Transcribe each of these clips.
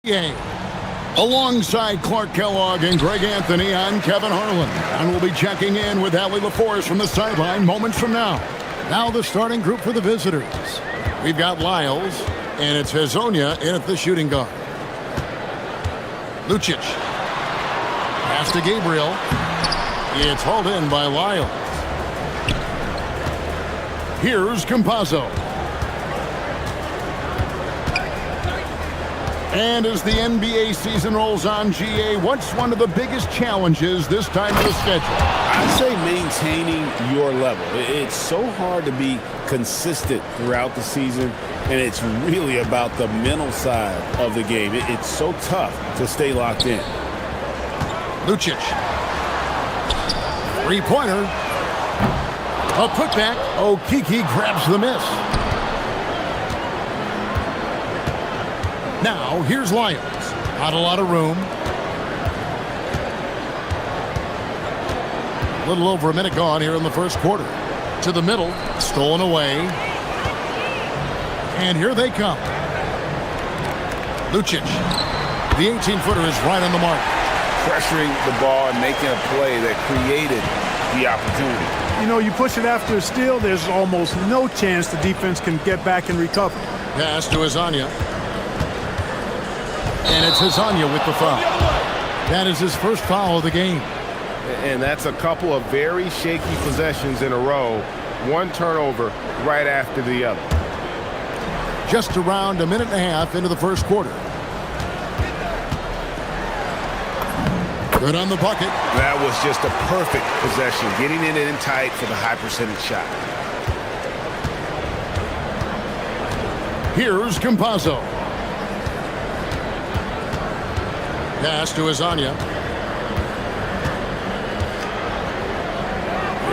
game. Alongside Clark Kellogg and Greg Anthony, I'm Kevin Harlan. And we'll be checking in with Allie LaForce from the sideline moments from now. Now the starting group for the visitors. We've got Lyles, and it's Hazonia in at the shooting guard. Lucic. Pass to Gabriel. It's hauled in by Lyles. Here's Campazzo. And as the NBA season rolls on, GA, what's one of the biggest challenges this time of the schedule? I'd say maintaining your level. It's so hard to be consistent throughout the season, and it's really about the mental side of the game. It's so tough to stay locked in. Lucic. Three-pointer. A putback. Okeke grabs the miss. Now, here's Lyles. Not a lot of room. A little over a minute gone here in the first quarter. To the middle. Stolen away. And here they come. Lucic. The 18-footer is right on the mark. Pressuring the ball and making a play that created the opportunity. You know, you push it after a steal, there's almost no chance the defense can get back and recover. Pass to Hazonia. And it's Hazonia with the foul. That is his first foul of the game. And that's a couple of very shaky possessions in a row. One turnover right after the other. Just around a minute and a half into the first quarter. Good on the bucket. That was just a perfect possession, getting it in tight for the high percentage shot. Here's Campazzo. Pass to Hazonia.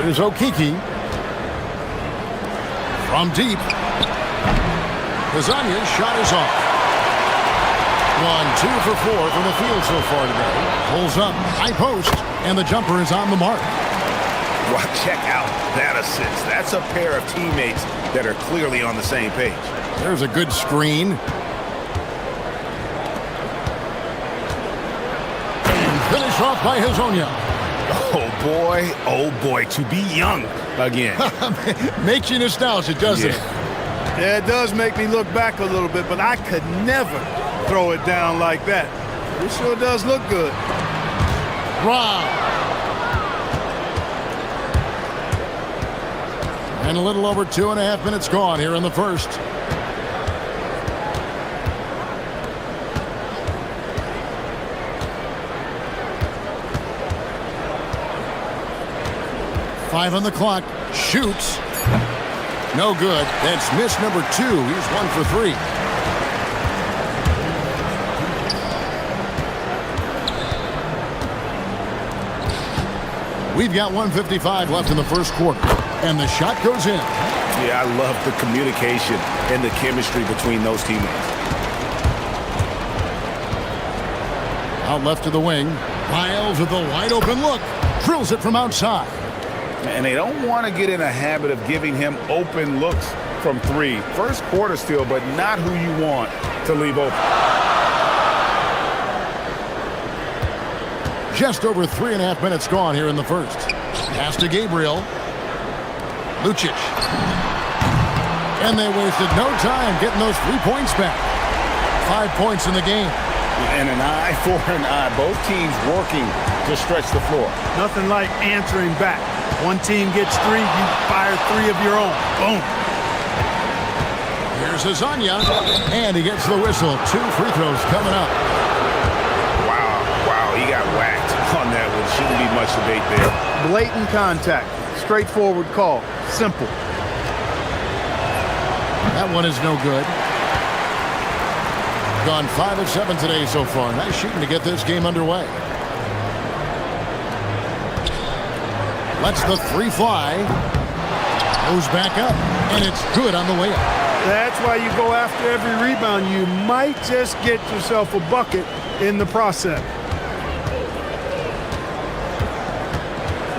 Here's Okeke. From deep. Hazonia's shot is off. 1, 2 for 4 from the field so far today. Pulls up, high post, and the jumper is on the mark. Well, check out that assist. That's a pair of teammates that are clearly on the same page. There's a good screen. And finish off by Hazonia. Oh boy, to be young again. Makes you nostalgic, doesn't it? Yeah, it does make me look back a little bit, but I could never throw it down like that. It sure does look good. Wow. And a little over 2.5 minutes gone here in the first. Five on the clock. Shoots. No good. That's miss number 2. He's 1 for 3. We've got 1:55 left in the first quarter. And the shot goes in. Yeah, I love the communication and the chemistry between those teammates. Out left to the wing. Lyles with a wide open look. Drills it from outside. And they don't want to get in a habit of giving him open looks from 3. First quarter still, but not who you want to leave open. Just over 3.5 minutes gone here in the first. Pass to Gabriel. Lucic. And they wasted no time getting those 3 points back. 5 points in the game. And an eye for an eye. Both teams working to stretch the floor. Nothing like answering back. One team gets 3, you fire 3 of your own. Boom. Here's Hazonia. And he gets the whistle. 2 free throws coming up. Wow, he got whacked on that one. Shouldn't be much debate there. Blatant contact. Straightforward call. Simple. That one is no good. Gone 5 of 7 today so far. Nice shooting to get this game underway. Lets the 3 fly. Goes back up. And it's good on the way up. That's why you go after every rebound. You might just get yourself a bucket in the process.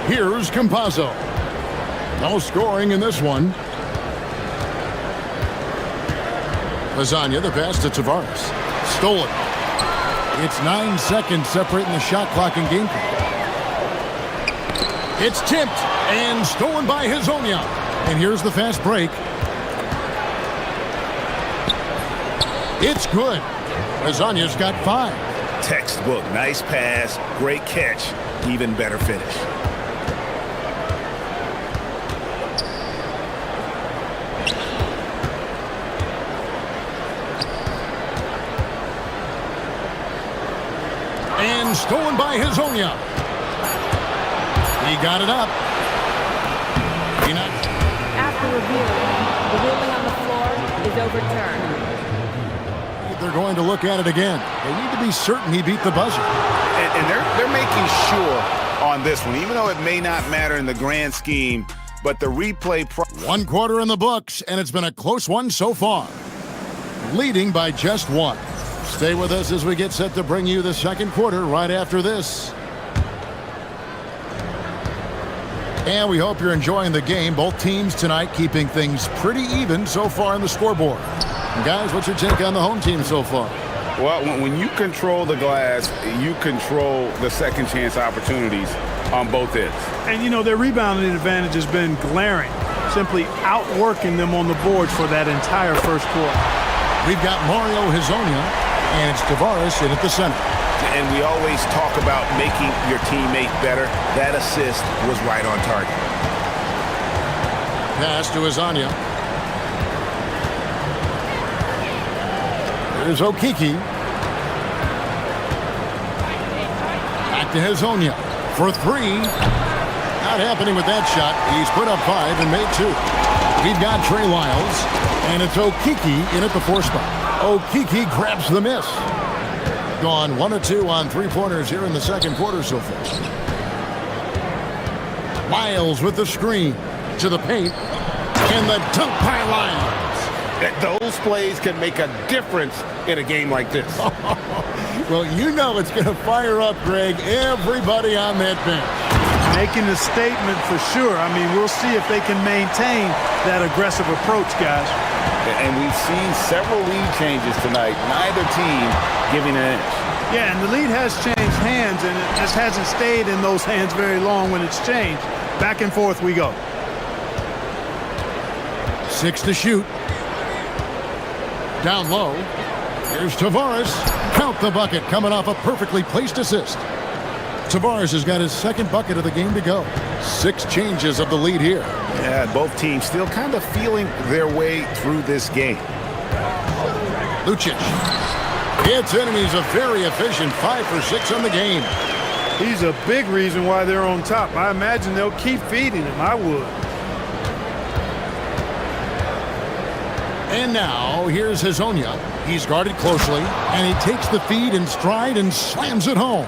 Here's Campazzo. No scoring in this one. Lasagna, the pass to Tavares. Stolen. It's 9 seconds separating the shot clock and game clock. It's tipped and stolen by Hazonia. And here's the fast break. It's good. Hazonia's got 5. Textbook, nice pass, great catch, even better finish. And stolen by Hazonia. He got it up. After reviewing, the ruling on the floor is overturned. They're going to look at it again. They need to be certain he beat the buzzer. And they're making sure on this one, even though it may not matter in the grand scheme, but the replay... 1 quarter in the books, and it's been a close one so far. Leading by just 1. Stay with us as we get set to bring you the second quarter right after this. And we hope you're enjoying the game. Both teams tonight keeping things pretty even so far on the scoreboard. And guys, what's your take on the home team so far? Well, when you control the glass, you control the second chance opportunities on both ends. And, you know, their rebounding advantage has been glaring, simply outworking them on the boards for that entire first quarter. We've got Mario Hazonia, and it's Tavares in at the center. And we always talk about making your teammate better. That assist was right on target. Pass to Hazonia. There's Okiki. Back to Hazonia for 3. Not happening with that shot. He's put up 5 and made 2. We've got Trey Lyles, and it's Okiki in at the 4 spot. Okiki grabs the miss. Gone 1 of 2 on 3-pointers here in the second quarter so far. Lyles with the screen to the paint, and the dunk by Lyles. Those plays can make a difference in a game like this. Well, you know it's going to fire up, Greg, everybody on that bench. Making a statement for sure. I mean, we'll see if they can maintain that aggressive approach, guys. And we've seen several lead changes tonight. Neither team giving an inch. Yeah, and the lead has changed hands, and it just hasn't stayed in those hands very long when it's changed. Back and forth we go. 6 to shoot. Down low. Here's Tavares. Count the bucket, coming off a perfectly placed assist. Tavares has got his second bucket of the game to go. 6 changes of the lead here. Yeah, both teams still kind of feeling their way through this game. Lucic gets in, and he's a very efficient 5 for 6 on the game. He's a big reason why they're on top. I imagine they'll keep feeding him. I would. And now, here's Hazonia. He's guarded closely, and he takes the feed in stride and slams it home.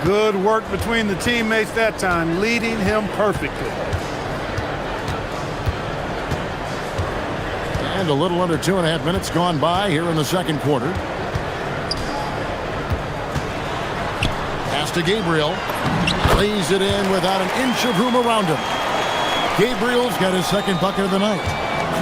Good work between the teammates that time, leading him perfectly. And a little under 2.5 minutes gone by here in the second quarter. Pass to Gabriel. Lays it in without an inch of room around him. Gabriel's got his second bucket of the night.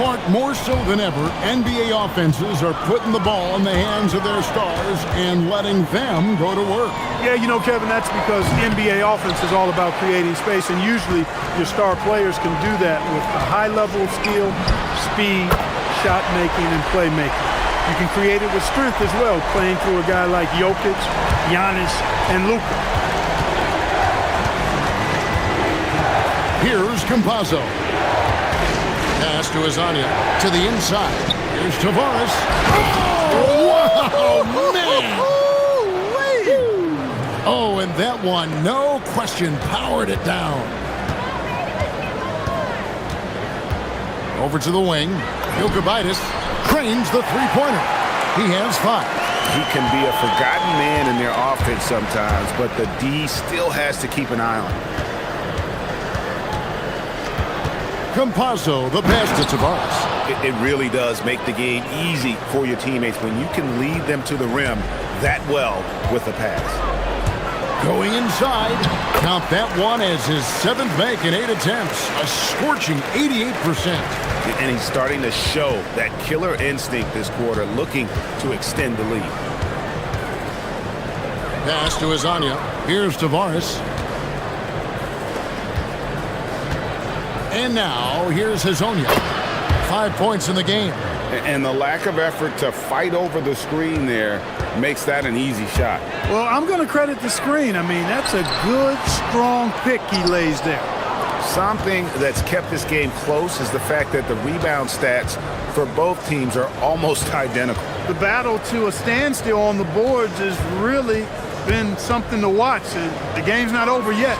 Clark, more so than ever, NBA offenses are putting the ball in the hands of their stars and letting them go to work. Yeah, you know, Kevin, that's because NBA offense is all about creating space, and usually your star players can do that with a high level of skill, speed, shot making, and playmaking. You can create it with strength as well, playing through a guy like Jokic, Giannis, and Luka. Here's Campazzo. Pass to Hazonia to the inside. Here's Tavares. Oh, wow, man! Oh, and that one, no question, powered it down. Over to the wing. Jokubaitis cranes the three-pointer. He has 5. He can be a forgotten man in their offense sometimes, but the D still has to keep an eye on him. Campazzo, the pass to Tavares. It really does make the game easy for your teammates when you can lead them to the rim that well with the pass. Going inside. Count that one as his 7th make in 8 attempts. A scorching 88%. And he's starting to show that killer instinct this quarter, looking to extend the lead. Pass to Azania. Here's Tavares. And now, here's Hazonia. 5 points in the game. And the lack of effort to fight over the screen there makes that an easy shot. Well, I'm going to credit the screen. I mean, that's a good, strong pick he lays there. Something that's kept this game close is the fact that the rebound stats for both teams are almost identical. The battle to a standstill on the boards has really been something to watch. The game's not over yet.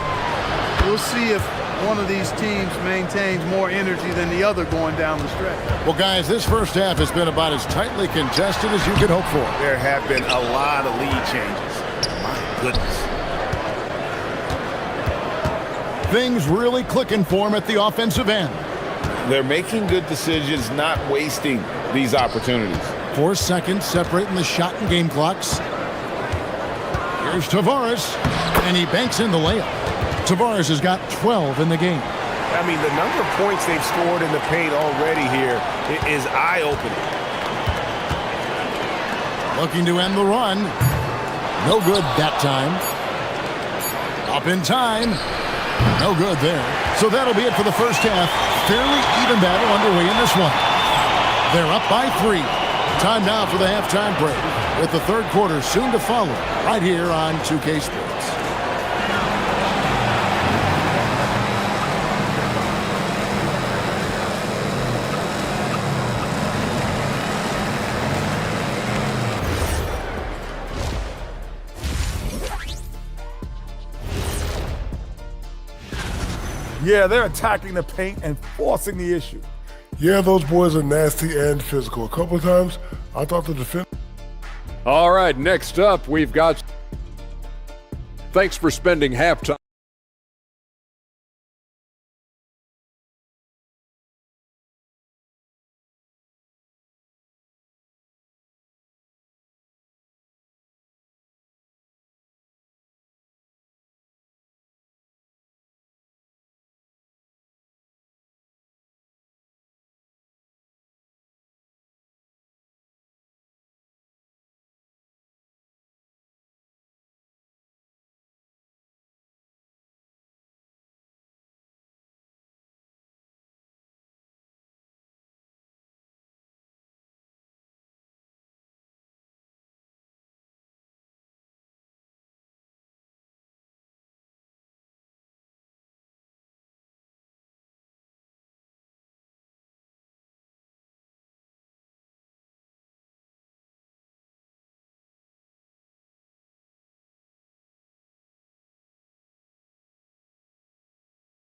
We'll see if one of these teams maintains more energy than the other going down the stretch. Well, guys, this first half has been about as tightly contested as you could hope for. There have been a lot of lead changes. My goodness. Things really clicking for him at the offensive end. They're making good decisions, not wasting these opportunities. 4 seconds separating the shot and game clocks. Here's Tavares, and he banks in the layup. Tavares has got 12 in the game. I mean, the number of points they've scored in the paint already here is eye-opening. Looking to end the run. No good that time. Up in time. No good there. So that'll be it for the first half. Fairly even battle underway in this one. They're up by 3. Time now for the halftime break, with the third quarter soon to follow right here on 2K Sports. Yeah, they're attacking the paint and forcing the issue. Yeah, those boys are nasty and physical. A couple of times, I thought the defense... All right, next up, we've got... Thanks for spending halftime.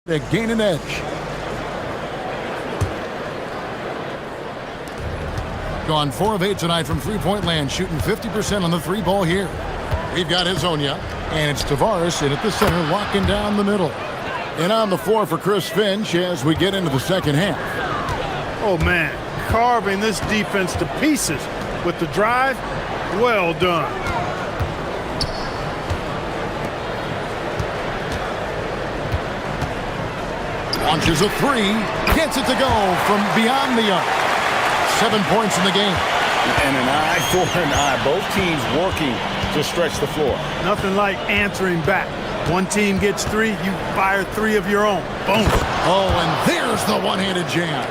They gain an edge. Gone 4 of 8 tonight from three-point land, shooting 50% on the 3 ball here. We've got Hazonia, and it's Tavares in at the center, locking down the middle. And on the floor for Chris Finch as we get into the second half. Oh, man, carving this defense to pieces with the drive. Well done. Launches a 3, gets it to go from beyond the arc. 7 points in the game. And an eye for an eye. Both teams working to stretch the floor. Nothing like answering back. One team gets 3, you fire 3 of your own. Boom. Oh, and there's the one-handed jam.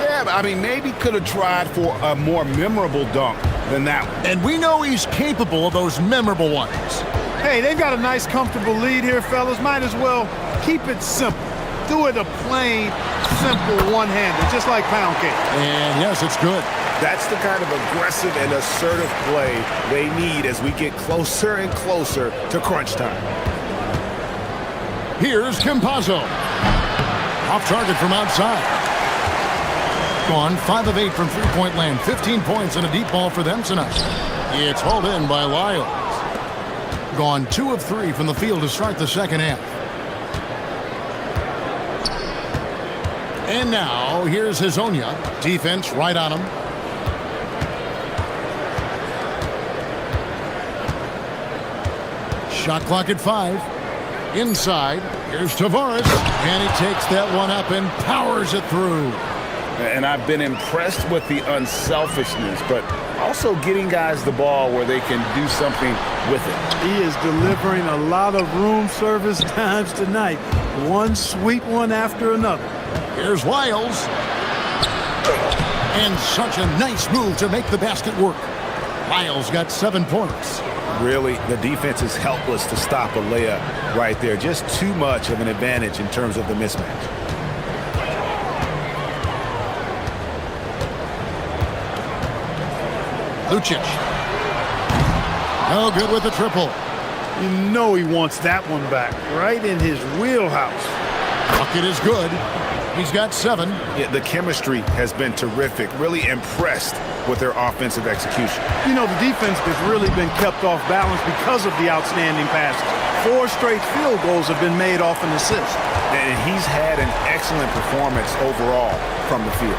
Yeah, I mean, maybe could have tried for a more memorable dunk than that one. And we know he's capable of those memorable ones. Hey, they've got a nice, comfortable lead here, fellas. Might as well keep it simple. Do it a plain, simple one-hander, just like pound cake. And yes, it's good. That's the kind of aggressive and assertive play they need as we get closer and closer to crunch time. Here's Campazzo. Off target from outside. Gone 5 of 8 from three-point land. 15 points and a deep ball for them tonight. It's hauled in by Lyles. Gone 2 of 3 from the field to start the second half. And now, here's Hazonia. Defense right on him. Shot clock at 5. Inside, here's Tavares. And he takes that one up and powers it through. And I've been impressed with the unselfishness, but also getting guys the ball where they can do something with it. He is delivering a lot of room service times tonight. One sweet one after another. Here's Lyles. And such a nice move to make the basket work. Lyles got 7 points. Really, the defense is helpless to stop a layup right there. Just too much of an advantage in terms of the mismatch. Lucic. No good with the triple. You know he wants that one back, right in his wheelhouse. Bucket is good. He's got 7. Yeah, the chemistry has been terrific. Really impressed with their offensive execution. You know, the defense has really been kept off balance because of the outstanding passes. 4 straight field goals have been made off an assist. And he's had an excellent performance overall from the field.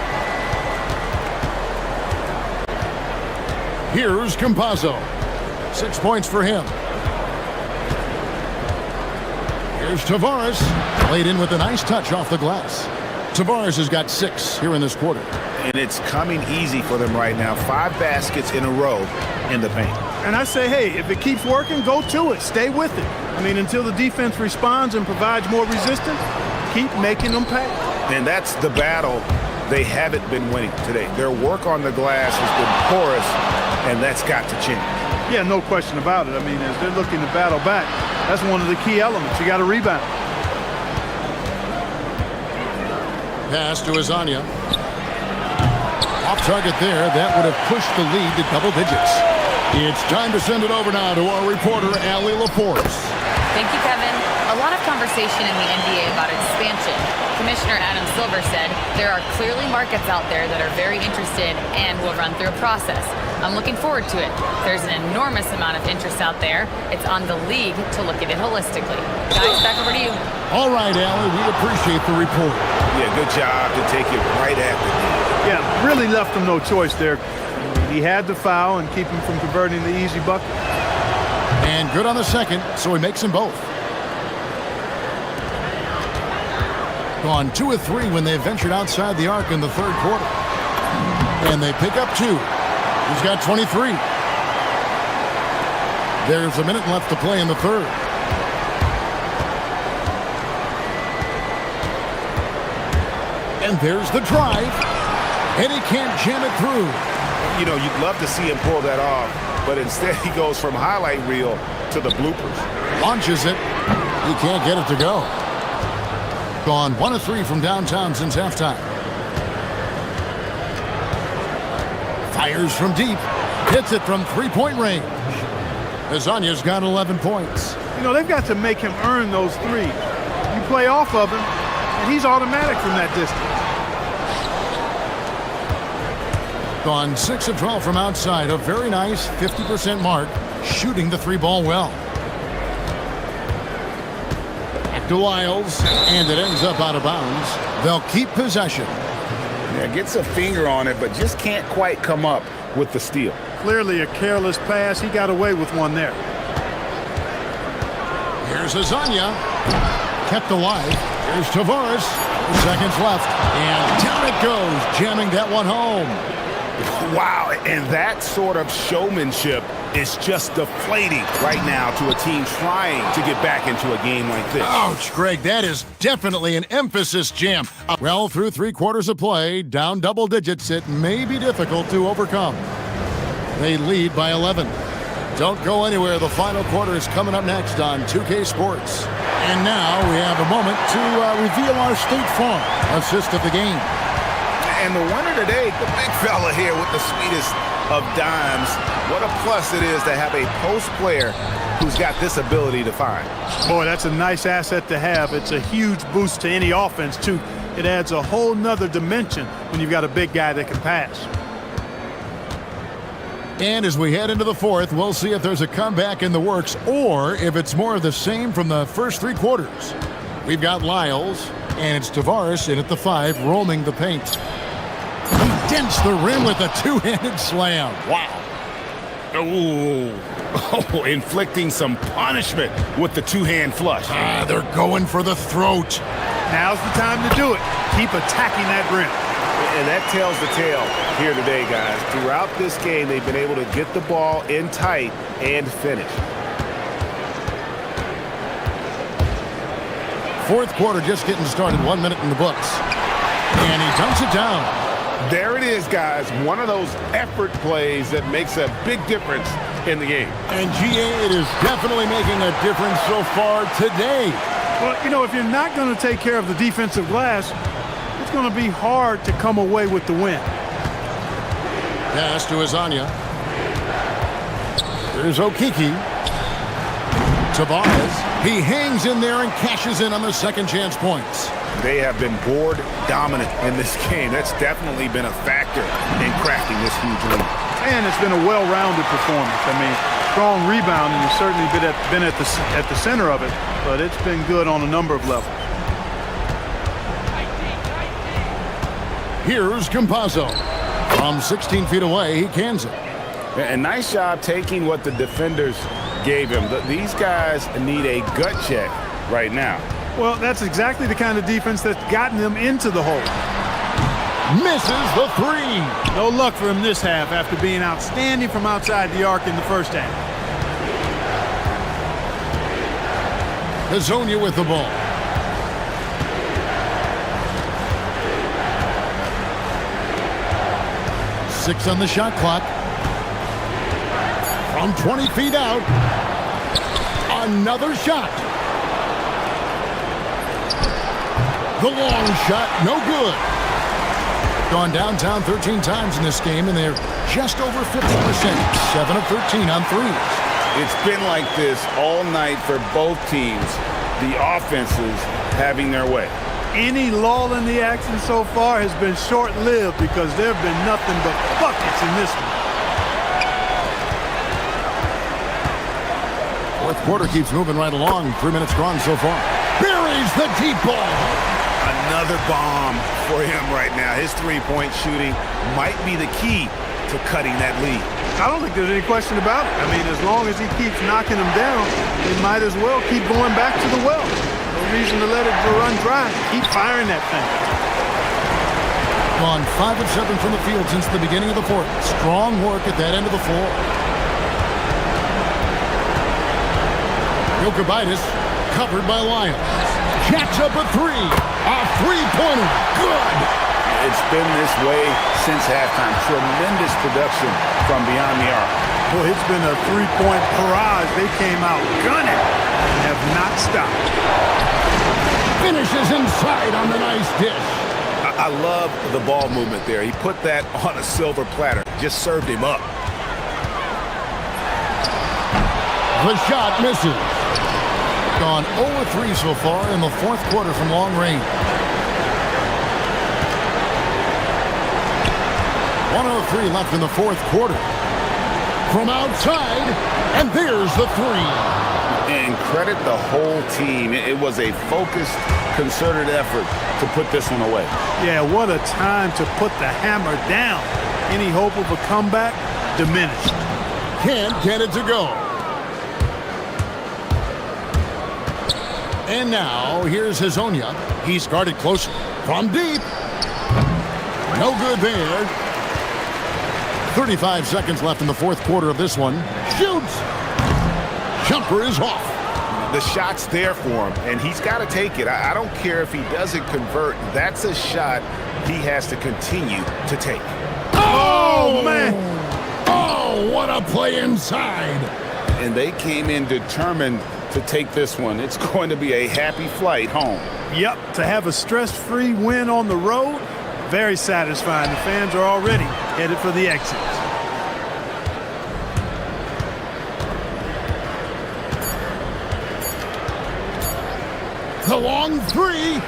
Here's Campazzo. 6 points for him. Here's Tavares. Played in with a nice touch off the glass. Tavares has got 6 here in this quarter. And it's coming easy for them right now. 5 baskets in a row in the paint. And I say, hey, if it keeps working, go to it. Stay with it. I mean, until the defense responds and provides more resistance, keep making them pay. And that's the battle they haven't been winning today. Their work on the glass has been porous, and that's got to change. Yeah, no question about it. I mean, as they're looking to battle back, that's one of the key elements. You got to rebound. Pass to Azania. Off target there. That would have pushed the lead to double digits. It's time to send it over now to our reporter, Allie LaForce. Thank you, Kevin. A lot of conversation in the NBA about expansion. Commissioner Adam Silver said there are clearly markets out there that are very interested and will run through a process. I'm looking forward to it. There's an enormous amount of interest out there. It's on the league to look at it holistically. Guys, back over to you. All right, Allie, we appreciate the report. Yeah, good job to take it right at the end. Yeah, really left him no choice there. He had to foul and keep him from converting the easy bucket. And good on the second, so he makes them both. Gone 2 of 3 when they ventured outside the arc in the third quarter. And they pick up 2. He's got 23. There's a minute left to play in the third. And there's the drive. And he can't jam it through. You know, you'd love to see him pull that off, but instead he goes from highlight reel to the bloopers. Launches it. He can't get it to go. Gone 1 of 3 from downtown since halftime. Fires from deep. Hits it from 3-point range. Azania's got 11 points. You know, they've got to make him earn those threes. You play off of him, and he's automatic from that distance. Gone 6 of 12 from outside. A very nice 50% mark. Shooting the 3-ball well. Back to Lyles. And it ends up out of bounds. They'll keep possession. Yeah, gets a finger on it, but just can't quite come up with the steal. Clearly a careless pass. He got away with one there. Here's Azania. Kept alive. Here's Tavares. 2 seconds left. And down it goes. Jamming that one home. Wow, and that sort of showmanship is just deflating right now to a team trying to get back into a game like this. Ouch, Greg, that is definitely an emphasis jam. Well, through 3 quarters of play, down double digits, it may be difficult to overcome. They lead by 11. Don't go anywhere. The final quarter is coming up next on 2K Sports. And now we have a moment to reveal our State Farm assist of the game. And the winner today, the big fella here with the sweetest of dimes. What a plus it is to have a post player who's got this ability to find. Boy, that's a nice asset to have. It's a huge boost to any offense, too. It adds a whole nother dimension when you've got a big guy that can pass. And as we head into the fourth, we'll see if there's a comeback in the works or if it's more of the same from the first 3 quarters. We've got Lyles, and it's Tavares in at the 5, roaming the paint. He dents the rim with a 2-handed slam. Wow. Oh, inflicting some punishment with the 2-hand flush. They're going for the throat. Now's the time to do it. Keep attacking that rim. And that tells the tale here today, guys. Throughout this game, they've been able to get the ball in tight and finish. Fourth quarter just getting started. 1 minute in the books. And he dunks it down. There it is, guys. One of those effort plays that makes a big difference in the game. And GA, it is definitely making a difference so far today. Well, you know, if you're not going to take care of the defensive glass, it's going to be hard to come away with the win. Pass to Azania. There's Okiki. Tavares. He hangs in there and cashes in on the second chance points. They have been board dominant in this game. That's definitely been a factor in crafting this huge lead. And it's been a well-rounded performance. I mean, strong rebounding has certainly been at the center of it, but it's been good on a number of levels. Here's Campazzo. From 16 feet away, he cans it. And nice job taking what the defenders gave him. These guys need a gut check right now. Well, that's exactly the kind of defense that's gotten them into the hole. Misses the three. No luck for him this half after being outstanding from outside the arc in the first half. Hazonia with the ball. Six on the shot clock. From 20 feet out. Another shot. The long shot, no good. Gone downtown 13 times in this game, and they're just over 50%. 7 of 13 on threes. It's been like this all night for both teams. The offenses having their way. Any lull in the action so far has been short-lived because there have been nothing but buckets in this one. Fourth quarter keeps moving right along. 3 minutes gone so far. Buries the deep ball. Another bomb for him right now. His three-point shooting might be the key to cutting that lead. I don't think there's any question about it. I mean, as long as he keeps knocking them down, he might as well keep going back to the well. No reason to let it run dry. Keep firing that thing. Gone 5 of 7 from the field since the beginning of the fourth. Strong work at that end of the floor. Jokubaitis covered by Lyons. Jacks up a three. A three-pointer. Good. It's been this way since halftime. Tremendous production from beyond the arc. Well, it's been a three-point barrage. They came out gunning and have not stopped. Finishes inside on the nice dish. I love the ball movement there. He put that on a silver platter. Just served him up. The shot misses. Gone 0-3 so far in the fourth quarter from long range. 1:03 left in the fourth quarter. From outside, and there's the three. And credit the whole team. It was a focused, concerted effort to put this one away. Yeah, what a time to put the hammer down. Any hope of a comeback? Diminished. Can't get it to go. And now, here's Hazonia. He's guarded closely. From deep. No good there. 35 seconds left in the fourth quarter of this one. Shoots. Jumper is off. The shot's there for him, and he's got to take it. I don't care if he doesn't convert. That's a shot he has to continue to take. Oh, man. Oh, what a play inside. And they came in determined to take this one. It's going to be a happy flight home. Yep, to have a stress-free win on the road, very satisfying. The fans are already headed for the exits. The long three.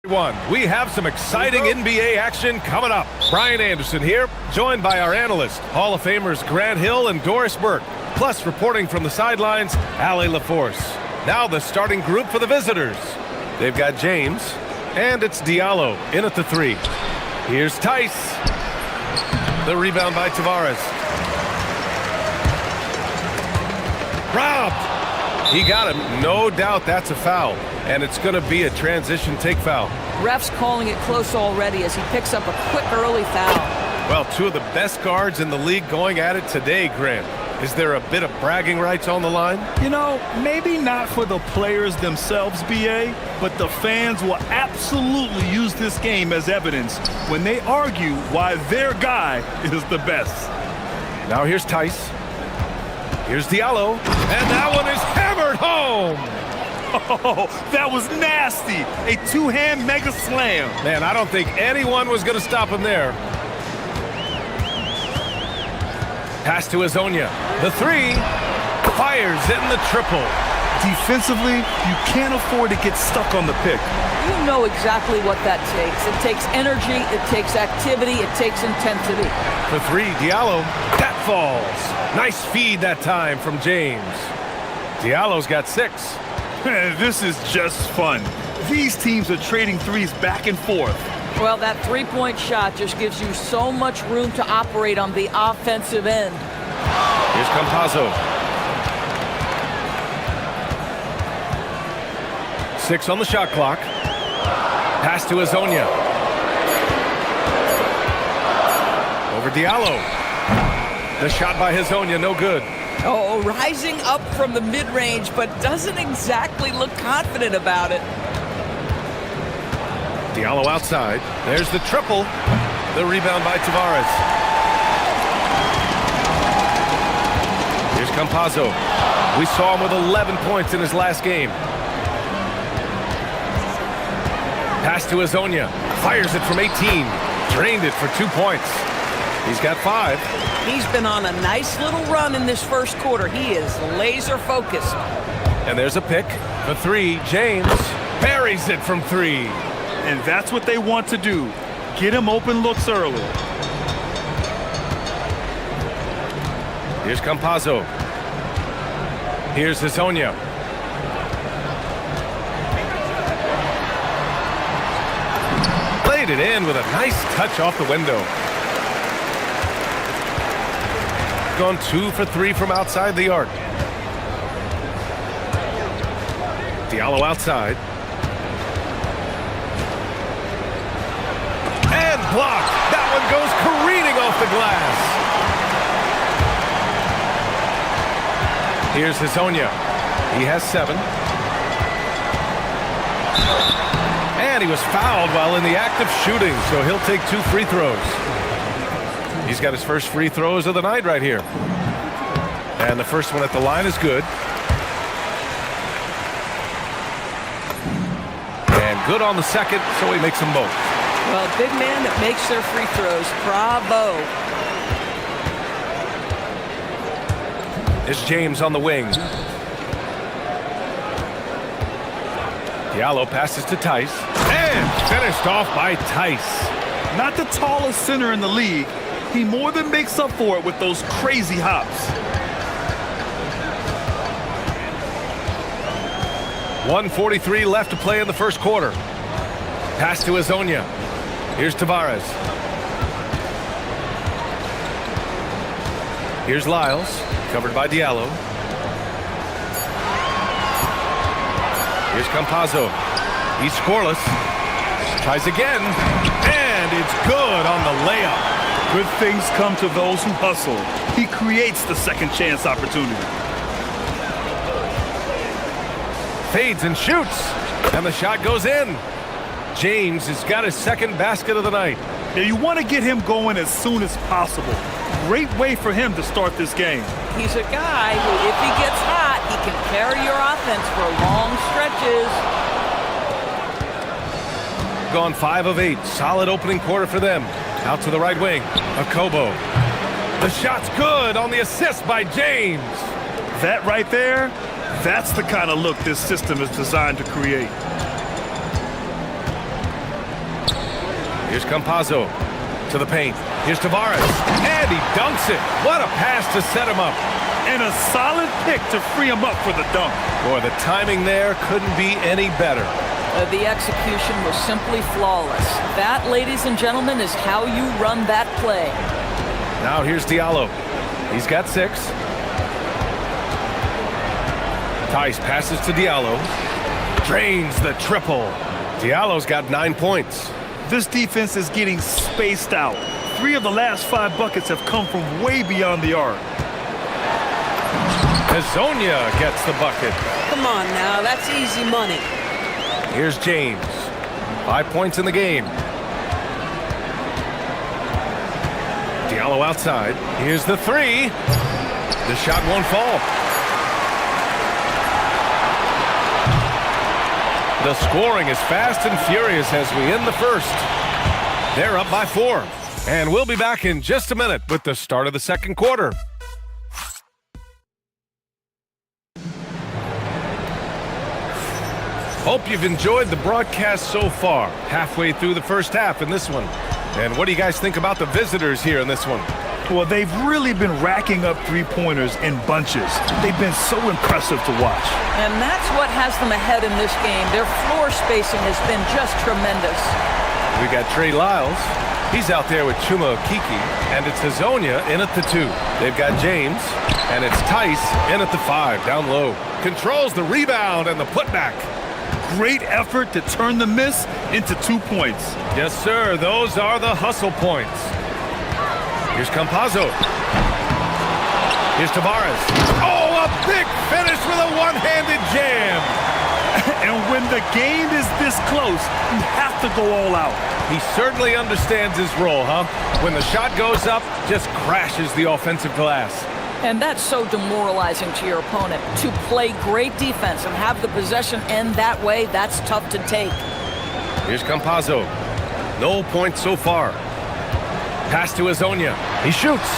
We have some exciting NBA action coming up. Brian Anderson here, joined by our analysts, Hall of Famers Grant Hill and Doris Burke. Plus, reporting from the sidelines, Allie LaForce. Now the starting group for the visitors. They've got James, and it's Diallo in at the 3. Here's Tice. The rebound by Tavares. Robbed! He got him. No doubt that's a foul. And it's going to be a transition take foul. Ref's calling it close already as he picks up a quick early foul. Well, two of the best guards in the league going at it today, Grant. Is there a bit of bragging rights on the line? You know, maybe not for the players themselves, BA, but the fans will absolutely use this game as evidence when they argue why their guy is the best. Now here's Tice. Here's Diallo. And that one is hammered home! Oh, that was nasty. A two-hand mega slam. Man, I don't think anyone was going to stop him there. Pass to Azonia. The 3. Fires in the triple. Defensively, you can't afford to get stuck on the pick. You know exactly what that takes. It takes energy, it takes activity, it takes intensity. The 3, Diallo. That falls. Nice feed that time from James. Diallo's got 6. This is just fun. These teams are trading threes back and forth. Well, that three-point shot just gives you so much room to operate on the offensive end. Here's Campazzo. 6 on the shot clock. Pass to Azonia. Over Diallo. The shot by Azonia, no good. Oh, rising up from the mid-range, but doesn't exactly look confident about it. Diallo outside. There's the triple. The rebound by Tavares. Here's Campazzo. We saw him with 11 points in his last game. Pass to Azonia. Fires it from 18. Drained it for 2 points. He's got 5. He's been on a nice little run in this first quarter. He is laser focused. And there's a pick. The 3, James buries it from 3. And that's what they want to do. Get him open looks early. Here's Campazzo. Here's Azonia. Played it in with a nice touch off the window. Gone 2 for 3 from outside the arc. Diallo outside. And blocked. That one goes careening off the glass. Here's Azonia. He has 7. And he was fouled while in the act of shooting, so he'll take 2 free throws. He's got his first free throws of the night right here. And the first one at the line is good. And good on the second, so he makes them both. Well, big man that makes their free throws. Bravo. There's James on the wing. Diallo passes to Tice. And finished off by Tice. Not the tallest center in the league. He more than makes up for it with those crazy hops. 1:43 left to play in the first quarter. Pass to Azonia. Here's Tavares. Here's Lyles, covered by Diallo. Here's Campazzo. He's scoreless. Tries again. And it's good on the layup. Good things come to those who hustle. He creates the second chance opportunity. Fades and shoots. And the shot goes in. James has got his second basket of the night. Now you want to get him going as soon as possible. Great way for him to start this game. He's a guy who, if he gets hot, he can carry your offense for long stretches. Gone 5 of 8. Solid opening quarter for them. Out to the right wing. Akobo. The shot's good on the assist by James. That right there, that's the kind of look this system is designed to create. Here's Campazzo to the paint. Here's Tavares, and he dunks it. What a pass to set him up. And a solid pick to free him up for the dunk. Boy, the timing there couldn't be any better. The execution was simply flawless. That, ladies and gentlemen, is how you run that play. Now here's Diallo. He's got 6. Tice passes to Diallo. Drains the triple. Diallo's got 9 points. This defense is getting spaced out. 3 of the last 5 buckets have come from way beyond the arc. Hezonja gets the bucket. Come on now, that's easy money. Here's James. 5 points in the game. Diallo outside. Here's the 3. The shot won't fall. The scoring is fast and furious as we end the first. They're up by 4. And we'll be back in just a minute with the start of the second quarter. Hope you've enjoyed the broadcast so far. Halfway through the first half in this one. And what do you guys think about the visitors here in this one? Well, they've really been racking up three-pointers in bunches. They've been so impressive to watch. And that's what has them ahead in this game. Their floor spacing has been just tremendous. We got Trey Lyles. He's out there with Chuma Okeke. And it's Hezonja in at the 2. They've got James. And it's Tice in at the 5, down low. Controls the rebound and the putback. Great effort to turn the miss into 2 points. Yes, sir. Those are the hustle points. Here's Campazzo. Here's Tavares. Oh, a big finish with a one-handed jam. And when the game is this close, you have to go all out. He certainly understands his role, huh? When the shot goes up, just crashes the offensive glass. And that's so demoralizing to your opponent. To play great defense and have the possession end that way, that's tough to take. Here's Campazzo. No points so far. Pass to Hezonja. He shoots.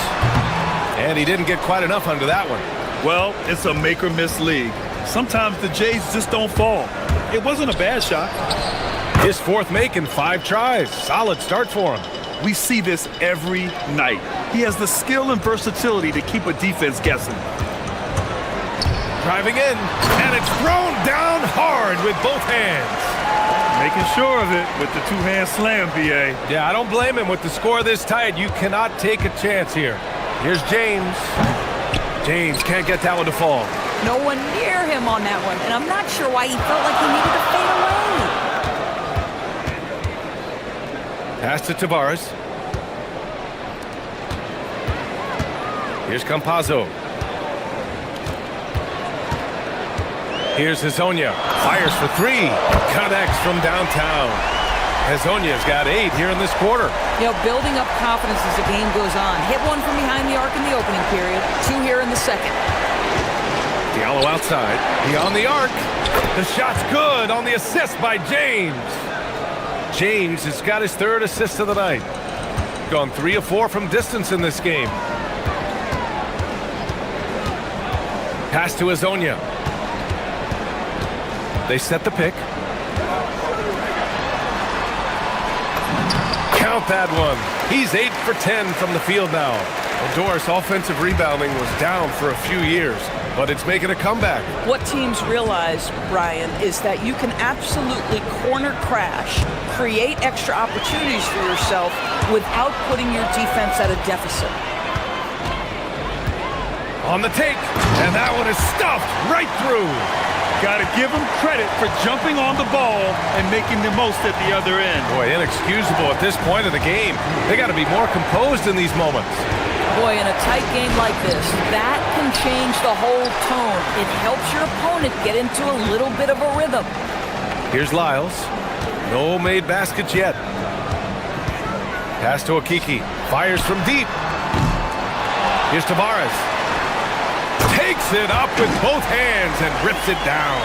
And he didn't get quite enough under that one. Well, it's a make-or-miss league. Sometimes the Jays just don't fall. It wasn't a bad shot. His 4th make in 5 tries. Solid start for him. We see this every night. He has the skill and versatility to keep a defense guessing. Driving in, and it's thrown down hard with both hands. Making sure of it with the 2-hand slam, B.A. Yeah, I don't blame him. With the score this tight, you cannot take a chance here. Here's James. James can't get that one to fall. No one near him on that one, and I'm not sure why he felt like he needed to fade away. Pass to Tavares. Here's Campazzo. Here's Hezonja. Fires for 3. Connects from downtown. Hezonja's got 8 here in this quarter. You know, building up confidence as the game goes on. Hit one from behind the arc in the opening period. 2 here in the second. Diallo outside. He on the arc. The shot's good on the assist by James. James has got his 3rd assist of the night. Gone 3 of 4 from distance in this game. Pass to Hezonja. They set the pick. Count that one. He's 8 for 10 from the field now. Well, Doris, offensive rebounding was down for a few years, but it's making a comeback. What teams realize, Brian, is that you can absolutely corner crash, create extra opportunities for yourself without putting your defense at a deficit. On the take, and that one is stuffed right through. Got to give him credit for jumping on the ball and making the most at the other end. Boy, inexcusable at this point of the game. They got to be more composed in these moments. Boy, in a tight game like this, that can change the whole tone. It helps your opponent get into a little bit of a rhythm. Here's Lyles. No made baskets yet. Pass to Okeke. Fires from deep. Here's Tavares. Takes it up with both hands and rips it down.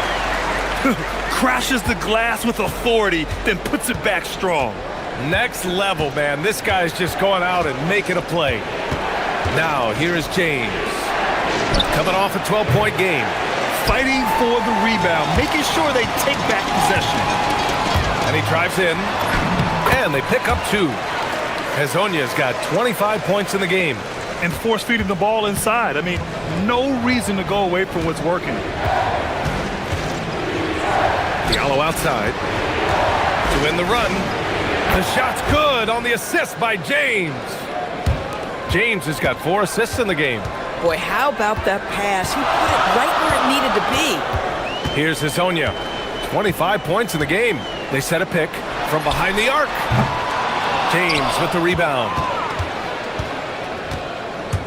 Crashes the glass with authority, then puts it back strong. Next level, man. This guy's just going out and making a play. Now, here is James. Coming off a 12-point game. Fighting for the rebound, making sure they take back possession. And he drives in. And they pick up 2. Hezonja's got 25 points in the game. And force-feeding the ball inside. I mean, no reason to go away from what's working. Diallo outside to win the run. The shot's good on the assist by James. James has got 4 assists in the game. Boy, how about that pass? He put it right where it needed to be. Here's Hezonja. 25 points in the game. They set a pick from behind the arc. James with the rebound.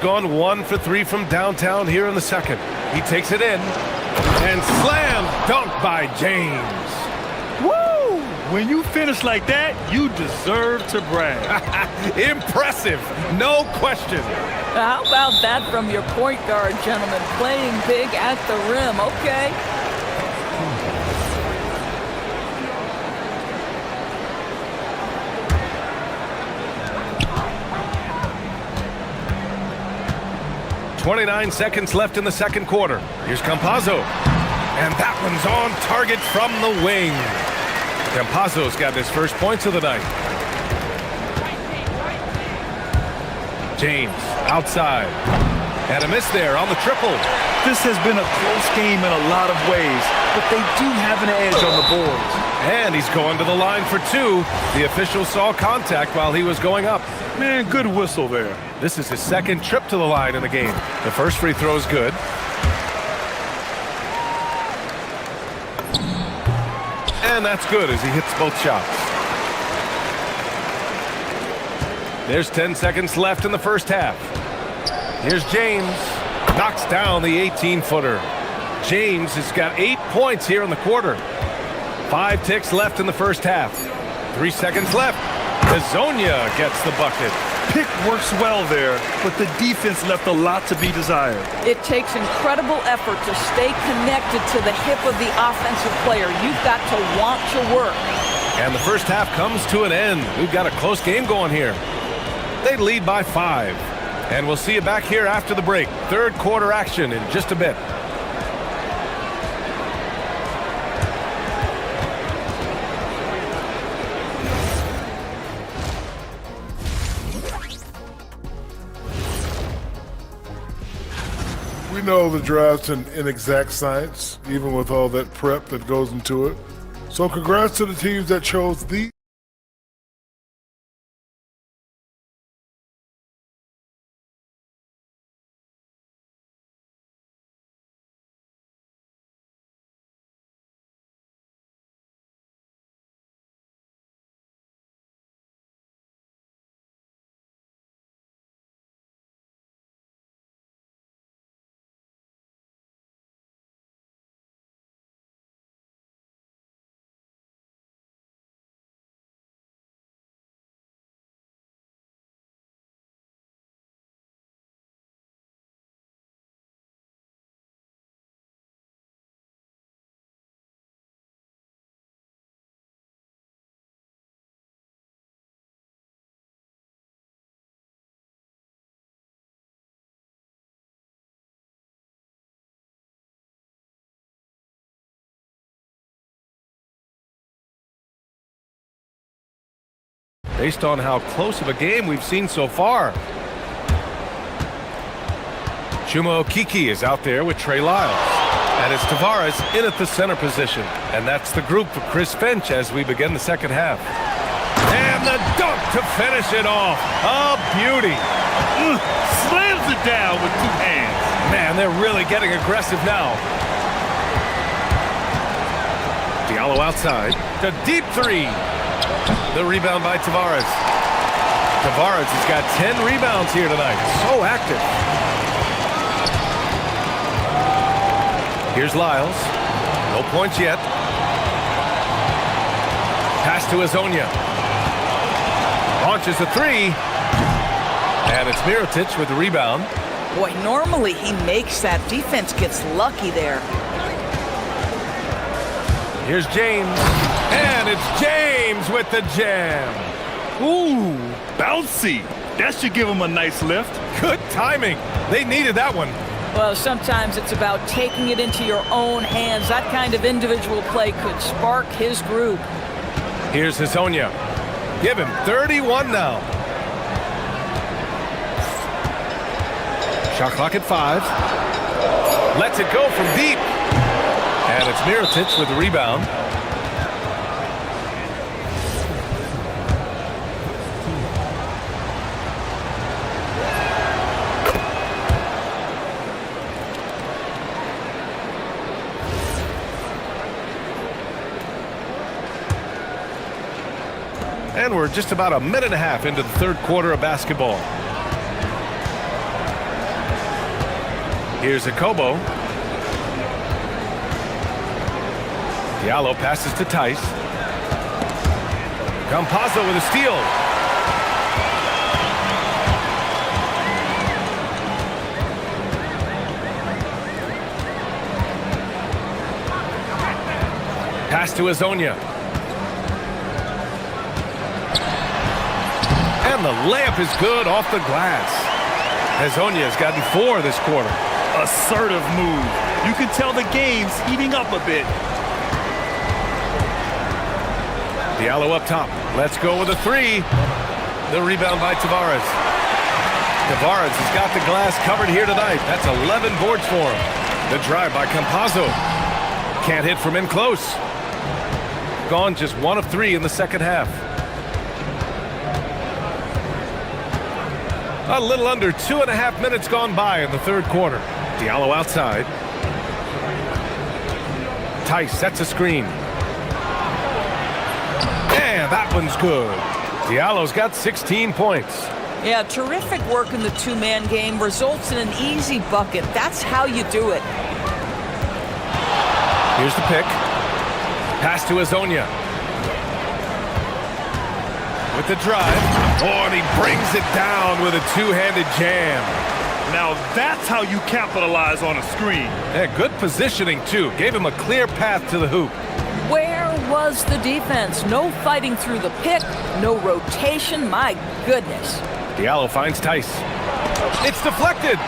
Gone 1 for 3 from downtown here in the second. He takes it in. And slam dunk by James. Woo! When you finish like that, you deserve to brag. Impressive, no question. How about that from your point guard, gentlemen? Playing big at the rim, okay. .29 seconds left in the second quarter. Here's Campazzo. And that one's on target from the wing. Campazzo's got his first points of the night. James outside. And a miss there on the triple. This has been a close game in a lot of ways, but they do have an edge on the boards. And he's going to the line for 2. The official saw contact while he was going up. Man, good whistle there. This is his second trip to the line in the game. The first free throw is good. And that's good as he hits both shots. There's 10 seconds left in the first half. Here's James. Knocks down the 18-footer. James has got 8 points here in the quarter. 5 ticks left in the first half. 3 seconds left. Hezonja gets the bucket. Pick works well there, but the defense left a lot to be desired. It takes incredible effort to stay connected to the hip of the offensive player. You've got to want to work. And the first half comes to an end. We've got a close game going here. They lead by 5. And we'll see you back here after the break. Third quarter action in just a bit. We know the draft's an inexact science, even with all that prep that goes into it. So congrats to the teams that chose the Based on how close of a game we've seen so far. Chuma Okiki is out there with Trey Lyles. And it's Tavares in at the center position. And that's the group for Chris Finch as we begin the second half. And the dunk to finish it off. A beauty. Slams it down with 2 hands. Man, they're really getting aggressive now. Diallo outside. The deep 3. The rebound by Tavares. Tavares has got 10 rebounds here tonight. So active. Here's Lyles. No points yet. Pass to Hezonja. Launches a 3. And it's Mirotic with the rebound. Boy, normally he makes that. Defense gets lucky there. Here's James. And it's James with the jam. Ooh, bouncy. That should give him a nice lift. Good timing. They needed that one. Well, sometimes it's about taking it into your own hands. That kind of individual play could spark his group. Here's Hezonja. Give him 31 now. Shot clock at 5. Lets it go from deep. And it's Mirotic with the rebound. And we're just about a minute and a half into the third quarter of basketball. Here's Akobo. Diallo passes to Tice. Campazzo with a steal. Pass to Azonia. And the layup is good off the glass. Azonia has gotten 4 this quarter. Assertive move. You can tell the game's heating up a bit. Diallo up top. Let's go with a 3. The rebound by Tavares. Tavares has got the glass covered here tonight. That's 11 boards for him. The drive by Campazzo. Can't hit from in close. Gone just 1 of 3 in the second half. A little under 2.5 minutes gone by in the third quarter. Diallo outside. Tice sets a screen. And that one's good. Diallo's got 16 points. Yeah, terrific work in the two-man game results in an easy bucket. That's how you do it. Here's the pick. Pass to Azonia. With the drive. Oh, and he brings it down with a two-handed jam. Now that's how you capitalize on a screen. Yeah, good positioning, too. Gave him a clear path to the hoop. Where was the defense? No fighting through the pick, no rotation. My goodness. Diallo finds Tice. It's deflected.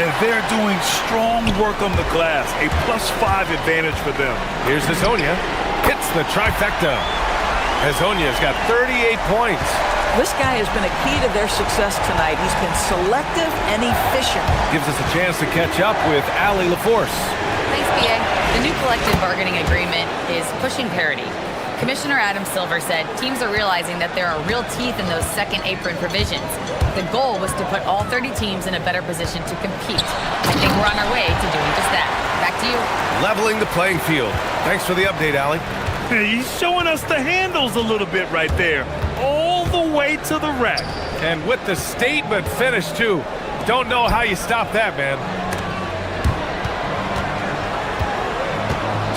And they're doing strong work on the glass. A +5 advantage for them. Here's Azonia. Hits the trifecta. Azonia's got 38 points. This guy has been a key to their success tonight. He's been selective and efficient. Gives us a chance to catch up with Allie LaForce. Thanks, BA. The new collective bargaining agreement is pushing parity. Commissioner Adam Silver said teams are realizing that there are real teeth in those second apron provisions. The goal was to put all 30 teams in a better position to compete. I think we're on our way to doing just that. Back to you. Leveling the playing field. Thanks for the update, Allie. He's showing us the handles a little bit right there. All the way to the rack. And with the statement finish, too. Don't know how you stop that, man.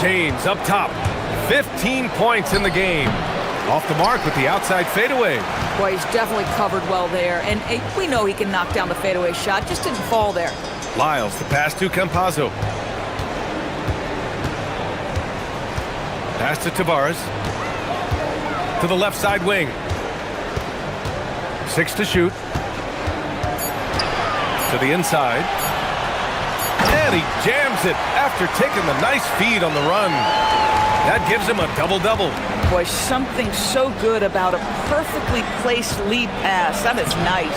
James up top. 15 points in the game. Off the mark with the outside fadeaway. Boy, he's definitely covered well there. And we know he can knock down the fadeaway shot. Just didn't fall there. Lyles, the pass to Campazzo. Pass to Tavares. To the left side wing. 6 to shoot. To the inside. And he jams it after taking the nice feed on the run. That gives him a double-double. Boy, something so good about a perfectly placed lead pass. That is nice.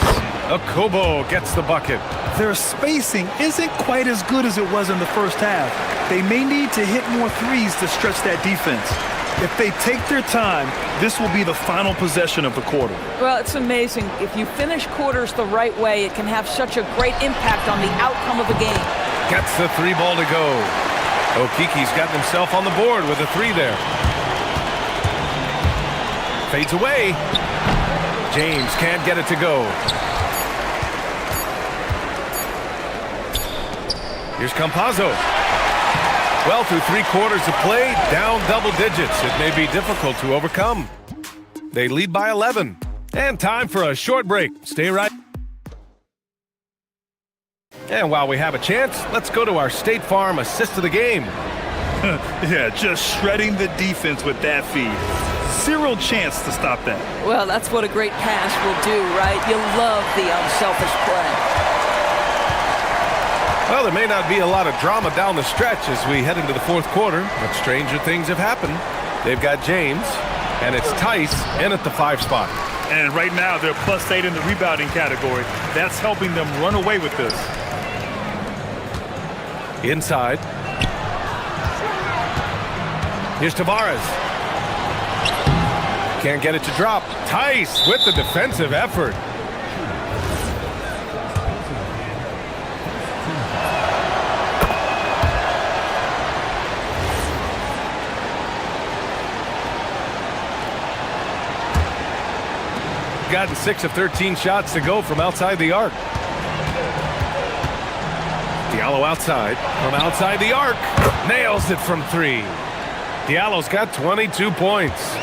Akobo gets the bucket. Their spacing isn't quite as good as it was in the first half. They may need to hit more threes to stretch that defense. If they take their time, this will be the final possession of the quarter. Well, it's amazing. If you finish quarters the right way, it can have such a great impact on the outcome of the game. Gets the 3 ball to go. Okiki's gotten himself on the board with a 3 there. Fades away. James can't get it to go. Here's Campazzo. Well, through 3 quarters of play, down double digits. It may be difficult to overcome. They lead by 11. And time for a short break. Stay right. And while we have a chance, let's go to our State Farm assist of the game. Yeah, just shredding the defense with that feed. 0 chance to stop that. Well, that's what a great pass will do, right? You love the unselfish play. Well, there may not be a lot of drama down the stretch as we head into the fourth quarter, but stranger things have happened. They've got James, and it's Tice in at the 5 spot. And right now, they're +8 in the rebounding category. That's helping them run away with this. Inside. Here's Tavares. Can't get it to drop. Tice with the defensive effort. Gotten 6 of 13 shots to go from outside the arc. Diallo outside. From outside the arc. Nails it from 3. Diallo's got 22 points.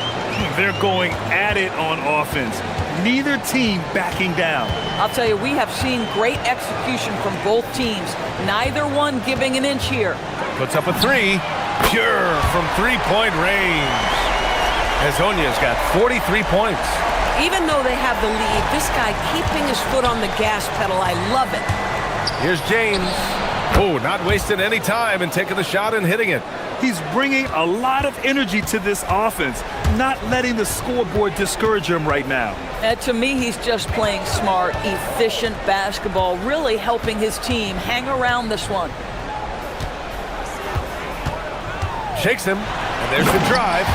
They're going at it on offense. Neither team backing down. I'll tell you, we have seen great execution from both teams. Neither one giving an inch here. Puts up a 3. Pure from 3-point range. Hezonja's got 43 points. Even though they have the lead, this guy keeping his foot on the gas pedal, I love it. Here's James. Oh, not wasting any time and taking the shot and hitting it. He's bringing a lot of energy to this offense, not letting the scoreboard discourage him right now. And to me, he's just playing smart, efficient basketball, really helping his team hang around this one. Shakes him, and there's the drive.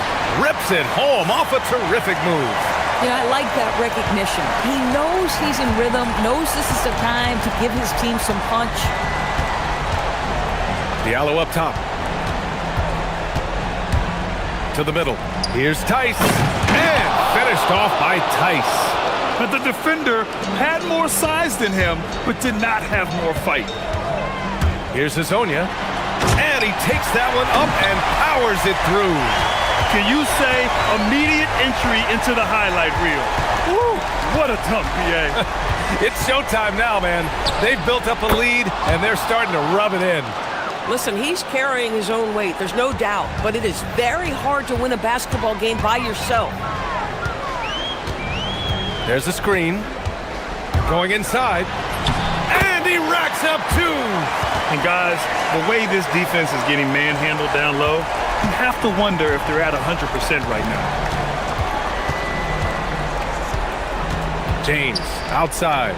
Rips it home off a terrific move. You know, I like that recognition. He knows he's in rhythm, knows this is the time to give his team some punch. Diallo up top. To the middle. Here's Tice. And finished off by Tice. But the defender had more size than him, but did not have more fight. Here's Hezonja. And he takes that one up and powers it through. Can you say immediate entry into the highlight reel? Woo, what a dunk, PA. It's showtime now, man. They've built up a lead, and they're starting to rub it in. Listen, he's carrying his own weight, there's no doubt, but it is very hard to win a basketball game by yourself. There's a screen. Going inside. And he racks up 2. And guys, the way this defense is getting manhandled down low, you have to wonder if they're at 100% right now. James, outside.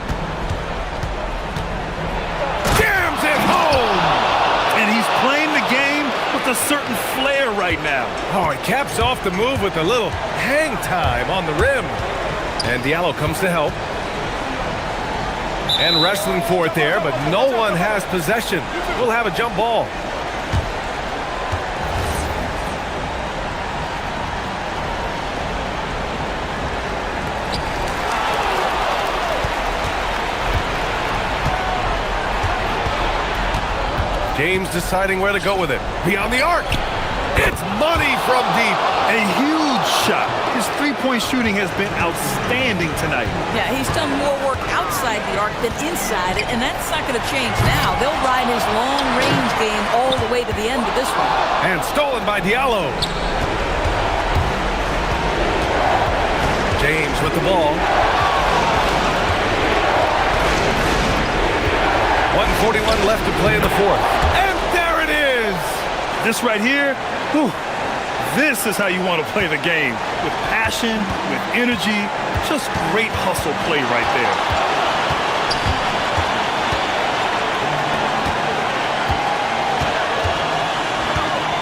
Jams it home! And he's playing the game with a certain flair right now. Oh, he caps off the move with a little hang time on the rim. And Diallo comes to help. And wrestling for it there, but no one has possession. We'll have a jump ball. James deciding where to go with it. Beyond the arc. It's money from deep. A huge shot. His three-point shooting has been outstanding tonight. Yeah, he's done more work outside the arc than inside it, and that's not going to change now. They'll ride his long-range game all the way to the end of this one. And stolen by Diallo. James with the ball. 1:41 left to play in the 4th. And there it is! This right here, whew, this is how you want to play the game. With passion, with energy, just great hustle play right there.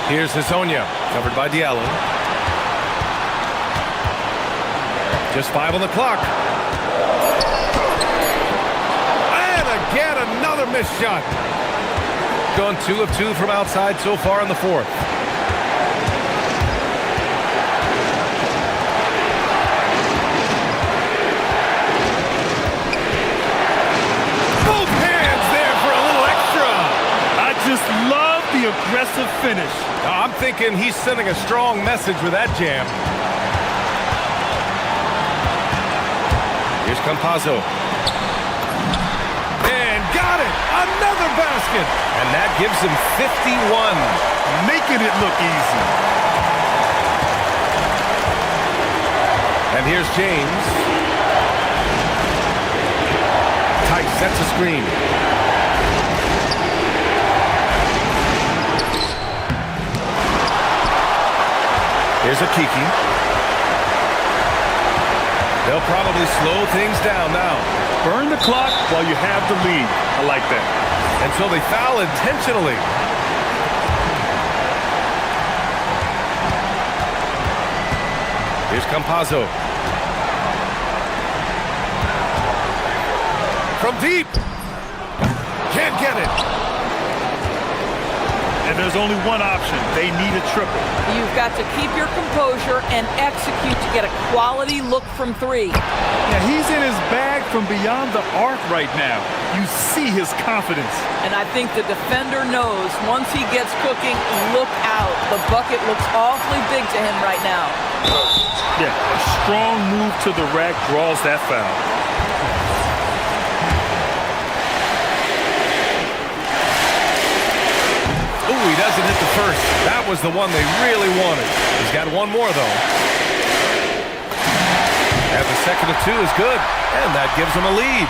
Here's Hezonja, covered by Diallo. Just 5 on the clock. And again, another missed shot. Gone 2 of 2 from outside so far in the 4th. Both hands there for a little extra. I just love the aggressive finish. I'm thinking he's sending a strong message with that jam. Here's Campazzo. And got it! Another basket! And that gives him 51. Making it look easy. And here's James. Tice sets a screen. Here's a Kiki. They'll probably slow things down now. Burn the clock while you have the lead. I like that. And so they foul intentionally. Here's Campazzo. From deep. Can't get it. And there's only one option. They need a triple. You've got to keep your composure and execute to get a quality look from three. Yeah, he's in his bag from beyond the arc right now. You see his confidence. And I think the defender knows once he gets cooking, look out. The bucket looks awfully big to him right now. Yeah, a strong move to the rack draws that foul. Ooh, he doesn't hit the first. That was the one they really wanted. He's got one more, though. And the second of two is good. And that gives him a lead.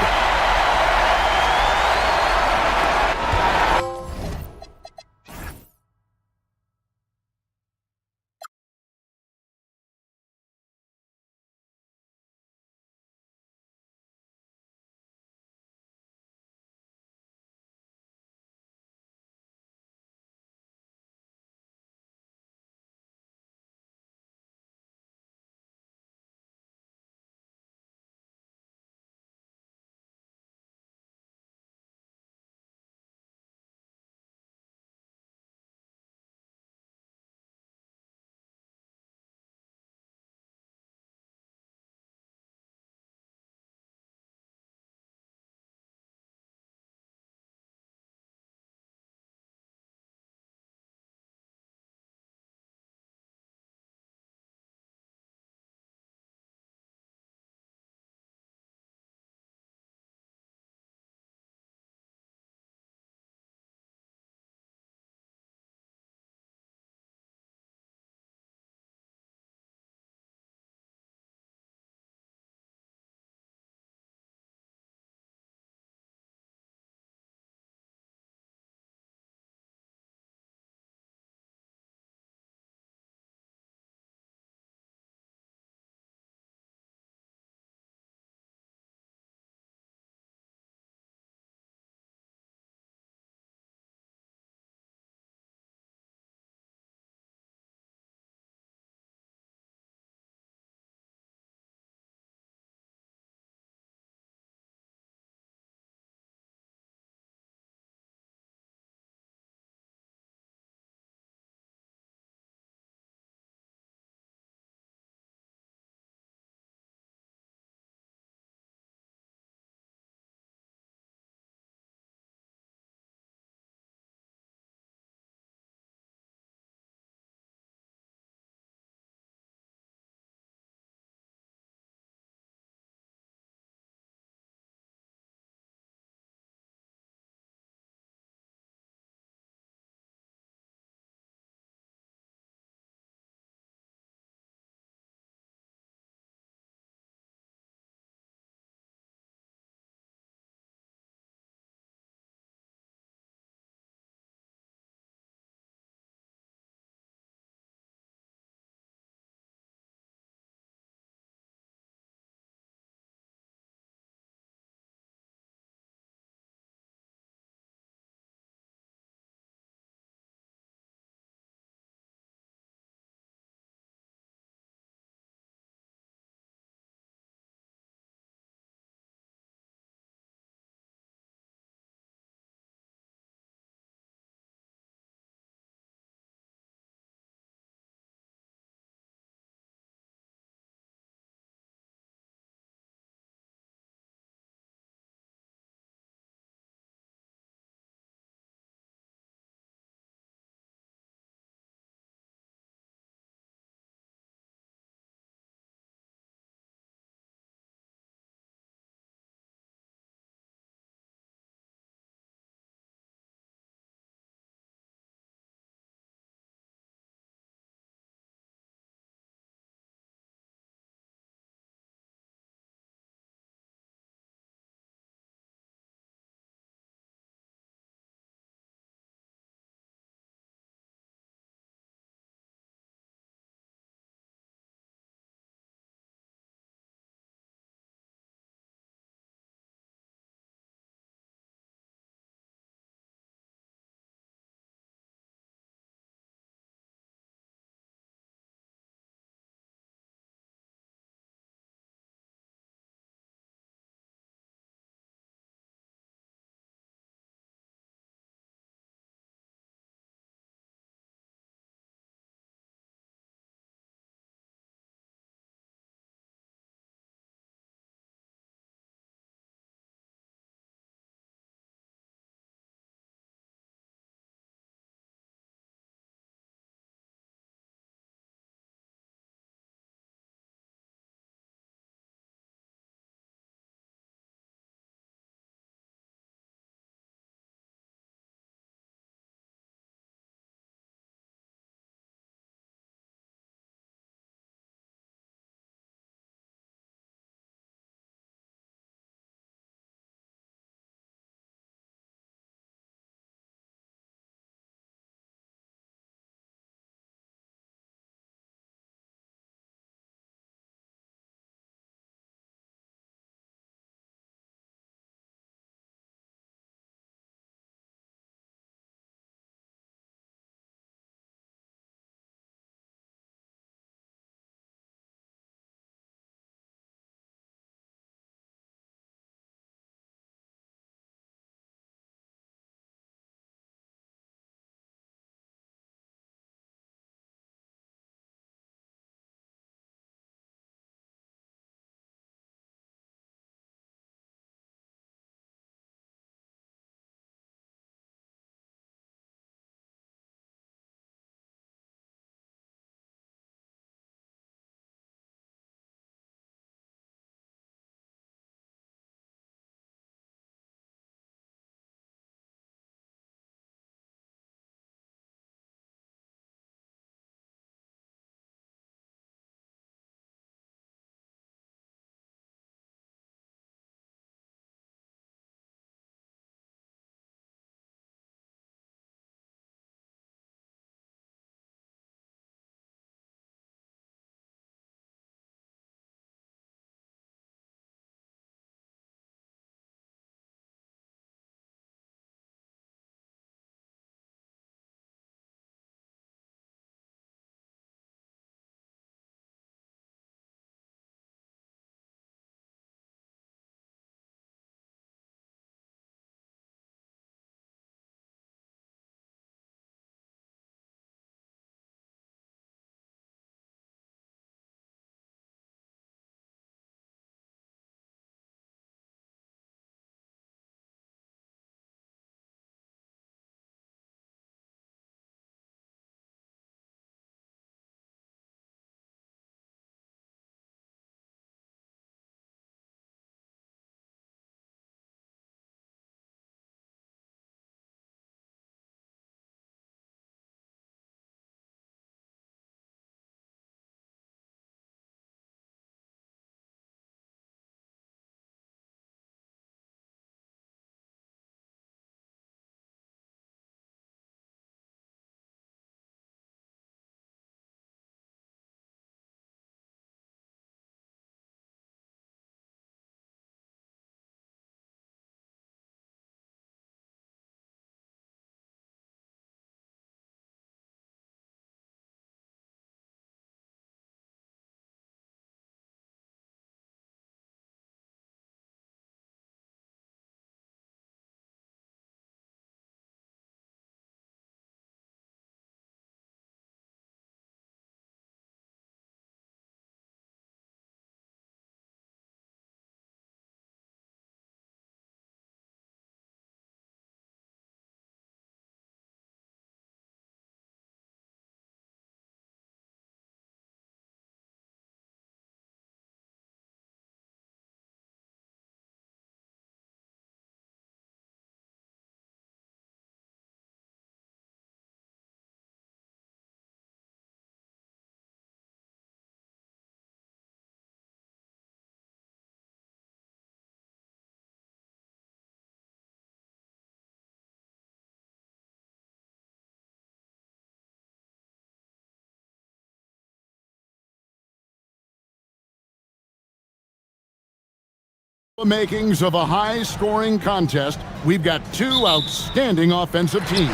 The makings of a high-scoring contest. We've got two outstanding offensive teams.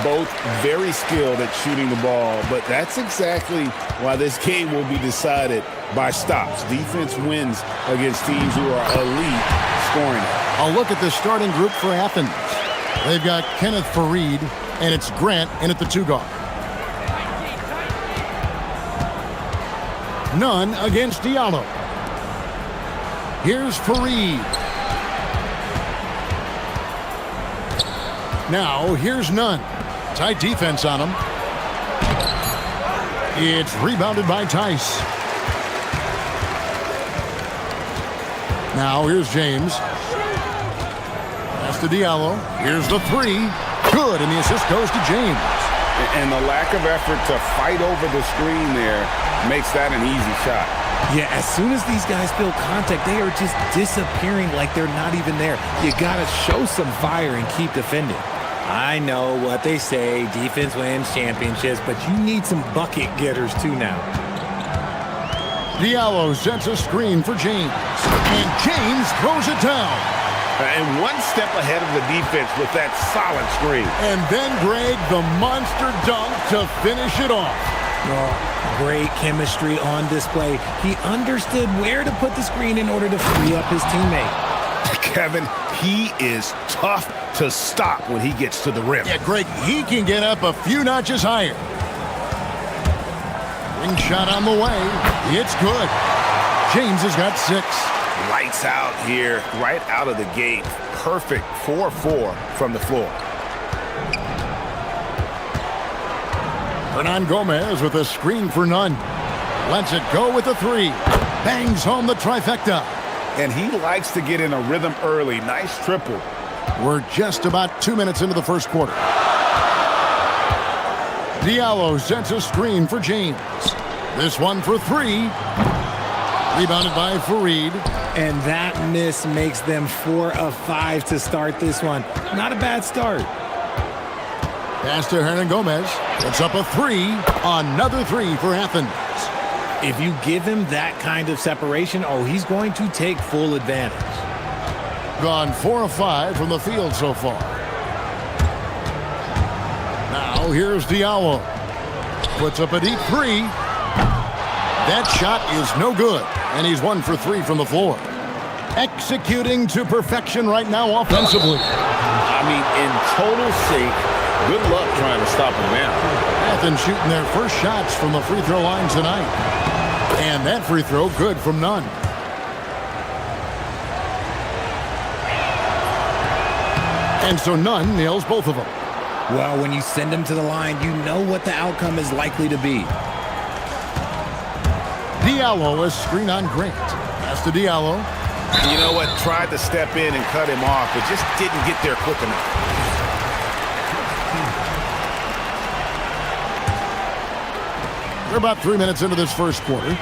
Both very skilled at shooting the ball, but that's exactly why this game will be decided by stops. Defense wins against teams who are elite scoring. A look at the starting group for Athens. They've got Kenneth Fareed, and it's Grant in at the 2-guard. Nunn against Diallo. Here's Fareed. Now, here's Nunn. Tight defense on him. It's rebounded by Tice. Now, here's James. Pass to Diallo. Here's the 3. Good, and the assist goes to James. And the lack of effort to fight over the screen there makes that an easy shot. Yeah, as soon as these guys feel contact, they are just disappearing like they're not even there. You gotta show some fire and keep defending. I know what they say, defense wins championships, but you need some bucket getters too now. Diallo sets a screen for James, and James throws it down. And one step ahead of the defense with that solid screen. And then Greg, the monster dunk to finish it off. Well, great chemistry on display. He understood where to put the screen in order to free up his teammate. Kevin, he is tough to stop when he gets to the rim. Yeah, Greg, he can get up a few notches higher. Ring shot on the way. It's good. James has got 6. Lights out here, right out of the gate. Perfect 4-4 from the floor. Hernan Gomez with a screen for Nunn. Lets it go with a 3. Bangs home the trifecta. And he likes to get in a rhythm early. Nice triple. We're just about 2 minutes into the first quarter. Diallo sets a screen for James. This one for 3. Rebounded by Fareed. And that miss makes them 4 of 5 to start this one. Not a bad start. Pass to Hernan Gomez. It's up a 3. Another 3 for Athens. If you give him that kind of separation, oh, he's going to take full advantage. Gone 4 of 5 from the field so far. Now here's Diallo. Puts up a deep 3. That shot is no good, and he's 1 for 3 from the floor. Executing to perfection right now offensively. I mean, in total sync. Good luck trying to stop him now. Athens shooting their first shots from the free throw line tonight. And that free throw good from Nunn. And so Nunn nails both of them. Well, when you send them to the line, you know what the outcome is likely to be. Diallo, a screen on Grant. Pass to Diallo. You know what? Tried to step in and cut him off, but just didn't get there quick enough. We're about 3 minutes into this first quarter.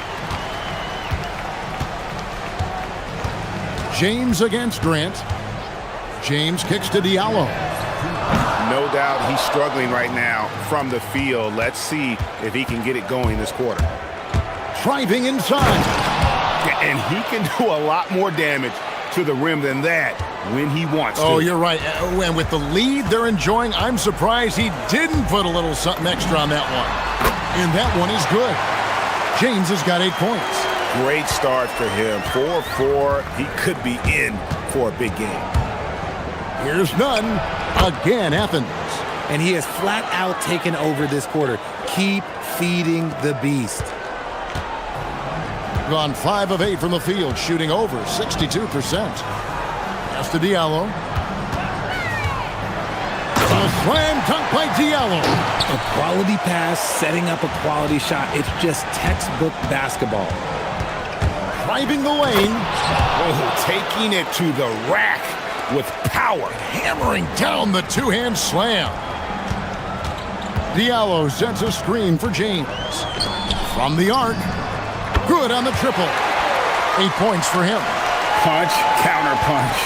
James against Grant. James kicks to Diallo. No doubt he's struggling right now from the field. Let's see if he can get it going this quarter. Driving inside. And he can do a lot more damage to the rim than that when he wants to. Oh, you're right. And with the lead they're enjoying, I'm surprised he didn't put a little something extra on that one. And that one is good. James has got 8 points. Great start for him. 4-4. He could be in for a big game. Here's Nunn. Again, Athens. And he has flat out taken over this quarter. Keep feeding the beast. Gone 5 of 8 from the field, shooting over 62%. Pass to Diallo. A slam dunk by Diallo. A quality pass, setting up a quality shot. It's just textbook basketball. Driving the lane. Oh, taking it to the rack with power. Hammering down the two-hand slam. Diallo sets a screen for James. From the arc. Good on the triple. 8 points for him. Punch, counter punch.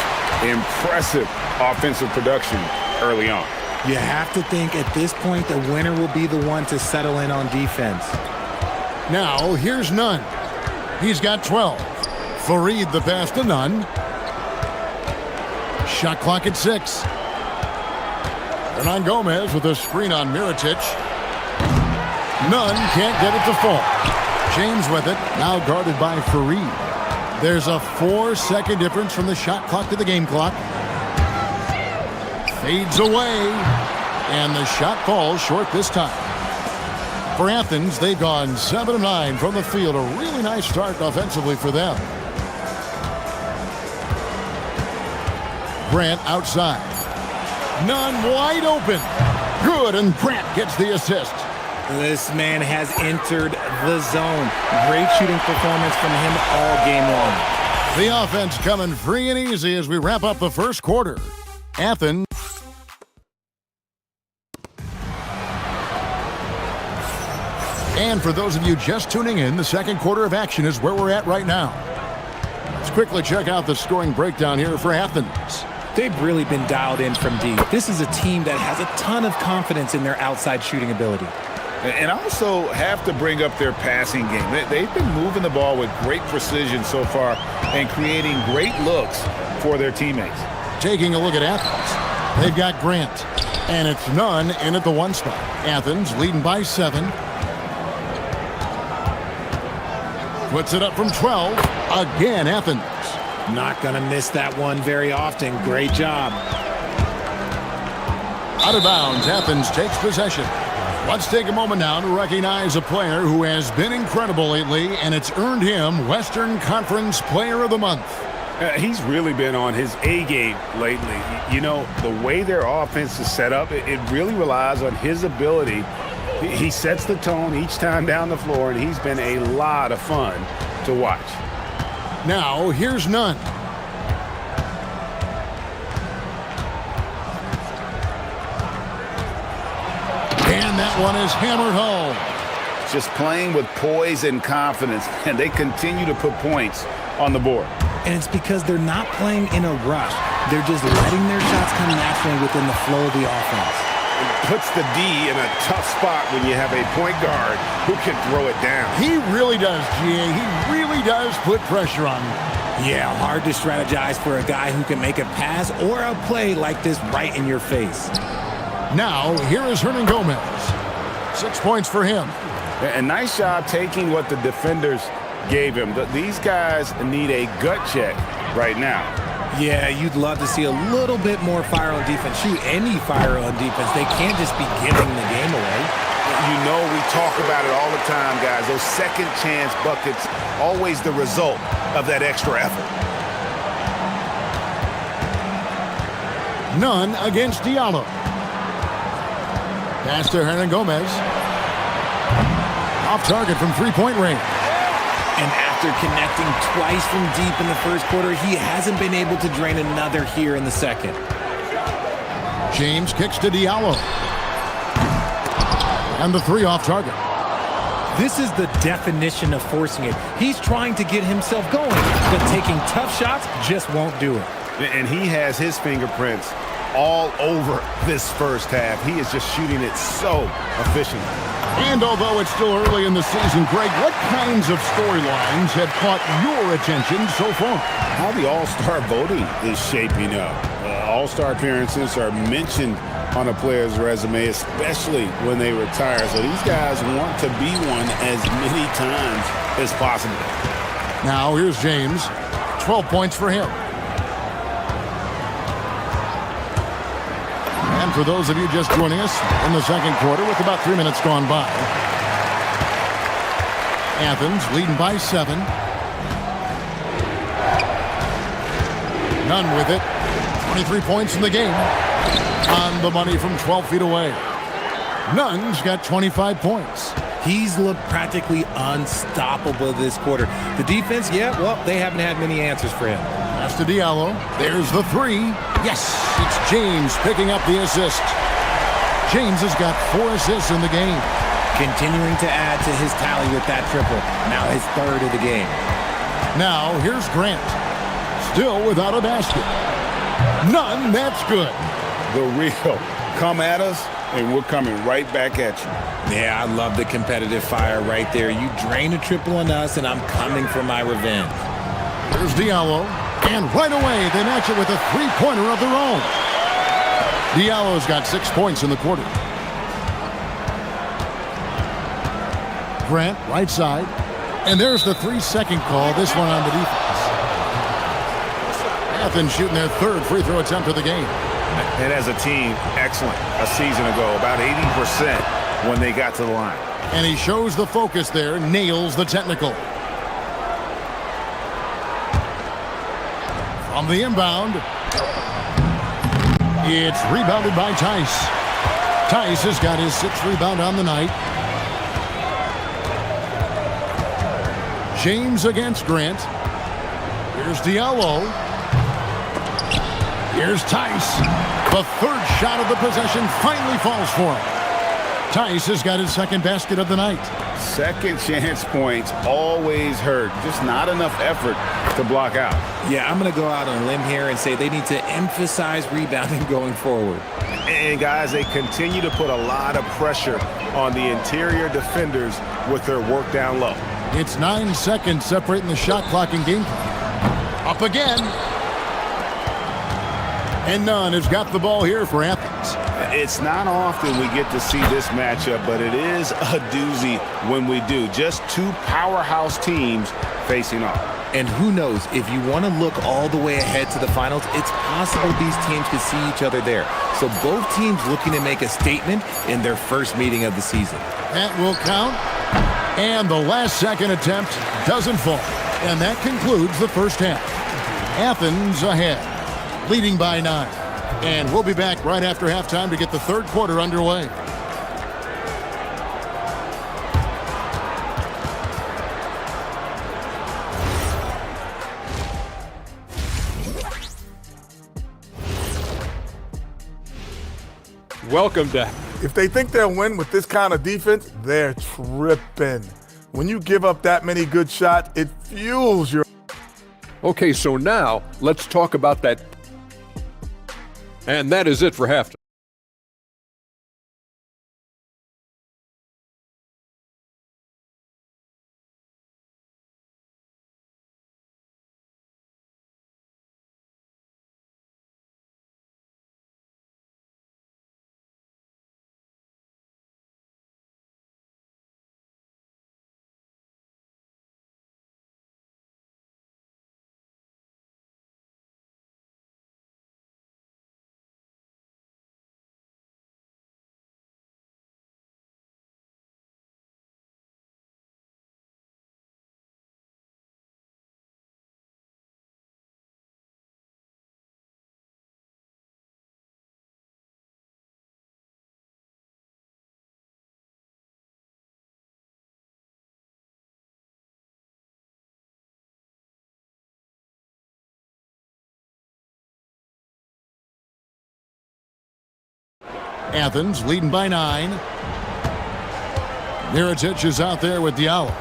Impressive offensive production early on. You have to think at this point the winner will be the one to settle in on defense. Now here's Nunn. He's got 12. Fareed the pass to Nunn. Shot clock at 6. Hernan Gomez with a screen on Mirotic. Nunn can't get it to fall. James with it, now guarded by Fareed. There's a 4-second difference from the shot clock to the game clock. Fades away, and the shot falls short this time. For Athens, they've gone 7 of 9 from the field. A really nice start offensively for them. Grant outside. Nunn wide open. Good, and Grant gets the assist. This man has entered the zone. Great shooting performance from him all game long. The offense coming free and easy as we wrap up the first quarter. Athens. And for those of you just tuning in, the second quarter of action is where we're at right now. Let's quickly check out the scoring breakdown here for Athens. They've really been dialed in from deep. This is a team that has a ton of confidence in their outside shooting ability. And also have to bring up their passing game. They've been moving the ball with great precision so far and creating great looks for their teammates. Taking a look at Athens, they've got Grant, and it's Nunn in at the 1 spot. Athens leading by 7. Puts it up from 12. Again, Athens. Not going to miss that one very often. Great job. Out of bounds, Athens takes possession. Let's take a moment now to recognize a player who has been incredible lately, and it's earned him Western Conference Player of the Month. He's really been on his A game lately. You know, the way their offense is set up, it really relies on his ability. He sets the tone each time down the floor, and he's been a lot of fun to watch. Now, here's Nunn. And that one is hammered home. Just playing with poise and confidence, and they continue to put points on the board. And it's because they're not playing in a rush. They're just letting their shots come naturally within the flow of the offense. It puts the D in a tough spot when you have a point guard who can throw it down. He really does, GA. He really does put pressure on you. Yeah, hard to strategize for a guy who can make a pass or a play like this right in your face. Now, here is Hernan Gomez. 6 points for him. A nice job taking what the defenders gave him. These guys need a gut check right now. Yeah, you'd love to see a little bit more fire on defense. Shoot, any fire on defense. They can't just be giving the game away. You know, we talk about it all the time, guys. Those second chance buckets, always the result of that extra effort. Nunn against Diallo. Pass to Hernan Gomez. Off target from three-point range. And after connecting twice from deep in the first quarter, he hasn't been able to drain another here in the second. James kicks to Diallo. And the 3 off target. This is the definition of forcing it. He's trying to get himself going, but taking tough shots just won't do it. And he has his fingerprints all over this first half. He is just shooting it so efficiently. And although it's still early in the season, Greg, what kinds of storylines have caught your attention so far? How the All-Star voting is shaping up. All-Star appearances are mentioned on a player's resume, especially when they retire. So these guys want to be one as many times as possible. Now here's James. 12 points for him. And for those of you just joining us in the second quarter with about 3 minutes gone by. Athens leading by 7. Nunn with it. 23 points in the game. On the money from 12 feet away. Nunn's got 25 points. He's looked practically unstoppable this quarter. The defense, yeah, well, they haven't had many answers for him. Pass to Diallo. There's the 3. Yes, it's James picking up the assist. James has got 4 assists in the game. Continuing to add to his tally with that triple. Now his 3rd of the game. Now here's Grant. Still without a basket. Nunn, that's good. The real come at us, and we're coming right back at you. Yeah, I love the competitive fire right there. You drain a triple on us, and I'm coming for my revenge. There's Diallo. And right away, they match it with a three-pointer of their own. Diallo's got 6 points in the quarter. Grant, right side. And there's the 3-second call, this one on the defense. Athens shooting their third free throw attempt of the game. And as a team, excellent. A season ago, about 80% when they got to the line. And he shows the focus there, nails the technical. From the inbound, it's rebounded by Tice. Tice has got his 6th rebound on the night. James against Grant. Here's Diallo. Here's Tice. The third shot of the possession finally falls for him. Tice has got his 2nd basket of the night. Second chance points always hurt. Just not enough effort to block out. Yeah, I'm going to go out on a limb here and say they need to emphasize rebounding going forward. And guys, they continue to put a lot of pressure on the interior defenders with their work down low. It's 9 seconds separating the shot clock and game clock. Up again. And Nunn has got the ball here for Athens. It's not often we get to see this matchup, but it is a doozy when we do. Just two powerhouse teams facing off. And who knows, if you want to look all the way ahead to the finals, it's possible these teams could see each other there. So both teams looking to make a statement in their first meeting of the season. That will count. And the last second attempt doesn't fall. And that concludes the first half. Athens ahead, leading by 9. And we'll be back right after halftime to get the third quarter underway. Welcome to... If they think they'll win with this kind of defense, they're tripping. When you give up that many good shots, it fuels your... Okay, so now let's talk about that. And that is it for halftime. Athens leading by 9. Mirotic is out there with Diallo.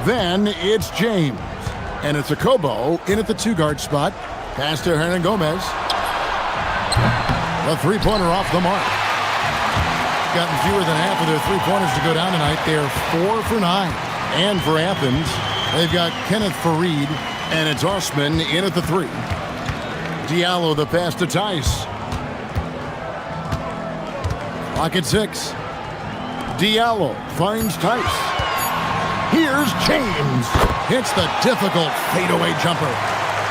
Then it's James. And it's a Kobo in at the 2-guard spot. Pass to Hernan Gomez. A three-pointer off the mark. Gotten fewer than half of their three-pointers to go down tonight. They're 4 for 9. And for Athens, they've got Kenneth Fareed, and it's Osman in at the 3. Diallo the pass to Tice. Clock at 6. Diallo finds Tice. Here's James. Hits the difficult fadeaway jumper.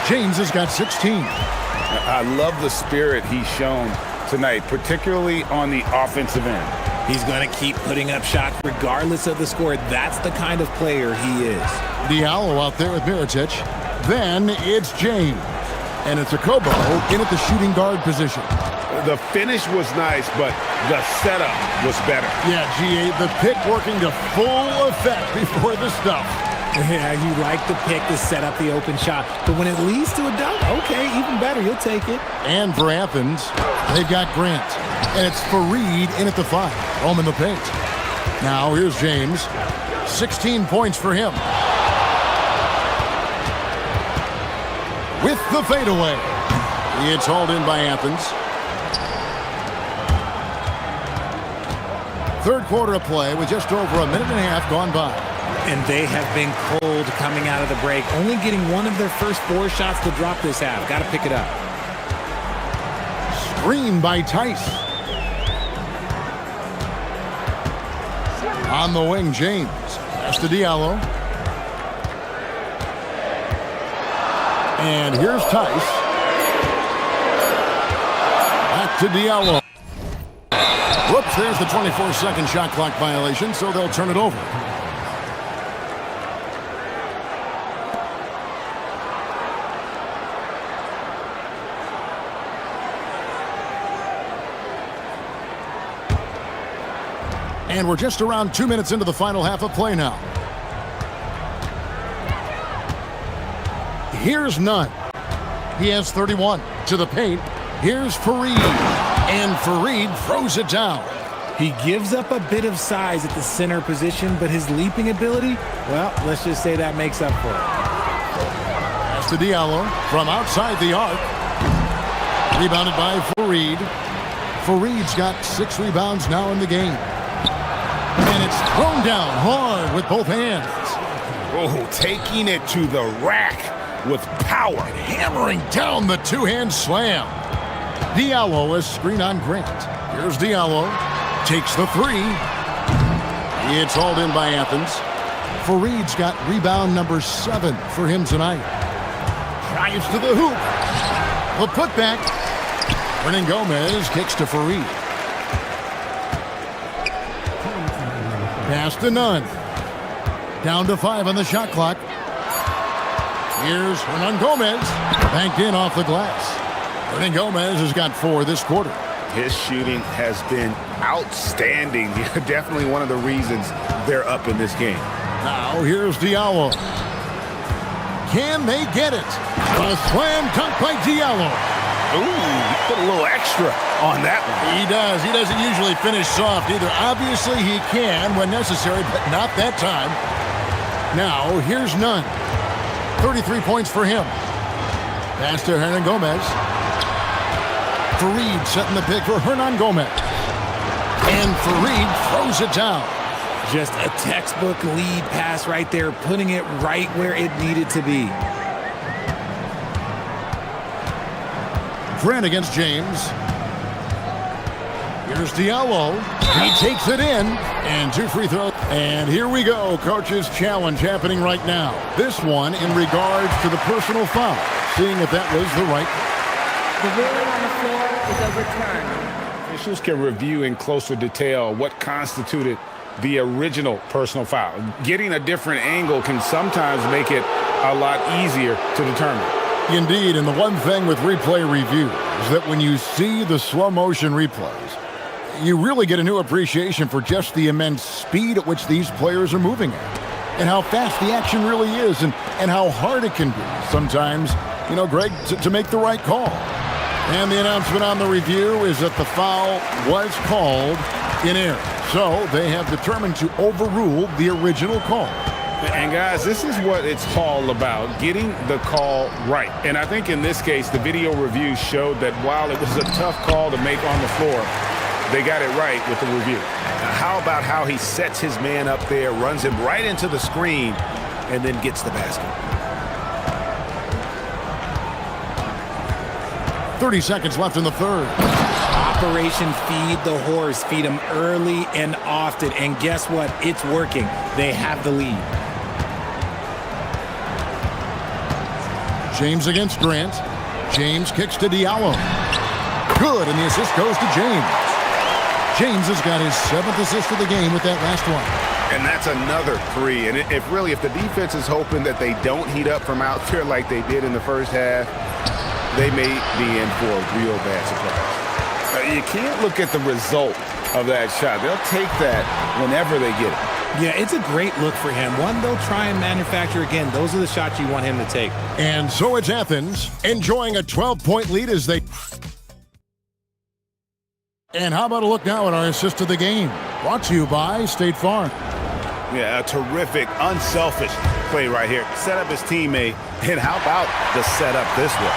James has got 16. I love the spirit he's shown tonight, particularly on the offensive end. He's going to keep putting up shots regardless of the score. That's the kind of player he is. Diallo out there with Mirotic. Then it's James. And it's a Kobo in at the shooting guard position. The finish was nice, but the setup was better. Yeah, G8, the pick working to full effect before the stuff. Yeah, you like the pick to set up the open shot. But when it leads to a dunk, okay, even better, you'll take it. And for Athens, they've got Grant. And it's Fareed in at the 5. Home in the paint. Now here's James. 16 points for him. With the fadeaway. It's hauled in by Athens. Third quarter of play with just over a minute and a half gone by. And they have been cold coming out of the break, only getting one of their first 4 shots to drop this half. Got to pick it up. Screen by Tice. On the wing, James. Pass to Diallo. And here's Tice. Back to Diallo. Whoops, there's the 24-second shot clock violation, so they'll turn it over. And we're just around 2 minutes into the final half of play now. Here's Nunn. He has 31 to the paint. Here's Fareed. And Fareed throws it down. He gives up a bit of size at the center position, but his leaping ability, well, let's just say that makes up for it. Pass to Diallo from outside the arc. Rebounded by Fareed. Fareed's got 6 rebounds now in the game. And it's thrown down hard with both hands. Oh, taking it to the rack with power. And hammering down the 2-hand slam. Diallo is screen on Grant. Here's Diallo. Takes the 3. It's hauled in by Athens. Fareed's got rebound number 7 for him tonight. Drives to the hoop. The putback. Hernan Gomez kicks to Fareed. Pass to Nunn. Down to 5 on the shot clock. Here's Hernan Gomez. Banked in off the glass. Hernan Gomez has got 4 this quarter. His shooting has been outstanding. Definitely one of the reasons they're up in this game. Now here's Diallo. Can they get it? A slam dunk by Diallo. Ooh, he put a little extra on that one. He does. He doesn't usually finish soft either. Obviously, he can when necessary, but not that time. Now, here's Nunn. 33 points for him. Pass to Hernan Gomez. Fareed setting the pick for Hernan Gomez. And Fareed throws it down. Just a textbook lead pass right there, putting it right where it needed to be. Grant against James. Here's Diallo. He takes it in. And 2 free throws. And here we go. Coach's challenge happening right now. This one in regards to the personal foul. Seeing if that was the right. The ruling on the floor is overturned. Officials can review in closer detail what constituted the original personal foul. Getting a different angle can sometimes make it a lot easier to determine. Indeed, and the one thing with replay review is that when you see the slow motion replays, you really get a new appreciation for just the immense speed at which these players are moving at, and how fast the action really is, and how hard it can be sometimes, you know, Greg, to make the right call. And the announcement on the review is that the foul was called in error. So they have determined to overrule the original call. And guys, this is what it's all about, getting the call right. And I think in this case, the video review showed that while it was a tough call to make on the floor, they got it right with the review. Now, how about how he sets his man up there, runs him right into the screen, and then gets the basket? 30 seconds left in the third. Operation Feed the Horse. Feed him early and often. And guess what? It's working. They have the lead. James against Grant. James kicks to Diallo. Good, and the assist goes to James. James has got his 7th assist of the game with that last one. And that's another 3. And if the defense is hoping that they don't heat up from out there like they did in the first half, they may be in for a real bad surprise. You can't look at the result of that shot. They'll take that whenever they get it. Yeah, it's a great look for him. One they'll try and manufacture again. Those are the shots you want him to take. And so it's Athens enjoying a 12-point lead as they... And how about a look now at our assist of the game? Brought to you by State Farm. Yeah, a terrific, unselfish play right here. Set up his teammate, and how about the setup this way?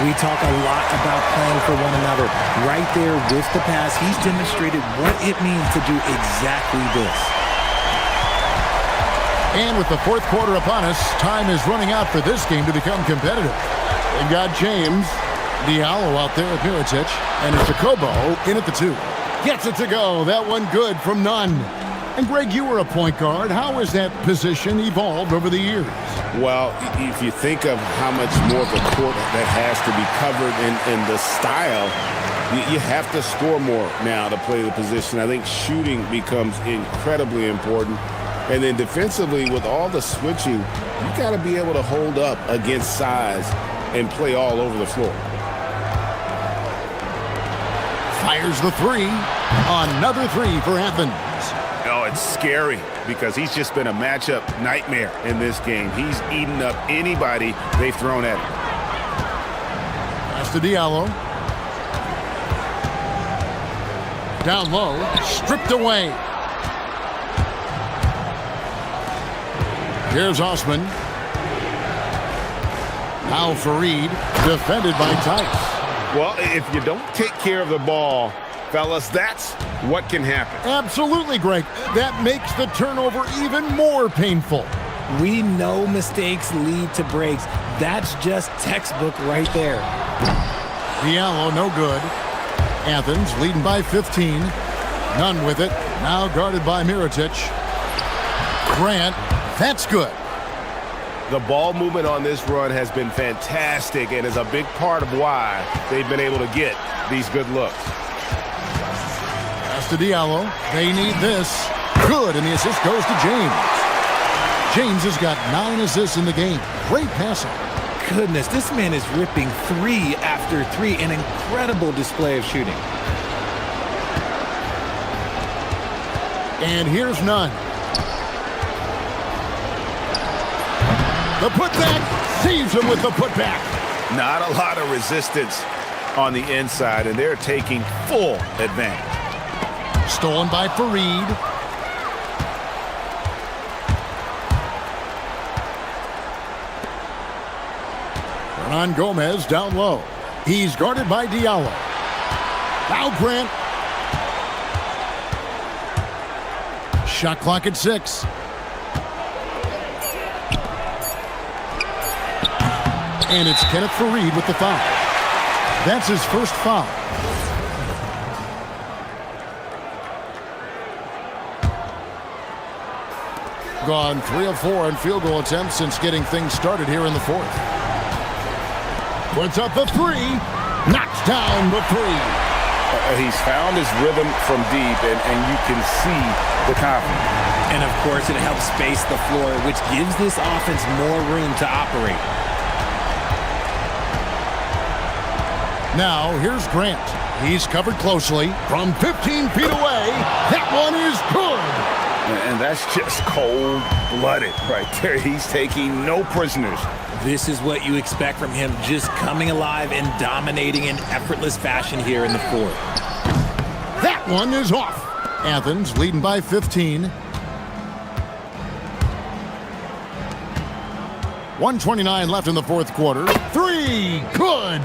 We talk a lot about playing for one another. Right there with the pass, he's demonstrated what it means to do exactly this. And with the fourth quarter upon us, time is running out for this game to become competitive. They've got James Diallo out there with Mirotic, and it's Jacobo in at the 2. Gets it to go. That one good from Nunn. And Greg, you were a point guard. How has that position evolved over the years? Well, if you think of how much more of a court that has to be covered in the style, you have to score more now to play the position. I think shooting becomes incredibly important. And then defensively, with all the switching, you got to be able to hold up against size and play all over the floor. Fires the 3. Another 3 for Athens. Oh, it's scary because he's just been a matchup nightmare in this game. He's eaten up anybody they've thrown at him. Pass to Diallo. Down low, stripped away. Here's Osman. Now Fareed, defended by Tice. Well, if you don't take care of the ball, fellas, that's what can happen. Absolutely, Greg. That makes the turnover even more painful. We know mistakes lead to breaks. That's just textbook right there. Diallo, no good. Athens leading by 15. None with it. Now guarded by Mirotic. Grant, that's good. The ball movement on this run has been fantastic and is a big part of why they've been able to get these good looks. Pass to Diallo. They need this. Good, and the assist goes to James. James has got 9 assists in the game. Great passing. Goodness, this man is ripping 3 after 3. An incredible display of shooting. And here's Nunn. The putback saves him with the putback. Not a lot of resistance on the inside, and they're taking full advantage. Stolen by Fareed. Hernan Gomez down low. He's guarded by Diallo. Now Grant. Shot clock at 6. And it's Kenneth Fareed with the foul. That's his first foul. Gone 3 of 4 in field goal attempts since getting things started here in the 4th. Puts up the 3. Knocks down the 3. He's found his rhythm from deep, and you can see the confidence. And, of course, it helps space the floor, which gives this offense more room to operate. Now, here's Grant. He's covered closely from 15 feet away. That one is good. And that's just cold-blooded right there. He's taking no prisoners. This is what you expect from him, just coming alive and dominating in effortless fashion here in the 4th. That one is off. Athens leading by 15. 1:29 left in the 4th quarter. 3, good.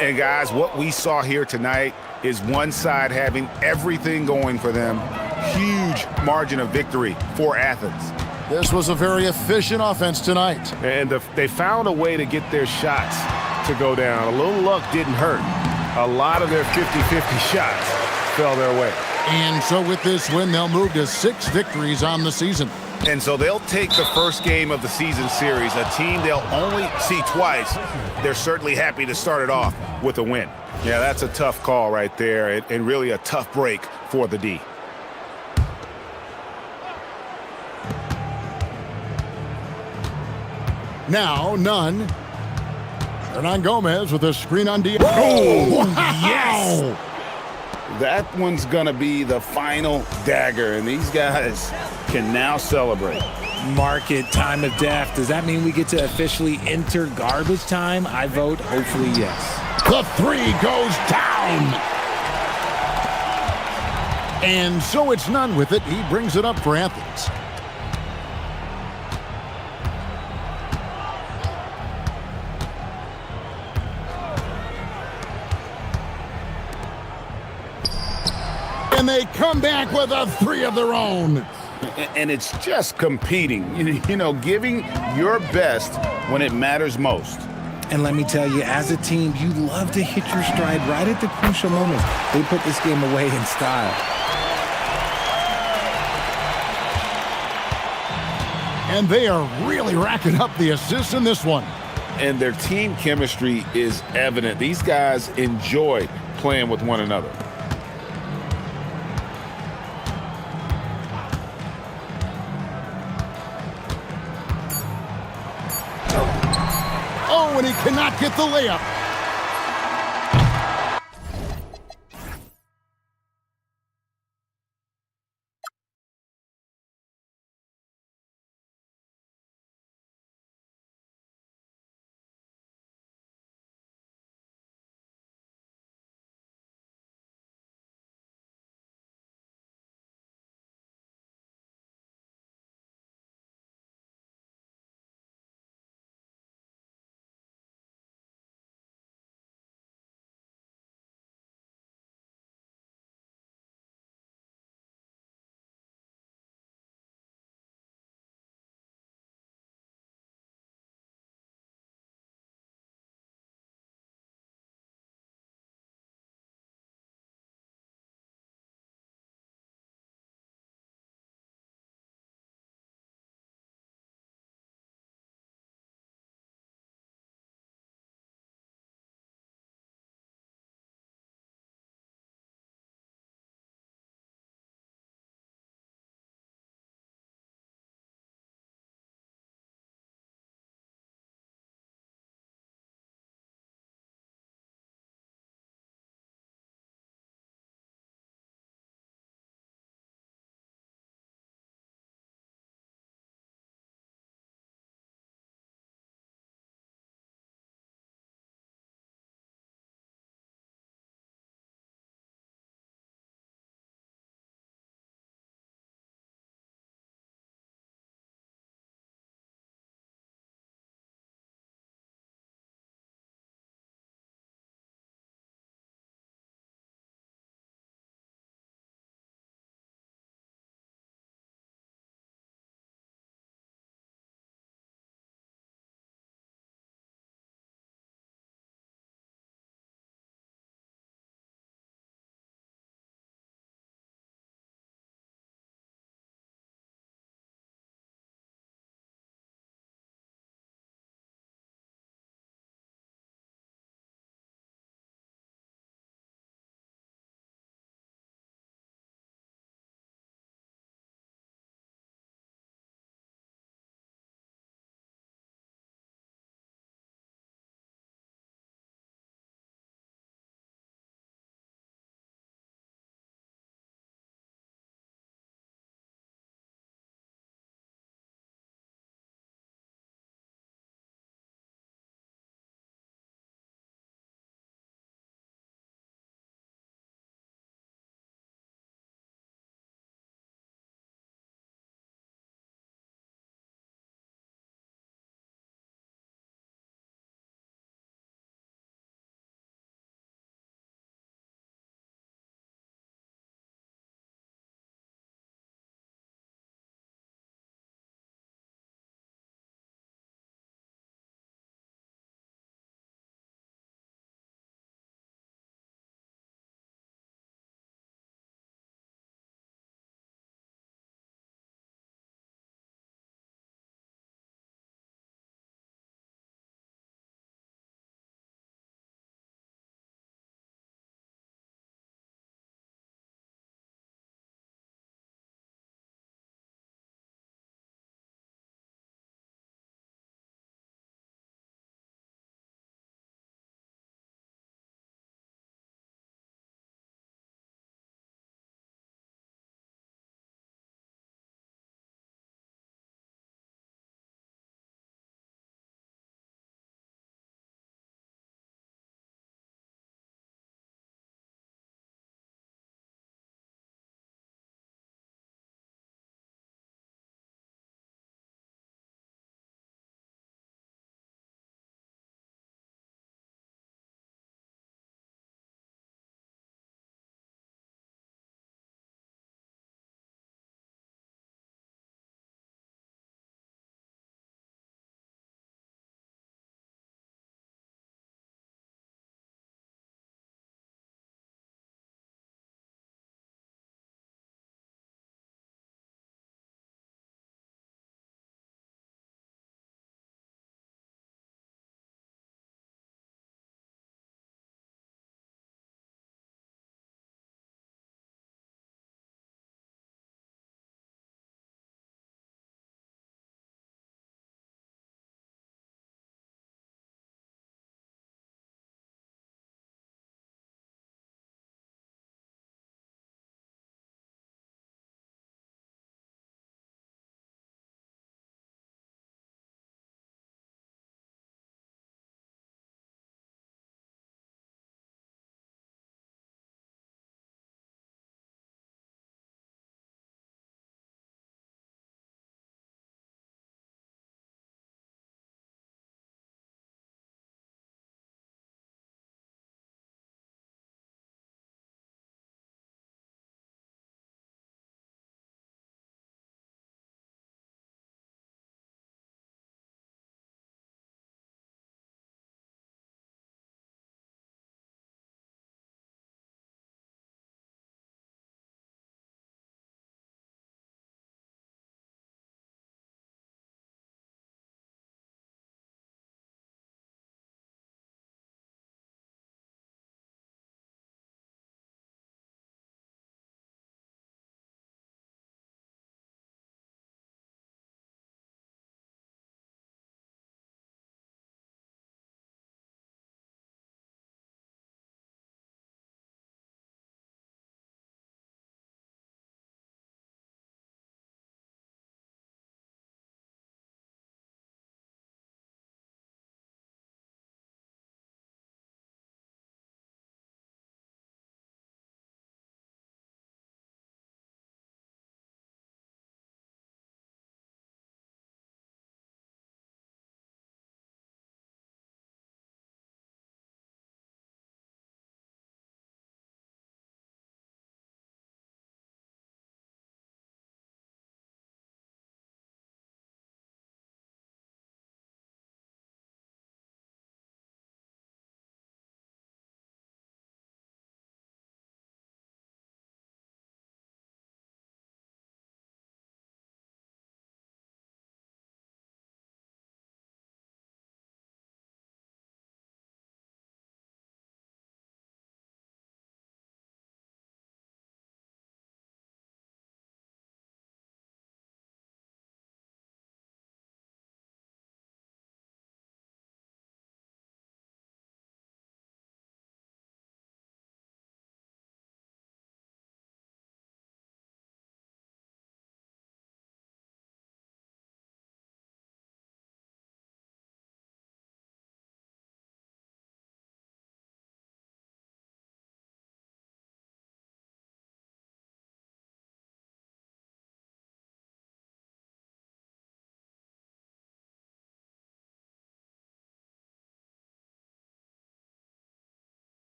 And guys, what we saw here tonight is one side having everything going for them. Huge margin of victory for Athens. This was a very efficient offense tonight. And they found a way to get their shots to go down. A little luck didn't hurt. A lot of their 50-50 shots fell their way. And so with this win, they'll move to 6 victories on the season. And so they'll take the first game of the season series, a team they'll only see twice. They're certainly happy to start it off with a win. Yeah, that's a tough call right there, and really a tough break for the D. Now, Nunn. Hernan Gomez with a screen on Diallo. Oh, wow. Yes! That one's going to be the final dagger, and these guys can now celebrate. Mark it, time of death. Does that mean we get to officially enter garbage time? I vote hopefully yes. The 3 goes down. And so it's Nunn with it. He brings it up for Athens. And they come back with a 3 of their own. And it's just competing, you know, giving your best when it matters most. And let me tell you, as a team, you love to hit your stride right at the crucial moments. They put this game away in style. And they are really racking up the assists in this one. And their team chemistry is evident. These guys enjoy playing with one another. Oh, and he cannot get the layup.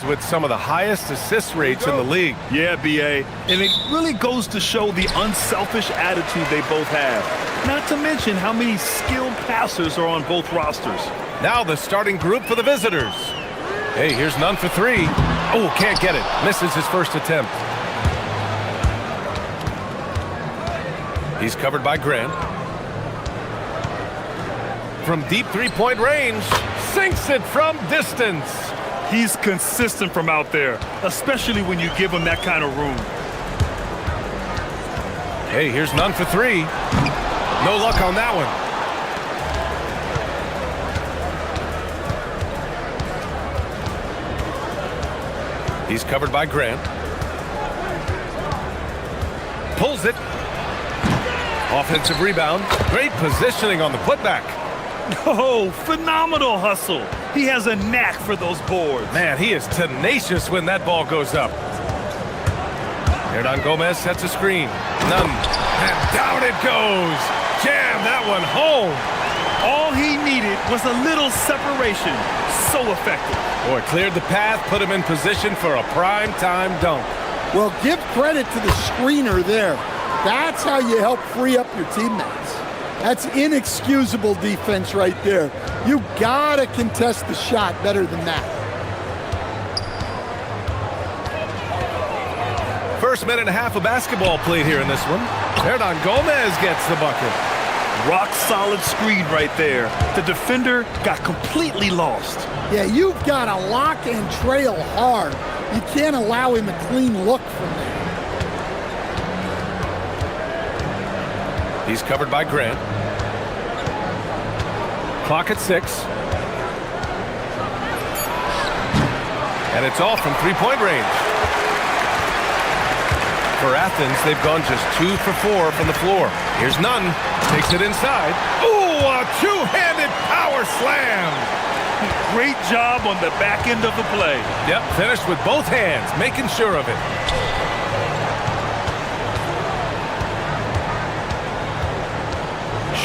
with some of the highest assist rates in the league. Yeah, BA. And it really goes to show the unselfish attitude they both have. Not to mention how many skilled passers are on both rosters. Now the starting group for the visitors. Hey, here's none for three. Oh, can't get it. Misses his first attempt. He's covered by Grant. From deep three-point range, sinks it from distance. He's consistent from out there, especially when you give him that kind of room. Hey, here's none for three. No luck on that one. He's covered by Grant. Pulls it. Offensive rebound. Great positioning on the putback. Oh, phenomenal hustle. He has a knack for those boards. Man, he is tenacious when that ball goes up. Hernan Gomez sets a screen. None. And down it goes. Jam that one home. All he needed was a little separation. So effective. Boy, cleared the path, put him in position for a prime-time dunk. Well, give credit to the screener there. That's how you help free up your teammates. That's inexcusable defense right there. You gotta contest the shot better than that. First minute and a half of basketball played here in this one. Hernan Gomez gets the bucket. Rock solid screen right there. The defender got completely lost. Yeah, you've got to lock and trail hard. You can't allow him a clean look from there. He's covered by Grant. Clock at 6. And it's all from three-point range. For Athens, they've gone just 2 for 4 from the floor. Here's none. Takes it inside. Ooh, a two-handed power slam. Great job on the back end of the play. Yep, finished with both hands, making sure of it.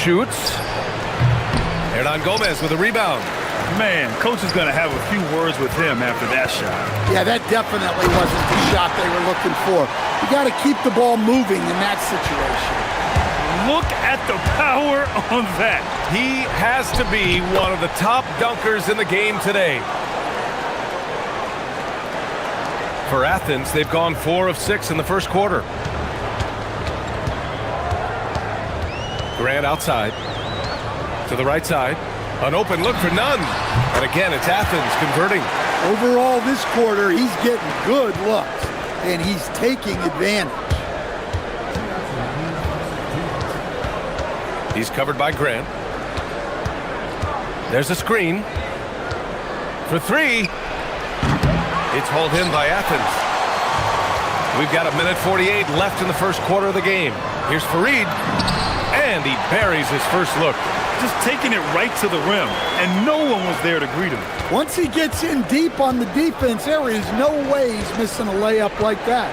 Shoots. Hernan Gomez with a rebound. Man, coach is going to have a few words with him after that shot. Yeah, that definitely wasn't the shot they were looking for. You got to keep the ball moving in that situation. Look at the power on that. He has to be one of the top dunkers in the game today. For Athens, they've gone 4 of 6 in the first quarter. Grant outside. To the right side. An open look for none. And again, it's Athens converting. Overall, this quarter, he's getting good looks, and he's taking advantage. He's covered by Grant. There's a screen. For 3. It's hauled in by Athens. We've got 1:48 left in the first quarter of the game. Here's Fareed. And he buries his first look. Just taking it right to the rim, and no one was there to greet him. Once he gets in deep on the defense, there is no way he's missing a layup like that.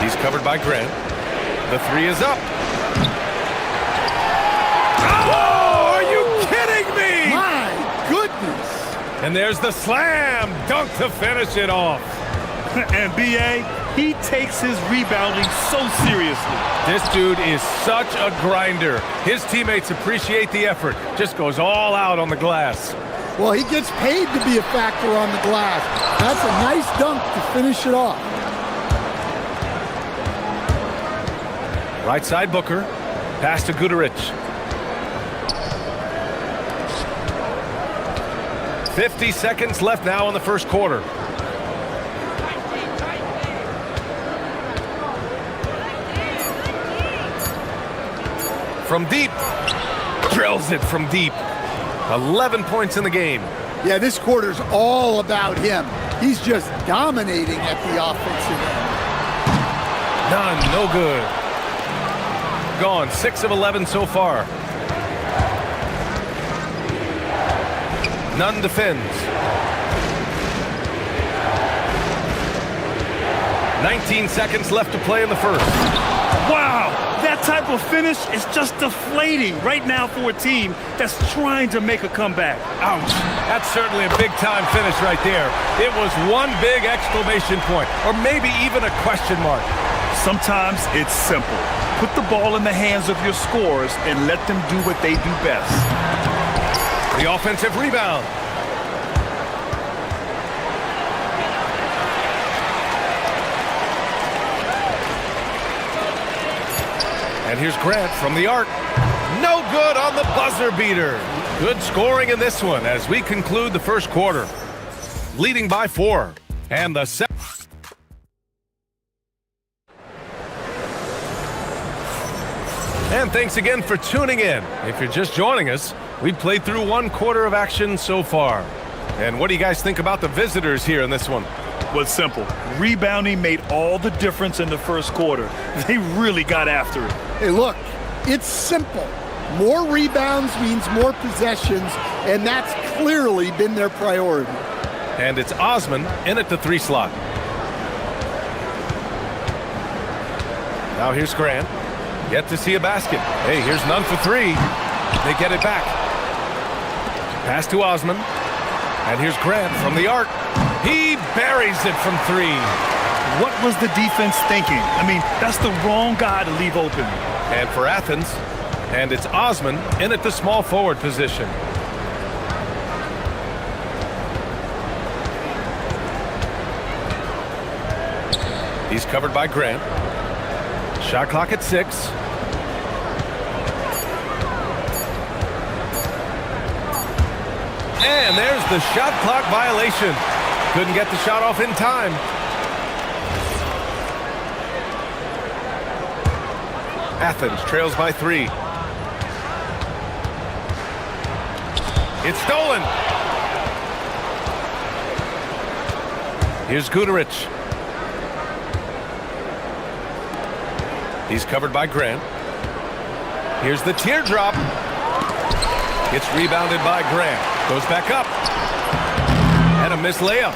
He's covered by Grant. The 3 is up. Oh, are you kidding me? My goodness. And there's the slam dunk to finish it off. And B.A., he takes his rebounding so seriously. This dude is such a grinder. His teammates appreciate the effort. Just goes all out on the glass. Well, he gets paid to be a factor on the glass. That's a nice dunk to finish it off. Right side Booker. Pass to Guduric. 50 seconds left now in the first quarter. From deep. Drills it from deep. 11 points in the game. Yeah, this quarter's all about him. He's just dominating at the offensive end. None, no good. Gone, 6 of 11 so far. None defends. 19 seconds left to play in the first. Wow, that type of finish is just deflating right now for a team that's trying to make a comeback. Ouch. That's certainly a big-time finish right there. It was one big exclamation point, or maybe even a question mark. Sometimes it's simple. Put the ball in the hands of your scorers and let them do what they do best. The offensive rebound. And here's Grant from the arc. No good on the buzzer beater. Good scoring in this one as we conclude the first quarter. Leading by 4. And the second. And thanks again for tuning in. If you're just joining us, we've played through one quarter of action so far. And what do you guys think about the visitors here in this one? Well, it's simple. Rebounding made all the difference in the first quarter. They really got after it. Hey, look, it's simple. More rebounds means more possessions, and that's clearly been their priority. And it's Osman in at the 3 slot. Now here's Grant. Yet to see a basket. Hey, here's none for 3. They get it back. Pass to Osman. And here's Grant from the arc. He buries it from 3. What was the defense thinking? I mean, that's the wrong guy to leave open. And for Athens, and it's Osman in at the small forward position. He's covered by Grant. Shot clock at 6. And there's the shot clock violation. Couldn't get the shot off in time. Athens trails by 3. It's stolen. Here's Guterich. He's covered by Grant. Here's the teardrop. It's rebounded by Grant. Goes back up. And a missed layup.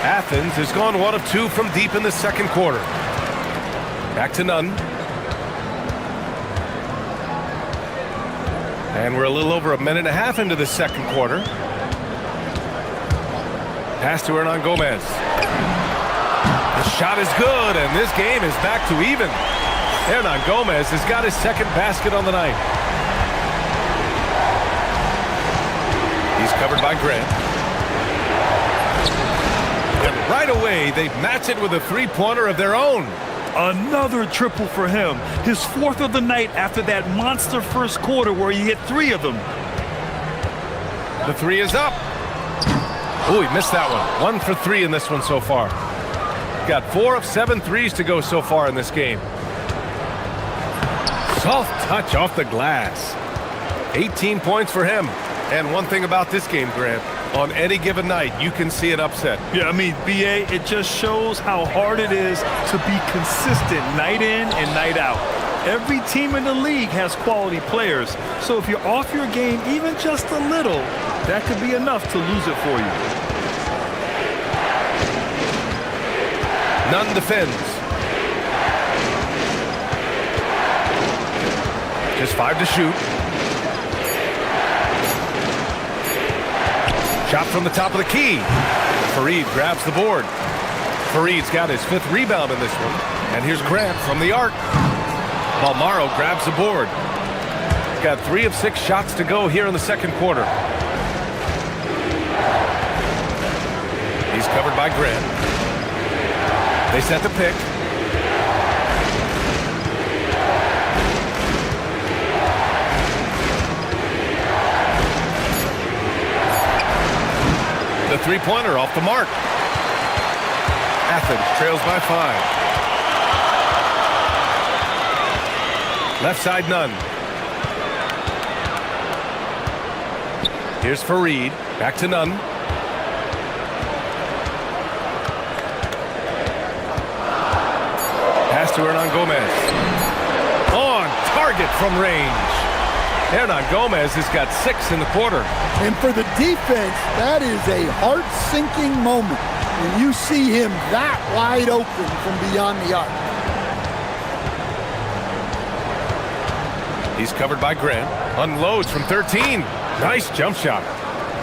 Athens has gone 1 of 2 from deep in the second quarter. Back to Nunn. And we're a little over 1.5 minutes into the second quarter. Pass to Hernan Gomez. The shot is good, and this game is back to even. Hernan Gomez has got his second basket on the night. He's covered by Grant. And right away, they match it with a 3-pointer of their own. Another triple for him. His 4th of the night after that monster first quarter where he hit 3 of them. The 3 is up. Oh, he missed that one. 1 for 3 in this one so far. Got 4 of 7 threes to go so far in this game. Soft touch off the glass. 18 points for him. And one thing about this game, Grant, on any given night, you can see an upset. Yeah, I mean, BA, it just shows how hard it is to be consistent night in and night out. Every team in the league has quality players. So if you're off your game even just a little, that could be enough to lose it for you. Nunn defends. Just 5 to shoot. Shot from the top of the key. Fareed grabs the board. Fareed's got his 5th rebound in this one. And here's Grant from the arc. Balmaro grabs the board. Got 3 of 6 shots to go here in the second quarter. He's covered by Grant. They set the pick. The 3-pointer off the mark. Athens trails by 5. Left side, Nunn. Here's Fareed. Back to Nunn. Pass to Hernan Gomez. On target from range. Hernan Gomez has got 6 in the quarter. And for the defense, that is a heart-sinking moment when you see him that wide open from beyond the arc. He's covered by Grant. Unloads from 13. Nice jump shot.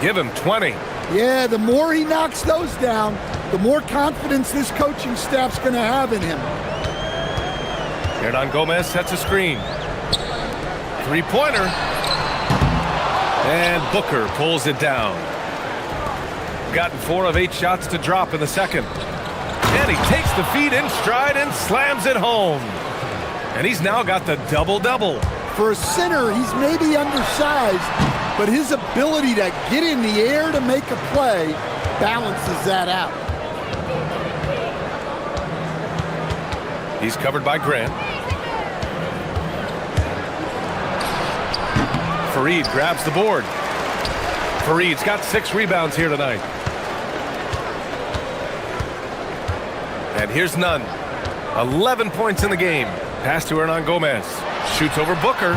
Give him 20. Yeah, the more he knocks those down, the more confidence this coaching staff's going to have in him. Hernan Gomez sets a screen. Three-pointer. And Booker pulls it down. Gotten 4 of 8 shots to drop in the second. And he takes the feed in stride and slams it home. And he's now got the double-double. For a center, he's maybe undersized, but his ability to get in the air to make a play balances that out. He's covered by Grant. Fareed grabs the board. Fareed's got 6 rebounds here tonight. And here's Nunn. 11 points in the game. Pass to Hernan Gomez. Shoots over Booker.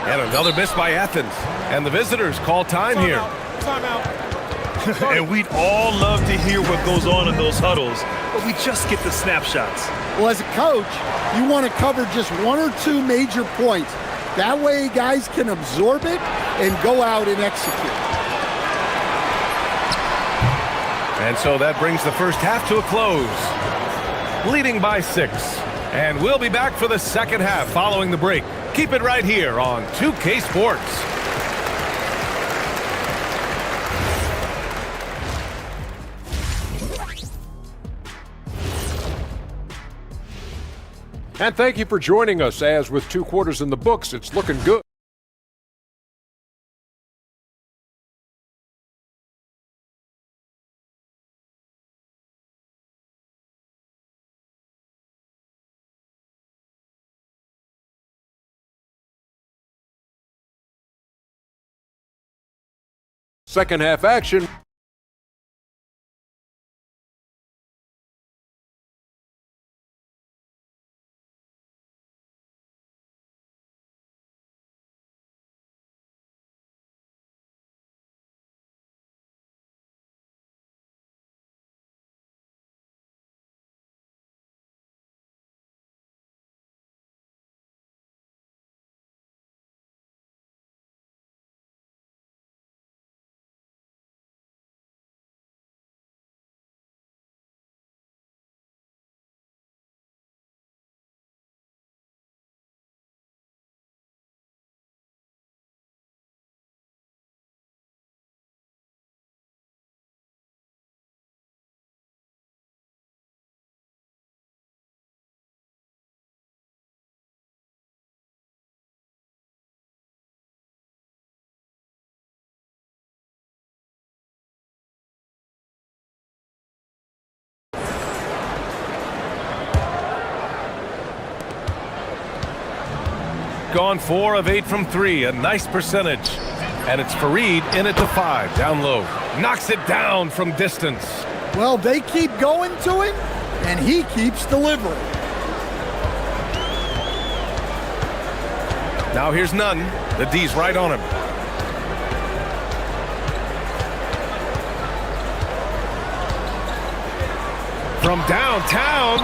And another miss by Athens. And the visitors call time here. Timeout. And we'd all love to hear what goes on in those huddles, but we just get the snapshots. Well, as a coach, you want to cover just 1 or 2 major points. That way guys can absorb it and go out and execute. And so that brings the first half to a close. Leading by 6. And we'll be back for the second half following the break. Keep it right here on 2K Sports. And thank you for joining us, as with 2 quarters in the books, it's looking good. Second half action. Gone 4 of 8 from 3, a nice percentage. And it's Fareed in at the 5, down low. Knocks it down from distance. Well, they keep going to him, and he keeps delivering. Now here's Nunn. The D's right on him. From downtown,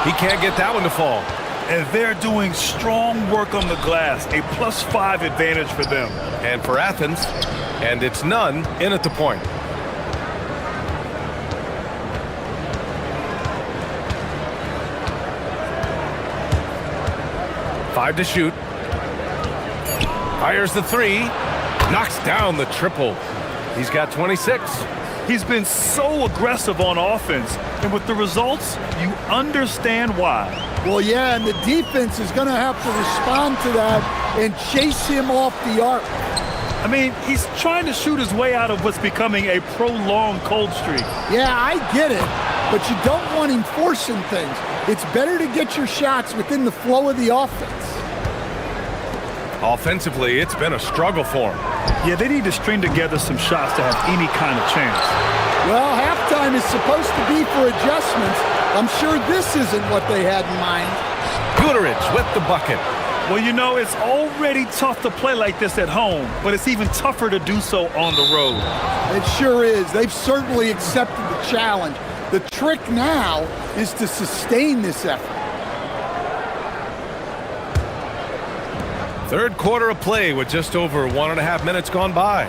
he can't get that one to fall. And they're doing strong work on the glass, a +5 advantage for them. And for Athens, and it's Nunn in at the point. Five to shoot. Fires the 3. Knocks down the triple. He's got 26. He's been so aggressive on offense, and with the results, you understand why. Well, yeah, and the defense is going to have to respond to that and chase him off the arc. I mean, he's trying to shoot his way out of what's becoming a prolonged cold streak. Yeah, I get it, but you don't want him forcing things. It's better to get your shots within the flow of the offense. Offensively, it's been a struggle for him. Yeah, they need to string together some shots to have any kind of chance. Well, halftime is supposed to be for adjustments. I'm sure this isn't what they had in mind. Guterich with the bucket. Well, you know, it's already tough to play like this at home, but it's even tougher to do so on the road. It sure is. They've certainly accepted the challenge. The trick now is to sustain this effort. Third quarter of play with just over 1.5 minutes gone by.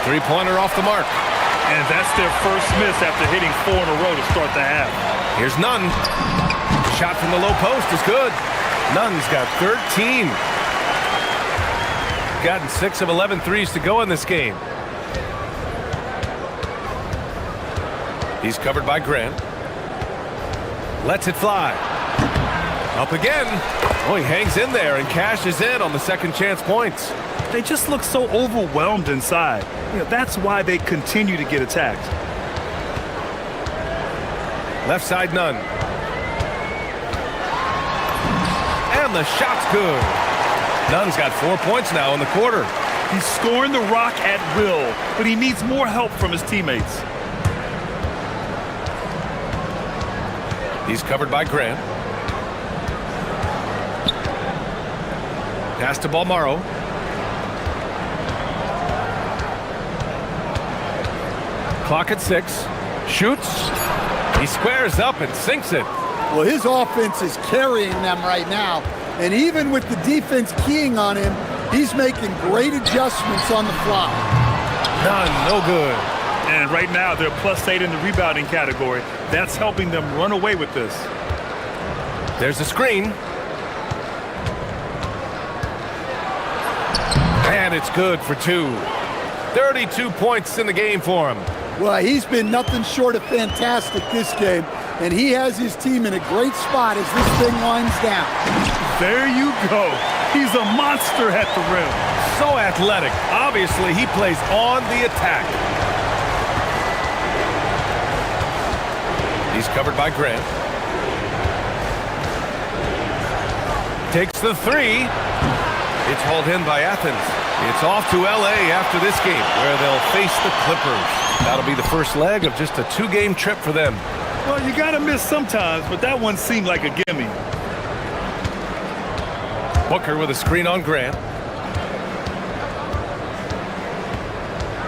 Three-pointer off the mark. And that's their first miss after hitting 4 in a row to start the half. Here's Nunn. Shot from the low post is good. Nunn's got 13. Gotten 6 of 11 threes to go in this game. He's covered by Grant. Lets it fly. Up again. Oh, he hangs in there and cashes in on the second chance points. They just look so overwhelmed inside. That's why they continue to get attacked. Left side, Nunn. And the shot's good. Nunn's got 4 points now in the quarter. He's scoring the rock at will, but he needs more help from his teammates. He's covered by Grant. Pass to Balmaro. Clock at 6. Shoots. He squares up and sinks it. Well, his offense is carrying them right now. And even with the defense keying on him, he's making great adjustments on the fly. None, no good. And right now, they're +8 in the rebounding category. That's helping them run away with this. There's a screen. And it's good for 2. 32 points in the game for him. Well, he's been nothing short of fantastic this game, and he has his team in a great spot as this thing winds down. There you go. He's a monster at the rim. So athletic. Obviously, he plays on the attack. He's covered by Grant. Takes the 3. It's hauled in by Athens. It's off to L.A. after this game, where they'll face the Clippers. That'll be the first leg of just a 2-game trip for them. Well, you gotta miss sometimes, but that one seemed like a gimme. Booker with a screen on Grant.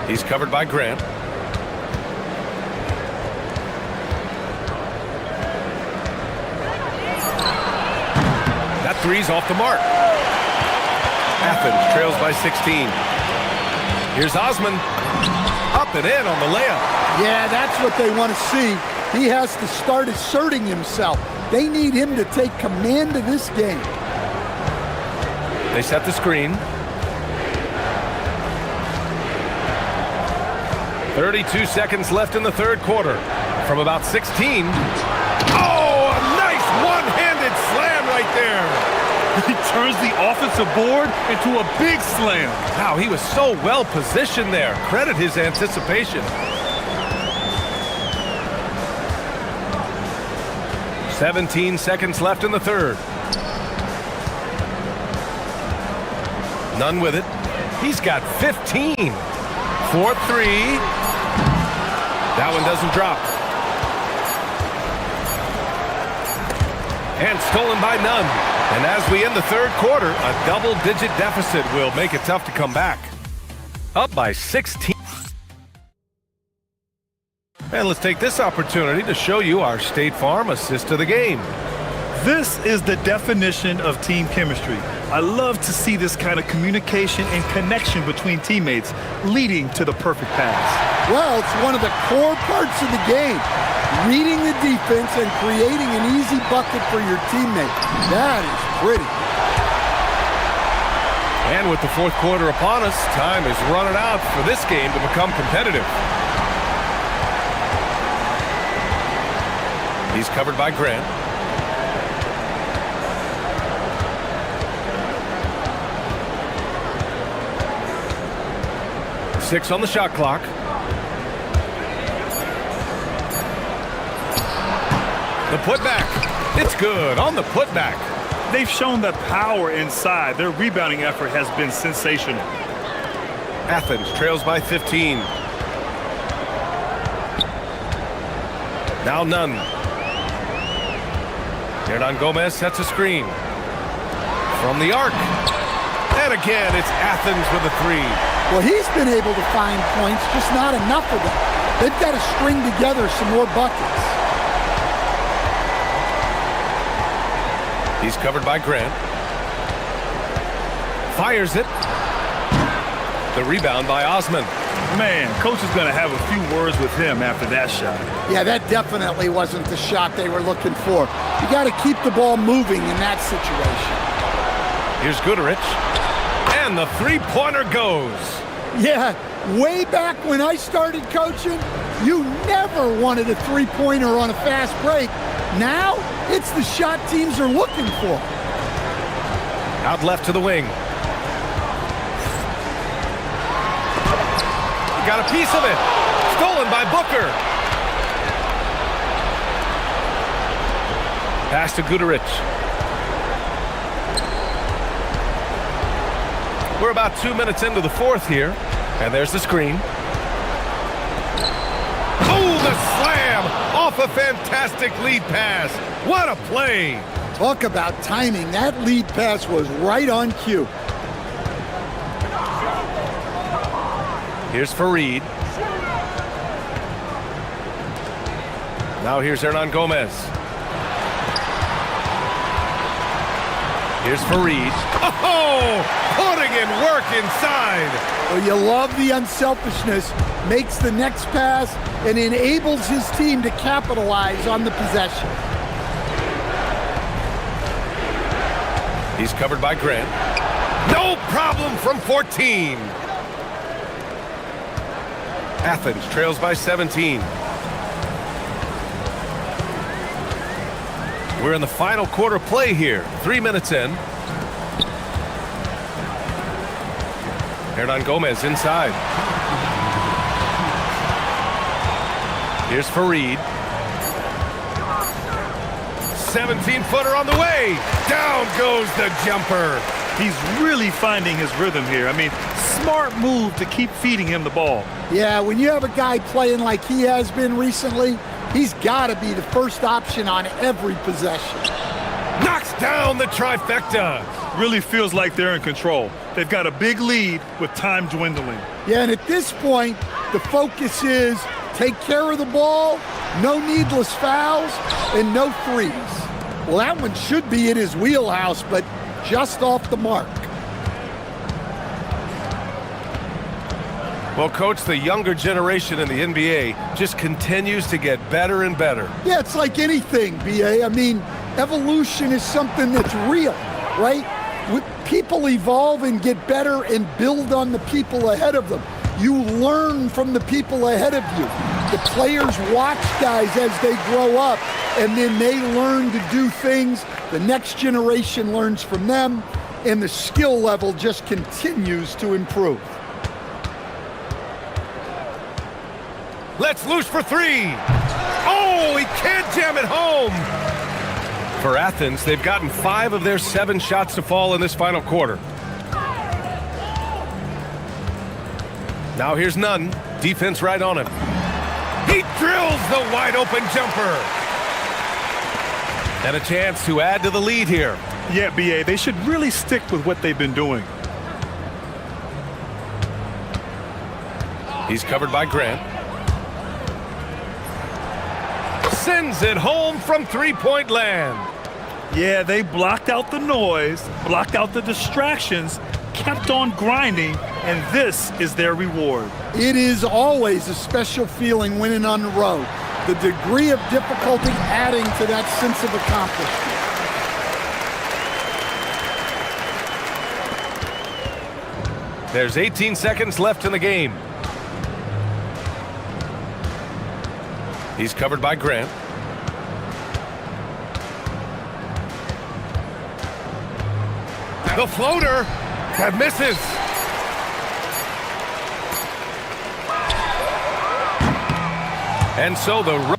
He's covered by Grant. That 3's off the mark. Athens trails by 16. Here's Osman. Up and in on the layup. Yeah, that's what they want to see. He has to start asserting himself. They need him to take command of this game. They set the screen. 32 seconds left in the third quarter. From about 16. Oh, a nice one-handed slam right there. He turns the offensive board into a big slam. Wow, he was so well positioned there. Credit his anticipation. 17 seconds left in the third. Nunn with it. He's got 15. 4-3. That one doesn't drop. And stolen by Nunn. And as we end the third quarter, a double-digit deficit will make it tough to come back. Up by 16. And let's take this opportunity to show you our State Farm assist of the game. This is the definition of team chemistry. I love to see this kind of communication and connection between teammates leading to the perfect pass. Well, it's one of the core parts of the game. Reading the defense and creating an easy bucket for your teammate. That is pretty. And with the fourth quarter upon us, time is running out for this game to become competitive. He's covered by Grant. Six on the shot clock. The putback. It's good on the putback. They've shown that power inside. Their rebounding effort has been sensational. Athens trails by 15. Now Nunn. Hernan Gomez sets a screen. From the arc. And again, it's Athens with a 3. Well, he's been able to find points, just not enough of them. They've got to string together some more buckets. He's covered by Grant. Fires it. The rebound by Osman. Man, coach is going to have a few words with him after that shot. Yeah, that definitely wasn't the shot they were looking for. You got to keep the ball moving in that situation. Here's Goodrich. And the three-pointer goes. Yeah, way back when I started coaching, you never wanted a three-pointer on a fast break. Now, it's the shot teams are looking for. Out left to the wing. Got a piece of it. Stolen by Booker. Pass to Goodrich. We're about 2 minutes into the fourth here. And there's the screen. Oh, the slam! Off a fantastic lead pass. What a play! Talk about timing. That lead pass was right on cue. Here's Fareed. Now here's Hernan Gomez. Here's Fareed. Oh! Putting in work inside. Well, you love the unselfishness. Makes the next pass and enables his team to capitalize on the possession. He's covered by Grant. No problem from 14. Athens trails by 17. We're in the final quarter play here. 3 minutes in. Hernan Gomez inside. Here's Fareed. 17-footer on the way. Down goes the jumper. He's really finding his rhythm here. I mean, smart move to keep feeding him the ball. Yeah, when you have a guy playing like he has been recently, he's got to be the first option on every possession. Knocks down the trifecta. Really feels like they're in control. They've got a big lead with time dwindling. Yeah, and at this point, the focus is take care of the ball, no needless fouls, and no threes. Well, that one should be in his wheelhouse, but just off the mark. Well, Coach, the younger generation in the NBA just continues to get better and better. Yeah, it's like anything, B.A. I mean, evolution is something that's real, right? People evolve and get better and build on the people ahead of them. You learn from the people ahead of you. The players watch guys as they grow up, and then they learn to do things. The next generation learns from them, and the skill level just continues to improve. Let's loose for three. Oh, he can't jam it home. For Athens, they've gotten 5 of their 7 shots to fall in this final quarter. Now here's Nunn. Defense right on him. He drills the wide open jumper. And a chance to add to the lead here. Yeah, B.A., they should really stick with what they've been doing. He's covered by Grant. Sends it home from three-point land. Yeah, they blocked out the noise, blocked out the distractions, kept on grinding, and this is their reward. It is always a special feeling winning on the road. The degree of difficulty adding to that sense of accomplishment. There's 18 seconds left in the game. He's covered by Grant. The floater that misses. And so the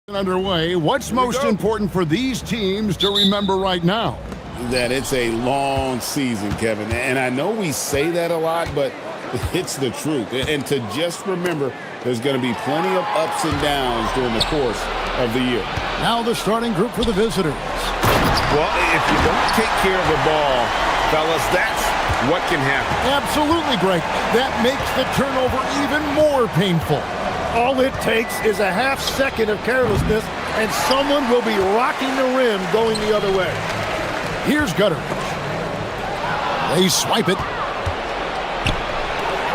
Underway. What's most important for these teams to remember right now? That it's a long season, Kevin. And I know we say that a lot, but it's the truth. And to just remember, there's going to be plenty of ups and downs during the course of the year. Now the starting group for the visitors. Well, if you don't take care of the ball, fellas, that's what can happen. Absolutely, Greg. That makes the turnover even more painful. All it takes is a half second of carelessness, and someone will be rocking the rim going the other way. Here's Gutteridge. They swipe it.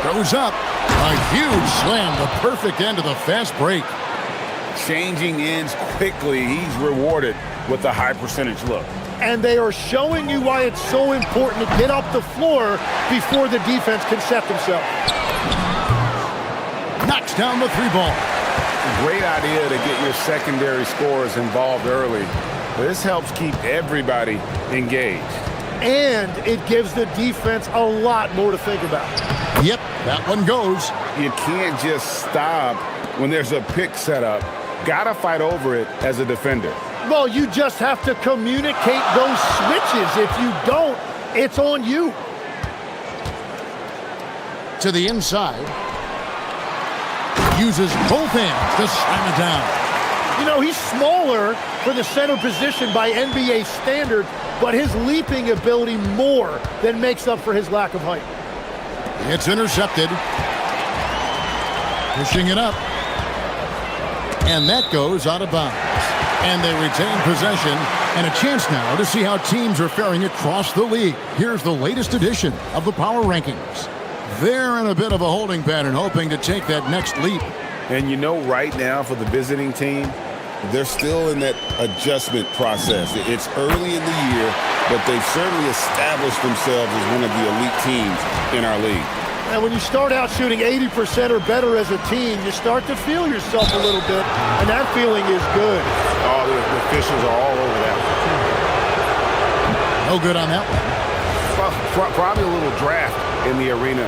Goes up. A huge slam, the perfect end of the fast break. Changing ends quickly. He's rewarded with a high percentage look. And they are showing you why it's so important to get up the floor before the defense can set themselves. Knocks down the three ball. Great idea to get your secondary scorers involved early. This helps keep everybody engaged. And it gives the defense a lot more to think about. Yep, that one goes. You can't just stop when there's a pick set up. Gotta fight over it as a defender. Well, you just have to communicate those switches. If you don't, it's on you. To the inside. Uses both hands to slam it down. You know, he's smaller for the center position by NBA standard, but his leaping ability more than makes up for his lack of height. It's intercepted. Pushing it up. And that goes out of bounds. And they retain possession and a chance now to see how teams are faring across the league. Here's the latest edition of the Power Rankings. They're in a bit of a holding pattern, hoping to take that next leap. And you know, right now for the visiting team, they're still in that adjustment process. It's early in the year, but they've certainly established themselves as one of the elite teams in our league. And when you start out shooting 80% or better as a team, you start to feel yourself a little bit, and that feeling is good. Oh, the officials are all over that. No good on that one. Well, probably a little draft in the arena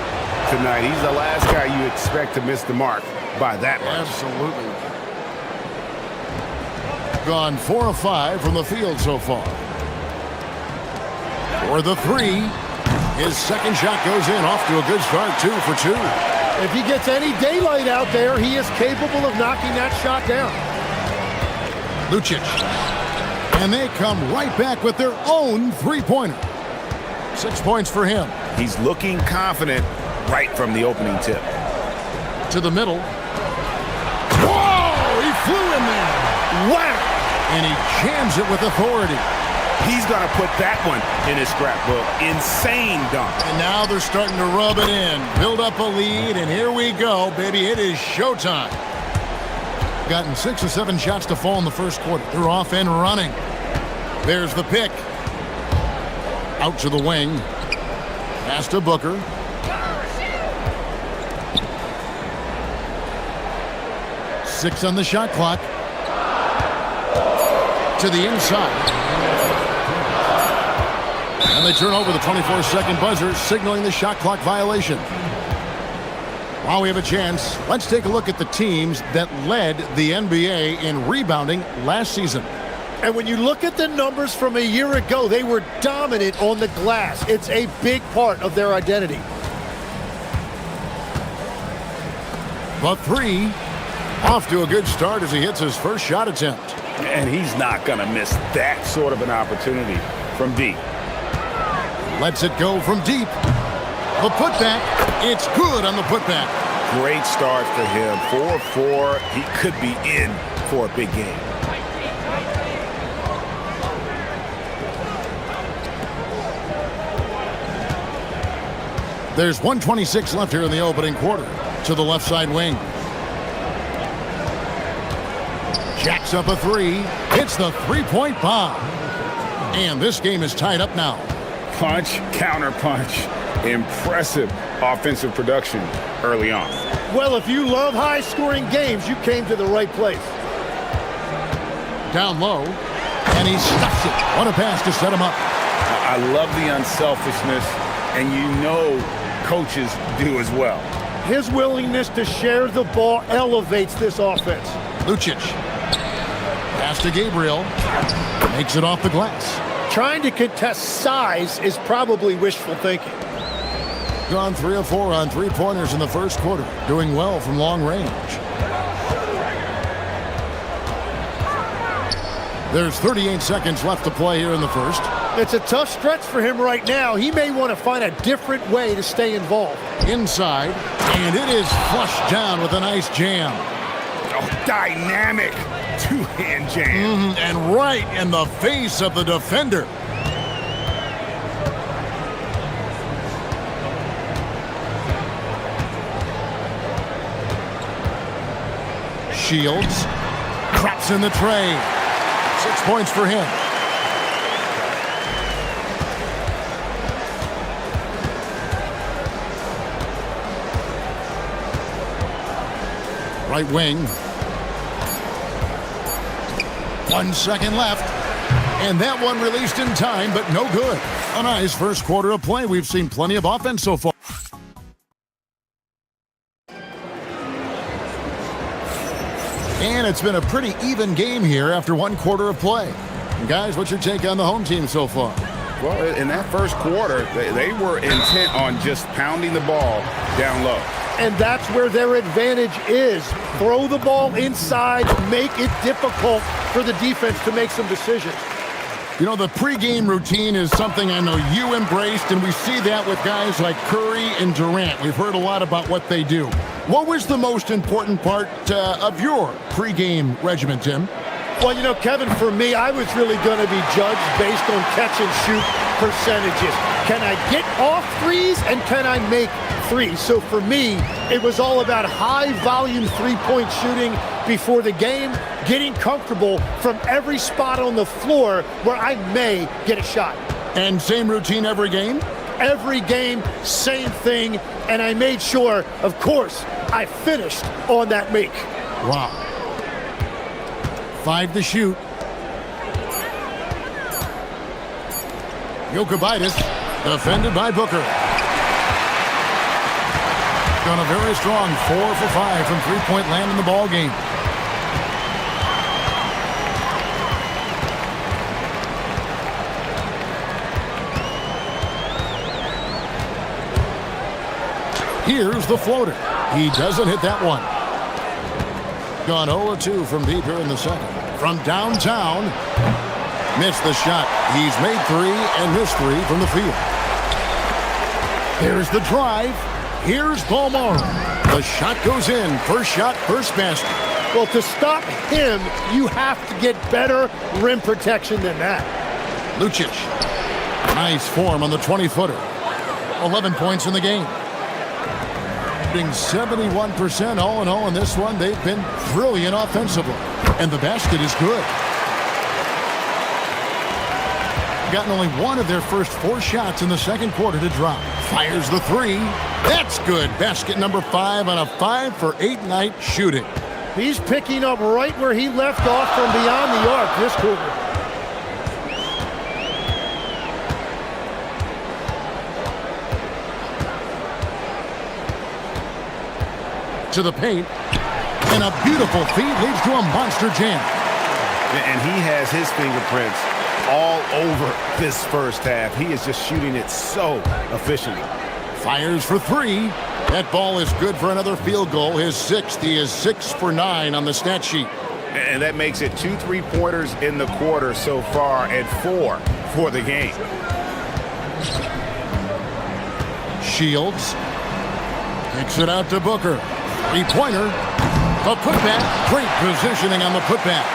tonight. He's the last guy you expect to miss the mark by that much. Absolutely. Gone 4 of 5 from the field so far. For the three. His second shot goes in, off to a good start, 2 for 2. If he gets any daylight out there, he is capable of knocking that shot down. Lucic. And they come right back with their own three-pointer. 6 points for him. He's looking confident right from the opening tip. To the middle. Whoa! He flew in there. Wow! And he jams it with authority. He's going to put that one in his scrapbook. Insane dunk. And now they're starting to rub it in. Build up a lead, and here we go, baby. It is showtime. Gotten 6 or 7 shots to fall in the first quarter. They're off and running. There's the pick. Out to the wing. Pass to Booker. Six on the shot clock. To the inside. And they turn over the 24-second buzzer, signaling the shot clock violation. While we have a chance, let's take a look at the teams that led the NBA in rebounding last season. And when you look at the numbers from a year ago, they were dominant on the glass. It's a big part of their identity. The three, off to a good start as he hits his first shot attempt. And he's not going to miss that sort of an opportunity from deep. Lets it go from deep. The putback. It's good on the putback. Great start for him. 4-4. He could be in for a big game. There's 1:26 left here in the opening quarter. To the left side wing. Jacks up a three. Hits the three-point bomb. And this game is tied up now. Punch, counter punch. Impressive offensive production early on. Well, if you love high-scoring games, you came to the right place. Down low, and he stuffs it. What a pass to set him up. I love the unselfishness, and you know coaches do as well. His willingness to share the ball elevates this offense. Lucic. to Gabriel. Makes it off the glass. Trying to contest size is probably wishful thinking. Gone 3 of 4 on three-pointers in the first quarter. Doing well from long range. There's 38 seconds left to play here in the first. It's a tough stretch for him right now. He may want to find a different way to stay involved. Inside, and it is flushed down with a nice jam. Oh, dynamic two-hand jam. And right in the face of the defender. Shields drops in the tray. 6 points for him. Right wing. 1 second left. And that one released in time, but no good. A nice first quarter of play. We've seen plenty of offense so far. And it's been a pretty even game here after 1 quarter of play. And guys, what's your take on the home team so far? Well, in that first quarter, they were intent on just pounding the ball down low. And that's where their advantage is. Throw the ball inside, make it difficult for the defense to make some decisions. You know, the pregame routine is something I know you embraced, and we see that with guys like Curry and Durant. We've heard a lot about what they do. What was the most important part of your pregame regimen, Tim? Well, you know, Kevin, for me, I was really going to be judged based on catch-and-shoot percentages. Can I get off threes, and can I make threes? So for me, it was all about high-volume three-point shooting before the game, getting comfortable from every spot on the floor where I may get a shot. And same routine every game? Every game, same thing, and I made sure, of course, I finished on that make. Wow. 5 to shoot. Jokic, defended by Booker. Done a very strong 4 for 5 from three-point land in the ball game. Here's the floater. He doesn't hit that one. Gone 0-2 from deep here in the second. From downtown, missed the shot. He's made 3 and missed 3 from the field. Here's the drive. Here's Balmaro. The shot goes in. First shot, first basket. Well, to stop him, you have to get better rim protection than that. Lucic. Nice form on the 20-footer. 11 points in the game. Being 71% all in all in this one. They've been brilliant offensively. And the basket is good. Gotten only 1 of their first 4 shots in the second quarter to drop. Fires the 3. That's good. Basket number 5 on a 5 for 8 night shooting. He's picking up right where he left off from beyond the arc this quarter. To the paint, and a beautiful feed leads to a monster jam. And he has his fingerprints all over this first half. He is just shooting it so efficiently. Fires for 3. That ball is good for another field goal. His 6th. He is 6 for 9 on the stat sheet. And that makes it 2 3-pointers in the quarter so far and 4 for the game. Shields kicks it out to Booker. 3-pointer. The putback. Great positioning on the putback.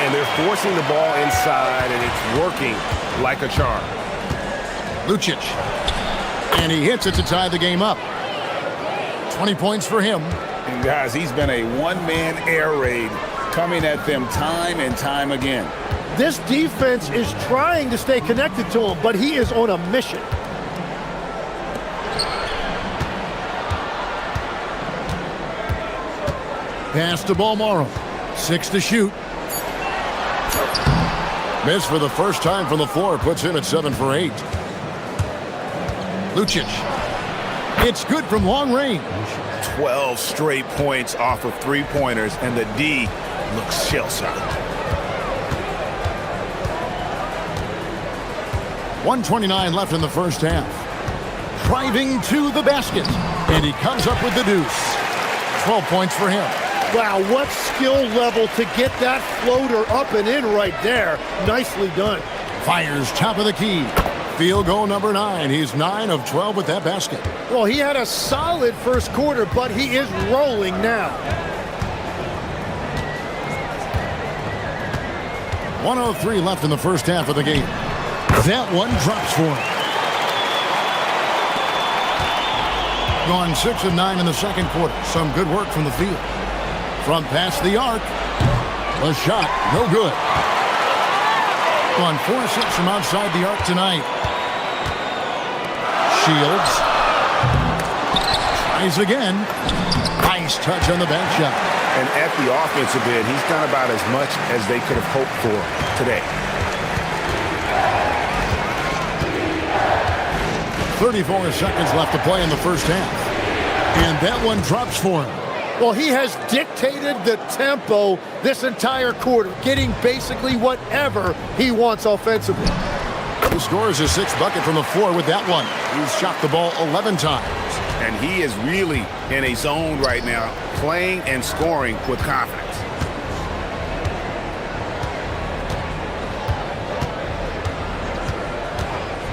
And they're forcing the ball inside, and it's working like a charm. Lucic. And he hits it to tie the game up. 20 points for him. And guys, he's been a one-man air raid coming at them time and time again. This defense is trying to stay connected to him, but he is on a mission. Pass to Balmaro. 6 to shoot. Miss for the first time from the floor. Puts him at 7 for 8. Lucic. It's good from long range. 12 straight points off of 3-pointers, and the D looks shell-shocked. 1:29 left in the first half. Driving to the basket, and he comes up with the deuce. 12 points for him. Wow, what skill level to get that floater up and in right there. Nicely done. Fires top of the key. Field goal number 9. He's 9 of 12 with that basket. Well, he had a solid first quarter, but he is rolling now. 1:03 left in the first half of the game. That one drops for him. Gone 6 of 9 in the second quarter. Some good work from the field. From past the arc. A shot, no good. Gone 4-6 from outside the arc tonight. Shields. Tries again. Nice touch on the bank shot. And at the offensive end, he's done about as much as they could have hoped for today. 34 seconds left to play in the first half. And that one drops for him. Well, he has dictated the tempo this entire quarter, getting basically whatever he wants offensively. He scores his 6th bucket from the floor with that one. He's shot the ball 11 times. And he is really in a zone right now, playing and scoring with confidence.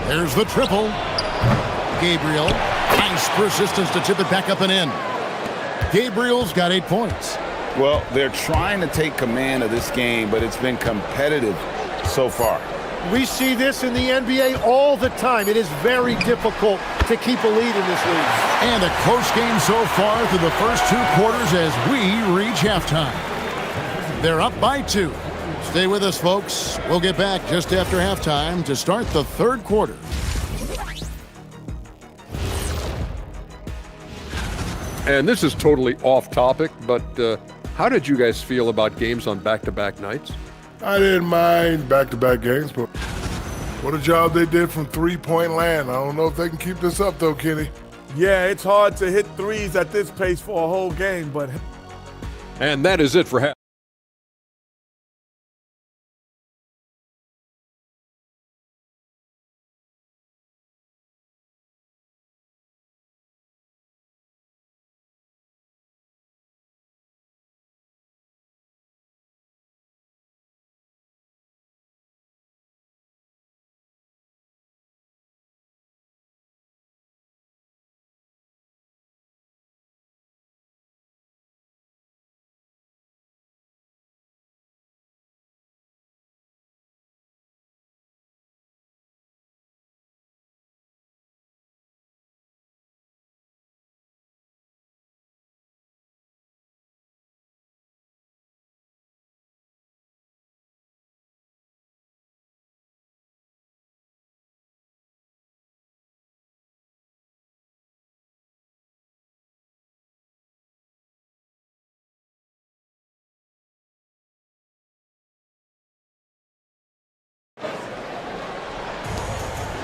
There's the triple. Gabriel, nice persistence to tip it back up and in. Gabriel's got 8 points. Well, they're trying to take command of this game, but it's been competitive so far. We see this in the NBA all the time. It is very difficult to keep a lead in this league. And a close game so far through the first 2 quarters as we reach halftime. They're up by 2. Stay with us, folks. We'll get back just after halftime to start the third quarter. And this is totally off topic, but how did you guys feel about games on back-to-back nights? I didn't mind back-to-back games, but what a job they did from three-point land. I don't know if they can keep this up, though, Kenny. Yeah, it's hard to hit threes at this pace for a whole game, but... And that is it for half.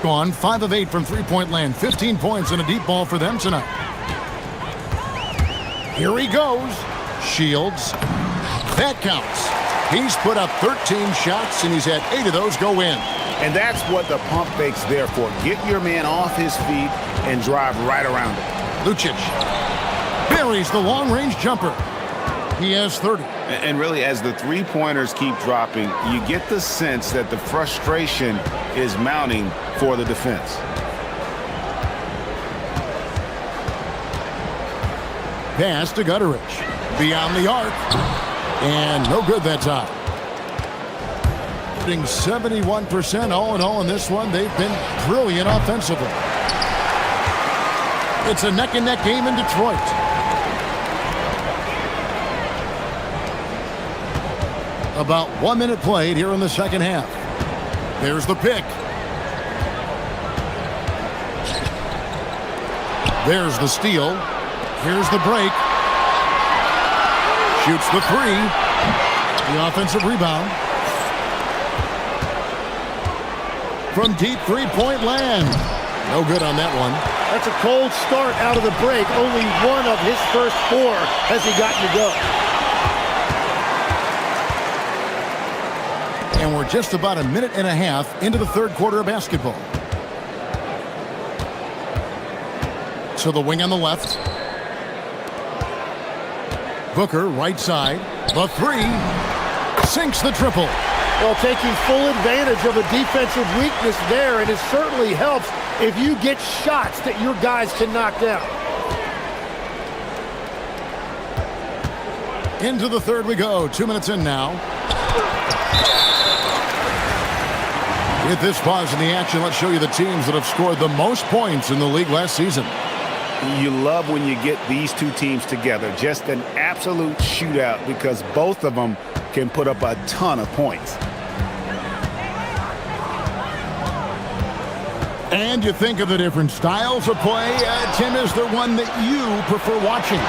Gone 5 of 8 from three-point land. 15 points and a deep ball for them tonight. Here he goes. Shields. That counts. He's put up 13 shots, and he's had 8 of those go in. And that's what the pump fake's there for. Get your man off his feet and drive right around him. Lucic buries the long-range jumper. He has 30. And really, as the three-pointers keep dropping, you get the sense that the frustration is mounting for the defense. Pass to Gutterich. Beyond the arc. And no good that time. Shooting 71% all in all in this one. They've been brilliant offensively. It's a neck-and-neck game in Detroit. About 1 minute played here in the second half. There's the pick. There's the steal. Here's the break. Shoots the three. The offensive rebound. From deep three-point land. No good on that one. That's a cold start out of the break. Only one of his first 4 has he gotten to go. And we're just about a minute and a half into the third quarter of basketball. To the wing on the left. Booker, right side. The three. Sinks the triple. Well, taking full advantage of a defensive weakness there, and it certainly helps if you get shots that your guys can knock down. Into the third we go. 2 minutes in now. With this pause in the action, let's show you the teams that have scored the most points in the league last season. You love when you get these two teams together. Just an absolute shootout because both of them can put up a ton of points. And you think of the different styles of play. Tim, is there one that you prefer watching?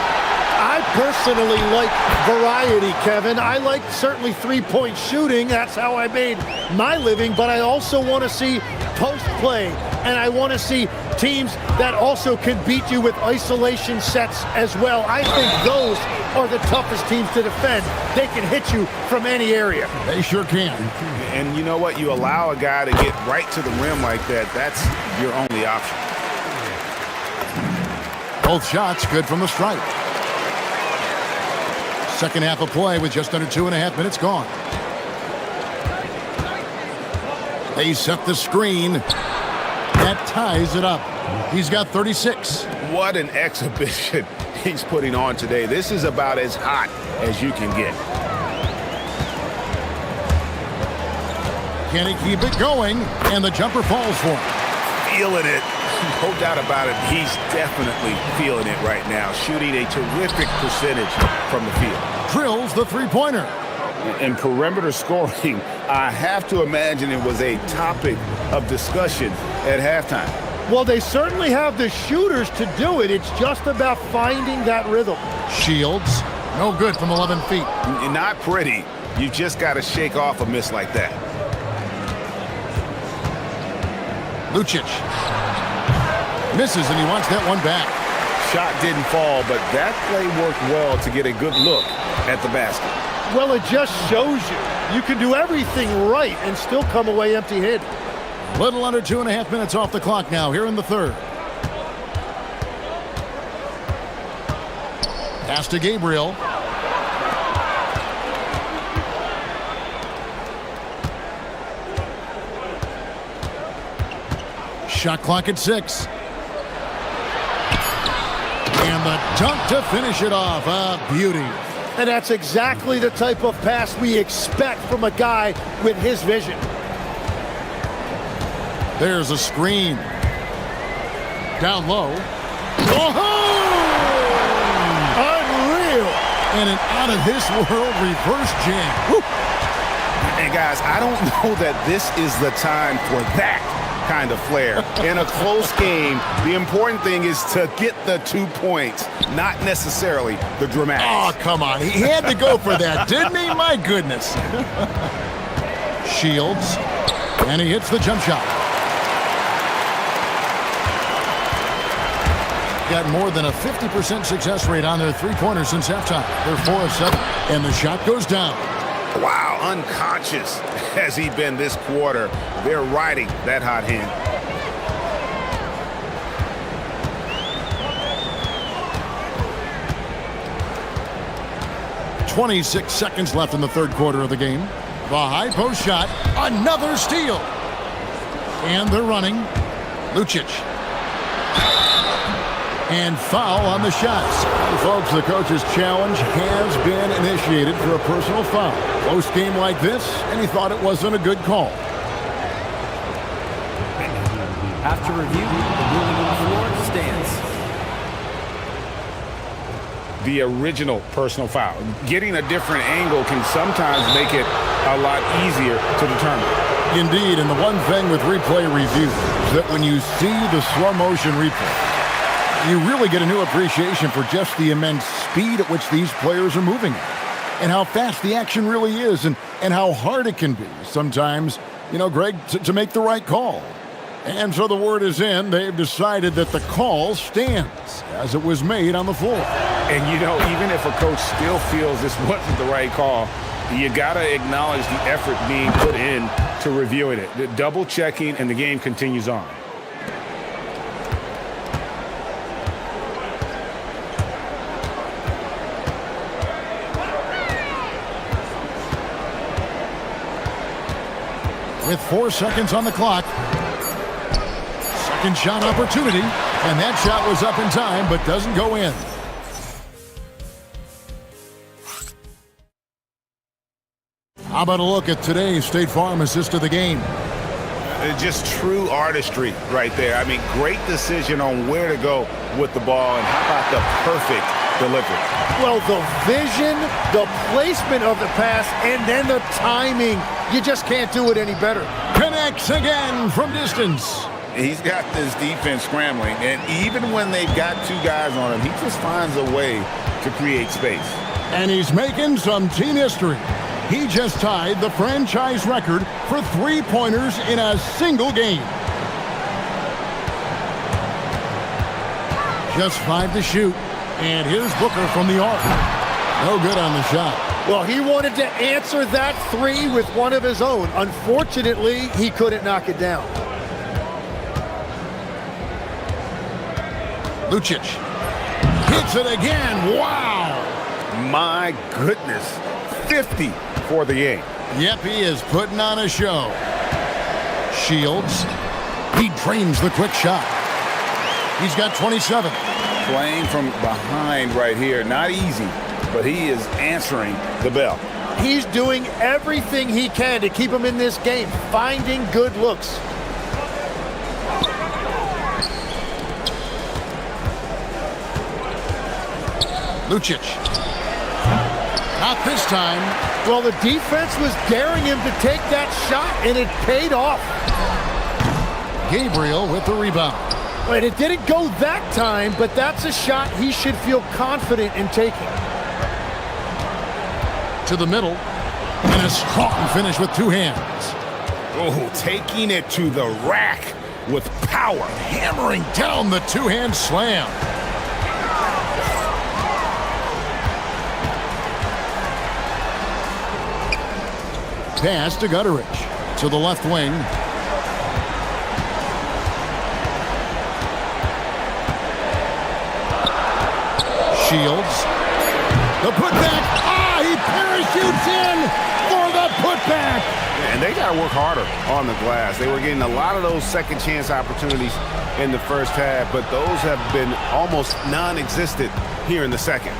I personally like variety, Kevin. I like certainly three-point shooting. That's how I made my living. But I also want to see post play. And I want to see teams that also can beat you with isolation sets as well. I think those are the toughest teams to defend. They can hit you from any area. They sure can. And you know what? You allow a guy to get right to the rim like that. That's your only option. Both shots good from the stripe. Second half of play with just under 2.5 minutes gone. They set the screen. That ties it up. He's got 36. What an exhibition he's putting on today. This is about as hot as you can get. Can he keep it going? And the jumper falls for him. Feeling it. No doubt about it. He's definitely feeling it right now. Shooting a terrific percentage from the field. Drills the three-pointer. And perimeter scoring, I have to imagine it was a topic of discussion at halftime. Well, they certainly have the shooters to do it. It's just about finding that rhythm. Shields, no good from 11 feet. Not pretty. You just got to shake off a miss like that. Lucic. Misses, and he wants that one back. Shot didn't fall, but that play worked well to get a good look at the basket. Well, it just shows you can do everything right and still come away empty-handed. Little under 2.5 minutes off the clock now here in the third. Pass to Gabriel. Shot clock at 6. And the dunk to finish it off. A beauty. And that's exactly the type of pass we expect from a guy with his vision. There's a screen. Down low. Oh! Unreal. And an out-of-this-world reverse jam. Woo. And guys, I don't know that this is the time for that kind of flair. In a close game, the important thing is to get the 2 points, not necessarily the dramatics. Oh, come on. He had to go for that, didn't he? My goodness. Shields. And he hits the jump shot. Got more than a 50% success rate on their three-pointers since halftime. They're 4 of 7. And the shot goes down. Wow, unconscious has he been this quarter. They're riding that hot hand. .26 seconds left in the third quarter of the game. The high post shot, another steal. And they're running. Lucic. And foul on the shots. Folks, the coach's challenge has been initiated for a personal foul. Close game like this, and he thought it wasn't a good call. After review, the ruling on the floor stands. The original personal foul. Getting a different angle can sometimes make it a lot easier to determine. Indeed, and the one thing with replay review is that when you see the slow motion replay, you really get a new appreciation for just the immense speed at which these players are moving and how fast the action really is and how hard it can be sometimes, you know, Greg, to make the right call. And so the word is in. They've decided that the call stands as it was made on the floor. And, you know, even if a coach still feels this wasn't the right call, You got to acknowledge the effort being put in to reviewing it. The double checking, and the game continues on. With 4 seconds on the clock. Second shot opportunity, and that shot was up in time but doesn't go in. How about a look at today's State Farm assist of the game? Just true artistry right there. I mean, great decision on where to go with the ball, and how about the perfect delivery? Well, the vision, the placement of the pass, and then the timing. You just can't do it any better. Connects again from distance. He's got this defense scrambling, and even when they've got 2 guys on him, he just finds a way to create space. And he's making some team history. He just tied the franchise record for 3-pointers in a single game. Just 5 to shoot. And here's Booker from the arc. No good on the shot. Well, he wanted to answer that 3 with one of his own. Unfortunately, he couldn't knock it down. Lucic hits it again. Wow. My goodness. 50 for the game. Yep, he is putting on a show. Shields. He drains the quick shot. He's got 27. Playing from behind right here. Not easy, but he is answering the bell. He's doing everything he can to keep him in this game, finding good looks. Lucic. Not this time. Well, the defense was daring him to take that shot, and it paid off. Gabriel with the rebound. But it didn't go that time, but that's a shot he should feel confident in taking. To the middle. And a strong finish with 2 hands. Oh, taking it to the rack with power. Hammering down the 2-hand slam. Pass to Gutteridge. To the left wing. Shields. The putback. He parachutes in for the putback. And they got to work harder on the glass. They were getting a lot of those second chance opportunities in the first half, but those have been almost non-existent here in the second.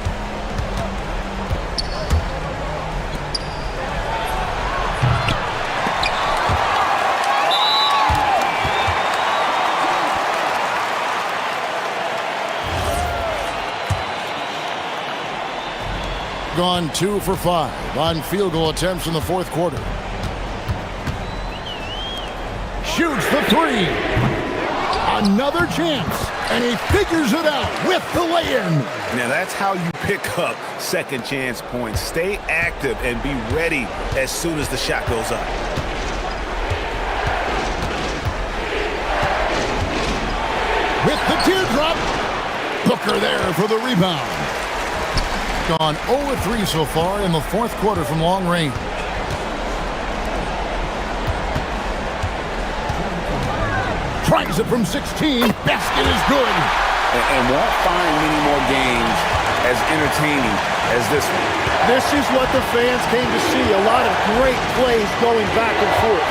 Gone 2 for 5 on field goal attempts in the 4th quarter. Shoots the 3. Another chance, and he figures it out with the lay-in. Now that's how you pick up second chance points. Stay active and be ready as soon as the shot goes up. With the teardrop. Booker there for the rebound. Gone 0-3 so far in the 4th quarter from long range. Tries it from 16. Basket is good. And won't find many more games as entertaining as this one. This is what the fans came to see. A lot of great plays going back and forth.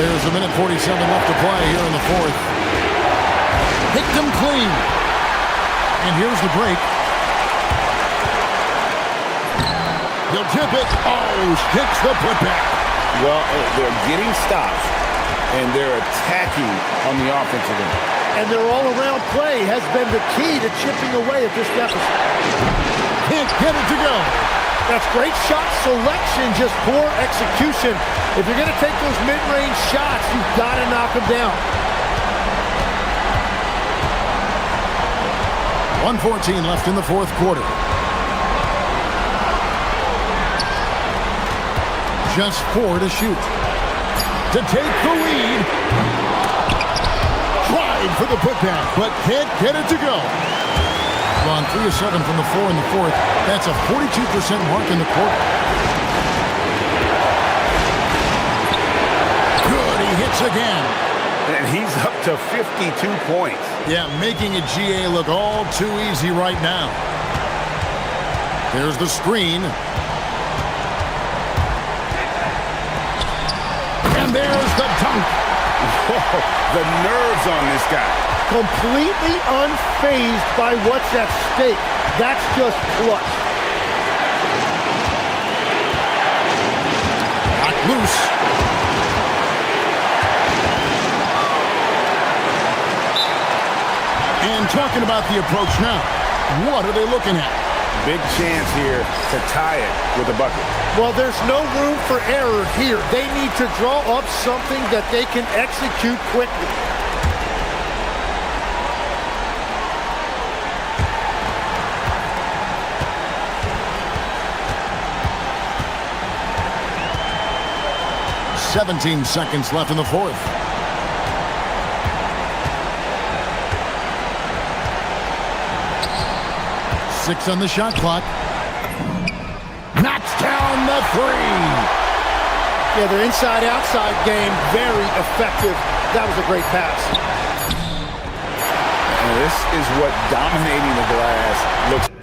There's a minute 47 left to play here in the 4th. Picked him clean. And here's the break. He'll tip it. Oh, sticks the putback. Well, they're getting stops, and they're attacking on the offensive end. And their all-around play has been the key to chipping away at this deficit. Can't get it to go. That's great shot selection, just poor execution. If you're going to take those mid-range shots, you've got to knock them down. 1:14 left in the 4th quarter. Just 4 to shoot. To take the lead. Tried for the putback, but can't get it to go. gone 3 of 7 from the floor in the fourth. That's a 42% mark in the quarter. Good, he hits again. And he's up to 52 points. Yeah, making a GA look all too easy right now. There's the screen. And there's the dunk. Whoa, the nerves on this guy. Completely unfazed by what's at stake. That's just clutch. Not loose. And talking about the approach now, what are they looking at? Big chance here to tie it with a bucket. Well, there's no room for error here. They need to draw up something that they can execute quickly. "17 seconds left in the fourth. Six on the shot clock. Knocks down the three. Yeah, their inside-outside game, very effective. That was a great pass. And this is what dominating the glass looks like.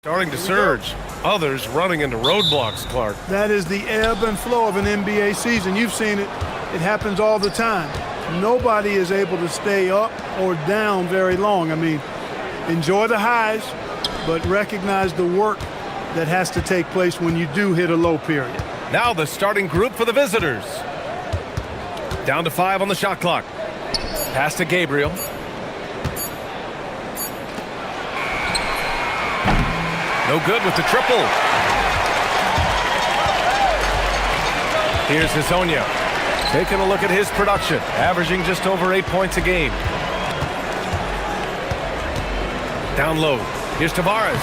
Starting to surge. Others running into roadblocks, Clark. That is the ebb and flow of an NBA season. You've seen it. It happens all the time. Nobody is able to stay up or down very long. I mean, enjoy the highs, but recognize the work that has to take place when you do hit a low period. Now the starting group for the visitors. Down to 5 on the shot clock. Pass to Gabriel. No good with the triple. Here's Hazonia. Taking a look at his production. Averaging just over 8 points a game. Down low. Here's Tavares.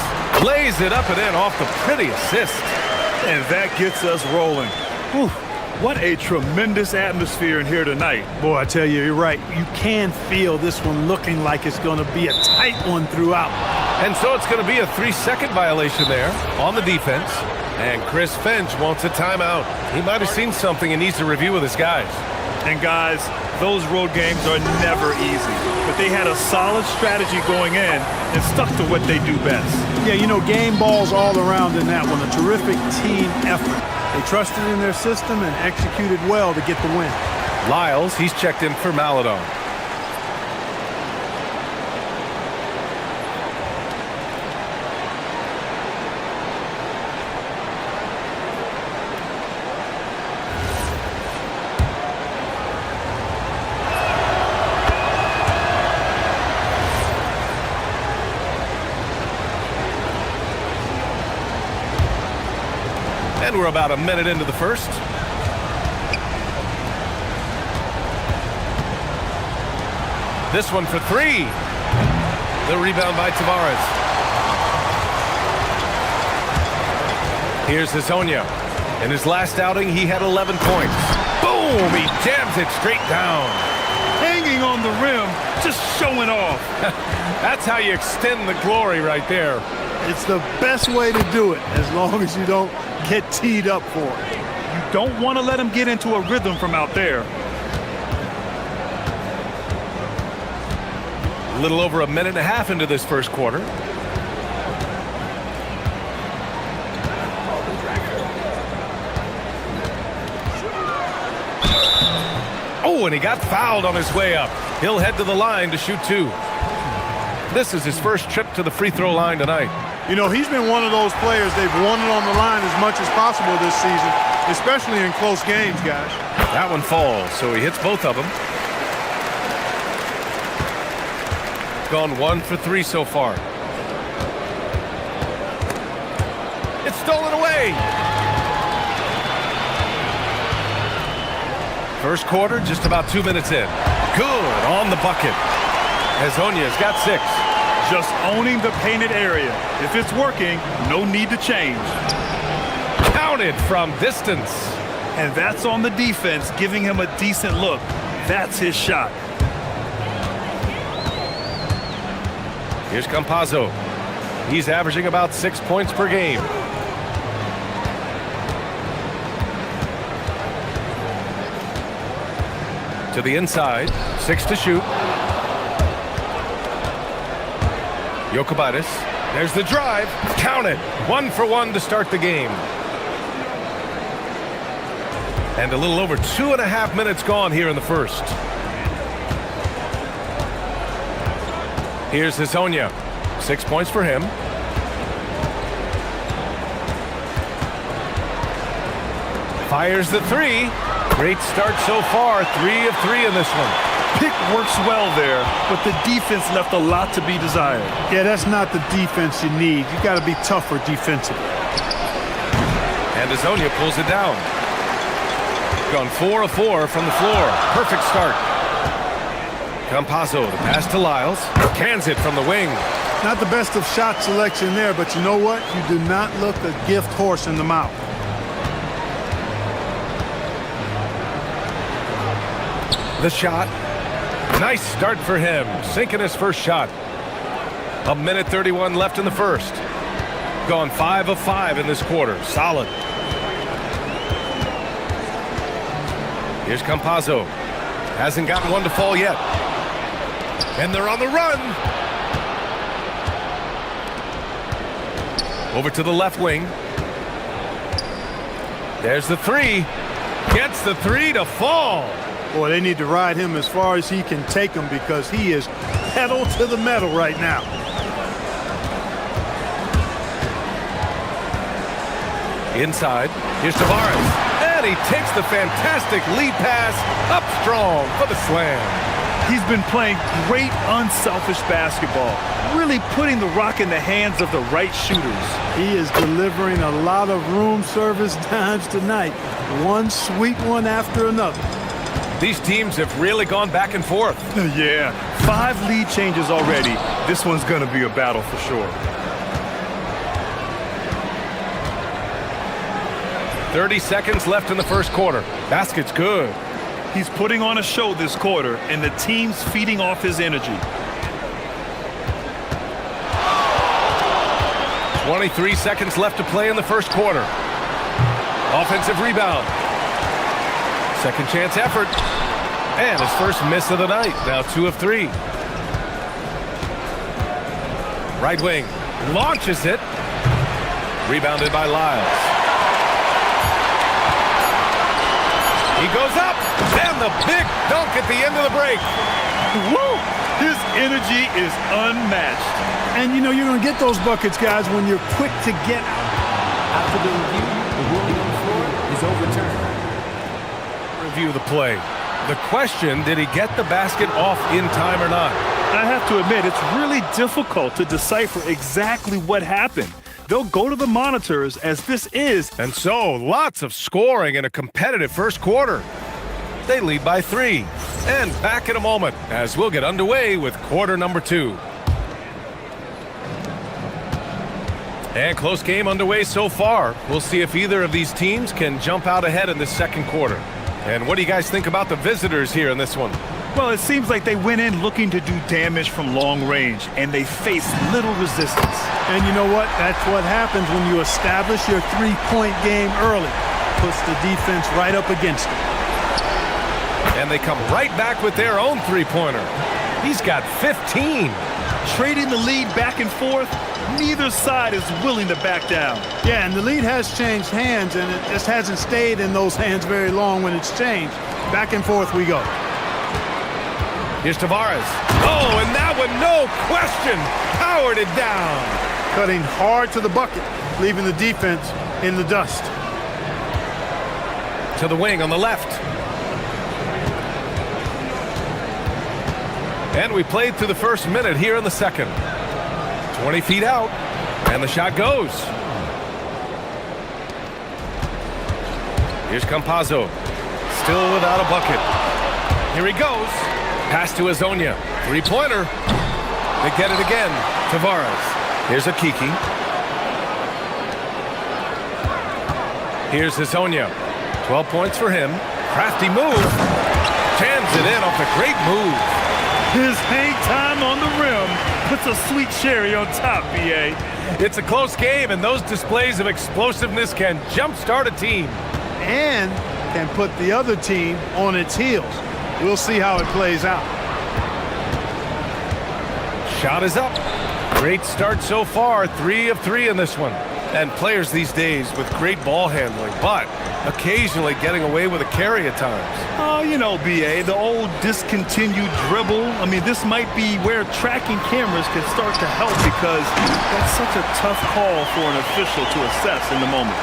Lays it up and in off the pretty assist. And that gets us rolling. Whew. What a tremendous atmosphere in here tonight. Boy, I tell you, you're right. You can feel this one looking like it's going to be a tight one throughout. And so it's going to be a 3-second violation there on the defense. And Chris Finch wants a timeout. He might have seen something and needs to review with his guys. And guys, those road games are never easy. But they had a solid strategy going in and stuck to what they do best. Yeah, you know, game balls all around in that one. A terrific team effort. They trusted in their system and executed well to get the win. Lyles, he's checked in for Maladon. And we're about a minute into the first. This one for 3. The rebound by Tavares. Here's Hazonia. In his last outing, he had 11 points. Boom! He jams it straight down. Hanging on the rim, just showing off. That's how you extend the glory right there. It's the best way to do it, as long as you don't get teed up for it. You don't want to let him get into a rhythm from out there. A little over a minute and a half into this first quarter. Oh, and he got fouled on his way up. He'll head to the line to shoot 2. This is his first trip to the free throw line tonight. You know, he's been one of those players, they've won it on the line as much as possible this season, especially in close games, guys. That one falls, so he hits both of them. Gone 1 for 3 so far. It's stolen away. First quarter, just about 2 minutes in. Good on the bucket. Hazonia's got 6. Just owning the painted area. If it's working, no need to change. Counted from distance. And that's on the defense, giving him a decent look. That's his shot. Here's Campazzo. He's averaging about 6 points per game. To the inside. 6 to shoot. Jokubaitis. There's the drive. Count it. 1 for 1 to start the game. And a little over 2.5 minutes gone here in the first. Here's Hazonia. 6 points for him. Fires the 3. Great start so far. 3 of 3 in this one. Pick works well there, but the defense left a lot to be desired. Yeah, that's not the defense you need. You got to be tougher defensively. And Hazonia pulls it down. Gone 4 of 4 from the floor. Perfect start. Campazzo, the pass to Lyles. Cans it from the wing. Not the best of shot selection there, but you know what? You do not look a gift horse in the mouth. The shot. Nice start for him. Sinking his first shot. A minute 31 left in the first. Gone 5 of 5 in this quarter. Solid. Here's Campazzo. Hasn't gotten one to fall yet. And they're on the run. Over to the left wing. There's the three. Gets the three to fall. Boy, they need to ride him as far as he can take him because he is pedal to the metal right now. Inside. Here's Tavares. And he takes the fantastic lead pass up strong for the slam. He's been playing great unselfish basketball, really putting the rock in the hands of the right shooters. He is delivering a lot of room service dimes tonight. One sweet one after another. These teams have really gone back and forth. Yeah, 5 lead changes already. This one's going to be a battle for sure. 30 seconds left in the first quarter. Basket's good. He's putting on a show this quarter, and the team's feeding off his energy. 23 seconds left to play in the first quarter. Offensive rebound. Second chance effort. And his first miss of the night. Now 2 of 3. Right wing. Launches it. Rebounded by Lyles. He goes up. And the big dunk at the end of the break. Woo! His energy is unmatched. And you know you're going to get those buckets, guys, when you're quick to get out. After the review, the ruling on the floor is overturned. Review the play. The question, did he get the basket off in time or not? I have to admit, it's really difficult to decipher exactly what happened. They'll go to the monitors as this is. And so, lots of scoring in a competitive first quarter. They lead by 3. And back in a moment as we'll get underway with quarter number 2. And close game underway so far. We'll see if either of these teams can jump out ahead in this second quarter. And what do you guys think about the visitors here in this one? Well, it seems like they went in looking to do damage from long range, and they faced little resistance. And you know what? That's what happens when you establish your three-point game early. Puts the defense right up against it. And they come right back with their own three-pointer. He's got 15. Trading the lead back and forth, neither side is willing to back down. Yeah, and the lead has changed hands, and it just hasn't stayed in those hands very long when it's changed. Back and forth we go. Here's Tavares. Oh, and that one, no question, powered it down. Cutting hard to the bucket, leaving the defense in the dust. To the wing on the left. And we played through the first minute here in the second. 20 feet out, and the shot goes. Here's Campazzo, still without a bucket. Here he goes. Pass to Azonia. Three-pointer. They get it again. Tavares. Here's Akiki. Here's Azonia. 12 points for him. Crafty move. Jams it in off a great move. His hang time on the rim puts a sweet cherry on top, B.A. It's a close game, and those displays of explosiveness can jumpstart a team. And can put the other team on its heels. We'll see how it plays out. Shot is up. Great start so far. 3 of 3 in this one. And players these days with great ball handling, but occasionally getting away with a carry at times. Oh, you know, B.A., the old discontinued dribble. I mean, this might be where tracking cameras can start to help because that's such a tough call for an official to assess in the moment.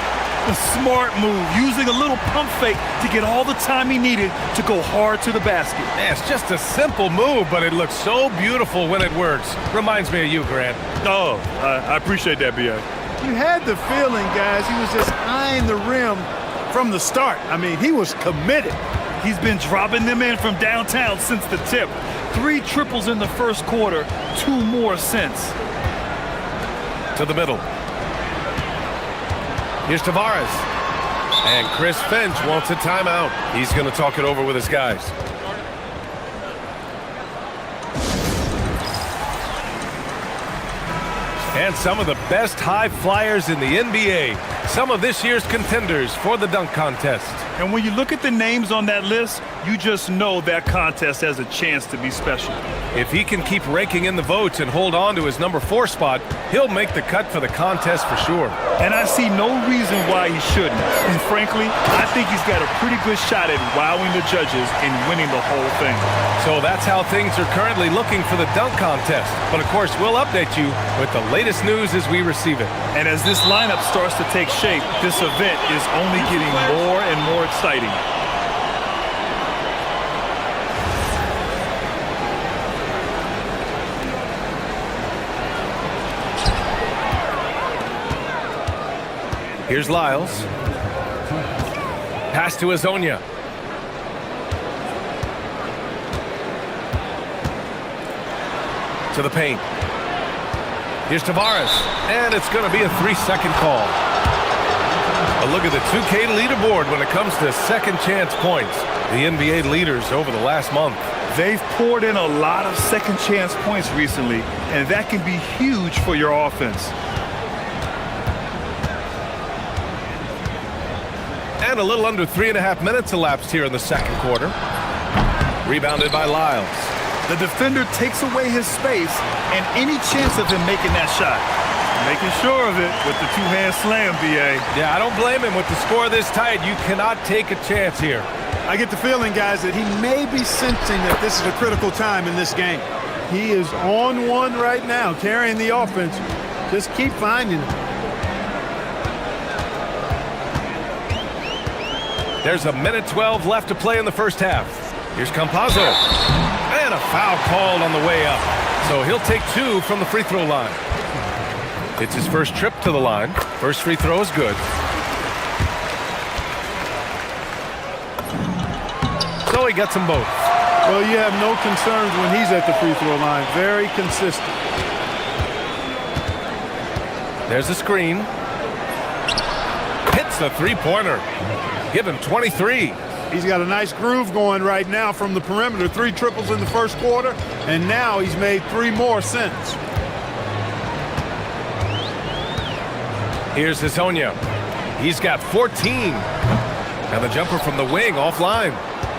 A smart move, using a little pump fake to get all the time he needed to go hard to the basket. Yeah, it's just a simple move, but it looks so beautiful when it works. Reminds me of you, Grant. Oh, I appreciate that, B.A. You had the feeling, guys, he was just eyeing the rim from the start. I mean, he was committed. He's been dropping them in from downtown since the tip. 3 triples in the first quarter, 2 more since. To the middle. Here's Tavares. And Chris Finch wants a timeout. He's going to talk it over with his guys. And some of the best high flyers in the NBA. Some of this year's contenders for the dunk contest. And when you look at the names on that list, you just know that contest has a chance to be special. If he can keep raking in the votes and hold on to his number 4 spot, he'll make the cut for the contest for sure. And I see no reason why he shouldn't. And frankly, I think he's got a pretty good shot at wowing the judges and winning the whole thing. So that's how things are currently looking for the dunk contest. But of course, we'll update you with the latest news as we receive it. And as this lineup starts to take shape, this event is only getting more and more exciting. Here's Lyles. Pass to Azonia. To the paint. Here's Tavares. And it's going to be a 3-second call. A look at the 2K leaderboard when it comes to second chance points. The NBA leaders over the last month. They've poured in a lot of second chance points recently, and that can be huge for your offense. And a little under 3.5 minutes elapsed here in the second quarter. Rebounded by Lyles. The defender takes away his space and any chance of him making that shot. Making sure of it with the two-hand slam, B.A. Yeah, I don't blame him with the score this tight. You cannot take a chance here. I get the feeling, guys, that he may be sensing that this is a critical time in this game. He is on one right now, carrying the offense. Just keep finding it. There's 1:12 left to play in the first half. Here's Campazzo. And a foul called on the way up. So he'll take 2 from the free throw line. It's his first trip to the line. First free throw is good. So he gets them both. Well, you have no concerns when he's at the free throw line. Very consistent. There's a screen. Hits the three-pointer. Give him 23. He's got a nice groove going right now from the perimeter. 3 triples in the first quarter, and now he's made 3 more since. Here's Azonia. He's got 14. And the jumper from the wing offline.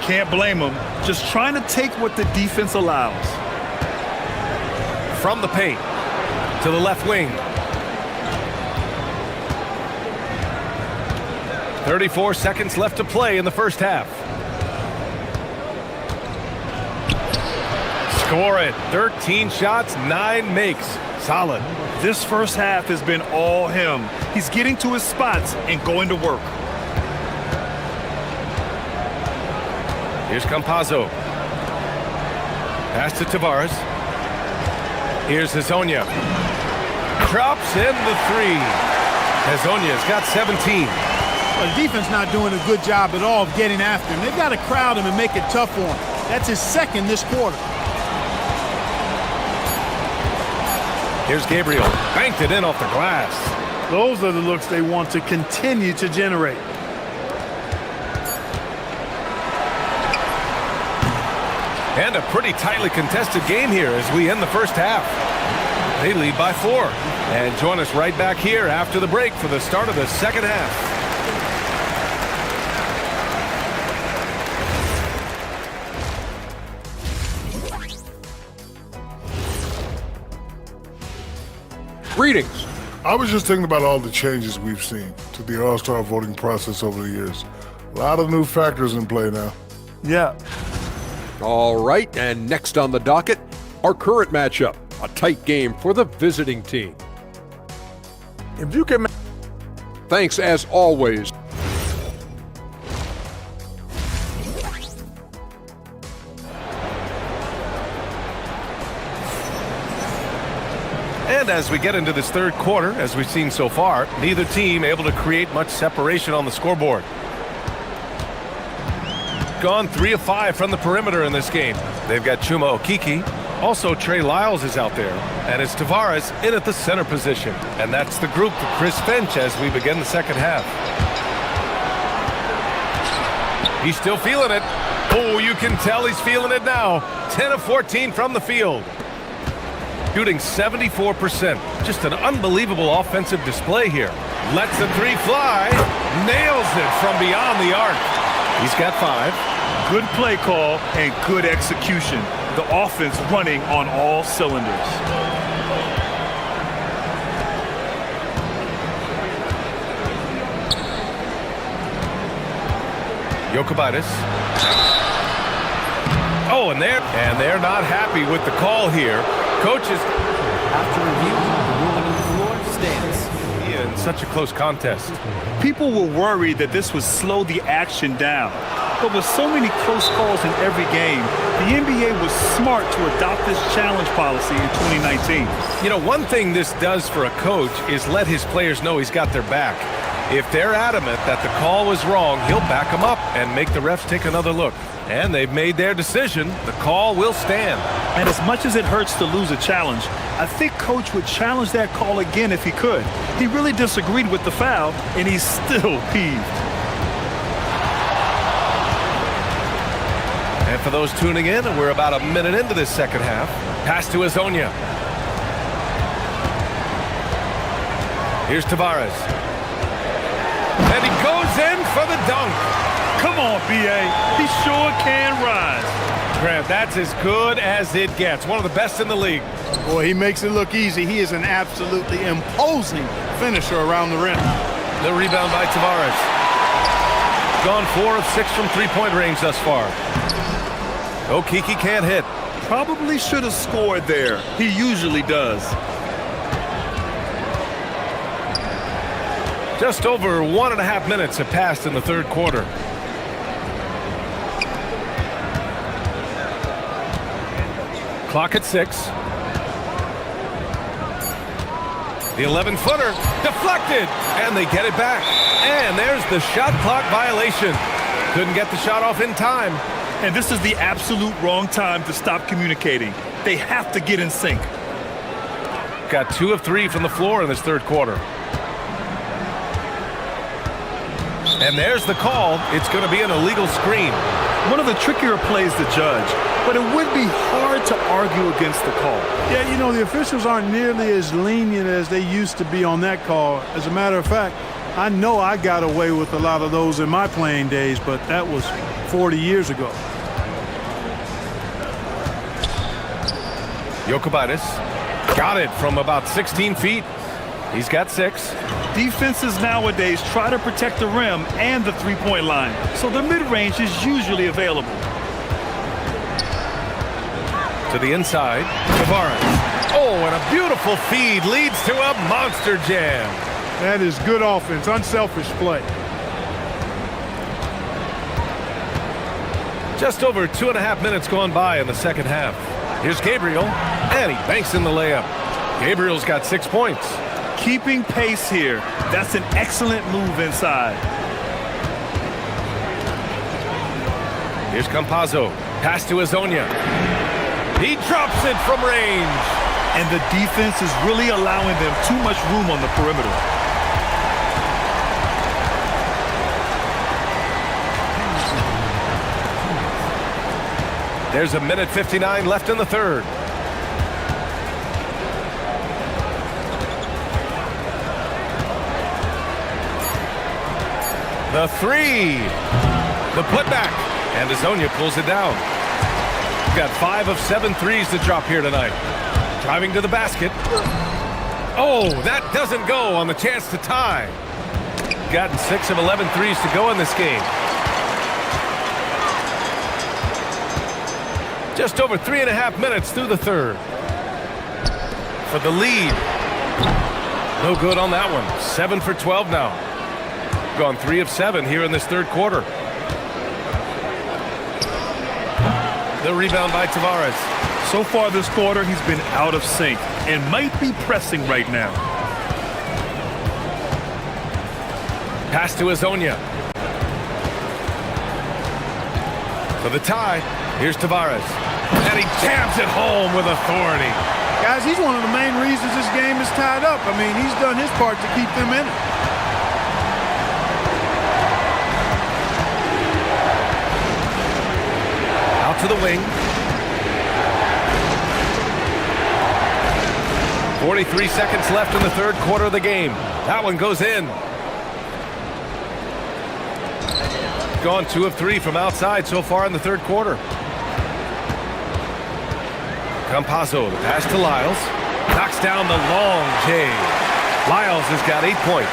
Can't blame him. Just trying to take what the defense allows. From the paint to the left wing. 34 seconds left to play in the first half. Score it. 13 shots, 9 makes. Solid. This first half has been all him. He's getting to his spots and going to work. Here's Campazzo. Pass to Tavares. Here's Azonia. Drops in the 3. Azonia's got 17. Well, the defense not doing a good job at all of getting after him. They've got to crowd him and make it tough for him. That's his second this quarter. Here's Gabriel. Banked it in off the glass. Those are the looks they want to continue to generate. And a pretty tightly contested game here as we end the first half. They lead by 4. And join us right back here after the break for the start of the second half. Greetings. I was just thinking about all the changes we've seen to the All-Star voting process over the years. A lot of new factors in play now. Yeah. All right, and next on the docket, our current matchup, a tight game for the visiting team. If you can... Thanks as always. And as we get into this third quarter, as we've seen so far, neither team able to create much separation on the scoreboard. Gone 3 of 5 from the perimeter in this game. They've got Chuma Okeke. Also, Trey Lyles is out there. And it's Tavares in at the center position. And that's the group for Chris Finch as we begin the second half. He's still feeling it. Oh, you can tell he's feeling it now. 10 of 14 from the field. Shooting 74%. Just an unbelievable offensive display here. Lets the 3 fly. Nails it from beyond the arc. He's got 5. Good play call and good execution. The offense running on all cylinders. Jokic. Oh, and they're not happy with the call here. Coaches. After review, the ruling on the floor stands. Yeah, in such a close contest. People were worried that this would slow the action down. But with so many close calls in every game, the NBA was smart to adopt this challenge policy in 2019. You know, one thing this does for a coach is let his players know he's got their back. If they're adamant that the call was wrong, he'll back them up and make the refs take another look. And they've made their decision. The call will stand. And as much as it hurts to lose a challenge, I think Coach would challenge that call again if he could. He really disagreed with the foul, and he's still peeved. And for those tuning in, we're about a minute into this second half. Pass to Azonia. Here's Tavares. And he goes in for the dunk. Come on, B.A. He sure can rise. Grant, that's as good as it gets. One of the best in the league. Boy, he makes it look easy. He is an absolutely imposing finisher around the rim. The rebound by Tavares. Gone 4 of 6 from three-point range thus far. Okiki can't hit. Probably should have scored there. He usually does. Just over 1.5 minutes have passed in the third quarter. Clock at 6. The 11-footer deflected, and they get it back. And there's the shot clock violation. Couldn't get the shot off in time. And this is the absolute wrong time to stop communicating. They have to get in sync. Got 2 of 3 from the floor in this third quarter. And there's the call. It's going to be an illegal screen. One of the trickier plays to judge, but it would be hard to argue against the call. Yeah, you know, the officials aren't nearly as lenient as they used to be on that call. As a matter of fact, I know I got away with a lot of those in my playing days, but that was 40 years ago. Jokic got it from about 16 feet. He's got 6. Defenses nowadays try to protect the rim and the three-point line, so the mid-range is usually available. To the inside, Tavares. Oh, and a beautiful feed leads to a monster jam. That is good offense, unselfish play. Just over 2.5 minutes gone by in the second half. Here's Gabriel, and he banks in the layup. Gabriel's got 6 points. Keeping pace here. That's an excellent move inside. Here's Campazzo. Pass to Azonia. He drops it from range. And the defense is really allowing them too much room on the perimeter. There's 1:59 left in the third. The 3. The putback. And Azonia pulls it down. Got 5 of 7 threes to drop here tonight. Driving to the basket. Oh, that doesn't go on the chance to tie. Gotten 6 of 11 threes to go in this game. Just over 3.5 minutes through the third. For the lead. No good on that one. 7 for 12 now. Gone 3 of 7 here in this third quarter. The rebound by Tavares. So far this quarter, he's been out of sync and might be pressing right now. Pass to Azonia. For the tie, here's Tavares. And he jams it home with authority. Guys, he's one of the main reasons this game is tied up. I mean, he's done his part to keep them in it. Out to the wing. 43 seconds left in the third quarter of the game. That one goes in. gone 2 of 3 from outside so far in the third quarter. Campazzo, the pass to Lyles. Knocks down the long J. Lyles has got 8 points.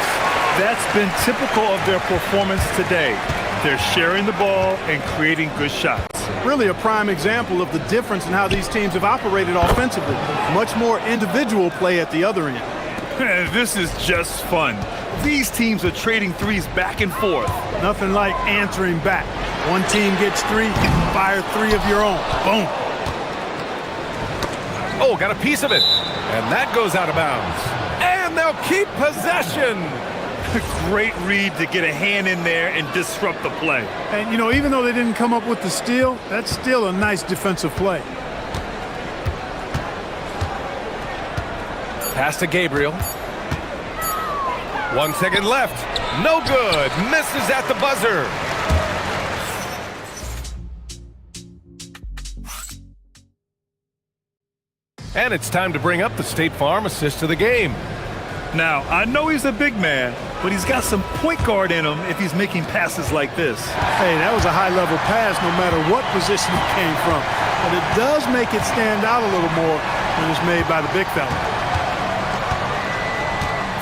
That's been typical of their performance today. They're sharing the ball and creating good shots. Really a prime example of the difference in how these teams have operated offensively. Much more individual play at the other end. This is just fun. These teams are trading threes back and forth. Nothing like answering back. One team gets 3, fire 3 of your own. Boom. Oh, got a piece of it. And that goes out of bounds. And they'll keep possession. Great read to get a hand in there and disrupt the play. And, you know, even though they didn't come up with the steal, that's still a nice defensive play. Pass to Gabriel. 1 second left. No good. Misses at the buzzer. And it's time to bring up the State Farm assist of the game. Now, I know he's a big man, but he's got some point guard in him if he's making passes like this. Hey, that was a high-level pass no matter what position it came from. But it does make it stand out a little more when it's made by the big fella.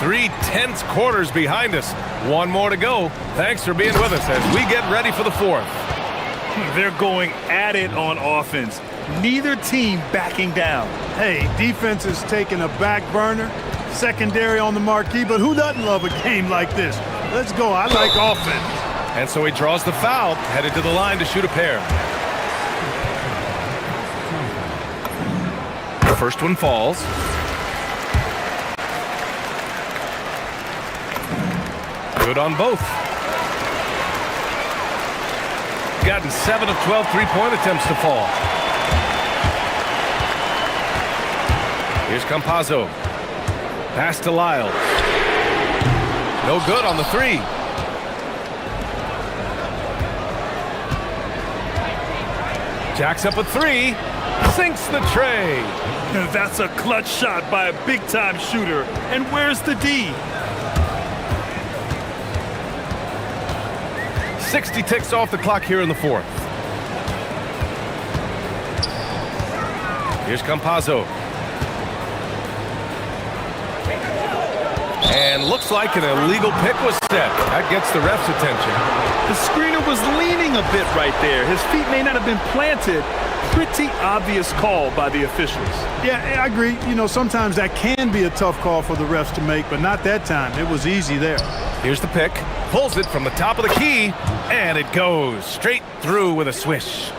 3 tense quarters behind us. 1 more to go. Thanks for being with us as we get ready for the 4th. They're going at it on offense. Neither team backing down. Hey, defense is taking a back burner. Secondary on the marquee, but who doesn't love a game like this? Let's go. I like offense. And so he draws the foul, headed to the line to shoot a pair. The first one falls. Good on both. Gotten 7 of 12 3-point attempts to fall. Here's Campazzo. Pass to Lyles. No good on the 3. Jacks up a 3. Sinks the tray. That's a clutch shot by a big-time shooter. And where's the D? 60 ticks off the clock here in the 4th. Here's Campazzo. And looks like an illegal pick was set. That gets the ref's attention. The screener was leaning a bit right there. His feet may not have been planted. Pretty obvious call by the officials. Yeah, I agree. You know, sometimes that can be a tough call for the refs to make, but not that time. It was easy there. Here's the pick. Pulls it from the top of the key, and it goes straight through with a swish.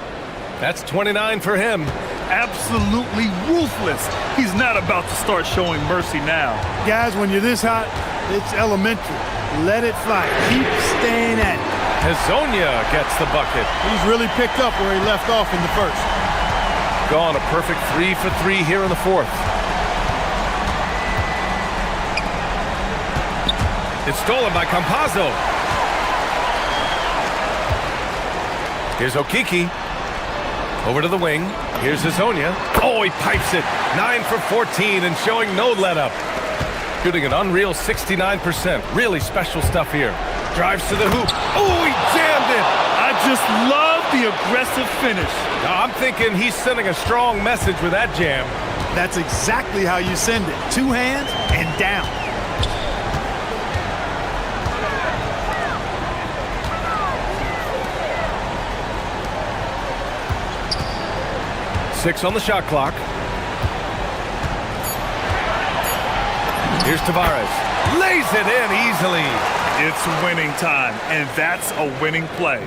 That's 29 for him. Absolutely ruthless. He's not about to start showing mercy now. Guys, when you're this hot, it's elementary. Let it fly. Keep staying at it. Hezonja gets the bucket. He's really picked up where he left off in the first. Gone a perfect 3 for 3 here in the 4th. It's stolen by Campazzo. Here's Okiki. Over to the wing. Here's Hezonja. Oh, he pipes it. 9 for 14 and showing no let-up. Shooting an unreal 69%. Really special stuff here. Drives to the hoop. Oh, he jammed it. I just love the aggressive finish. Now, I'm thinking he's sending a strong message with that jam. That's exactly how you send it. 2 hands and down. Six on the shot clock. Here's Tavares. Lays it in easily. It's winning time, and that's a winning play.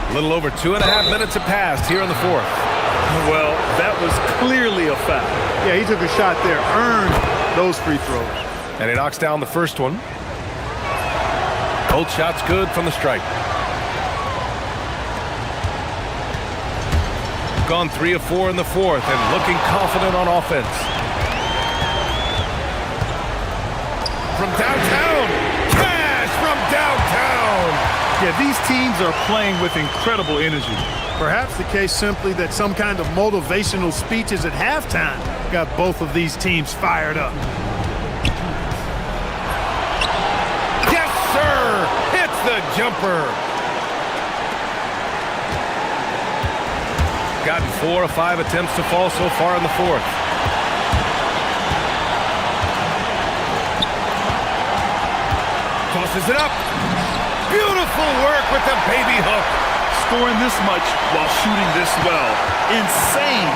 A little over 2.5 minutes have passed here in the 4th. Well, that was clearly a foul. Yeah, he took a shot there. Earned those free throws. And he knocks down the first one. Both shots good from the stripe. Gone 3 of 4 in the 4th and looking confident on offense. From downtown. Cash from downtown. Yeah, these teams are playing with incredible energy. Perhaps the case simply that some kind of motivational speeches at halftime got both of these teams fired up. Yes, the jumper. Gotten 4 of 5 attempts to fall so far in the fourth. Tosses it up. Beautiful work with the baby hook. Scoring this much while shooting this well. Insane.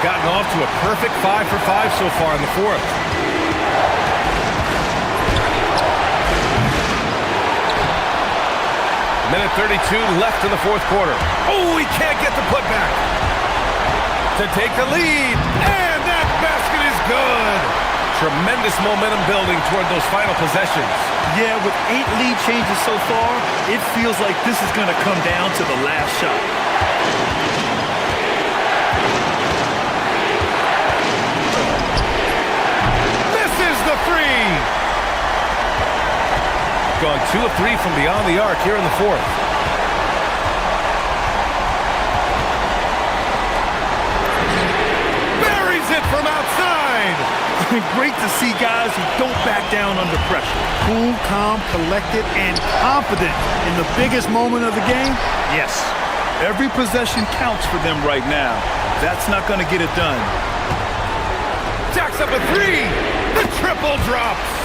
Gotten off to a perfect 5 for 5 so far in the fourth. Minute 32 left in the fourth quarter. Oh, he can't get the putback to take the lead. And that basket is good. Tremendous momentum building toward those final possessions. Yeah, with 8 lead changes so far, it feels like this is going to come down to the last shot. Misses the three. Gone 2 of 3 from beyond the arc here in the fourth. Buries it from outside. Great to see guys who don't back down under pressure. Cool, calm, collected, and confident in the biggest moment of the game. Yes. Every possession counts for them right now. That's not going to get it done. Jacks up a three. The triple drops.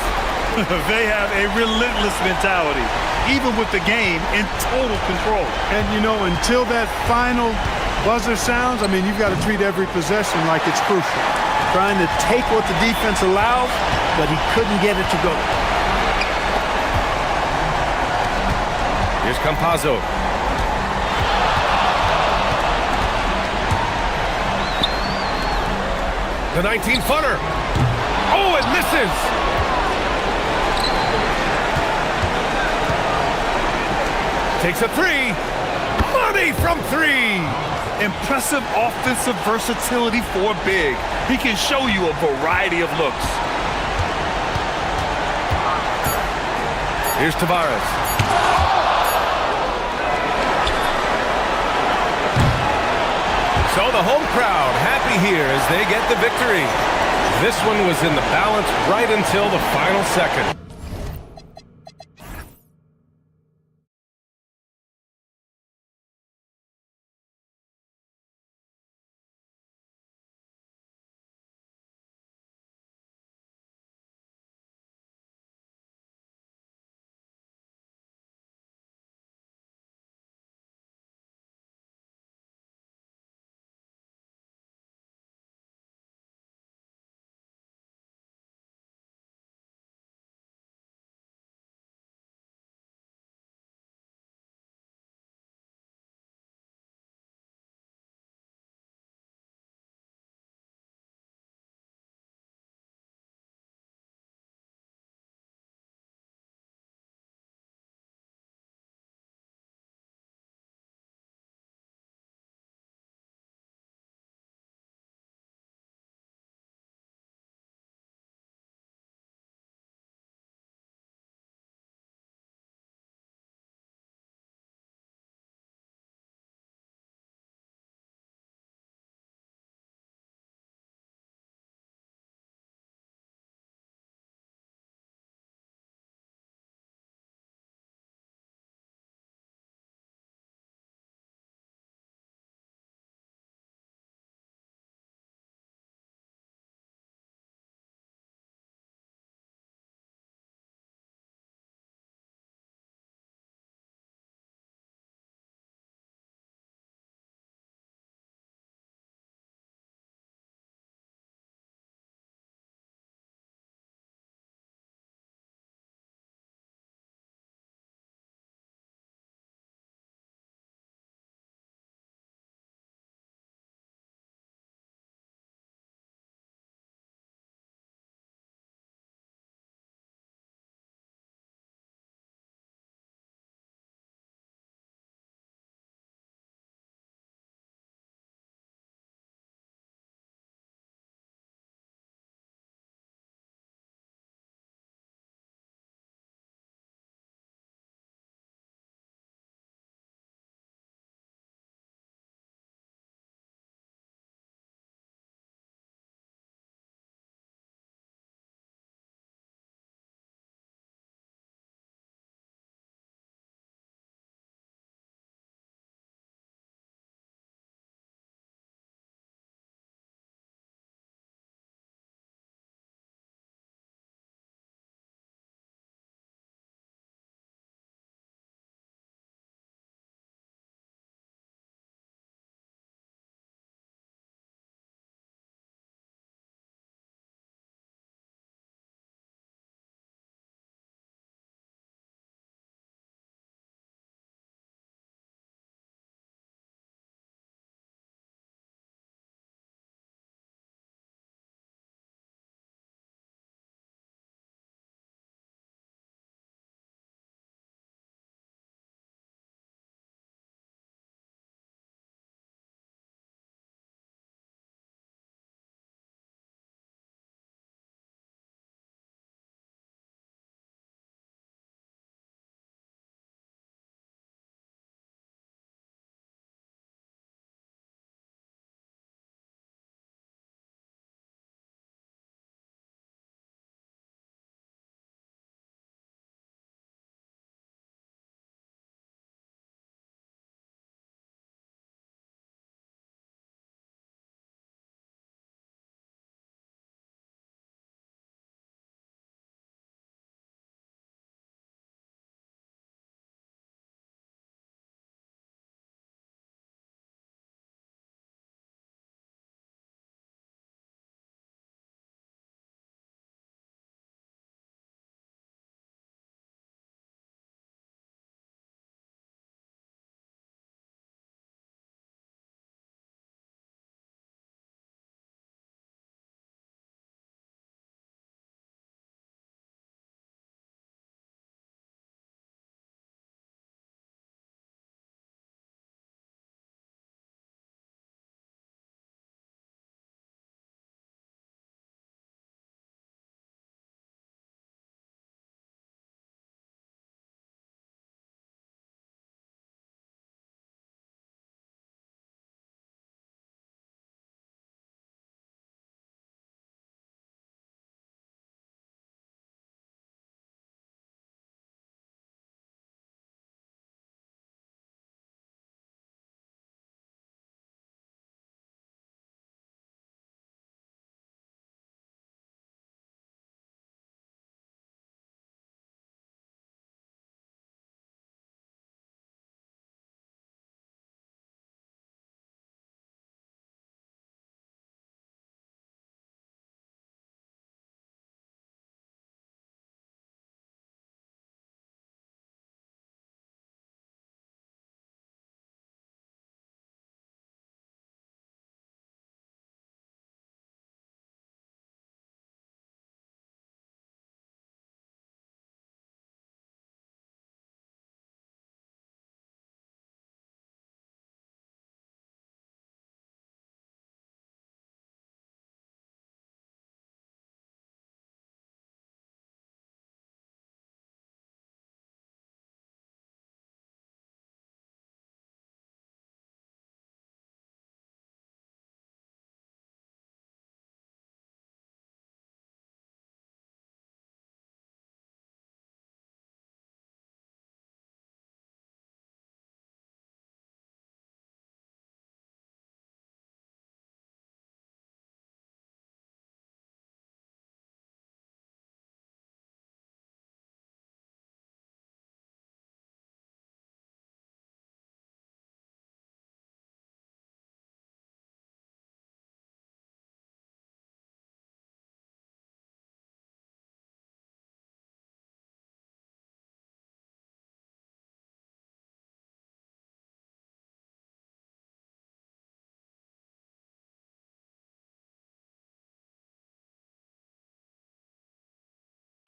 They have a relentless mentality, even with the game in total control. And, you know, until that final buzzer sounds, I mean, you've got to treat every possession like it's crucial. Trying to take what the defense allows, but he couldn't get it to go. Here's Campazzo. The 19-footer. Oh, it misses. Takes a three. Money from three. Impressive offensive versatility for big. He can show you a variety of looks. Here's Tavares. So the home crowd happy here as they get the victory. This one was in the balance right until the final second.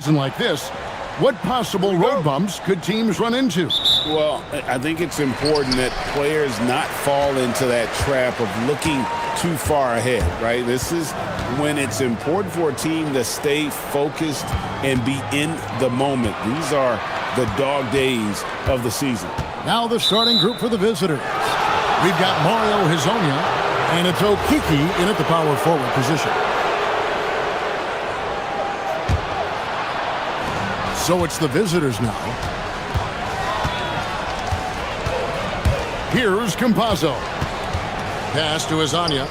season like this, what possible road bumps could teams run into? Well, I think it's important that players not fall into that trap of looking too far ahead, right? This is when it's important for a team to stay focused and be in the moment. These are the dog days of the season. Now the starting group for the visitors. We've got Mario Hezonja, and it's Okiki in at the power forward position. So it's the visitors now. Here's Campazzo. Pass to Hezonja.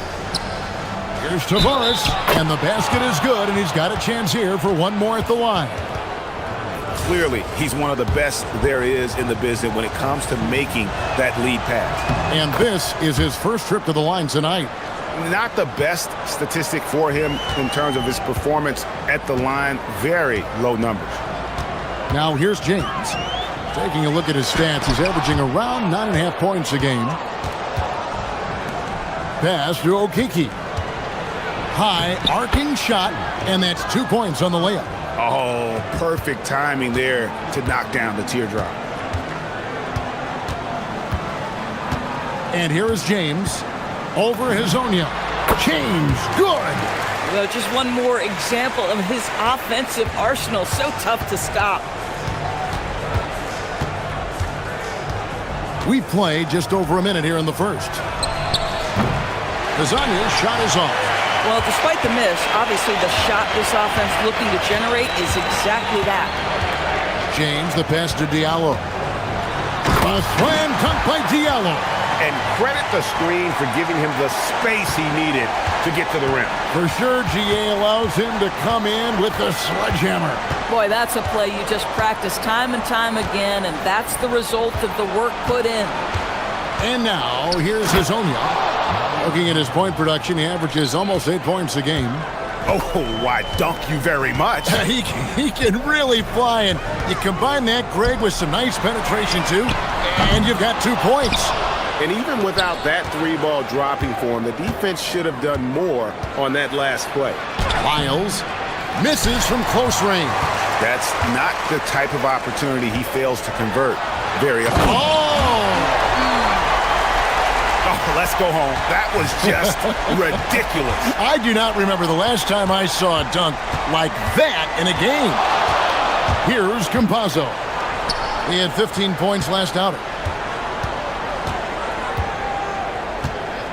Here's Tavares, and the basket is good, and he's got a chance here for one more at the line. Clearly, he's one of the best there is in the business when it comes to making that lead pass. And this is his first trip to the line tonight. Not the best statistic for him in terms of his performance at the line. Very low numbers. Now here's James. Taking a look at his stats, he's averaging around 9.5 points a game. Pass to Okiki. High arcing shot, and that's 2 points on the layup. Oh, perfect timing there to knock down the teardrop. And here is James. Over Hezonja. James, good. Well, just one more example of his offensive arsenal. So tough to stop. We play just over a minute here in the first. Hezonja's shot is off. Well, despite the miss, obviously the shot this offense looking to generate is exactly that. James, the pass to Diallo. A slam dunk by Diallo. And credit the screen for giving him the space he needed to get to the rim. For sure, GA allows him to come in with the sledgehammer. Boy, that's a play you just practice time and time again, and that's the result of the work put in. And now, here's Hezonja. Looking at his point production, he averages almost 8 points a game. Oh, why, dunk you very much. He can really fly, and you combine that, Greg, with some nice penetration, too, and you've got 2 points. And even without that three-ball dropping for him, the defense should have done more on that last play. Lyles misses from close range. That's not the type of opportunity he fails to convert very often. Oh, let's go home. That was just ridiculous. I do not remember the last time I saw a dunk like that in a game. Here's Campazzo. He had 15 points last outing.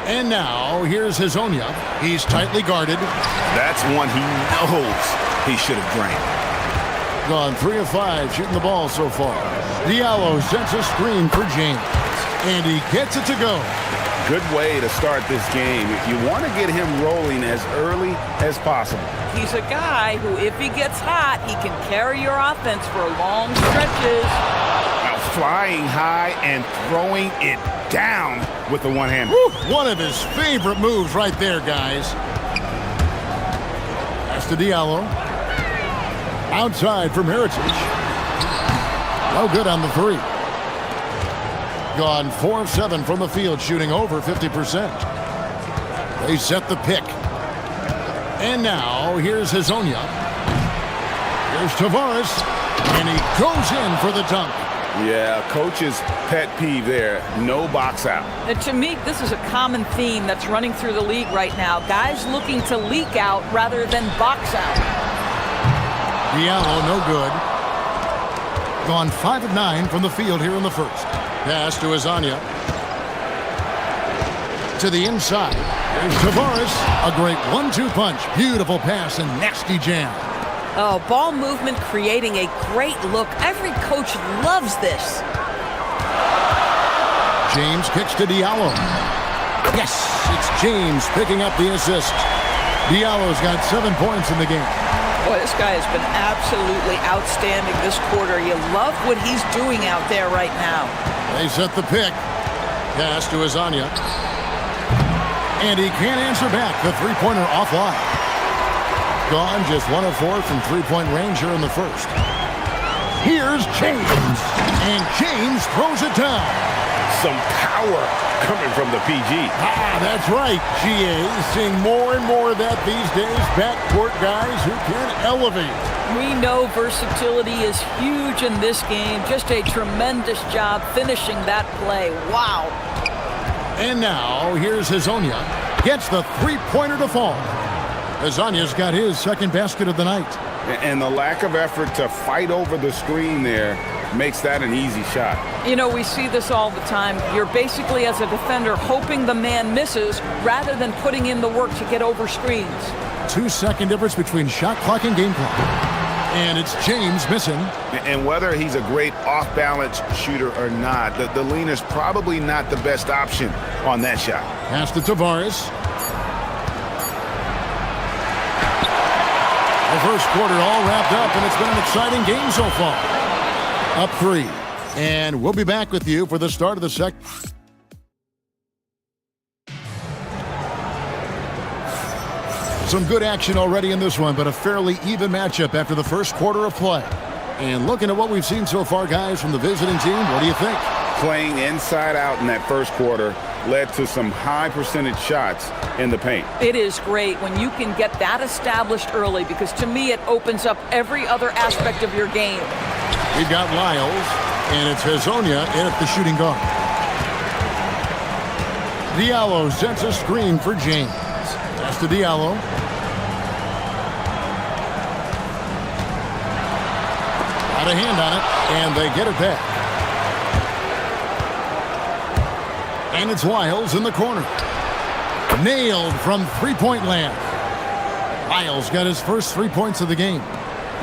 And now, here's Hezonja. He's tightly guarded. That's one he knows he should have drained. Gone 3 of 5 shooting the ball so far. Diallo sets a screen for James. And he gets it to go. Good way to start this game. You want to get him rolling as early as possible. He's a guy who, if he gets hot, he can carry your offense for long stretches. Now flying high and throwing it down with the one-hand. One of his favorite moves right there, guys. Pass to Diallo. Outside from Heritage. No good on the three. Gone 4 of 7 from the field, shooting over 50%. They set the pick. And now, here's Hezonja. Here's Tavares. And he goes in for the dunk. Yeah, coach's pet peeve there. No box out. And to me, this is a common theme that's running through the league right now. Guys looking to leak out rather than box out. Diallo, no good. Gone 5 of 9 from the field here in the first. Pass to Hezonja. To the inside. There's Tavares. A great 1-2 punch. Beautiful pass and nasty jam. Oh, ball movement creating a great look. Every coach loves this. James kicks to Diallo. Yes, it's James picking up the assist. Diallo's got 7 points in the game. Boy, this guy has been absolutely outstanding this quarter. You love what he's doing out there right now. They set the pick. Pass to Hezonja. And he can't answer back. The three-pointer offline. Gone just 1 of 4 from three-point range here in the first. Here's James. And James throws it down. some power coming from the PG. That's right, GA. Seeing more and more of that these days. Backcourt guys who can elevate. We know versatility is huge in this game. Just a tremendous job finishing that play. Wow. And now, here's Hazonia. Gets the three-pointer to fall. Hazonia's got his second basket of the night. And the lack of effort to fight over the screen there makes that an easy shot. You know, we see this all the time. You're basically, as a defender, hoping the man misses rather than putting in the work to get over screens. 2-second difference between shot clock and game clock. And it's James missing. And whether he's a great off-balance shooter or not, the leaner's probably not the best option on that shot. Pass to Tavares. The first quarter all wrapped up, and it's been an exciting game so far. Up 3. And we'll be back with you for the start of the second. Some good action already in this one, but a fairly even matchup after the first quarter of play. And looking at what we've seen so far, guys, from the visiting team, what do you think? Playing inside out in that first quarter led to some high percentage shots in the paint. It is great when you can get that established early, because to me it opens up every other aspect of your game. We've got Lyles, and it's Hazonia in at the shooting guard. Diallo sets a screen for James. Pass to Diallo. Got a hand on it, and they get it back. And it's Lyles in the corner. Nailed from three-point land. Lyles got his first 3 points of the game.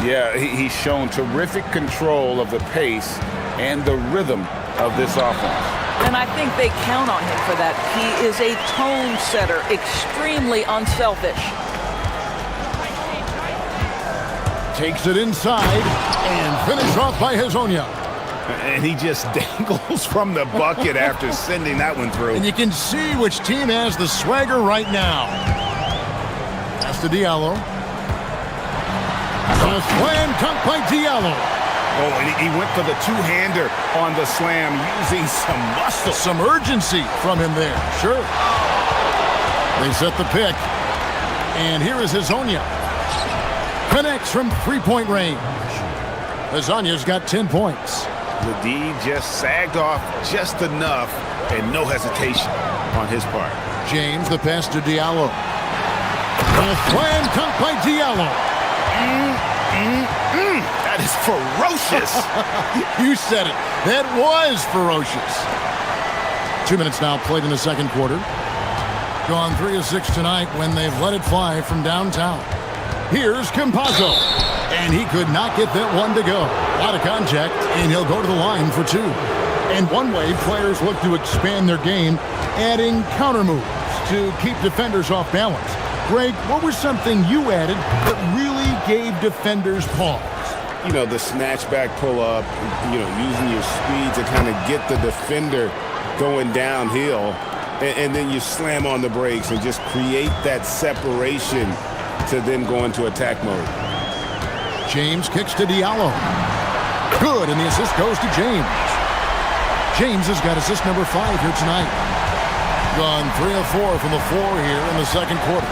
Yeah, he's shown terrific control of the pace and the rhythm of this offense. And I think they count on him for that. He is a tone setter, extremely unselfish. Takes it inside and finished off by Hazonia. And he just dangles from the bucket after sending that one through. And you can see which team has the swagger right now. Pass to Diallo. A slam dunk by Diallo. Oh, and he went for the two-hander on the slam, using some muscle. Some urgency from him there, sure. They set the pick. And here is Hazonia. Connects from three-point range. Hazonia's got 10 points. The D just sagged off just enough, and no hesitation on his part. James, the pass to Diallo. A slam dunk by Diallo. That is ferocious. You said it. That was ferocious. 2 minutes now played in the second quarter. Gone 3 of 6 tonight when they've let it fly from downtown. Here's Campazzo. And he could not get that one to go. Out of contact, and he'll go to the line for 2. And one way players look to expand their game, adding counter moves to keep defenders off balance. Greg, what was something you added that really gave defenders pause? You know, the snatchback pull-up, you know, using your speed to kind of get the defender going downhill, and then you slam on the brakes and just create that separation to then go into attack mode. James kicks to Diallo. Good, and the assist goes to James. James has got assist number 5 here tonight. Gone 3 of 4 from the floor here in the second quarter.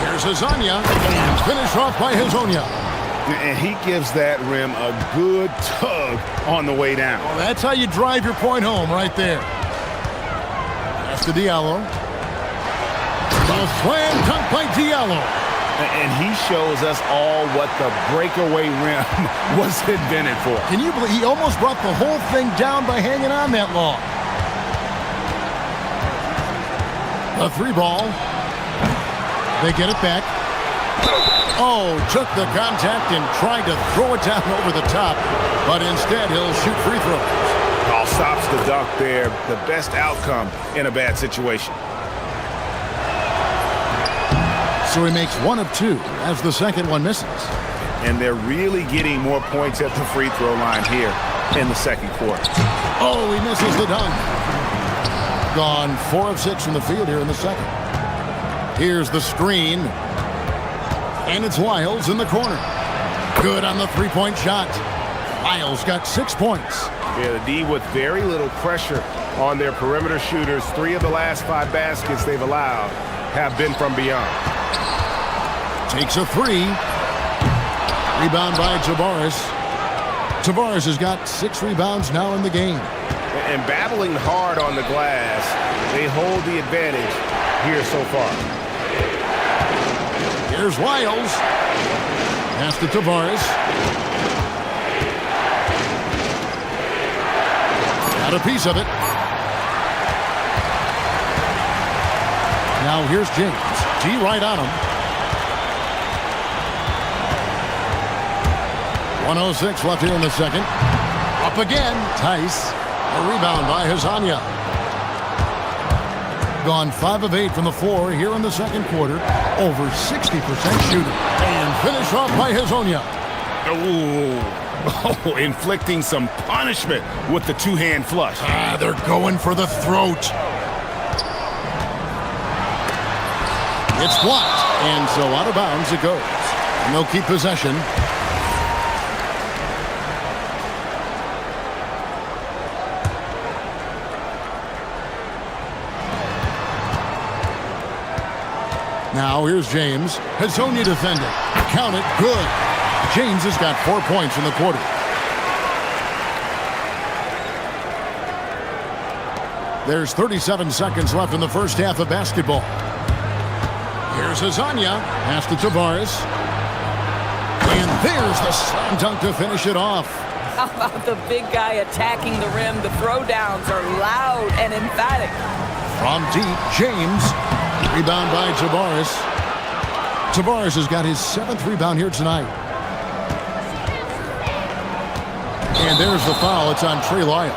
Here's Hazonia, and finished off by Hazonia. And he gives that rim a good tug on the way down. Well, that's how you drive your point home right there. Pass to Diallo. A slam dunk by Diallo. And he shows us all what the breakaway rim was invented for. Can you believe he almost brought the whole thing down by hanging on that long? The 3 ball. They get it back. Oh, took the contact and tried to throw it down over the top, but instead he'll shoot free throws. All stops the dunk there. The best outcome in a bad situation. So he makes 1 of 2 as the second one misses. And they're really getting more points at the free throw line here in the second quarter. Oh, he misses the dunk. Gone 4 of 6 from the field here in the second. Here's the screen. And it's Lyles in the corner. Good on the 3-point shot. Lyles got 6 points. Yeah, the D with very little pressure on their perimeter shooters. 3 of the last 5 baskets they've allowed have been from beyond. Takes a 3. Rebound by Tavares. Tavares has got 6 rebounds now in the game. And battling hard on the glass, they hold the advantage here so far. Here's Wiles. Pass to Tavares. Got a piece of it. Now here's James. G right on him. 1:06 left here in the second. Up again. Tice. A rebound by Hezonja. Gone 5 of 8 from the floor here in the second quarter. Over 60% shooting. And finished off by Hezonja. Oh, inflicting some punishment with the 2-hand flush. They're going for the throat. It's blocked. And so out of bounds it goes. And they'll keep possession. Now here's James. Hezonja defending. Count it. Good. James has got 4 points in the quarter. There's 37 seconds left in the first half of basketball. Here's Hezonja. Pass to Tavares. And there's the slam dunk to finish it off. How about the big guy attacking the rim? The throwdowns are loud and emphatic. From deep, James. Rebound by Tavares. Tavares has got his 7th rebound here tonight. And there's the foul. It's on Trey Lyles.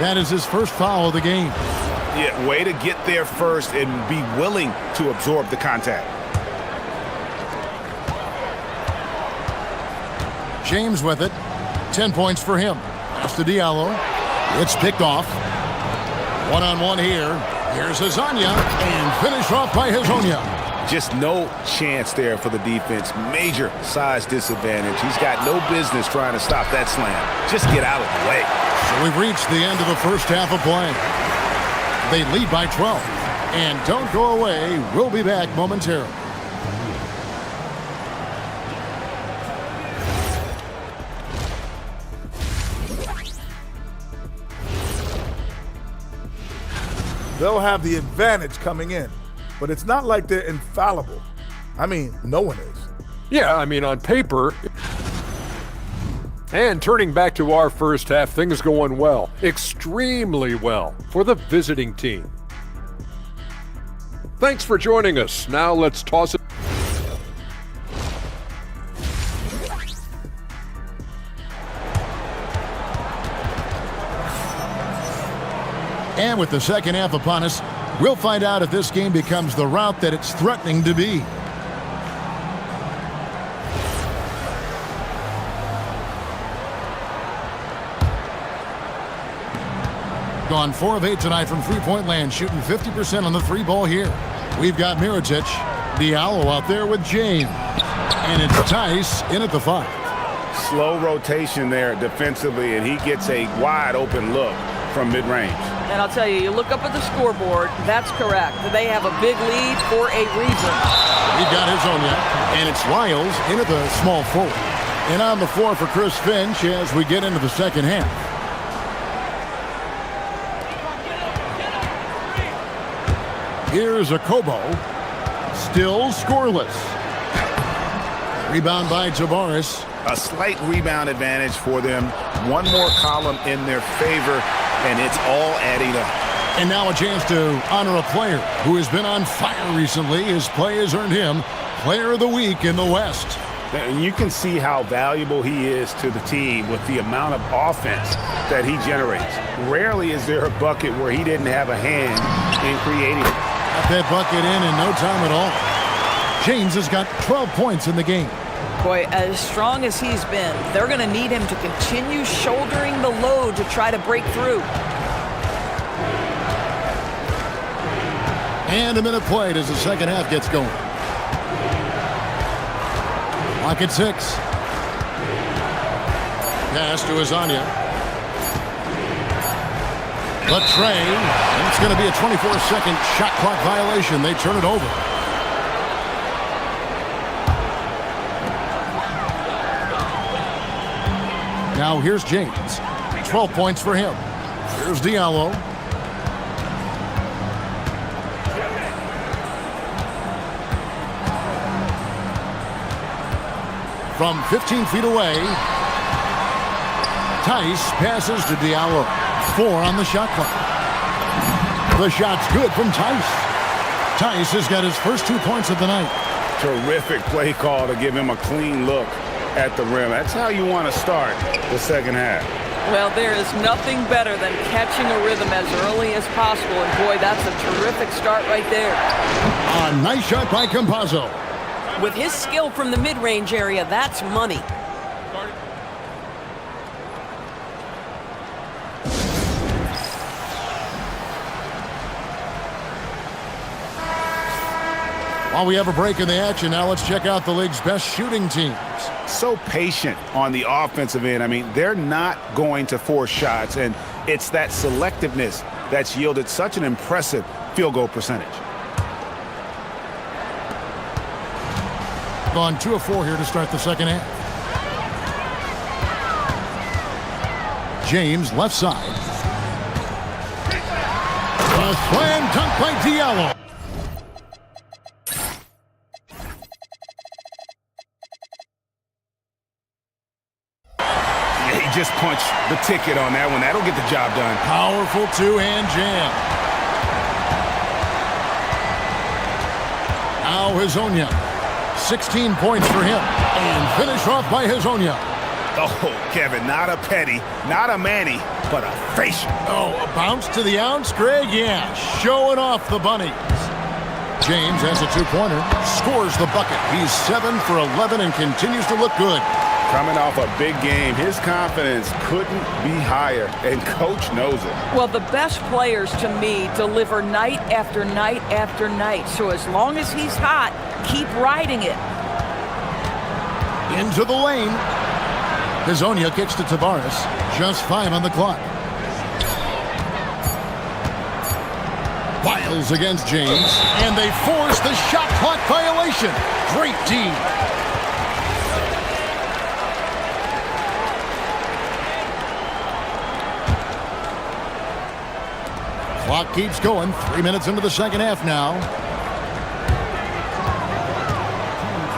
That is his first foul of the game. Yeah, way to get there first and be willing to absorb the contact. James with it. 10 points for him. Pass to Diallo. It's picked off. One-on-one here. Here's Hezonja. And finished off by Hezonja. Just no chance there for the defense. Major size disadvantage. He's got no business trying to stop that slam. Just get out of the way. So we've reached the end of the first half of play. They lead by 12. And don't go away. We'll be back momentarily. They'll have the advantage coming in, but it's not like they're infallible. I mean, no one is. Yeah, I mean, on paper. And turning back to our first half, things going well, extremely well for the visiting team. Thanks for joining us. Now let's toss it. And with the second half upon us, we'll find out if this game becomes the route that it's threatening to be. Gone 4 of 8 tonight from three-point land, shooting 50% on the 3-ball here. We've got Mirotic, Diallo out there with James. And it's Tice in at the 5. Slow rotation there defensively, and he gets a wide open look from mid-range. And I'll tell you, you look up at the scoreboard, that's correct. They have a big lead for a reason. We've got Hezonja, and it's Lyles in at the small forward. And on the floor for Chris Finch as we get into the second half. Here's a Kobo. Still scoreless. Rebound by Tavares. A slight rebound advantage for them. One more column in their favor, and it's all adding up. And now a chance to honor a player who has been on fire recently. His play has earned him Player of the Week in the West. And you can see how valuable he is to the team with the amount of offense that he generates. Rarely is there a bucket where he didn't have a hand in creating it. Got that bucket in no time at all. James has got 12 points in the game. Boy, as strong as he's been, they're going to need him to continue shouldering the load to try to break through. And a minute played as the second half gets going. Clock at 6. Pass to Hezonja. The tray, and it's going to be a 24-second shot clock violation. They turn it over. Now here's James. 12 points for him. Here's Diallo. From 15 feet away, Tice passes to Diallo. 4 on the shot clock. The shot's good from Tice. Tice has got his first 2 points of the night. Terrific play call to give him a clean look at the rim. That's how you want to start the second half. Well, there is nothing better than catching a rhythm as early as possible, and boy, that's a terrific start right there. A nice shot by Campazzo. With his skill from the mid-range area, that's money. While we have a break in the action, now let's check out the league's best shooting teams. So patient on the offensive end. I mean, they're not going to force shots, and it's that selectiveness that's yielded such an impressive field goal percentage. Gone 2 of 4 here to start the second half. James, left side. A slam dunk by Diallo. Just punch the ticket on that one. That'll get the job done. Powerful two-hand jam. Now Hezonja. 16 points for him. And finish off by Hezonja. Oh, Kevin, not a petty, not a Manny, but a facial. Oh, a bounce to the ounce, Greg? Yeah, showing off the bunnies. James has a 2-pointer. Scores the bucket. He's 7 for 11 and continues to look good. Coming off a big game, his confidence couldn't be higher, and coach knows it. Well, the best players, to me, deliver night after night after night. So as long as he's hot, keep riding it. Into the lane. Hezonja kicks to Tavares. Just 5 on the clock. Wiles against James, and they force the shot clock violation. Great D. Clock keeps going. 3 minutes into the second half now.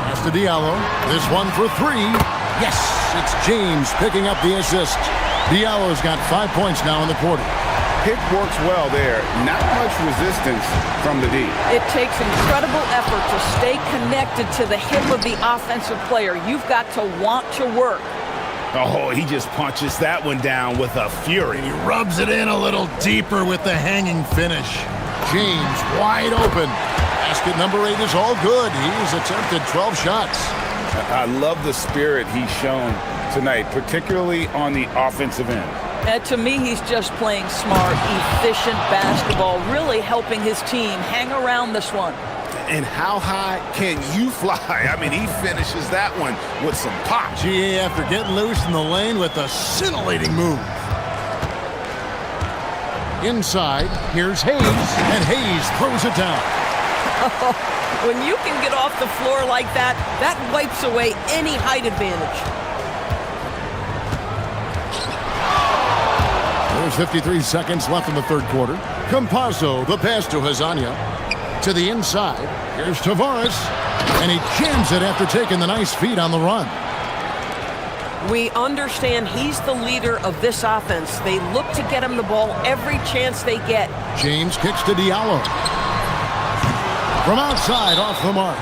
Pass to Diallo. This one for 3. Yes, it's James picking up the assist. Diallo's got 5 points now in the quarter. Pick works well there. Not much resistance from the D. It takes incredible effort to stay connected to the hip of the offensive player. You've got to want to work. Oh, he just punches that one down with a fury. He rubs it in a little deeper with the hanging finish. James wide open. Basket number 8 is all good. He's attempted 12 shots. I love the spirit he's shown tonight, particularly on the offensive end. To me, he's just playing smart, efficient basketball, really helping his team hang around this one. And how high can you fly? I mean, he finishes that one with some pop. GA after getting loose in the lane with a scintillating move. Inside, here's Hayes, and Hayes throws it down. When you can get off the floor like that, that wipes away any height advantage. There's 53 seconds left in the third quarter. Campazzo, the pass to Hezonja. To the inside, here's Tavares, and he jams it after taking the nice feed on the run. We understand he's the leader of this offense. They look to get him the ball every chance they get. James kicks to Diallo. From outside, off the mark.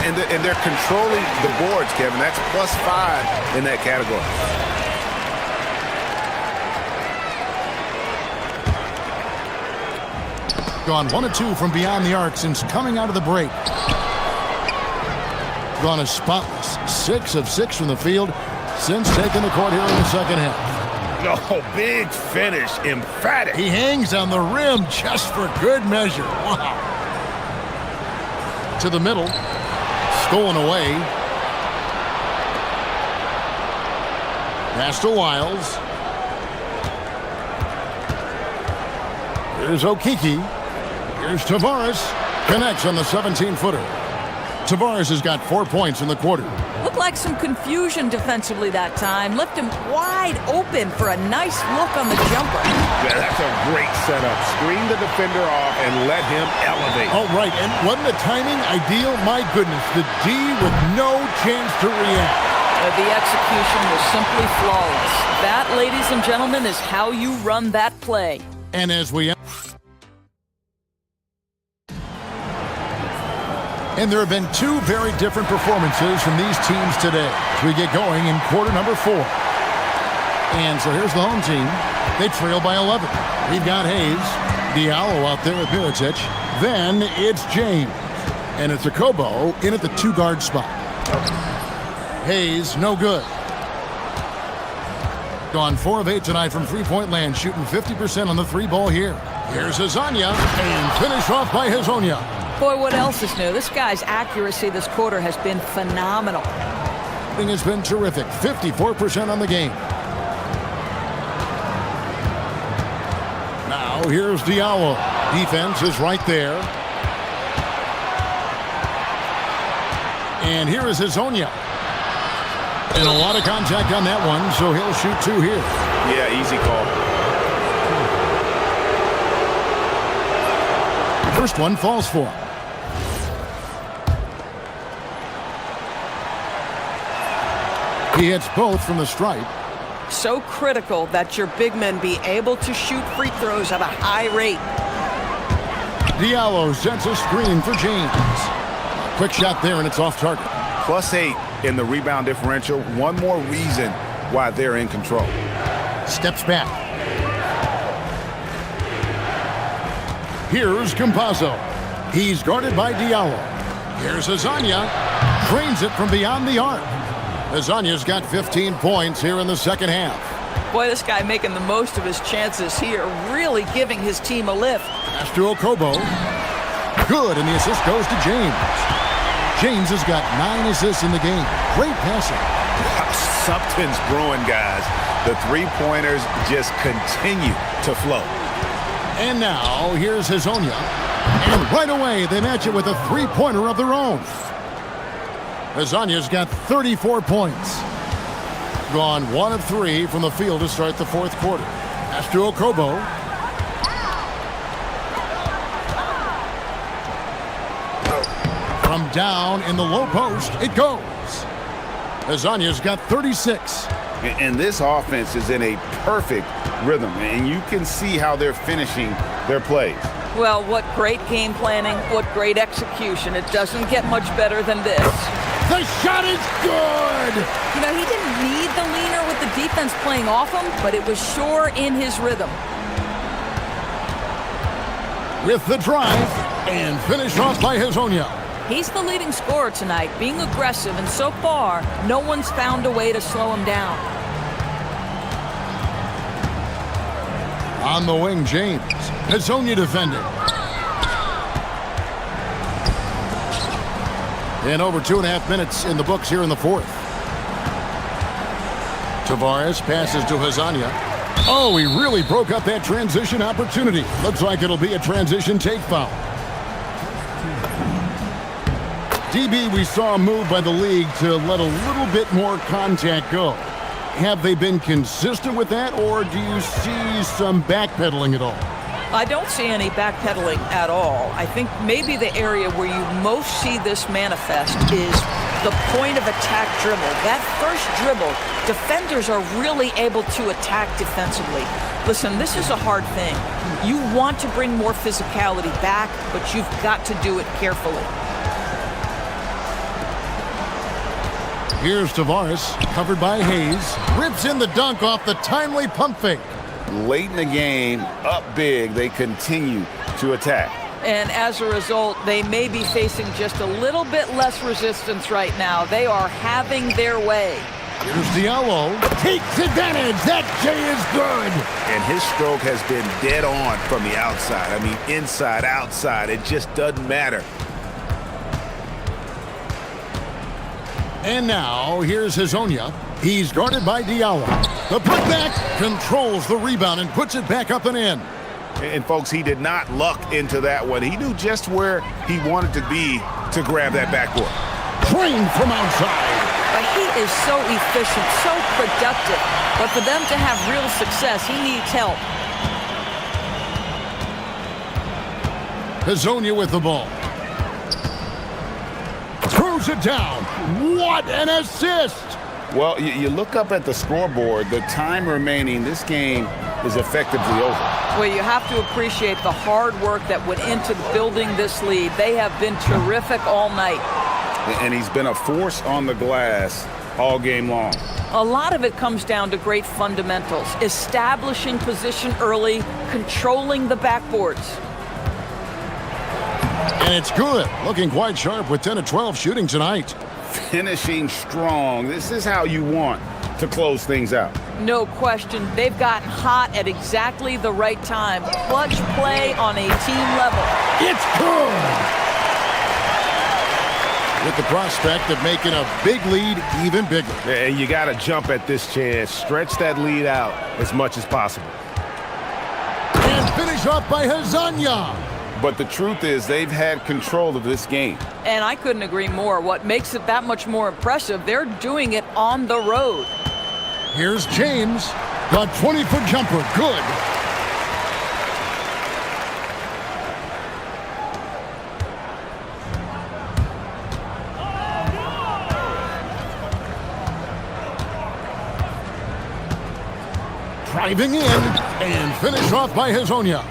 And they're controlling the boards, Kevin. That's +5 in that category. Gone 1 of 2 from beyond the arc since coming out of the break. Gone as spotless. 6 of 6 from the field since taking the court here in the second half. Oh, big finish. Emphatic. He hangs on the rim just for good measure. Wow. To the middle. Stolen away. Pass to Wiles. Here's Okiki. Here's Tavares. Connects on the 17-footer. Tavares has got 4 points in the quarter. Looked like some confusion defensively that time. Left him wide open for a nice look on the jumper. Yeah, that's a great setup. Screen the defender off and let him elevate. Oh, right. And wasn't the timing ideal? My goodness. The D with no chance to react. The execution was simply flawless. That, ladies and gentlemen, is how you run that play. And as we... And there have been two very different performances from these teams today as we get going in quarter number 4. And so here's the home team. They trail by 11. We've got Hayes, Diallo out there with Mirotic. Then it's James. And it's Akobo in at the 2-guard spot. Hayes, no good. Gone 4 of 8 tonight from three-point land, shooting 50% on the 3-ball here. Here's Hezonja, and finish off by Hezonja. Boy, what else is new? This guy's accuracy this quarter has been phenomenal. Thing has been terrific. 54% on the game. Now here's Diallo. Defense is right there. And here is Hezonja. And a lot of contact on that one, so he'll shoot 2 here. Yeah, easy call. First one falls for him. He hits both from the stripe. So critical that your big men be able to shoot free throws at a high rate. Diallo sets a screen for James. A quick shot there, and it's off target. +8 in the rebound differential. One more reason why they're in control. Steps back. Here's Campazzo. He's guarded by Diallo. Here's Hezonja. Drains it from beyond the arc. Hezonja's got 15 points here in the second half. Boy, this guy making the most of his chances here, really giving his team a lift. Pass to Okobo. Good, and the assist goes to James. James has got 9 assists in the game. Great passing. Something's brewing, guys. The three-pointers just continue to flow. And now, here's Hezonja. And right away, they match it with a three-pointer of their own. Hezonja's got 34 points. Gone 1 of 3 from the field to start the fourth quarter. Pass to Okobo. From down in the low post, it goes. Hezonja's got 36. And this offense is in a perfect rhythm, and you can see how they're finishing their plays. Well, what great game planning, what great execution. It doesn't get much better than this. The shot is good! You know, he didn't need the leaner with the defense playing off him, but it was sure in his rhythm. With the drive, and finished off by Hezonja. He's the leading scorer tonight, being aggressive, and so far, no one's found a way to slow him down. On the wing, James. Hezonja defending. And over 2.5 minutes in the books here in the fourth. Tavares passes to Hezonja. Oh, he really broke up that transition opportunity. Looks like it'll be a transition take foul. DB, we saw a move by the league to let a little bit more contact go. Have they been consistent with that, or do you see some backpedaling at all? I don't see any backpedaling at all. I think maybe the area where you most see this manifest is the point of attack dribble. That first dribble, defenders are really able to attack defensively. Listen, this is a hard thing. You want to bring more physicality back, but you've got to do it carefully. Here's Tavares, covered by Hayes. Rips in the dunk off the timely pump fake. Late in the game, up big, they continue to attack. And as a result, they may be facing just a little bit less resistance right now. They are having their way. Here's Diallo. Takes advantage. That J is good. And his stroke has been dead on from the outside. I mean, inside, outside, it just doesn't matter. And now, here's Hezonja. He's guarded by Diallo. The putback controls the rebound and puts it back up and in. And folks, he did not luck into that one. He knew just where he wanted to be to grab that backboard. Trained from outside. But he is so efficient, so productive. But for them to have real success, he needs help. Hazonia with the ball. Throws it down. What an assist! Well, you look up at the scoreboard, the time remaining, this game is effectively over. Well, you have to appreciate the hard work that went into building this lead. They have been terrific all night. And he's been a force on the glass all game long. A lot of it comes down to great fundamentals, establishing position early, controlling the backboards. And it's good. Looking quite sharp with 10 of 12 shooting tonight. Finishing strong. This is how you want to close things out. No question. They've gotten hot at exactly the right time. Clutch play on a team level. It's good! With the prospect of making a big lead even bigger. And you got to jump at this chance. Stretch that lead out as much as possible. And finish off by Hazonia. But the truth is they've had control of this game. And I couldn't agree more. What makes it that much more impressive, they're doing it on the road. Here's James. The 20-foot jumper. Good. Driving in and finish off by Hazonia.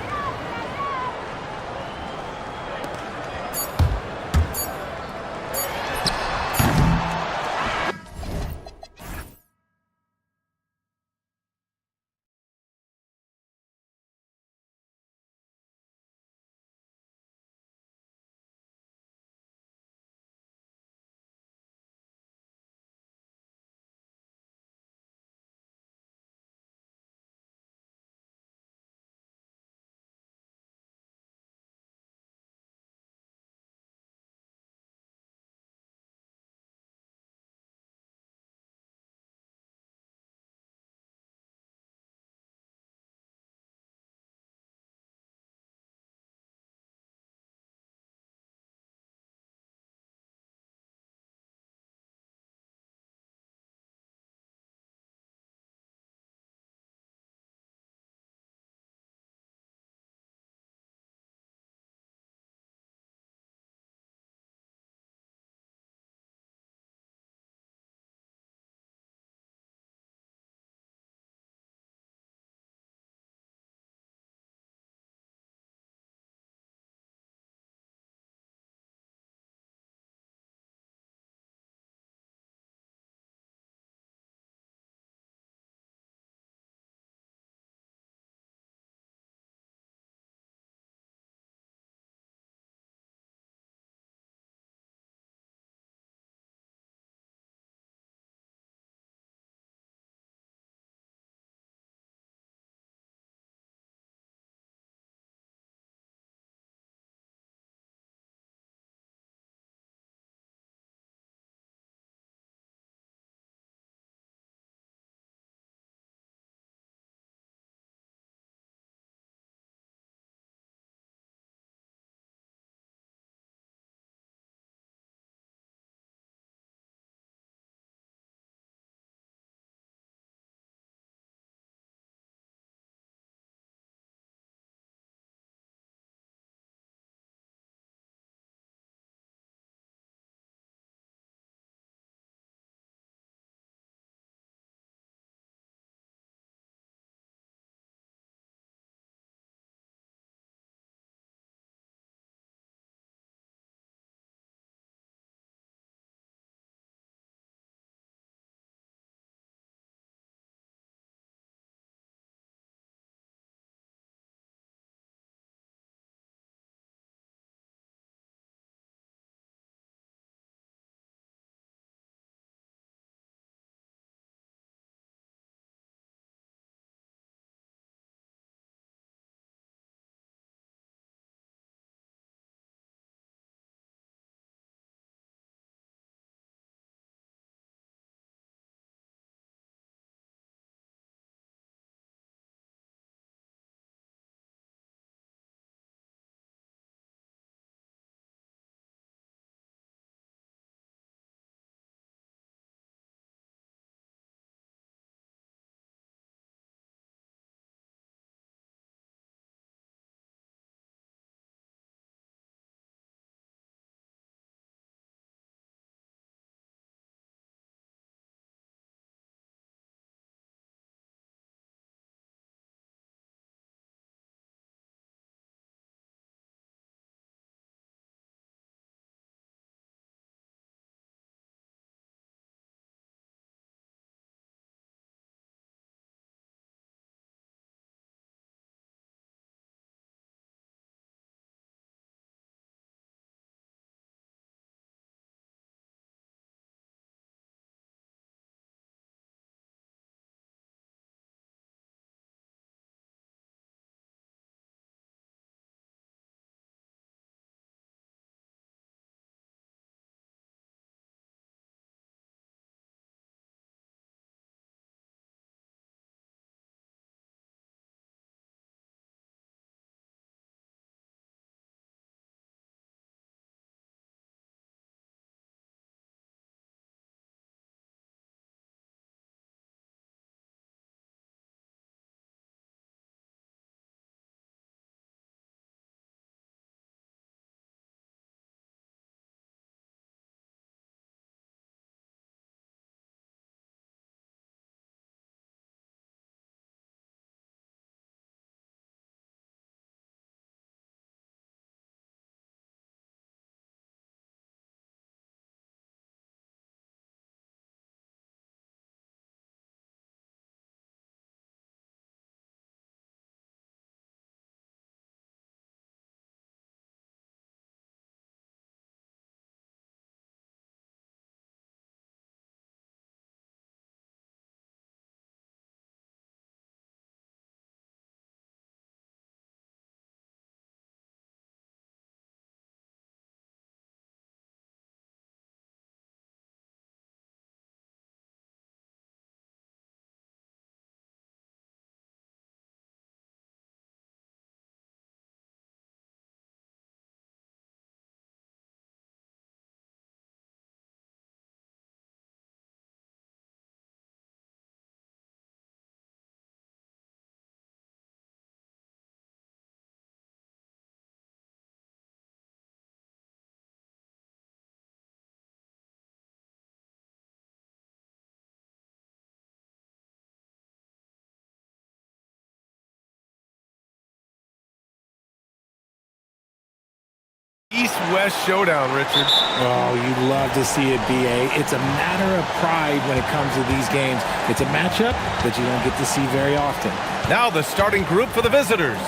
East-West showdown, Richard. Oh, you love to see it, BA. It's a matter of pride when it comes to these games. It's a matchup that you don't get to see very often. Now the starting group for the visitors.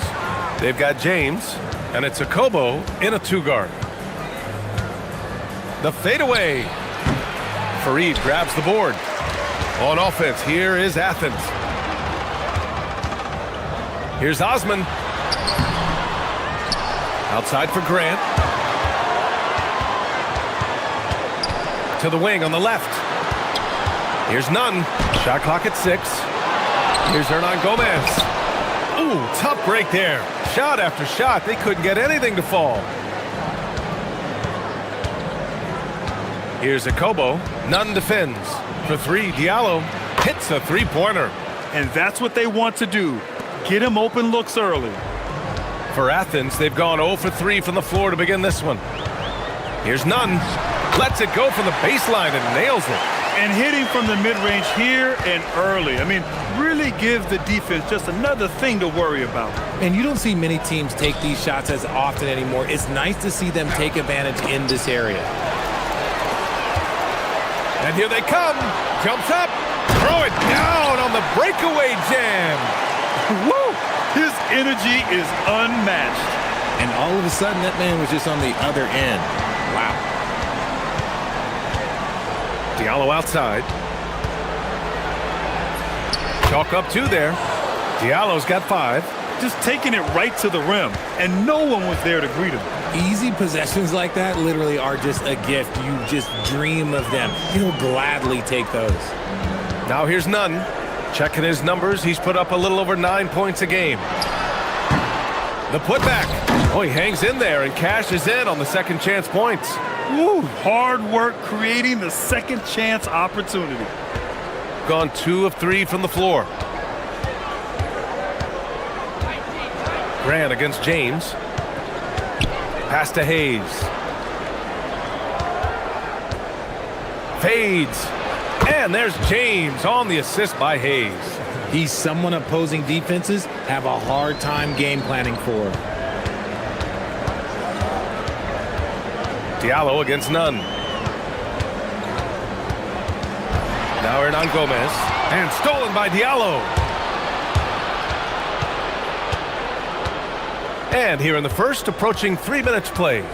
They've got James, and it's a Kobo in a two-guard. The fadeaway. Fareed grabs the board. On offense, here is Athens. Here's Osman. Outside for Grant. To the wing on the left. Here's Nunn. Shot clock at 6. Here's Hernan Gomez. Ooh, tough break there. Shot after shot. They couldn't get anything to fall. Here's Akobo. Nunn defends. For 3, Diallo hits a three-pointer. And that's what they want to do. Get him open looks early. For Athens, they've gone 0 for 3 from the floor to begin this one. Here's Nunn. Lets it go from the baseline and nails it. And hitting from the mid-range here and early. I mean, really give the defense just another thing to worry about. And you don't see many teams take these shots as often anymore. It's nice to see them take advantage in this area. And here they come. Jumps up. Throw it down on the breakaway jam. Woo! His energy is unmatched. And all of a sudden, that man was just on the other end. Wow. Diallo outside. Chalk up 2 there. Diallo's got 5. Just taking it right to the rim, and no one was there to greet him. Easy possessions like that literally are just a gift. You just dream of them. He'll gladly take those. Now here's Nunn. Checking his numbers, he's put up a little over 9 points a game. The putback. Oh, he hangs in there and cashes in on the second chance points. Woo, hard work creating the second chance opportunity. Gone 2 of 3 from the floor. Grant against James. Pass to Hayes. Fades. And there's James on the assist by Hayes. He's someone opposing defenses have a hard time game planning for. Diallo against Nunn. Now Hernan Gomez. And stolen by Diallo. And here in the first, approaching 3 minutes played.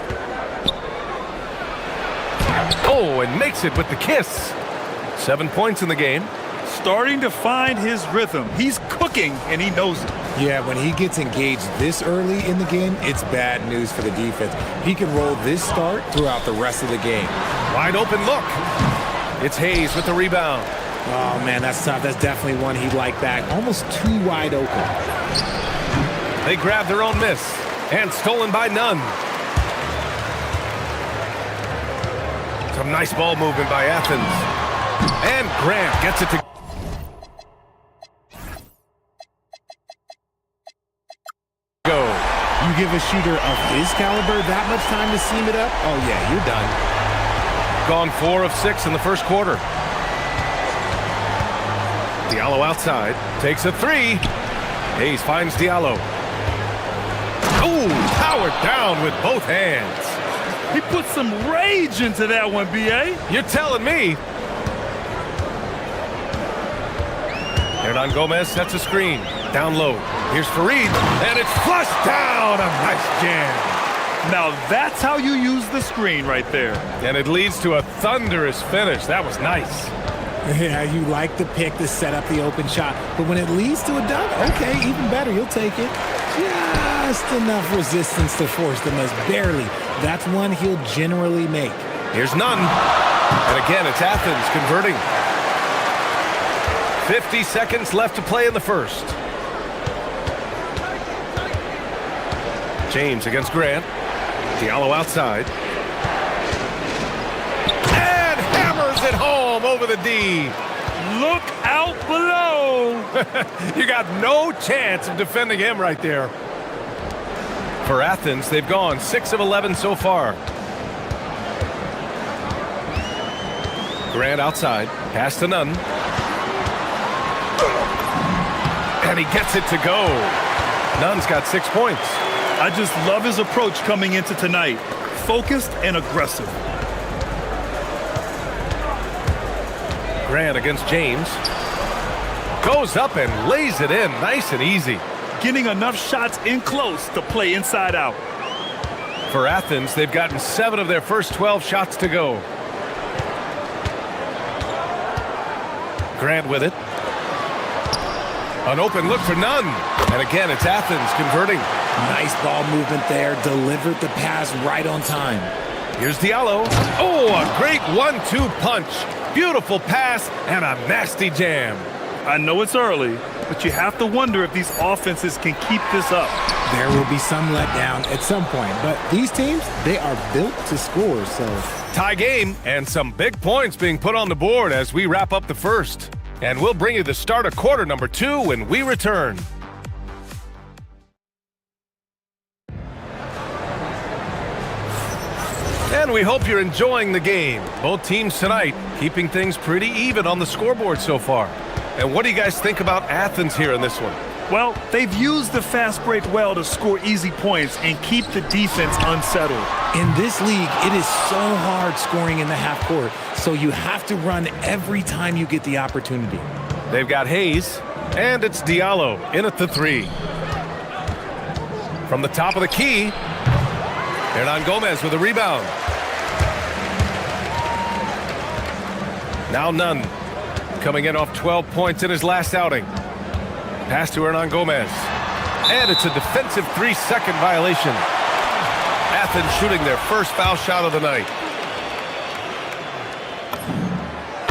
Oh, and makes it with the kiss. 7 points in the game. Starting to find his rhythm. He's cooking, and he knows it. Yeah, when he gets engaged this early in the game, it's bad news for the defense. He can roll this start throughout the rest of the game. Wide open look. It's Hayes with the rebound. Oh, man, that's tough. That's definitely one he'd like back. Almost too wide open. They grab their own miss. And stolen by Nunn. Some nice ball movement by Athens. And Grant gets it to go. You give a shooter of his caliber that much time to seam it up? Oh, yeah, you're done. Gone 4 of 6 in the first quarter. Diallo outside. Takes a 3. Hayes finds Diallo. Ooh, powered down with both hands. He put some rage into that one, B.A. You're telling me. Hernan Gomez sets a screen. Down low. Here's Fareed. And it's flushed down. A nice jam. Now that's how you use the screen right there. And it leads to a thunderous finish. That was nice. Yeah, you like the pick to set up the open shot. But when it leads to a dunk, okay, even better. You'll take it. Just enough resistance to force the miss. Barely. That's one he'll generally make. Here's Nunn. And again, it's Athens converting. 50 seconds left to play in the first. James against Grant. Diallo outside. And hammers it home over the D. Look out below. You got no chance of defending him right there. For Athens, they've gone 6 of 11 so far. Grant outside. Pass to Nunn. And he gets it to go. Nunn's got 6 points. I just love his approach coming into tonight. focused and aggressive. Grant against James. Goes up and lays it in nice and easy. Getting enough shots in close to play inside out. For Athens, they've gotten 7 of their first 12 shots to go. Grant with it. An open look for Nunn. And again, it's Athens converting. Nice ball movement there. Delivered the pass right on time. Here's Diallo. Oh, a great 1-2 punch. Beautiful pass and a nasty jam. I know it's early, but you have to wonder if these offenses can keep this up. There will be some letdown at some point, but these teams, they are built to score, so... Tie game and some big points being put on the board as we wrap up the first. And we'll bring you the start of quarter number 2 when we return. And we hope you're enjoying the game. Both teams tonight keeping things pretty even on the scoreboard so far. And what do you guys think about Athens here in this one? Well, they've used the fast break well to score easy points and keep the defense unsettled. In this league, it is so hard scoring in the half court, so you have to run every time you get the opportunity. They've got Hayes, and it's Diallo in at the 3. From the top of the key, Hernan Gomez with a rebound. Now Nunn coming in off 12 points in his last outing. Pass to Hernan Gomez. And it's a defensive 3-second violation. Athens shooting their first foul shot of the night.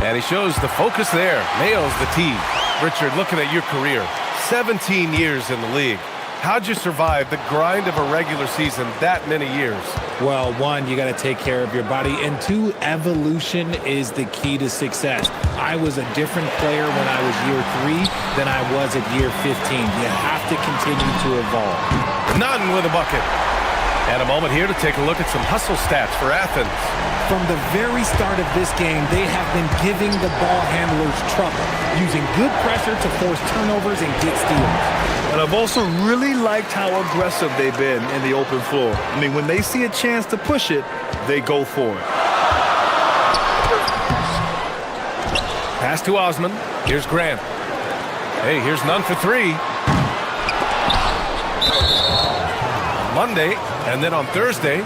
And he shows the focus there. Nails the tee. Richard, looking at your career, 17 years in the league. How'd you survive the grind of a regular season that many years? Well, 1, you got to take care of your body, and 2, evolution is the key to success. I was a different player when I was year 3 than I was at year 15. You have to continue to evolve. Nunn with a bucket. And a moment here to take a look at some hustle stats for Athens. From the very start of this game, they have been giving the ball handlers trouble, using good pressure to force turnovers and get steals. And I've also really liked how aggressive they've been in the open floor. I mean, when they see a chance to push it, they go for it. Pass to Osman. Here's Grant. Hey, here's Nunn for 3. Monday, and then on Thursday.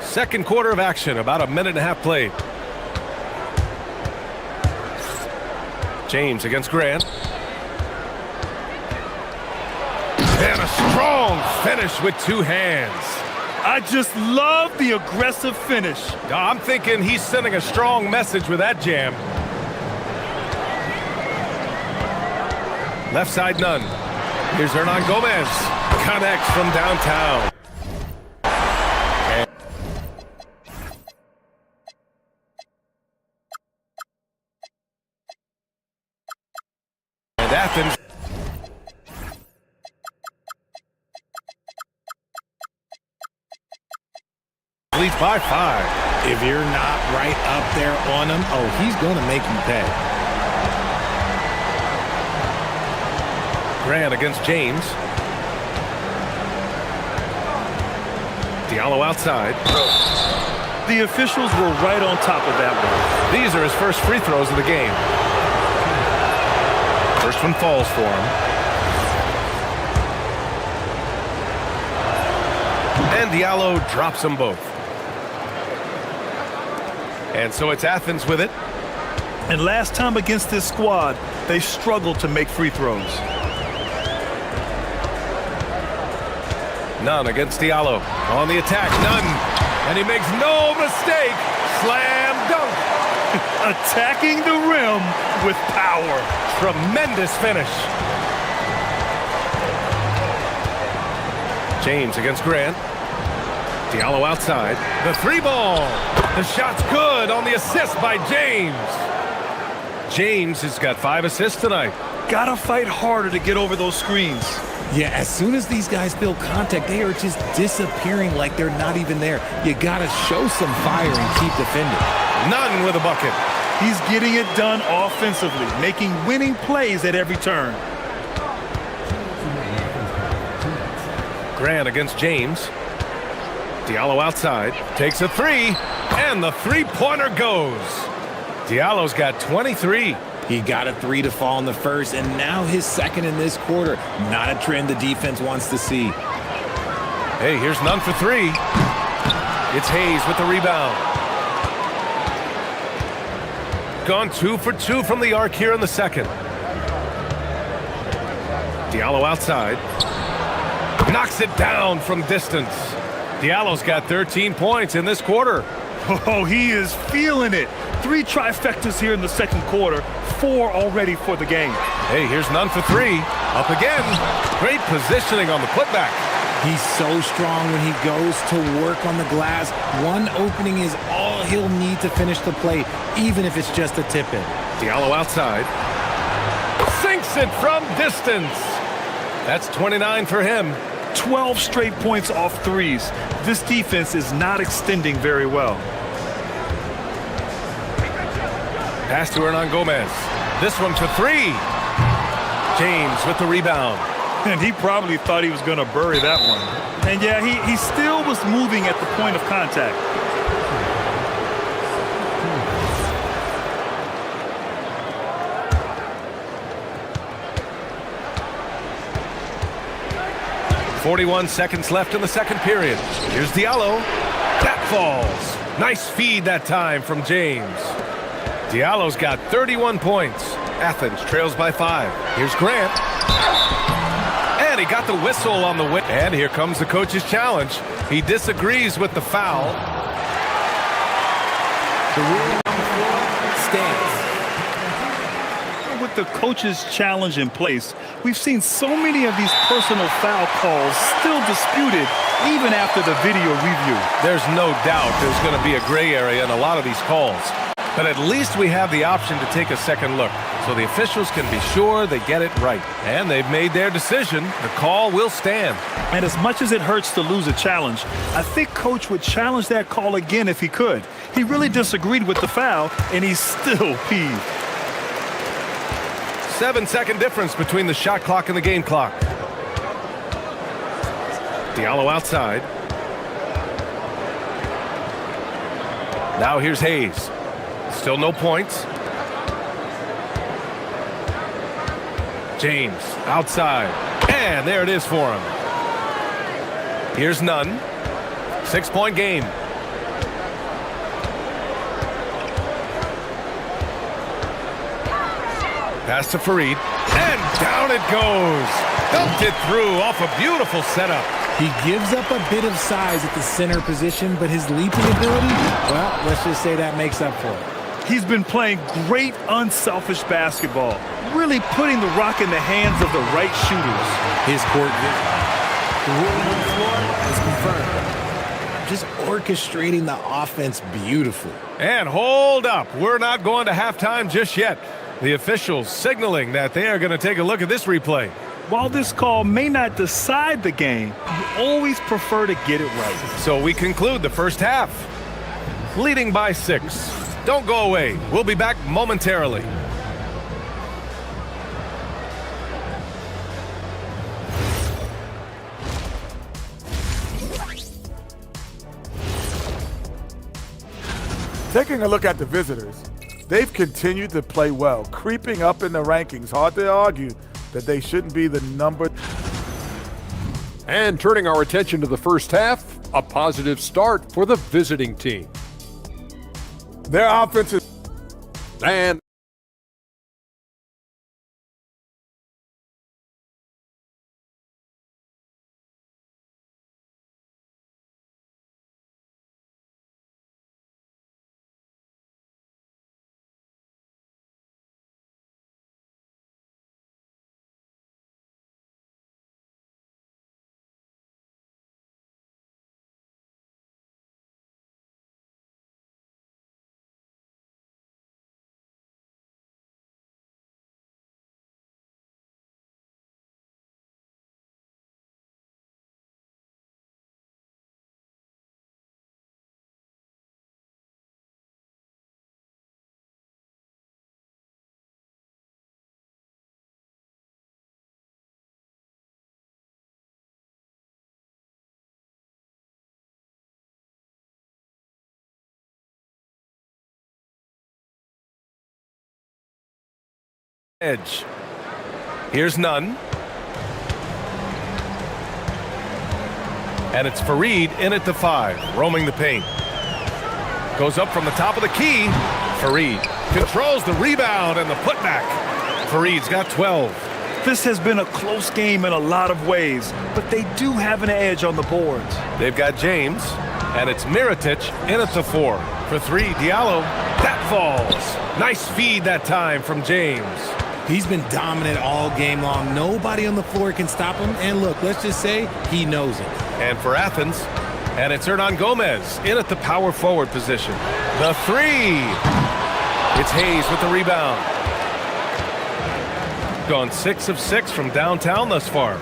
Second quarter of action, about a minute and a half played. James against Grant. And a strong finish with 2 hands. I just love the aggressive finish. I'm thinking he's sending a strong message with that jam. Left side Nunn. Here's Hernan Gomez. Connects from downtown. And Athens leads by 5. If you're not right up there on him, oh, he's going to make you pay. Grant against James. Diallo outside. The officials were right on top of that one. These are his first free throws of the game. First one falls for him. And Diallo drops them both. And so it's Athens with it. And last time against this squad, they struggled to make free throws. Nunn against Diallo. On the attack, Nunn. And he makes no mistake. Slam dunk. Attacking the rim with power. Tremendous finish. James against Grant. Diallo outside. The 3-ball. The shot's good on the assist by James. James has got 5 assists tonight. Gotta fight harder to get over those screens. Yeah, as soon as these guys feel contact, they are just disappearing like they're not even there. You gotta show some fire and keep defending. Nunn with a bucket. He's getting it done offensively, making winning plays at every turn. Grant against James. Diallo outside, takes a three, and the three-pointer goes. Diallo's got 23. He got a 3 to fall in the first, and now his second in this quarter. Not a trend the defense wants to see. Hey, here's none for three. It's Hayes with the rebound. Gone 2 for 2 from the arc here in the second. Diallo outside. Knocks it down from distance. Diallo's got 13 points in this quarter. Oh, he is feeling it. 3 trifectas here in the second quarter, 4 already for the game. Hey, here's none for three. Up again. Great positioning on the putback. He's so strong when he goes to work on the glass. One opening is all he'll need to finish the play, even if it's just a tip-in. Diallo outside. Sinks it from distance. That's 29 for him. 12 straight points off threes. This defense is not extending very well. Pass to Hernan Gomez. This one for three. James with the rebound. And he probably thought he was going to bury that one. And yeah, he still was moving at the point of contact. .41 seconds left in the second period. Here's Diallo. That falls. Nice feed that time from James. Diallo's got 31 points. Athens trails by 5. Here's Grant. And he got the whistle on the win. And here comes the coach's challenge. He disagrees with the foul. The ruling on the floor stands. With the coach's challenge in place, we've seen so many of these personal foul calls still disputed even after the video review. There's no doubt there's going to be a gray area in a lot of these calls. But at least we have the option to take a second look, so the officials can be sure they get it right. And they've made their decision. The call will stand. And as much as it hurts to lose a challenge, I think Coach would challenge that call again if he could. He really disagreed with the foul, and he's still peeved. 7-second difference between the shot clock and the game clock. Diallo outside. Now here's Hayes. Still no points. James outside. And there it is for him. Here's none. 6-point game. Pass to Farid. And down it goes. Dumped it through off a beautiful setup. He gives up a bit of size at the center position, but his leaping ability, well, let's just say that makes up for it. He's been playing great unselfish basketball, really putting the rock in the hands of the right shooters. His court vision. The ruling on the floor is confirmed. Just orchestrating the offense beautifully. And hold up. We're not going to halftime just yet. The officials signaling that they are going to take a look at this replay. While this call may not decide the game, you always prefer to get it right. So we conclude the first half. Leading by 6. Don't go away. We'll be back momentarily. Taking a look at the visitors, they've continued to play well, creeping up in the rankings. Hard to argue that they shouldn't be the number. And turning our attention to the first half, a positive start for the visiting team. Their offense is... And edge. Here's none. And it's Fareed in at the 5, roaming the paint. Goes up from the top of the key. Fareed controls the rebound and the putback. Fareed's got 12. This has been a close game in a lot of ways, but they do have an edge on the boards. They've got James, and it's Mirotic in at the 4. For 3, Diallo. That falls. Nice feed that time from James. He's been dominant all game long. Nobody on the floor can stop him. And look, let's just say he knows it. And for Athens, and it's Hernan Gomez in at the power forward position. The 3. It's Hayes with the rebound. Gone 6 of 6 from downtown thus far.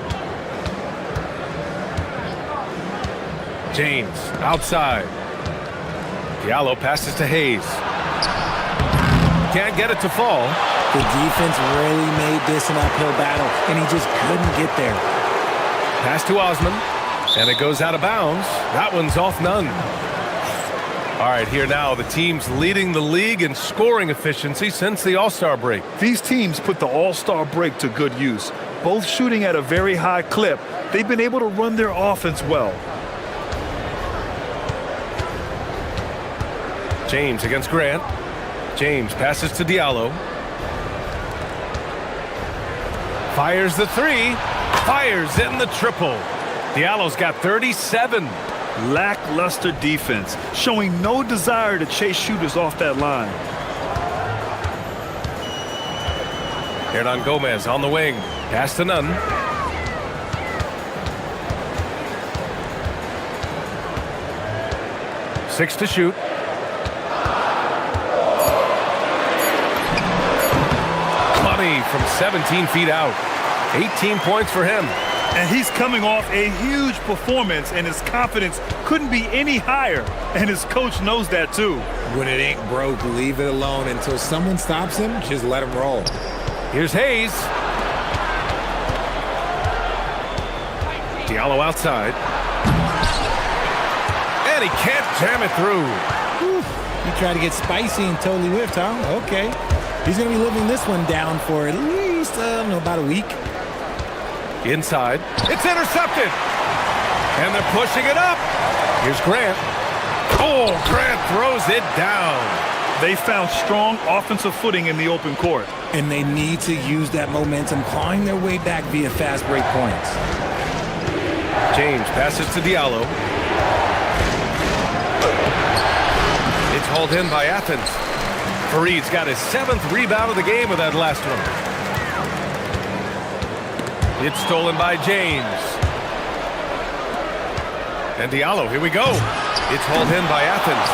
James outside. Diallo passes to Hayes. Can't get it to fall. The defense really made this an uphill battle, and he just couldn't get there. Pass to Osman, and it goes out of bounds. That one's off none. All right, here now, the teams leading the league in scoring efficiency since the All-Star break. These teams put the All-Star break to good use. Both shooting at a very high clip, they've been able to run their offense well. James against Grant. James passes to Diallo. Fires the 3. Fires in the triple. Diallo's got 37. Lackluster defense, showing no desire to chase shooters off that line. Hernan Gomez on the wing. Pass to none. Six to shoot. Money from 17 feet out. 18 points for him. And he's coming off a huge performance, and his confidence couldn't be any higher. And his coach knows that, too. When it ain't broke, leave it alone. Until someone stops him, just let him roll. Here's Hayes. Diallo outside. And he can't jam it through. Whew. He tried to get spicy and totally whiffed, huh? Okay. He's going to be living this one down for at least, about a week. Inside. It's intercepted. And they're pushing it up. Here's Grant. Oh, Grant throws it down. They found strong offensive footing in the open court. And they need to use that momentum, clawing their way back via fast break points. James passes to Diallo. It's hauled in by Athens. Fareed's got his 7th rebound of the game with that last one. It's stolen by James. And Diallo, here we go. It's hauled in by Athens.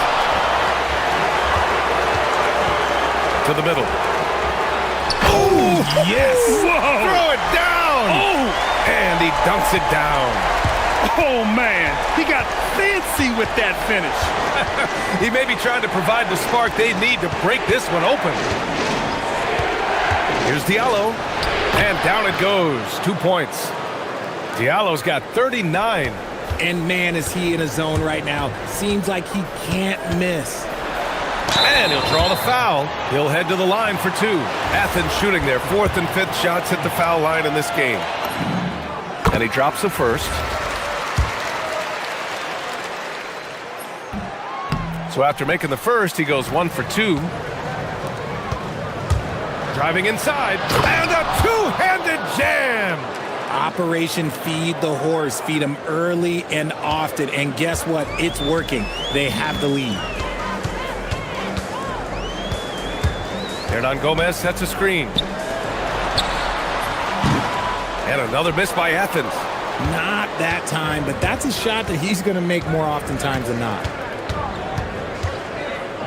To the middle. Oh, yes! Whoa. Throw it down! Oh! And he dunks it down. Oh, man. He got fancy with that finish. He may be trying to provide the spark they need to break this one open. Here's Diallo. And down it goes. 2 points. Diallo's got 39. And man, is he in a zone right now. Seems like he can't miss. And he'll draw the foul. He'll head to the line for 2. Athens shooting their 4th and 5th shots at the foul line in this game. And he drops the first. So after making the first, he goes 1 for 2. Driving inside, and a two-handed jam! Operation Feed the Horse. Feed him early and often. And guess what? It's working. They have the lead. Hernan Gomez sets a screen. And another miss by Athens. Not that time, but that's a shot that he's going to make more oftentimes than not.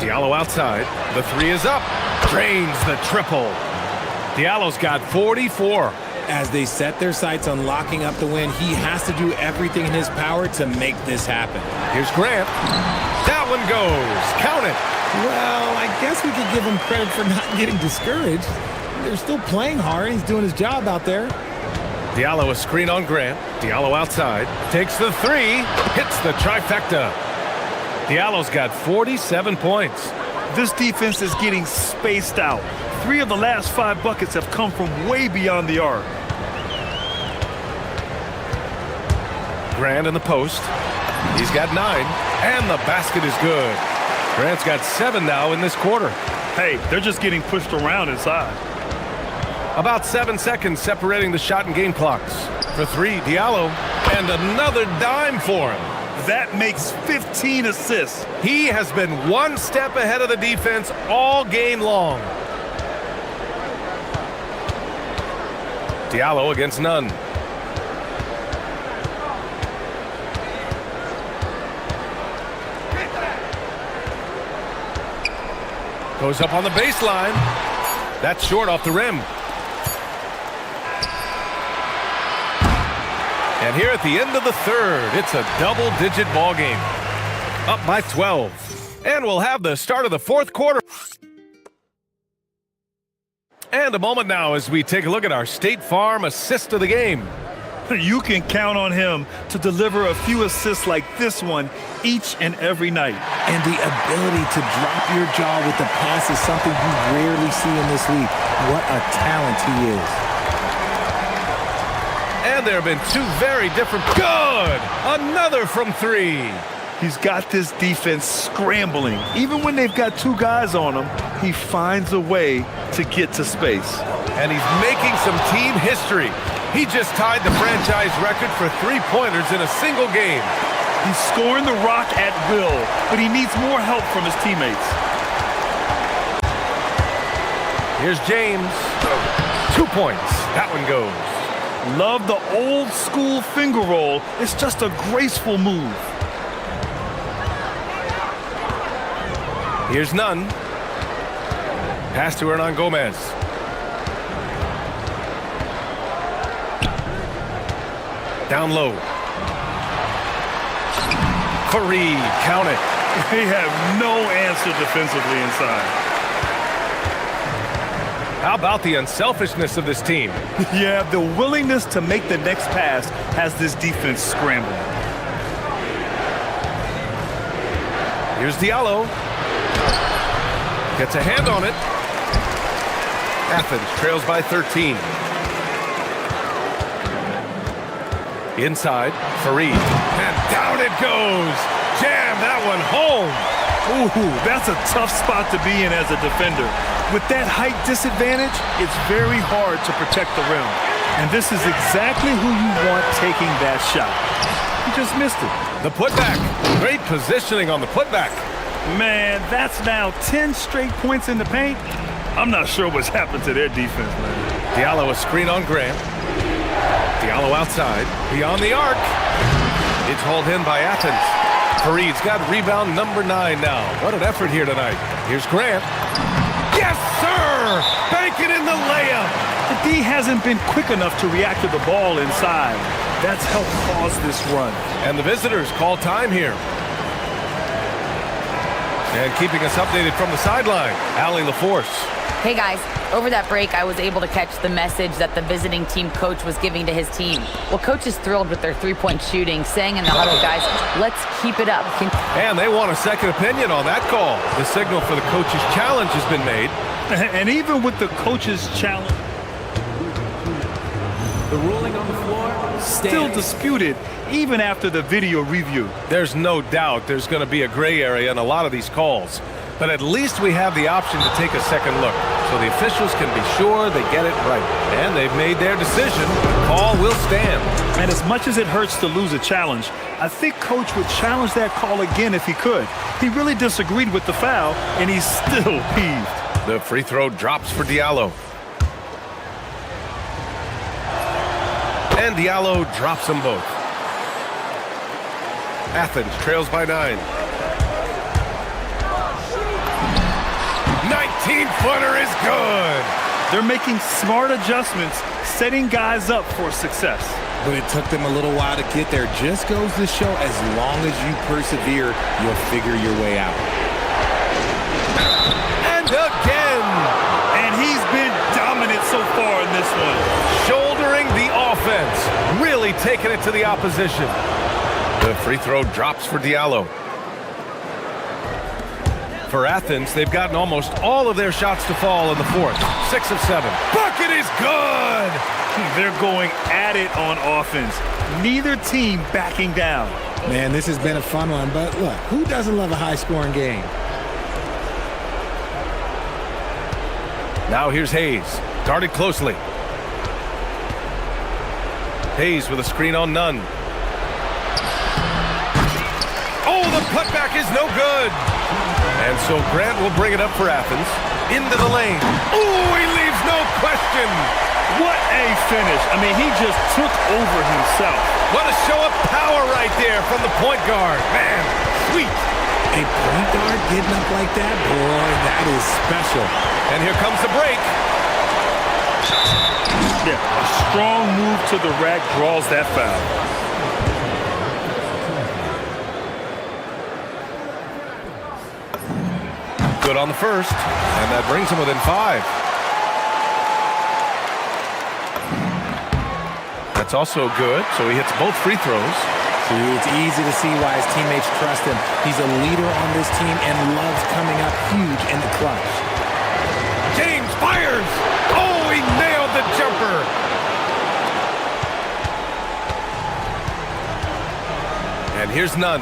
Diallo outside. The 3 is up. Drains the triple. Diallo's got 44. As they set their sights on locking up the win, he has to do everything in his power to make this happen. Here's Grant. That one goes. Count it. Well, I guess we could give him credit for not getting discouraged. They're still playing hard. He's doing his job out there. Diallo a screen on Grant. Diallo outside. Takes the 3. Hits the trifecta. Diallo's got 47 points. This defense is getting spaced out. 3 of the last 5 buckets have come from way beyond the arc. Grant in the post. He's got 9, and the basket is good. Grant's got 7 now in this quarter. Hey, they're just getting pushed around inside. About 7 seconds separating the shot and game clocks. For 3, Diallo, and another dime for him. That makes 15 assists. He has been one step ahead of the defense all game long. Diallo against Nunn. Goes up on the baseline. That's short off the rim. And here at the end of the third, it's a double-digit ball game. Up by 12. And we'll have the start of the fourth quarter. And a moment now as we take a look at our State Farm assist of the game. You can count on him to deliver a few assists like this one each and every night. And the ability to drop your jaw with the pass is something you rarely see in this league. What a talent he is. And there have been 2 very different... Good! Another from 3. He's got this defense scrambling. Even when they've got 2 guys on him, he finds a way to get to space. And he's making some team history. He just tied the franchise record for 3-pointers in a single game. He's scoring the rock at will, but he needs more help from his teammates. Here's James. 2 points. That one goes. Love the old school finger roll. It's just a graceful move. Here's Nunn. Pass to Hernan Gomez. Down low. Fareed, count it. They have no answer defensively inside. How about the unselfishness of this team? Yeah, the willingness to make the next pass has this defense scrambling. Here's Diallo. Gets a hand on it. Athens trails by 13. Inside, Fareed. And down it goes. Jam that one home. Ooh, that's a tough spot to be in as a defender. With that height disadvantage, it's very hard to protect the rim. And this is exactly who you want taking that shot. He just missed it. The putback. Great positioning on the putback. Man, that's now 10 straight points in the paint. I'm not sure what's happened to their defense, man. Diallo a screen on Grant. Diallo outside. Beyond the arc. It's hauled in by Athens. Fareed's got rebound number 9 now. What an effort here tonight. Here's Grant. Yes, sir! Bank it in the layup. The D hasn't been quick enough to react to the ball inside. That's helped cause this run. And the visitors call time here. And keeping us updated from the sideline, Allie LaForce. Hey guys, over that break I was able to catch the message that the visiting team coach was giving to his team. Well, coach is thrilled with their 3-point shooting, saying in the huddle, guys, let's keep it up. And they want a second opinion on that call. The signal for the coach's challenge has been made. And even with the coach's challenge, the ruling on the floor still disputed even after the video review. There's no doubt there's going to be a gray area in a lot of these calls. But at least we have the option to take a second look, so the officials can be sure they get it right. And they've made their decision. The call will stand. And as much as it hurts to lose a challenge, I think coach would challenge that call again if he could. He really disagreed with the foul, and he's still peeved. The free throw drops for Diallo. And Diallo drops them both. Athens trails by 9. 19-footer is good. They're making smart adjustments, setting guys up for success. But it took them a little while to get there. Just goes to show, as long as you persevere, you'll figure your way out. And again. And he's been dominant so far in this one. Shouldering the offense. Really taking it to the opposition. The free throw drops for Diallo. For Athens, they've gotten almost all of their shots to fall in the fourth. 6 of 7. Bucket is good! They're going at it on offense. Neither team backing down. Man, this has been a fun one, but look, who doesn't love a high-scoring game? Now here's Hayes, guarded closely. Hayes with a screen on Nunn. Oh, the putback is no good! And so Grant will bring it up for Athens. Into the lane. Oh, he leaves no question! What a finish. I mean, he just took over himself. What a show of power right there from the point guard. Man, sweet. A point guard getting up like that? Boy, that is special. And here comes the break. Yeah, a strong move to the rack draws that foul. Good on the first, and that brings him within 5. That's also good, so he hits both free throws. See, it's easy to see why his teammates trust him. He's a leader on this team and loves coming up huge in the clutch. James fires! Oh, he nailed the jumper! And here's Nunn.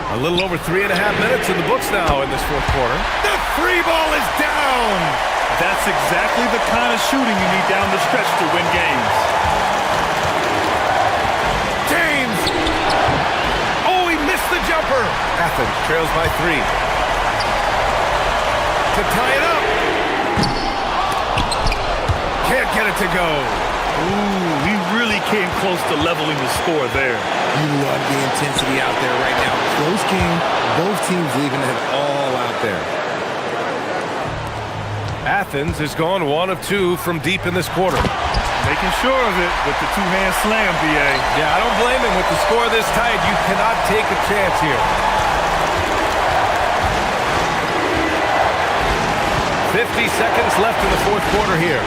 A little over 3.5 minutes in the books now in this fourth quarter. The free ball is down! That's exactly the kind of shooting you need down the stretch to win games. James! Oh, he missed the jumper! Athens trails by 3. To tie it up. Can't get it to go. Ooh, he really came close to leveling the score there. You love the intensity out there right now. Close game, both teams leaving it all out there. Athens has gone 1 of 2 from deep in this quarter. Making sure of it with the two-hand slam, B.A. Yeah, I don't blame him. With the score this tight, you cannot take a chance here. 50 seconds left in the fourth quarter here.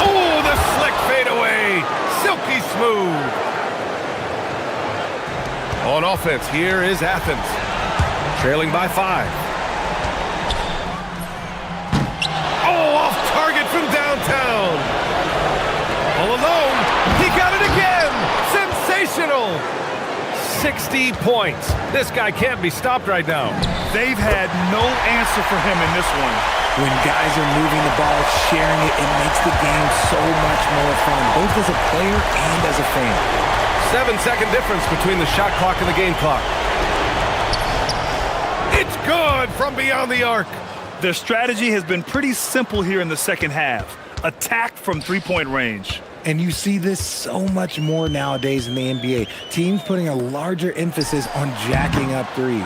Oh, the slick fadeaway. Silky smooth. On offense, here is Athens. Trailing by 5. Oh, off target from downtown. All alone. He got it again. Sensational. 60 points. This guy can't be stopped right now. They've had no answer for him in this one. When guys are moving the ball, sharing it, it makes the game so much more fun, both as a player and as a fan. 7-second difference between the shot clock and the game clock. It's good from beyond the arc. Their strategy has been pretty simple here in the second half. Attack from three-point range. And you see this so much more nowadays in the NBA. Teams putting a larger emphasis on jacking up threes.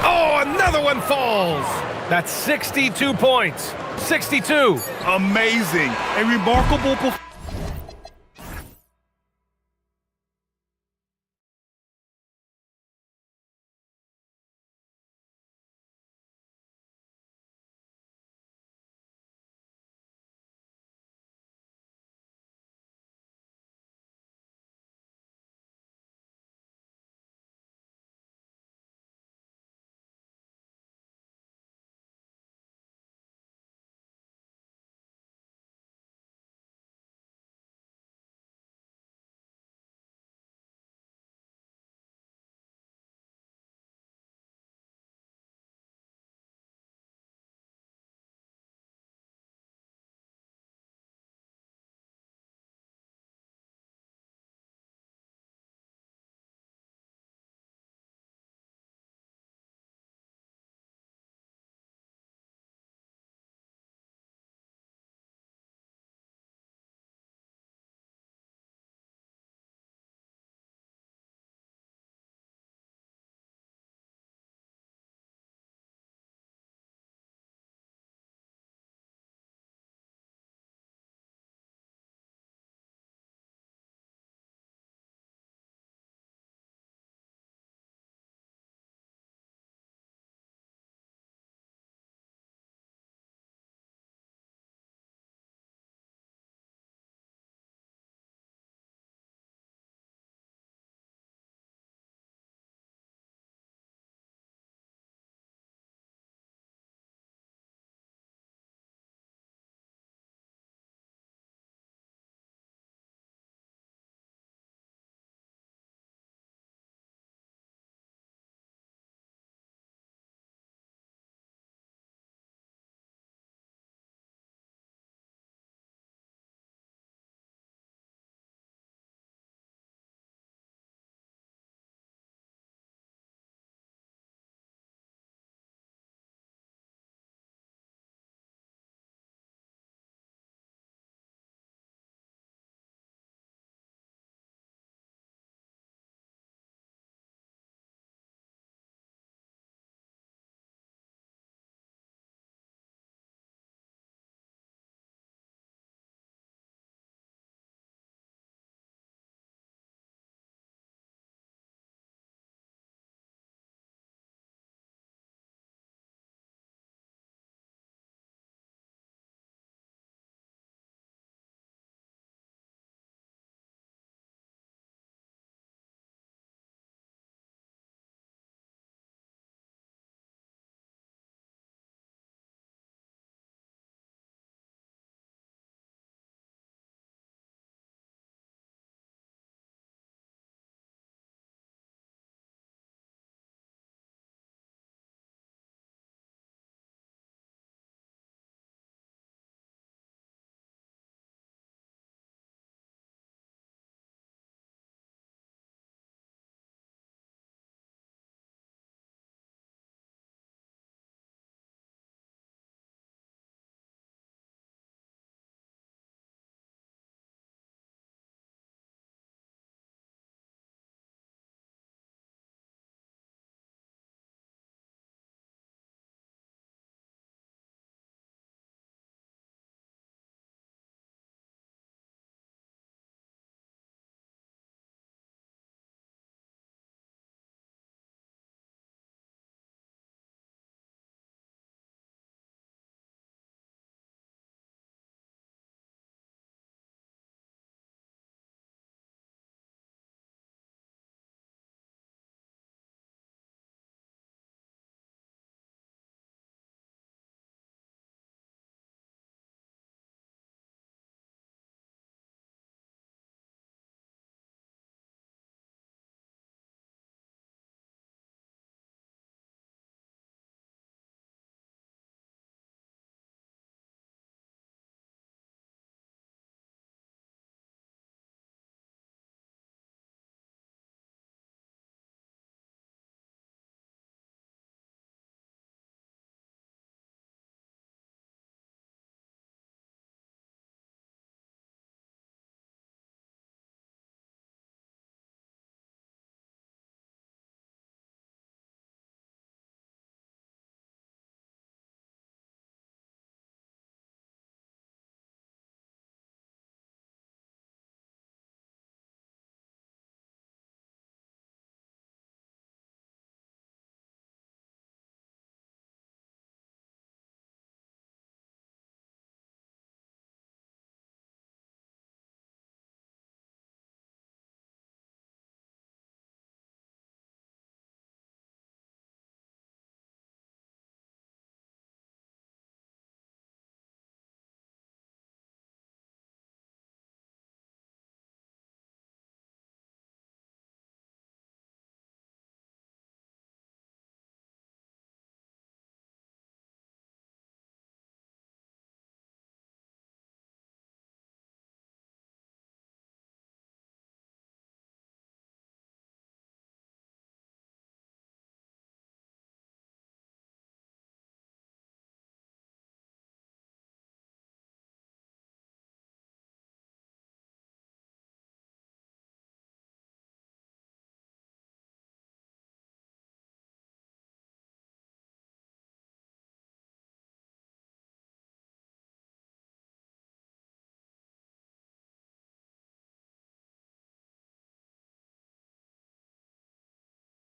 Oh, another one falls. That's 62 points. 62. Amazing. A remarkable performance.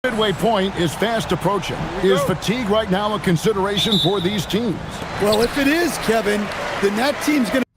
Midway point is fast approaching. Is fatigue right now a consideration for these teams? Well, if it is, Kevin, then that team's going to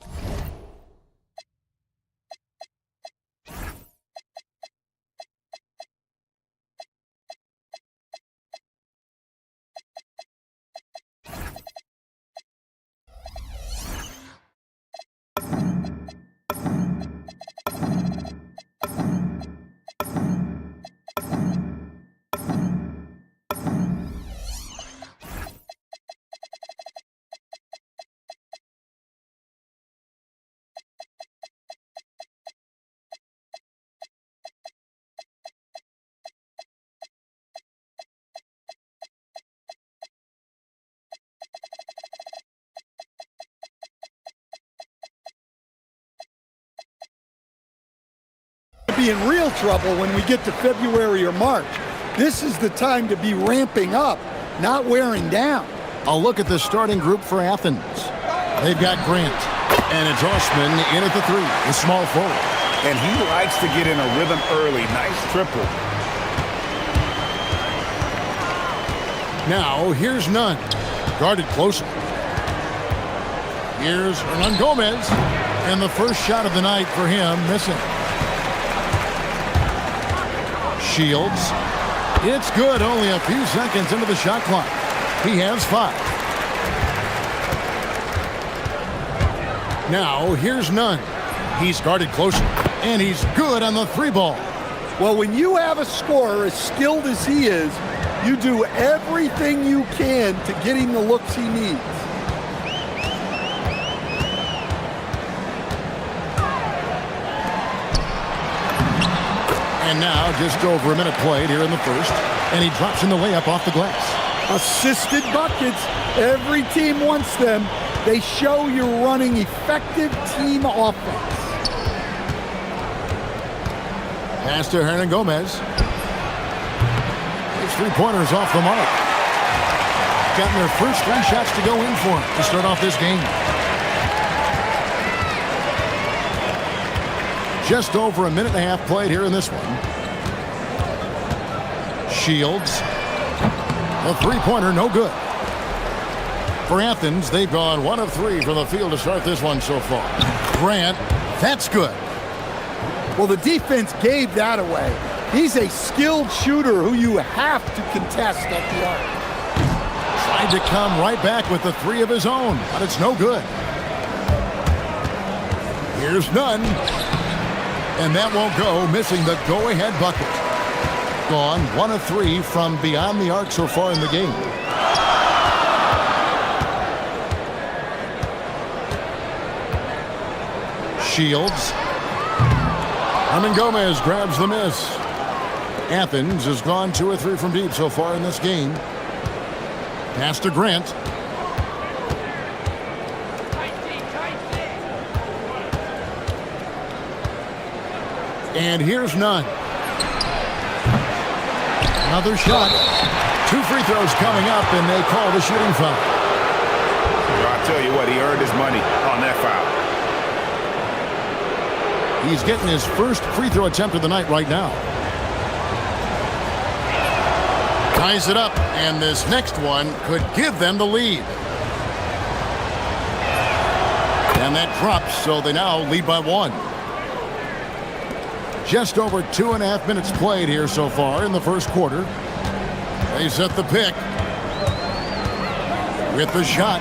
be in real trouble when we get to February or March. This is the time to be ramping up, not wearing down. A look at the starting group for Athens. They've got Grant, and it's Osman in at the three, the small forward. And he likes to get in a rhythm early. Nice triple. Now, here's Nunn. Guarded closely. Here's Hernan Gomez. And the first shot of the night for him, missing. Shields. It's good, only a few seconds into the shot clock. He has 5. Now, here's Nunn. He's guarded closely, and he's good on the 3 ball. Well, when you have a scorer as skilled as he is, you do everything you can to get him the looks he needs. And now, just over a minute played here in the first, and he drops in the layup off the glass. Assisted buckets. Every team wants them. They show you're running effective team offense. Pass to Hernan Gomez. His 3-pointers off the mark. Gotten their first 3 shots to go in for him to start off this game. Just over a minute and a half played here in this one. Shields. A 3-pointer, no good. For Athens, they've gone 1 of 3 from the field to start this one so far. Grant, that's good. Well, the defense gave that away. He's a skilled shooter who you have to contest at the arc. Tried to come right back with the 3 of his own, but it's no good. Here's Nunn. And that won't go, missing the go-ahead bucket. Gone 1 of 3 from beyond the arc so far in the game. Shields. Hernan Gomez grabs the miss. Athens has gone 2 or 3 from deep so far in this game. Pass to Grant. And here's Nunn. Another shot. 2 free throws coming up, and they call the shooting foul. Well, I'll tell you what, he earned his money on that foul. He's getting his first free throw attempt of the night right now. Ties it up, and this next one could give them the lead. And that drops, so they now lead by 1. Just over 2.5 minutes played here so far in the first quarter. They set the pick. With the shot.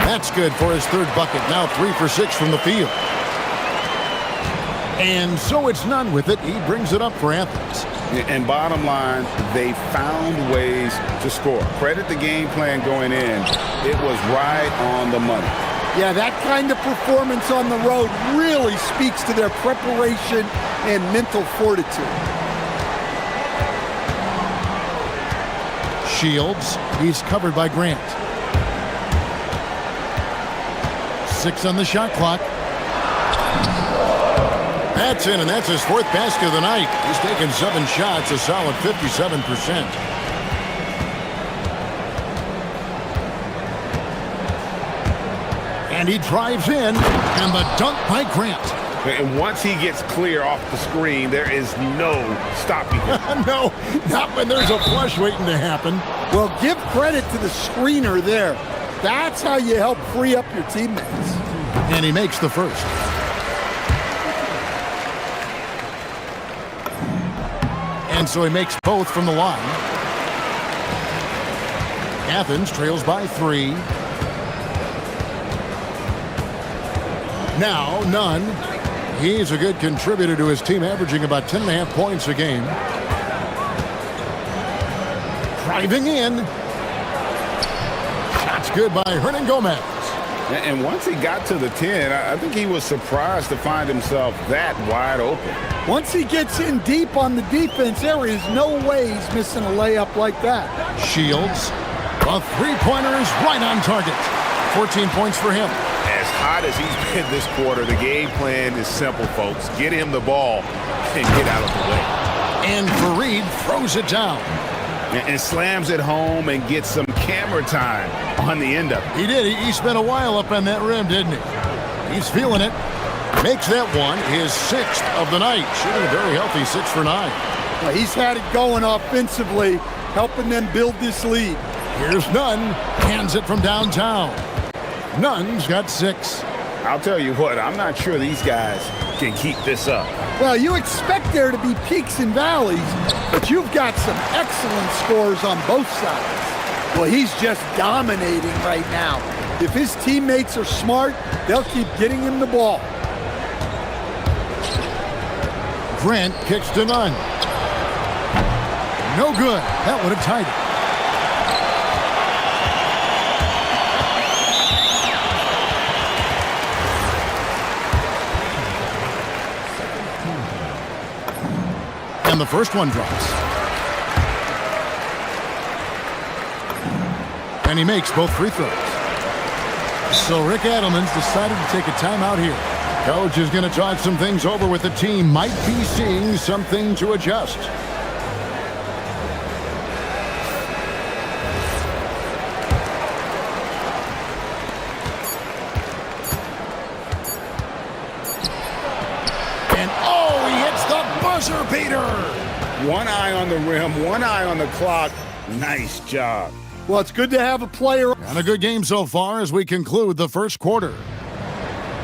That's good for his 3rd bucket. Now 3 for 6 from the field. And so it's Nunn with it. He brings it up for Athens. And bottom line, they found ways to score. Credit the game plan going in. It was right on the money. Yeah, that kind of performance on the road really speaks to their preparation and mental fortitude. Shields, he's covered by Grant. 6 on the shot clock. That's in, and that's his 4th basket of the night. He's taken 7 shots, a solid 57%. And he drives in, and the dunk by Grant. And once he gets clear off the screen, there is no stopping him. No, not when there's a flush waiting to happen. Well, give credit to the screener there. That's how you help free up your teammates. And he makes the first. And so he makes both from the line. Athens trails by 3. Now, Nunn. He's a good contributor to his team, averaging about 10.5 points a game. Driving in. Shot's good by Hernan Gomez. And once he got to the 10, I think he was surprised to find himself that wide open. Once he gets in deep on the defense, there is no way he's missing a layup like that. Shields. A three-pointer is right on target. 14 points for him. As hot as he's been this quarter, the game plan is simple, folks. Get him the ball and get out of the way. And Fareed throws it down. And slams it home and gets some camera time on the end of it. He did. He spent a while up on that rim, didn't he? He's feeling it. Makes that one his 6th of the night. Shooting a very healthy 6 for 9. Well, he's had it going offensively, helping them build this lead. Here's Nunn. Hands it from downtown. Nunn's got 6. I'll tell you what, I'm not sure these guys can keep this up. Well, you expect there to be peaks and valleys, but you've got some excellent scores on both sides. Well, he's just dominating right now. If his teammates are smart, they'll keep getting him the ball. Grant kicks to Nunn. No good. That would have tied it. And the first one drops. And he makes both free throws. So Rick Adelman's decided to take a timeout here. Coach is going to talk some things over with the team. Might be seeing something to adjust. And oh, he hits the buzzer beater. One eye on the rim, one eye on the clock. Nice job. Well, it's good to have a player. And a good game so far as we conclude the first quarter.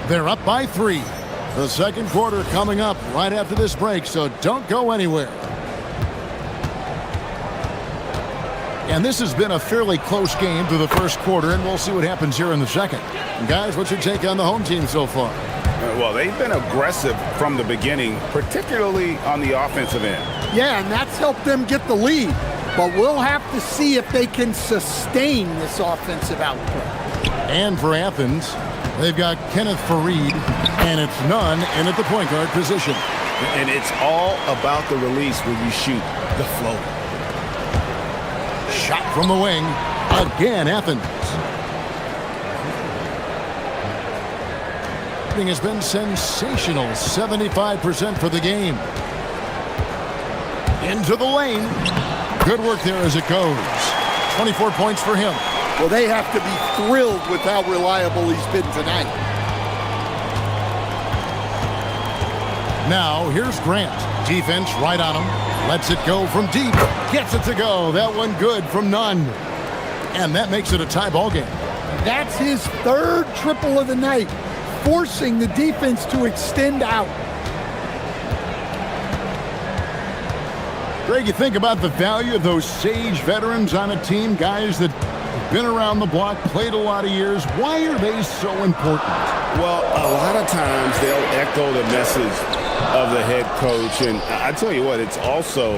They're up by 3. The second quarter coming up right after this break, so don't go anywhere. And this has been a fairly close game through the first quarter, and we'll see what happens here in the second. And guys, what's your take on the home team so far? Well, they've been aggressive from the beginning, particularly on the offensive end. Yeah, and that's helped them get the lead. But we'll have to see if they can sustain this offensive output. And for Athens, they've got Kenneth Fareed, and it's Nunn in at the point guard position. And it's all about the release when you shoot the float. Shot from the wing. Again, Athens. Shooting has been sensational. 75% for the game. Into the lane. Good work there as it goes. 24 points for him. Well, they have to be thrilled with how reliable he's been tonight. Now, here's Grant. Defense right on him. Lets it go from deep. Gets it to go. That one good from Nunn. And that makes it a tie ball game. That's his 3rd triple of the night, forcing the defense to extend out. Greg, you think about the value of those sage veterans on a team, guys that have been around the block, played a lot of years. Why are they so important? Well, a lot of times they'll echo the message of the head coach. And I tell you what, it's also,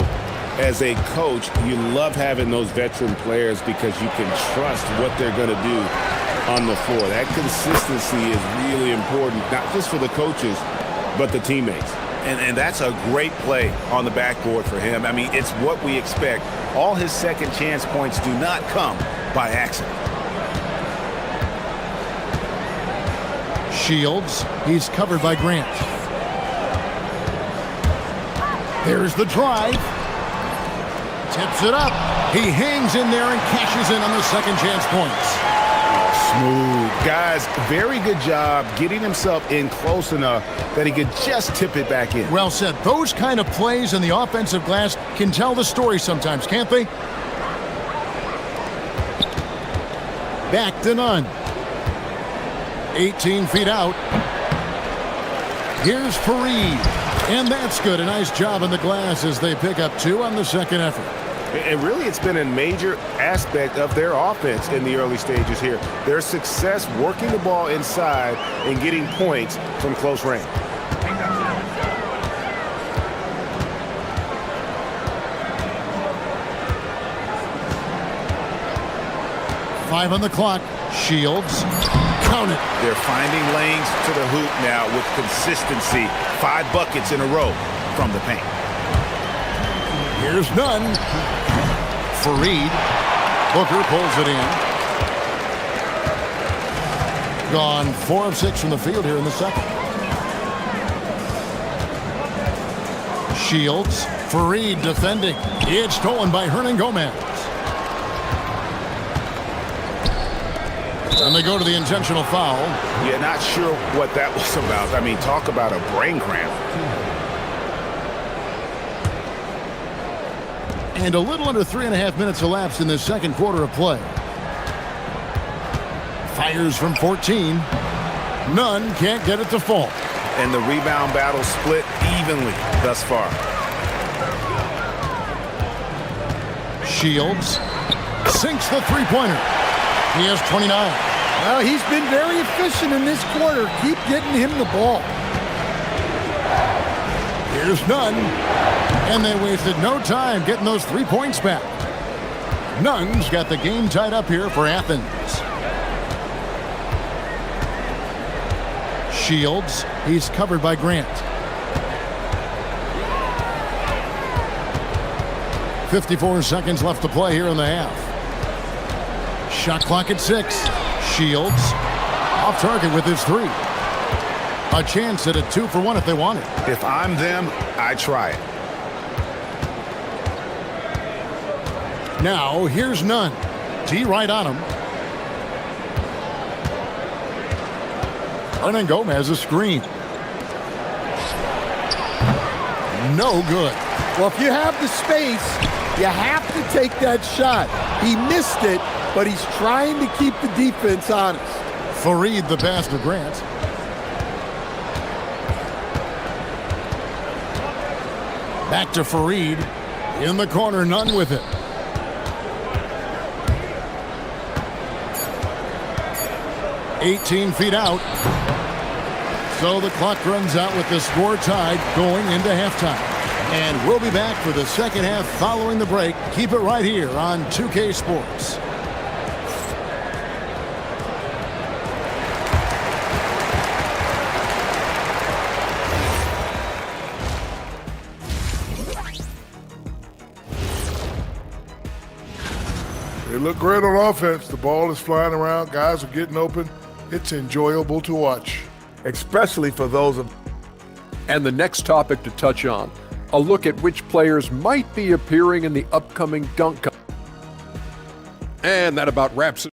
as a coach, you love having those veteran players because you can trust what they're going to do on the floor. That consistency is really important, not just for the coaches, but the teammates. And that's a great play on the backboard for him. I mean, it's what we expect. All his second chance points do not come by accident. Shields, he's covered by Grant. There's the drive. Tips it up. He hangs in there and cashes in on the second chance points. Smooth. Guys, very good job getting himself in close enough that he could just tip it back in. Well said. Those kind of plays in the offensive glass can tell the story sometimes, can't they? Back to Nunn. 18 feet out. Here's Fareed. And that's good. A nice job in the glass as they pick up 2 on the second effort. And really, it's been a major aspect of their offense in the early stages here. Their success working the ball inside and getting points from close range. Five on the clock. Shields. Count it. They're finding lanes to the hoop now with consistency. 5 buckets in a row from the paint. Here's Nunn. Fareed. Booker pulls it in. Gone 4 of 6 from the field here in the second. Shields. Fareed defending. It's stolen by Hernan Gomez. And they go to the intentional foul. Yeah, not sure what that was about. I mean, talk about a brain cramp. And a little under 3.5 minutes elapsed in this second quarter of play. Fires from 14. Nunn can't get it to fall. And the rebound battle split evenly thus far. Shields sinks the three-pointer. He has 29. Well, he's been very efficient in this quarter. Keep getting him the ball. Here's Nunn. And they wasted no time getting those 3 points back. Nunn's got the game tied up here for Athens. Shields. He's covered by Grant. 54 seconds left to play here in the half. Shot clock at 6. Shields off target with his 3. A chance at a 2-for-1 if they want it. If I'm them, I try it. Now here's Nunn. T right on him. Hernan Gomez a screen. No good. Well, if you have the space, you have to take that shot. He missed it, but he's trying to keep the defense honest. Fareed the pass to Grant. Back to Fareed. In the corner, Nunn with it. $18 feet out. So the clock runs out with the score tied going into halftime. And we'll be back for the second half following the break. Keep it right here on 2K Sports. They look great on offense. The ball is flying around. Guys are getting open. It's enjoyable to watch. Especially for those of... And the next topic to touch on, a look at which players might be appearing in the upcoming dunk. And that about wraps it.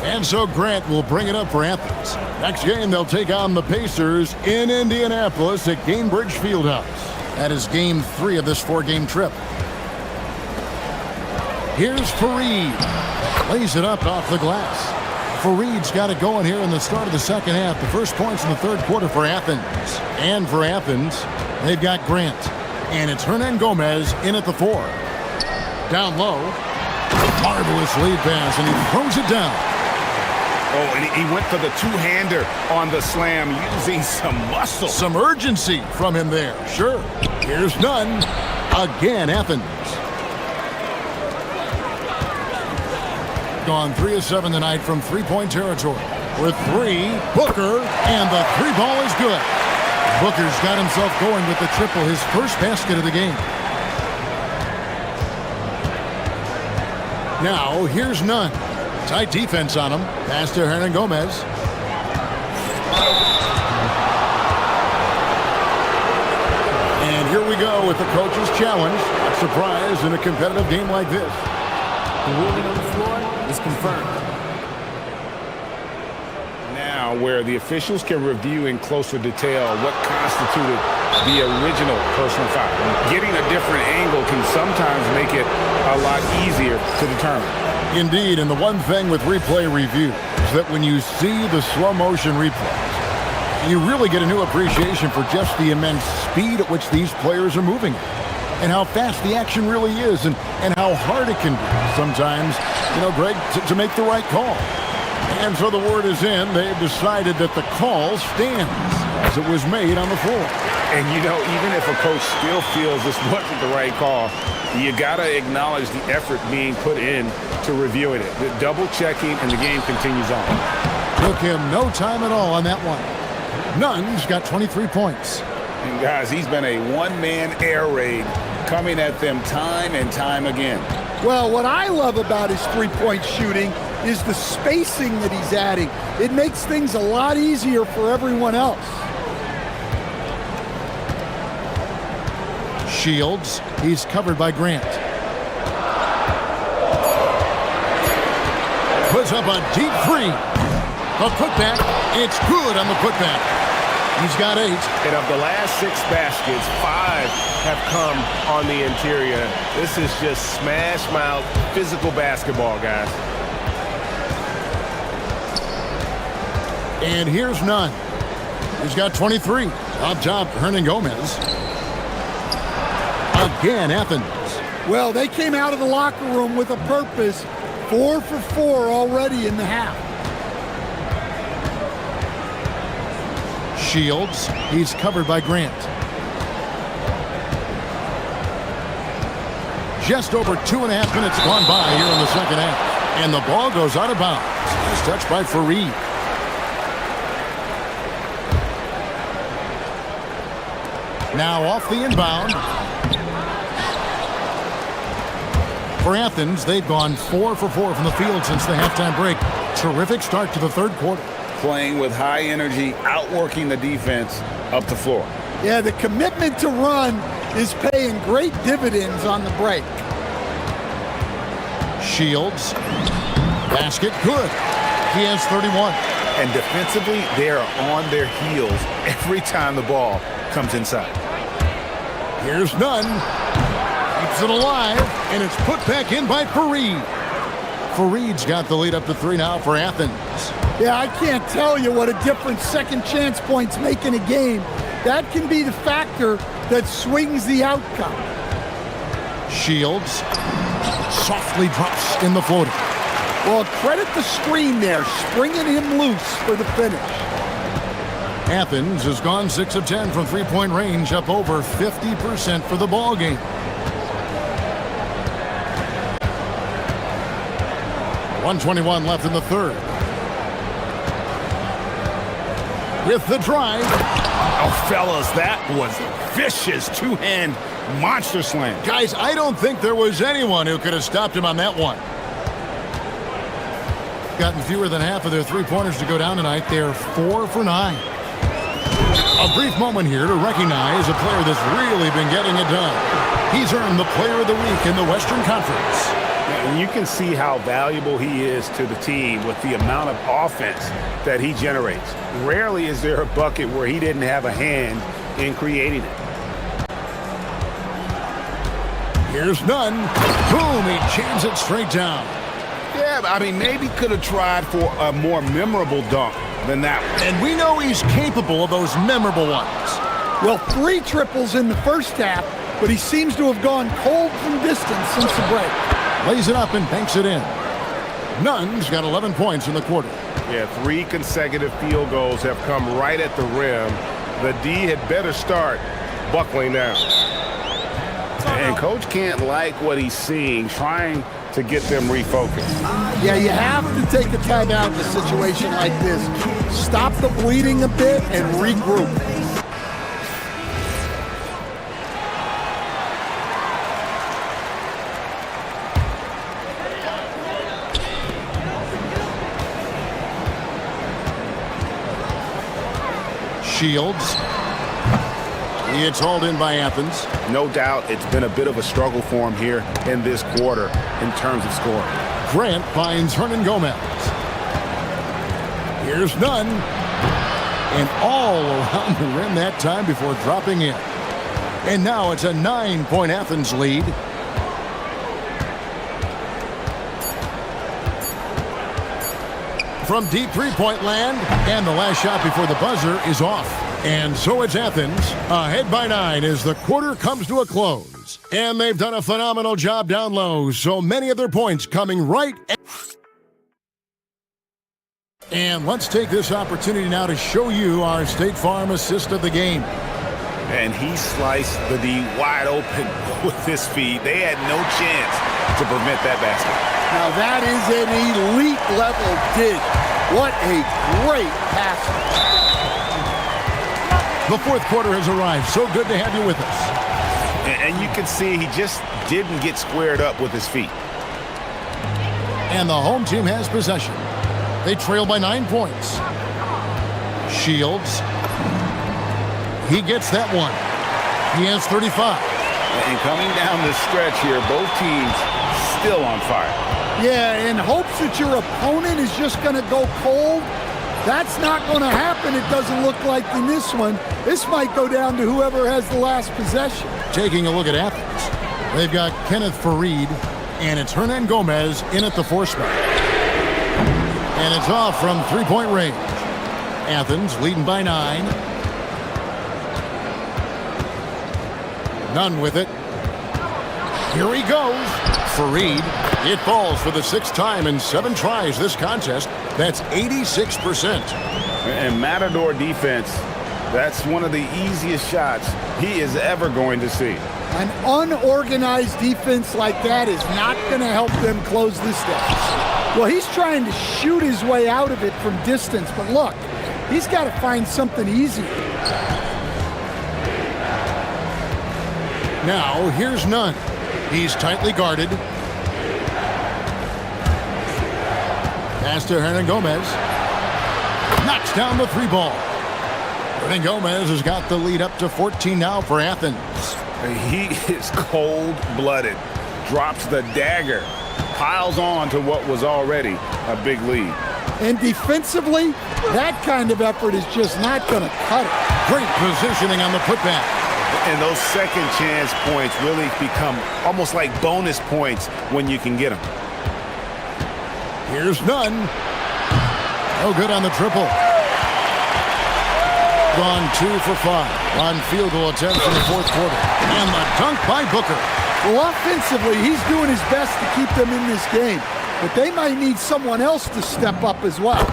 And so Grant will bring it up for Athens. Next game, they'll take on the Pacers in Indianapolis at Gainbridge Fieldhouse. That is game 3 of this 4-game trip. Here's Fareed. Lays it up off the glass. Fareed's got it going here in the start of the second half. The first points in the third quarter for Athens. And for Athens, they've got Grant. And it's Hernan Gomez in at the 4. Down low. Marvelous lead pass, and he throws it down. Oh, and he went for the two-hander on the slam, using some muscle. Some urgency from him there. Sure. Here's Nunn. Again, Athens. Gone 3 of 7 tonight from three-point territory. With 3, Booker, and the 3 ball is good. Booker's got himself going with the triple, his first basket of the game. Now, here's Nunn. Tight defense on him. Pass to Hernan Gomez. And here we go with the coach's challenge. A surprise in a competitive game like this. The ruling on the floor is confirmed. Now, where the officials can review in closer detail what constituted the original personal foul. Getting a different angle can sometimes make it a lot easier to determine. Indeed, and the one thing with replay review is that when you see the slow motion replays, you really get a new appreciation for just the immense speed at which these players are moving and how fast the action really is and how hard it can be sometimes, Greg, to make the right call. And so the word is in. They've decided that the call stands as it was made on the floor. And, even if a coach still feels this wasn't the right call, you got to acknowledge the effort being put in to reviewing it. The double checking, and the game continues on. Took him no time at all on that one. Nunn's got 23 points. And, guys, he's been a one-man air raid coming at them time and time again. Well, what I love about his three-point shooting is the spacing that he's adding. It makes things a lot easier for everyone else. Shields, he's covered by Grant. Puts up a deep 3. The putback, it's good on the putback. He's got 8. And of the last 6 baskets, 5 have come on the interior. This is just smash mouth physical basketball, guys. And here's Nunn. He's got 23. Up top, Hernan Gomez. Again, Athens. Well, they came out of the locker room with a purpose. 4 for 4 already in the half. Shields, he's covered by Grant. Just over 2.5 minutes gone by here in the second half. And the ball goes out of bounds. It's touched by Fareed. Now off the inbound. For Athens, they've gone 4 for 4 from the field since the halftime break. Terrific start to the third quarter. Playing with high energy, outworking the defense up the floor. Yeah, the commitment to run is paying great dividends on the break. Shields. Basket good. He has 31. And defensively, they are on their heels every time the ball comes inside. Here's Nunn. Keeps it alive, and it's put back in by Fareed. Fareed's got the lead up to 3 now for Athens. Yeah, I can't tell you what a difference second chance points make in a game. That can be the factor that swings the outcome. Shields softly drops in the floater. Well, credit the screen there, springing him loose for the finish. Athens has gone 6 of 10 from three-point range, up over 50% for the ball game. .121 left in the third. With the drive. Oh, fellas, that was a vicious two-hand monster slam. Guys, I don't think there was anyone who could have stopped him on that one. Gotten fewer than half of their three-pointers to go down tonight. They're 4 for 9. A brief moment here to recognize a player that's really been getting it done. He's earned the Player of the Week in the Western Conference. And you can see how valuable he is to the team with the amount of offense that he generates. Rarely is there a bucket where he didn't have a hand in creating it. Here's Nunn. Boom, he jams it straight down. Yeah, I mean, maybe could have tried for a more memorable dunk than that one. And we know he's capable of those memorable ones. Well, 3 triples in the first half, but he seems to have gone cold from distance since the break. Lays it up and banks it in. Nunn's got 11 points in the quarter. Yeah, 3 consecutive field goals have come right at the rim. The D had better start buckling down. And coach can't like what he's seeing, trying to get them refocused. Yeah, you have to take a timeout in a situation like this. Stop the bleeding a bit and regroup. Shields. It's hauled in by Athens. No doubt it's been a bit of a struggle for him here in this quarter in terms of scoring. Grant finds Hernan Gomez. Here's Nunn. And all around the rim that time before dropping in. And now it's a 9-point Athens lead. From deep three-point land, and the last shot before the buzzer is off. And so it's Athens, ahead by 9 as the quarter comes to a close. And they've done a phenomenal job down low, so many of their points coming right. And let's take this opportunity now to show you our State Farm assist of the game. And he sliced the D wide open with his feet. They had no chance to prevent that basket. Now that is an elite level dig. What a great pass. The fourth quarter has arrived. So good to have you with us. And you can see he just didn't get squared up with his feet. And the home team has possession. They trail by 9 points. Shields. He gets that one. He has 35. And coming down the stretch here, both teams still on fire. Yeah, in hopes that your opponent is just going to go cold. That's not going to happen, it doesn't look like in this one. This might go down to whoever has the last possession. Taking a look at Athens. They've got Kenneth Farid, and it's Hernan Gomez in at the 4 spot. And it's off from three-point range. Athens leading by 9. Nunn with it. Here he goes. Farid. It falls for the 6th time in 7 tries this contest. That's 86%. And Matador defense, that's one of the easiest shots he is ever going to see. An unorganized defense like that is not going to help them close this down. Well, he's trying to shoot his way out of it from distance, but look, he's got to find something easier. Now, here's Nunn. He's tightly guarded. Pass to Hernan Gomez. Knocks down the 3 ball. Hernan Gomez has got the lead up to 14 now for Athens. He is cold-blooded. Drops the dagger. Piles on to what was already a big lead. And defensively, that kind of effort is just not going to cut it. Great positioning on the putback. And those second chance points really become almost like bonus points when you can get them. Here's Nunn. No good on the triple. Gone 2 for 5 on field goal attempts in the 4th quarter. And the dunk by Booker. Well, offensively, he's doing his best to keep them in this game. But they might need someone else to step up as well.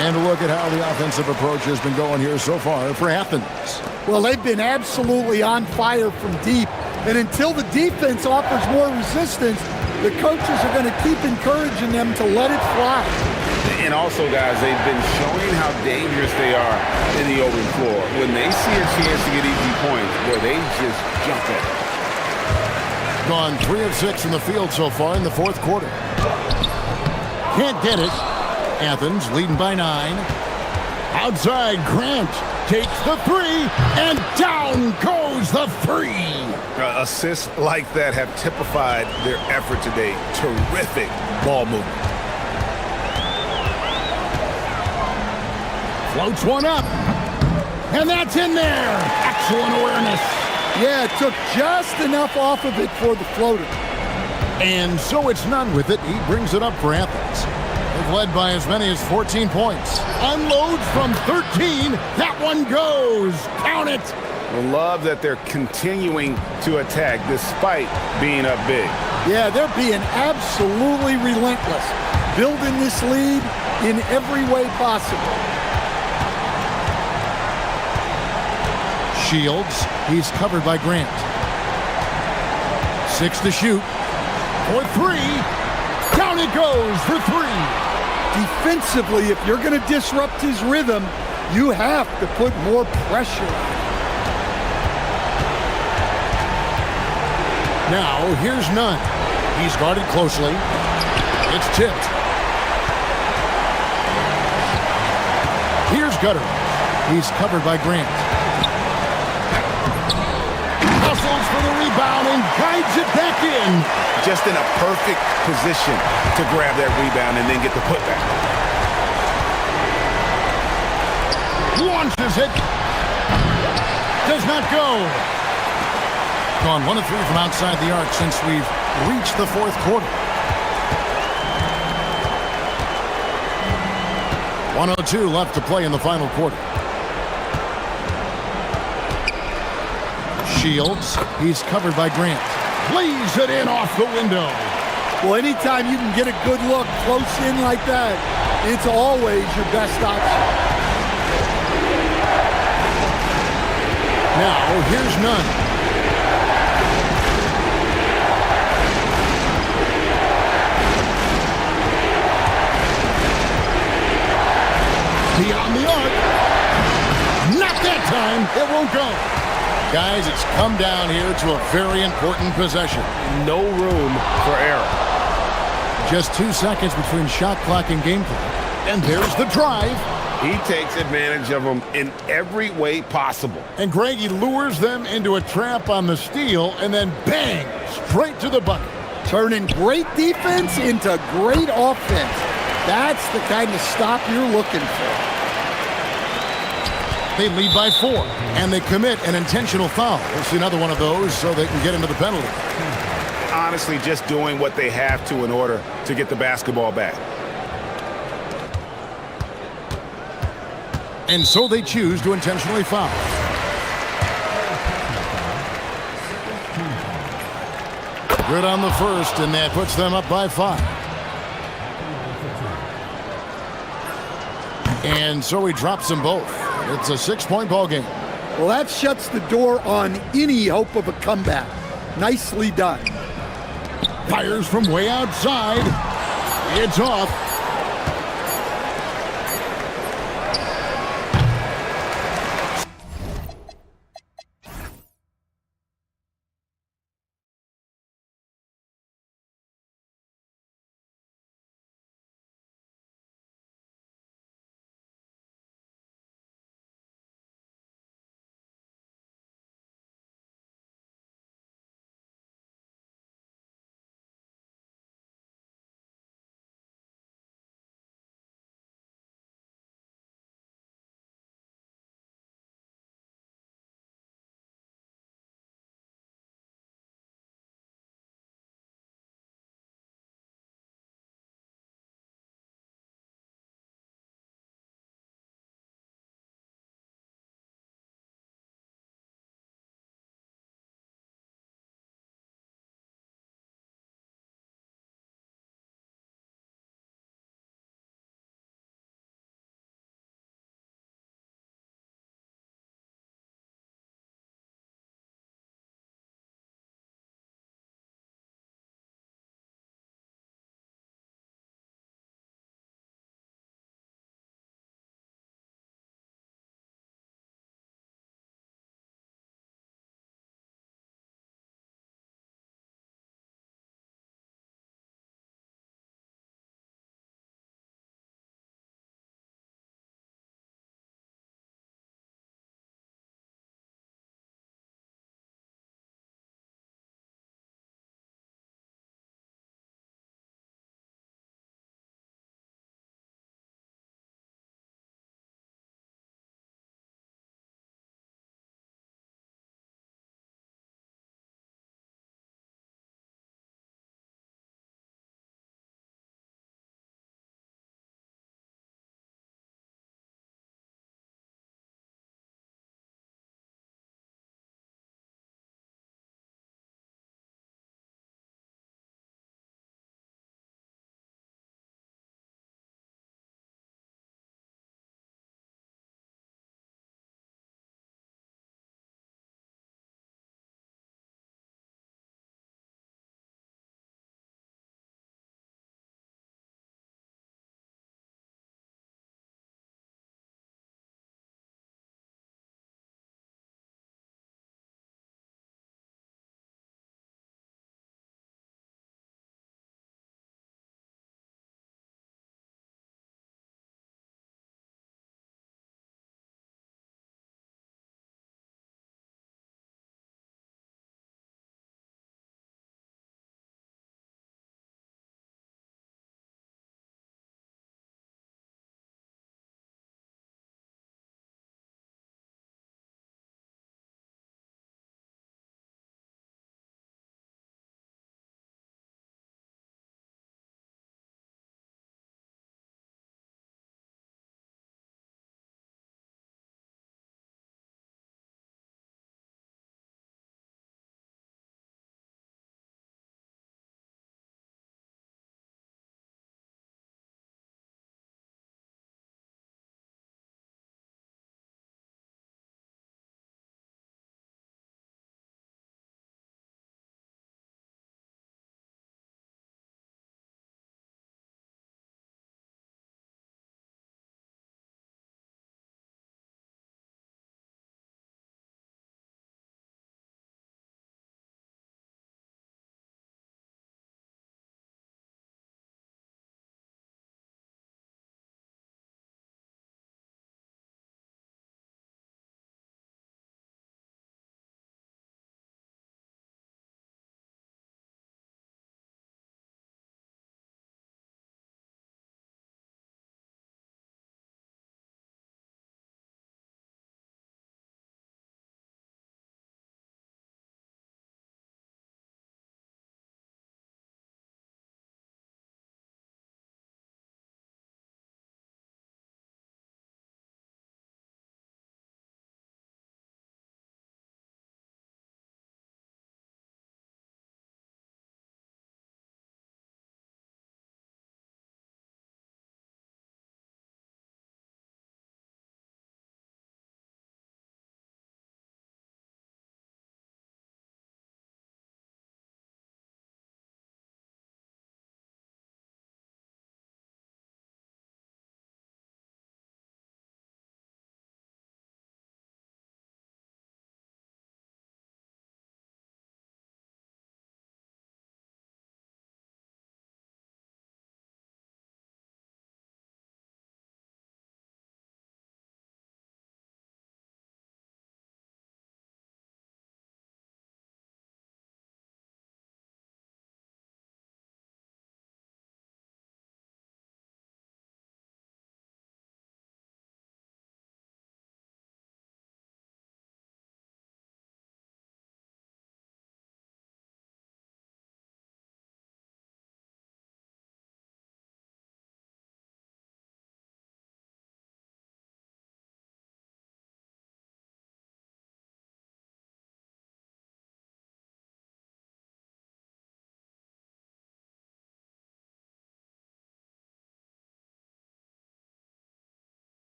And look at how the offensive approach has been going here so far for Athens. Well, they've been absolutely on fire from deep. And until the defense offers more resistance, the coaches are going to keep encouraging them to let it fly. And also, guys, they've been showing how dangerous they are in the open floor. When they see a chance to get easy points, where they just jump at it. Gone 3 of 6 in the field so far in the 4th quarter. Can't get it. Athens leading by 9. Outside, Grant takes the 3, and down goes the 3. Assists like that have typified their effort today. Terrific ball movement. Floats one up. And that's in there. Excellent awareness. Yeah, it took just enough off of it for the floater. And so it's none with it. He brings it up for Athens. They've led by as many as 14 points. Unloads from 13. That one goes. Count it. I love that they're continuing to attack despite being up big. Yeah, they're being absolutely relentless, building this lead in every way possible. Shields, he's covered by Grant. 6 to shoot. For 3. Down it goes for 3. Defensively, if you're going to disrupt his rhythm, you have to put more pressure on him. Now, here's Nunn. He's guarded closely. It's tipped. Here's Gutter. He's covered by Grant. Hustles for the rebound and guides it back in. Just in a perfect position to grab that rebound and then get the putback. Launches it. Does not go. Gone 1 of 3 from outside the arc since we've reached the fourth quarter. 1:02 left to play in the final quarter. Shields, he's covered by Grant. Lays it in off the window. Well, anytime you can get a good look close in like that, it's always your best option. Now, here's Nunn. Beyond the arc. Not that time. It won't go. Guys, it's come down here to a very important possession. No room for error. Just 2 seconds between shot clock and game clock. And there's the drive. He takes advantage of them in every way possible. And Greg, he lures them into a trap on the steal and then bang, straight to the bucket. Turning great defense into great offense. That's the kind of stop you're looking for. They lead by 4, and they commit an intentional foul. We'll see another one of those so they can get into the penalty. Honestly, just doing what they have to in order to get the basketball back. And so they choose to intentionally foul. Good on the first, and that puts them up by 5. And so he drops them both. It's a 6-point ball game. Well, that shuts the door on any hope of a comeback. Nicely done. Fires from way outside. It's off.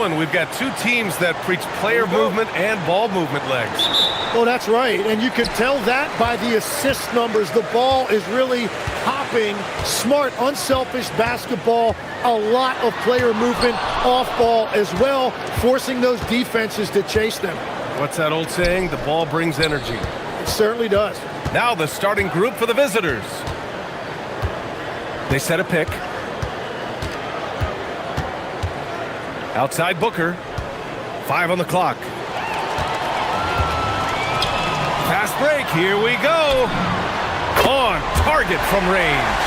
one, we've got two teams that preach player movement and ball movement legs. Well, that's right, and you can tell that by the assist numbers. The ball is really hopping, smart, unselfish basketball, a lot of player movement off ball as well, forcing those defenses to chase them. What's that old saying? The ball brings energy. It certainly does. Now the starting group for the visitors. They set a pick. Outside Booker. 5 on the clock. Fast break. Here we go. On target from range.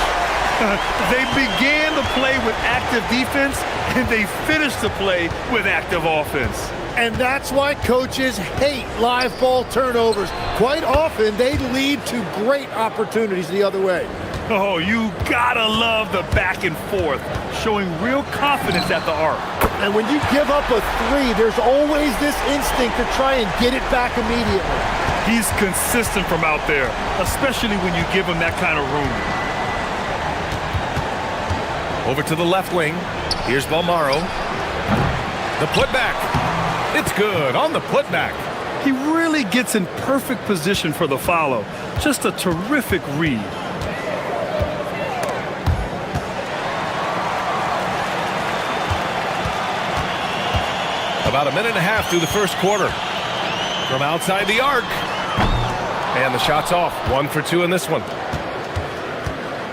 They began the play with active defense, and they finished the play with active offense. And that's why coaches hate live ball turnovers. Quite often, they lead to great opportunities the other way. Oh, you gotta love the back and forth, showing real confidence at the arc. And when you give up a three, there's always this instinct to try and get it back immediately. He's consistent from out there, especially when you give him that kind of room. Over to the left wing. Here's Balmaro. The putback. It's good on the putback. He really gets in perfect position for the follow. Just a terrific read. About a minute and a half through the first quarter. From outside the arc. And the shot's off. 1 for 2 in this one.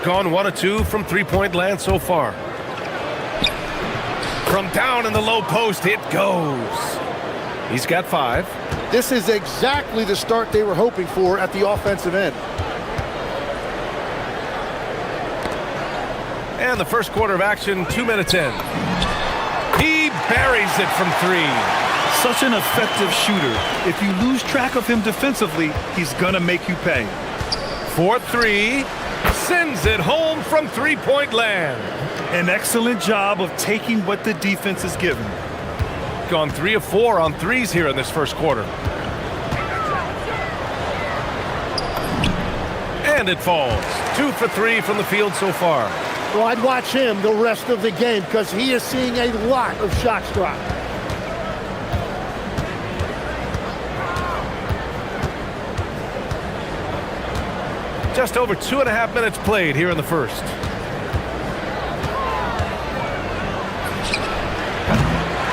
Gone 1 of 2 from three-point land so far. From down in the low post, it goes. He's got 5. This is exactly the start they were hoping for at the offensive end. And the first quarter of action, 2 minutes in. He buries it from 3. Such an effective shooter. If you lose track of him defensively, he's gonna make you pay. 4-3. Sends it home from three-point land. An excellent job of taking what the defense is given. Gone 3 of 4 on threes here in this first quarter. And it falls. 2 for 3 from the field so far. Well, I'd watch him the rest of the game because he is seeing a lot of shots drop. Just over 2.5 minutes played here in the first.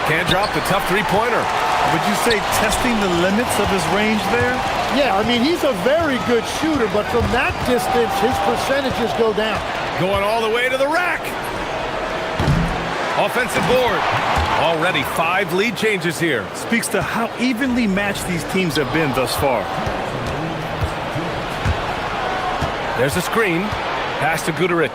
Can't drop the tough three-pointer. Would you say testing the limits of his range there? Yeah, I mean, he's a very good shooter, but from that distance, his percentages go down. Going all the way to the rack. Offensive board. Already 5 lead changes here. Speaks to how evenly matched these teams have been thus far. There's a screen. Pass to Guduric.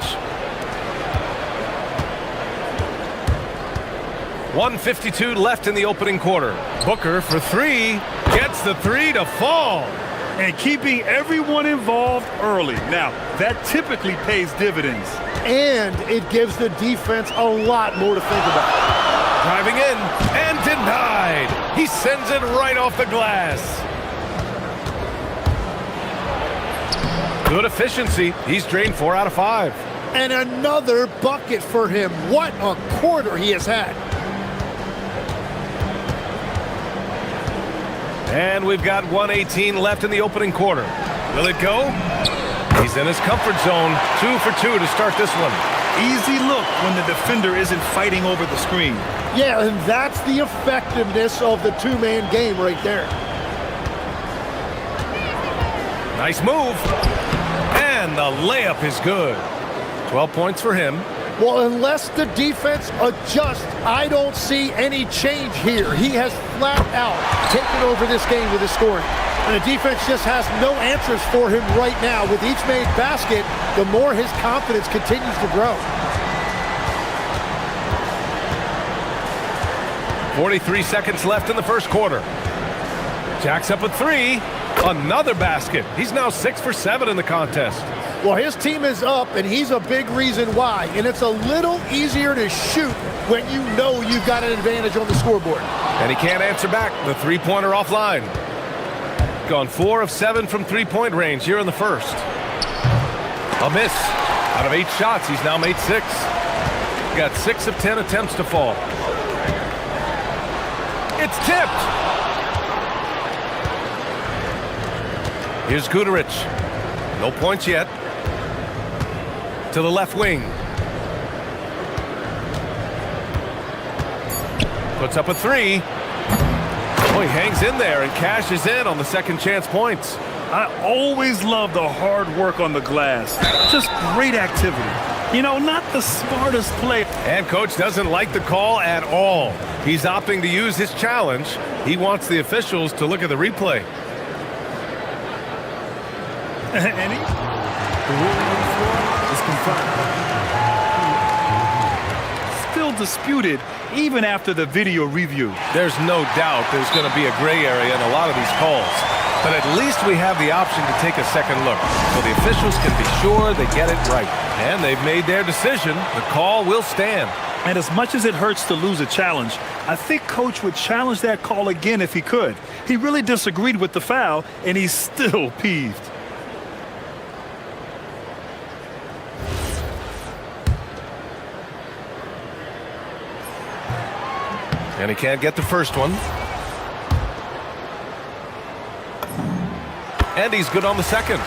1:52 left in the opening quarter. Booker for 3. Gets the 3 to fall. And keeping everyone involved early. Now, that typically pays dividends. And it gives the defense a lot more to think about. Driving in and denied. He sends it right off the glass. Good efficiency. He's drained 4 out of 5. And another bucket for him. What a quarter he has had. And we've got 1:18 left in the opening quarter. Will it go? He's in his comfort zone. 2 for 2 to start this one. Easy look when the defender isn't fighting over the screen. Yeah, and that's the effectiveness of the two-man game right there. Nice move. And the layup is good. 12 points for him. Well, unless the defense adjusts, I don't see any change here. He has flat out taken over this game with his scoring. And the defense just has no answers for him right now. With each made basket, the more his confidence continues to grow. 43 seconds left in the first quarter. Jacks up a 3. Another basket. He's now 6 for 7 in the contest. Well, his team is up, and he's a big reason why. And it's a little easier to shoot when you know you've got an advantage on the scoreboard. And he can't answer back. The three-pointer offline. Gone 4 of 7 from three-point range here in the first. A miss. Out of 8 shots, he's now made 6. Got 6 of 10 attempts to fall. It's tipped. Here's Guterich. No points yet. To the left wing. Puts up a three. Oh, he hangs in there and cashes in on the second chance points. I always love the hard work on the glass. Just great activity. You know, not the smartest play. And coach doesn't like the call at all. He's opting to use his challenge. He wants the officials to look at the replay. And The ruling on the floor is confirmed. still disputed even after the video review. There's no doubt there's going to be a gray area in a lot of these calls. But at least we have the option to take a second look, so the officials can be sure they get it right. And they've made their decision. The call will stand. And as much as it hurts to lose a challenge, I think Coach would challenge that call again if he could. He really disagreed with the foul, and he's still peeved. And he can't get the first one. And he's good on the second.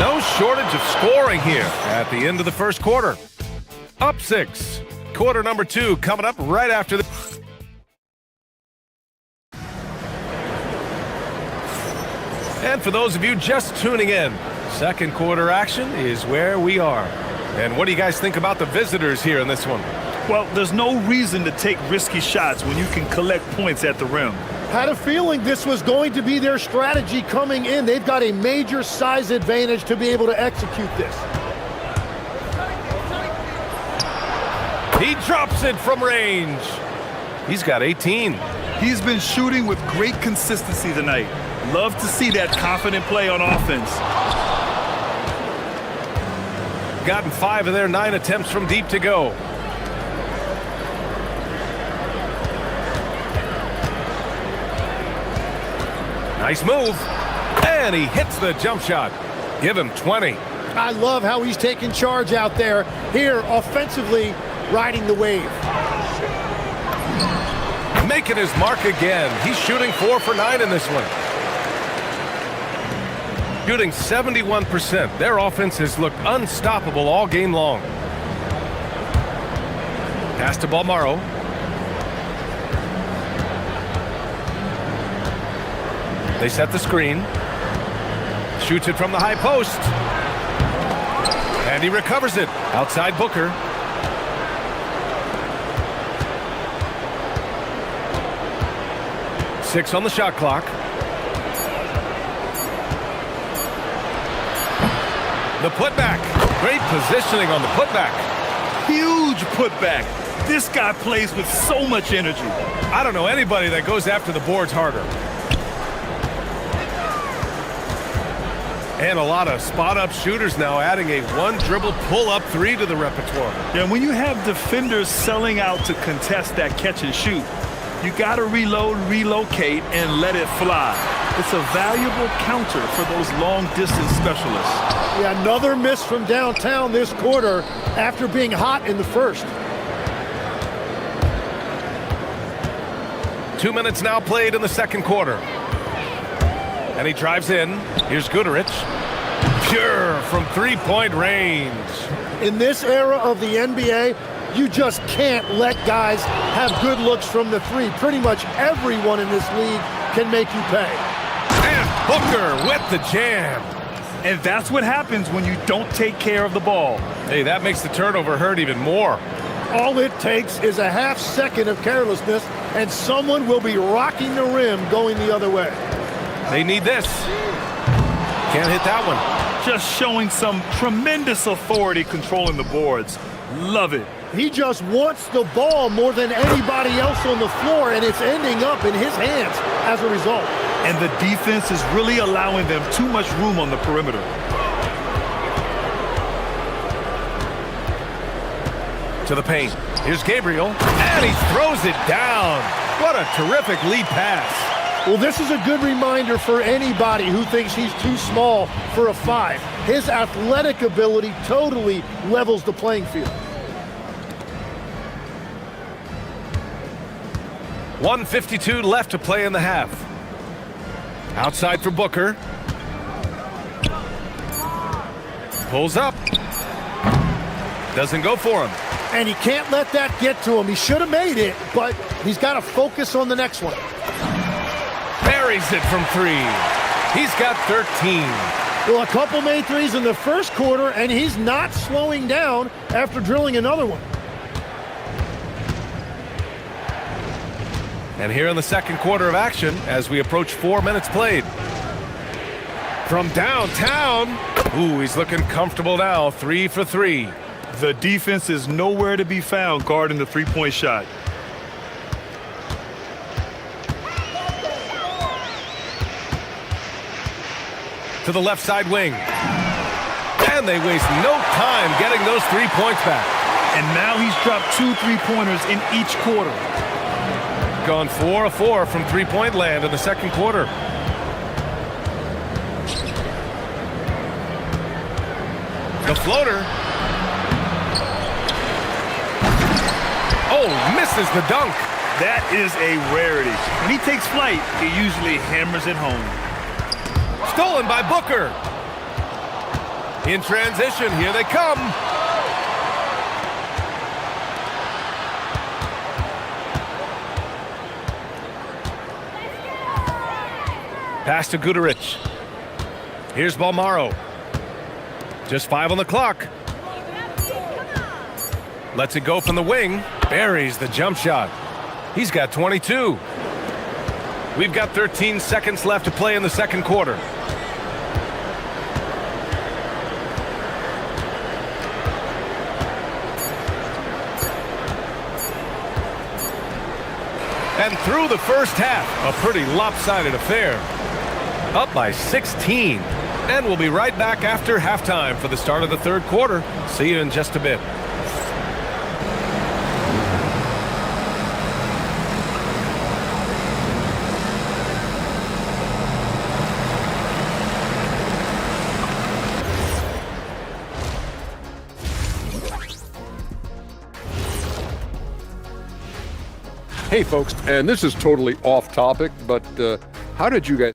No shortage of scoring here at the end of the first quarter. Up 6. Quarter number 2 coming up right after the... And for those of you just tuning in, second quarter action is where we are. And what do you guys think about the visitors here in this one? Well, there's no reason to take risky shots when you can collect points at the rim. Had a feeling this was going to be their strategy coming in. They've got a major size advantage to be able to execute this. He drops it from range. He's got 18. He's been shooting with great consistency tonight. Love to see that confident play on offense. Gotten 5 of their 9 attempts from deep to go. Nice move. And he hits the jump shot. Give him 20. I love how he's taking charge out there. Here, offensively, riding the wave. Making his mark again. He's shooting 4 for 9 in this one. Shooting 71%. Their offense has looked unstoppable all game long. Pass to Balmaro. They set the screen. Shoots it from the high post. And he recovers it. Outside Booker. Six on the shot clock. The putback. Great positioning on the putback. Huge putback. This guy plays with so much energy. I don't know anybody that goes after the boards harder. And a lot of spot-up shooters now adding a one-dribble pull-up 3 to the repertoire. And when you have defenders selling out to contest that catch and shoot, you got to reload, relocate, and let it fly. It's a valuable counter for those long-distance specialists. Yeah, another miss from downtown this quarter after being hot in the first. 2 minutes now played in the second quarter. And he drives in. Here's Guterich. Pure from three-point range. In this era of the NBA, you just can't let guys have good looks from the three. Pretty much everyone in this league can make you pay. And Booker with the jam. And that's what happens when you don't take care of the ball. Hey, that makes the turnover hurt even more. All it takes is a half second of carelessness, and someone will be rocking the rim going the other way. They need this. Can't hit that one. Just showing some tremendous authority controlling the boards. Love it. He just wants the ball more than anybody else on the floor, and it's ending up in his hands as a result. And the defense is really allowing them too much room on the perimeter. To the paint. Here's Gabriel. And he throws it down. What a terrific lead pass. Well, this is a good reminder for anybody who thinks he's too small for a 5. His athletic ability totally levels the playing field. 1:52 left to play in the half. Outside for Booker. Pulls up. Doesn't go for him. And he can't let that get to him. He should have made it, but he's got to focus on the next one. Buries it from 3. He's got 13. Well, a couple made threes in the first quarter, and he's not slowing down after drilling another one. And here in the second quarter of action, as we approach 4 minutes played. From downtown. Ooh, he's looking comfortable now. 3 for 3. The defense is nowhere to be found guarding the three-point shot. To the left side wing. And they waste no time getting those 3 points back. And now he's dropped 2 3-pointers in each quarter. Gone 4 of 4 from three-point land in the second quarter. The floater. Oh, misses the dunk. That is a rarity. When he takes flight, he usually hammers it home. Stolen by Booker. In transition, here they come. Pass to Guduric. Here's Balmaro. Just 5 on the clock. Lets it go from the wing. Buries the jump shot. He's got 22. We've got 13 seconds left to play in the second quarter. And through the first half, a pretty lopsided affair. Up by 16. And we'll be right back after halftime for the start of the third quarter. See you in just a bit. Hey, folks, and this is totally off topic, but how did you guys...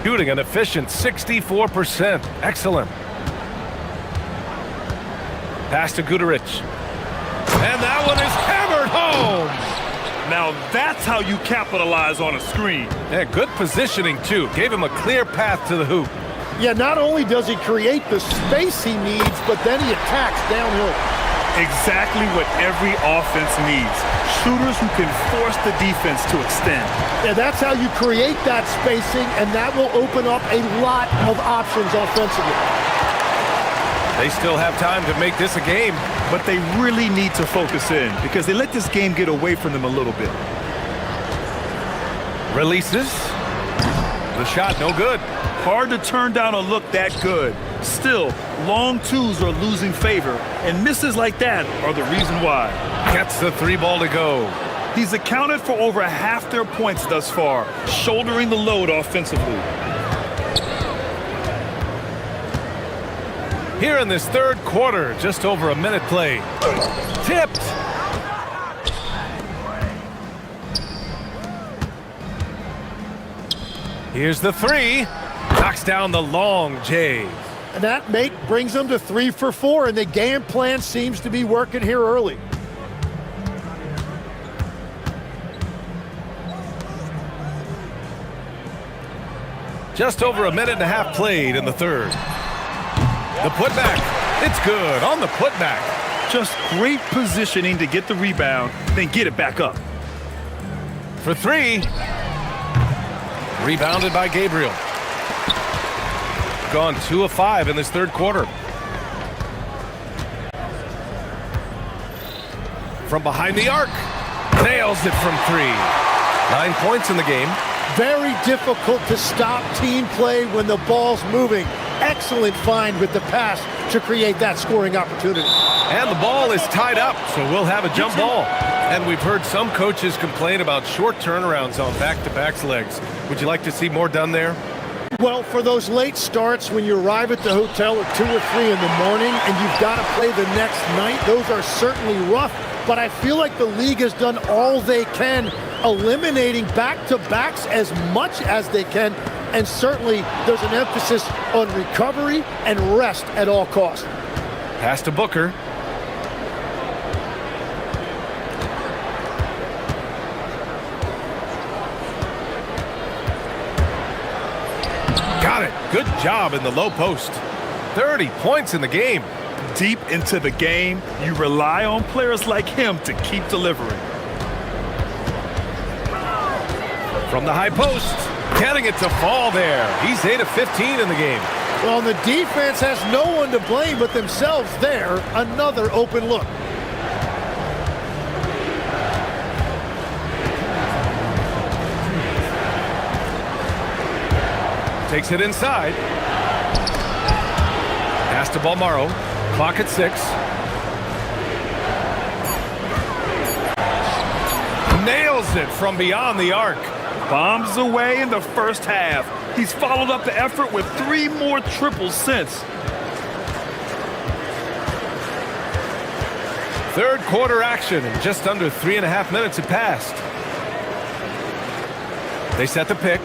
Shooting an efficient 64%. Excellent. Pass to Guduric. And that one is hammered home. Now that's how you capitalize on a screen. Yeah, good positioning, too. Gave him a clear path to the hoop. Yeah, not only does he create the space he needs, but then he attacks downhill. Exactly what every offense needs. Shooters who can force the defense to extend. Yeah, that's how you create that spacing, and that will open up a lot of options offensively. They still have time to make this a game. But they really need to focus in because they let this game get away from them a little bit. Releases. The shot no good. Hard to turn down a look that good. Still, long twos are losing favor, and misses like that are the reason why. Gets the 3-ball to go. He's accounted for over half their points thus far, shouldering the load offensively. Here in this third quarter, just over a minute played. Tipped. Here's the three. Knocks down the long J. And that make brings them to 3 for 4, and the game plan seems to be working here early. Just over a minute and a half played in the third. The putback. It's good on the putback. Just great positioning to get the rebound, then get it back up. For three. Rebounded by Gabriel. Gone 2 of 5 in this third quarter. From behind the arc. Nails it from 3. 9 points in the game. Very difficult to stop team play when the ball's moving. Excellent find with the pass to create that scoring opportunity. And the ball is tied up, so we'll have a jump ball. And we've heard some coaches complain about short turnarounds on back-to-back legs. Would you like to see more done there? Well, for those late starts when you arrive at the hotel at 2 or 3 in the morning and you've got to play the next night, those are certainly rough. But I feel like the league has done all they can, eliminating back-to-backs as much as they can. And certainly there's an emphasis on recovery and rest at all costs. Pass to Booker. Got it. Good job in the low post. 30 points in the game. Deep into the game, you rely on players like him to keep delivering. From the high post, getting it to fall there. He's 8 of 15 in the game. Well, the defense has no one to blame but themselves there. Another open look. Takes it inside. Pass to Balmaro. Clock at 6. Nails it from beyond the arc. Bombs away in the first half. He's followed up the effort with 3 more triples since. Third quarter action, and just under 3.5 minutes had passed. They set the pick.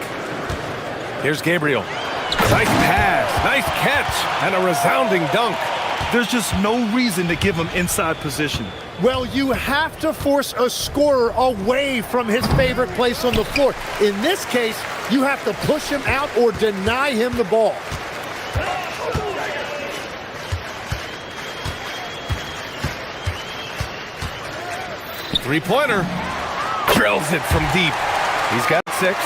Here's Gabriel. Nice pass, nice catch, and a resounding dunk. There's just no reason to give him inside position. Well, you have to force a scorer away from his favorite place on the floor. In this case, you have to push him out or deny him the ball. Three-pointer. Drills it from deep. He's got 6.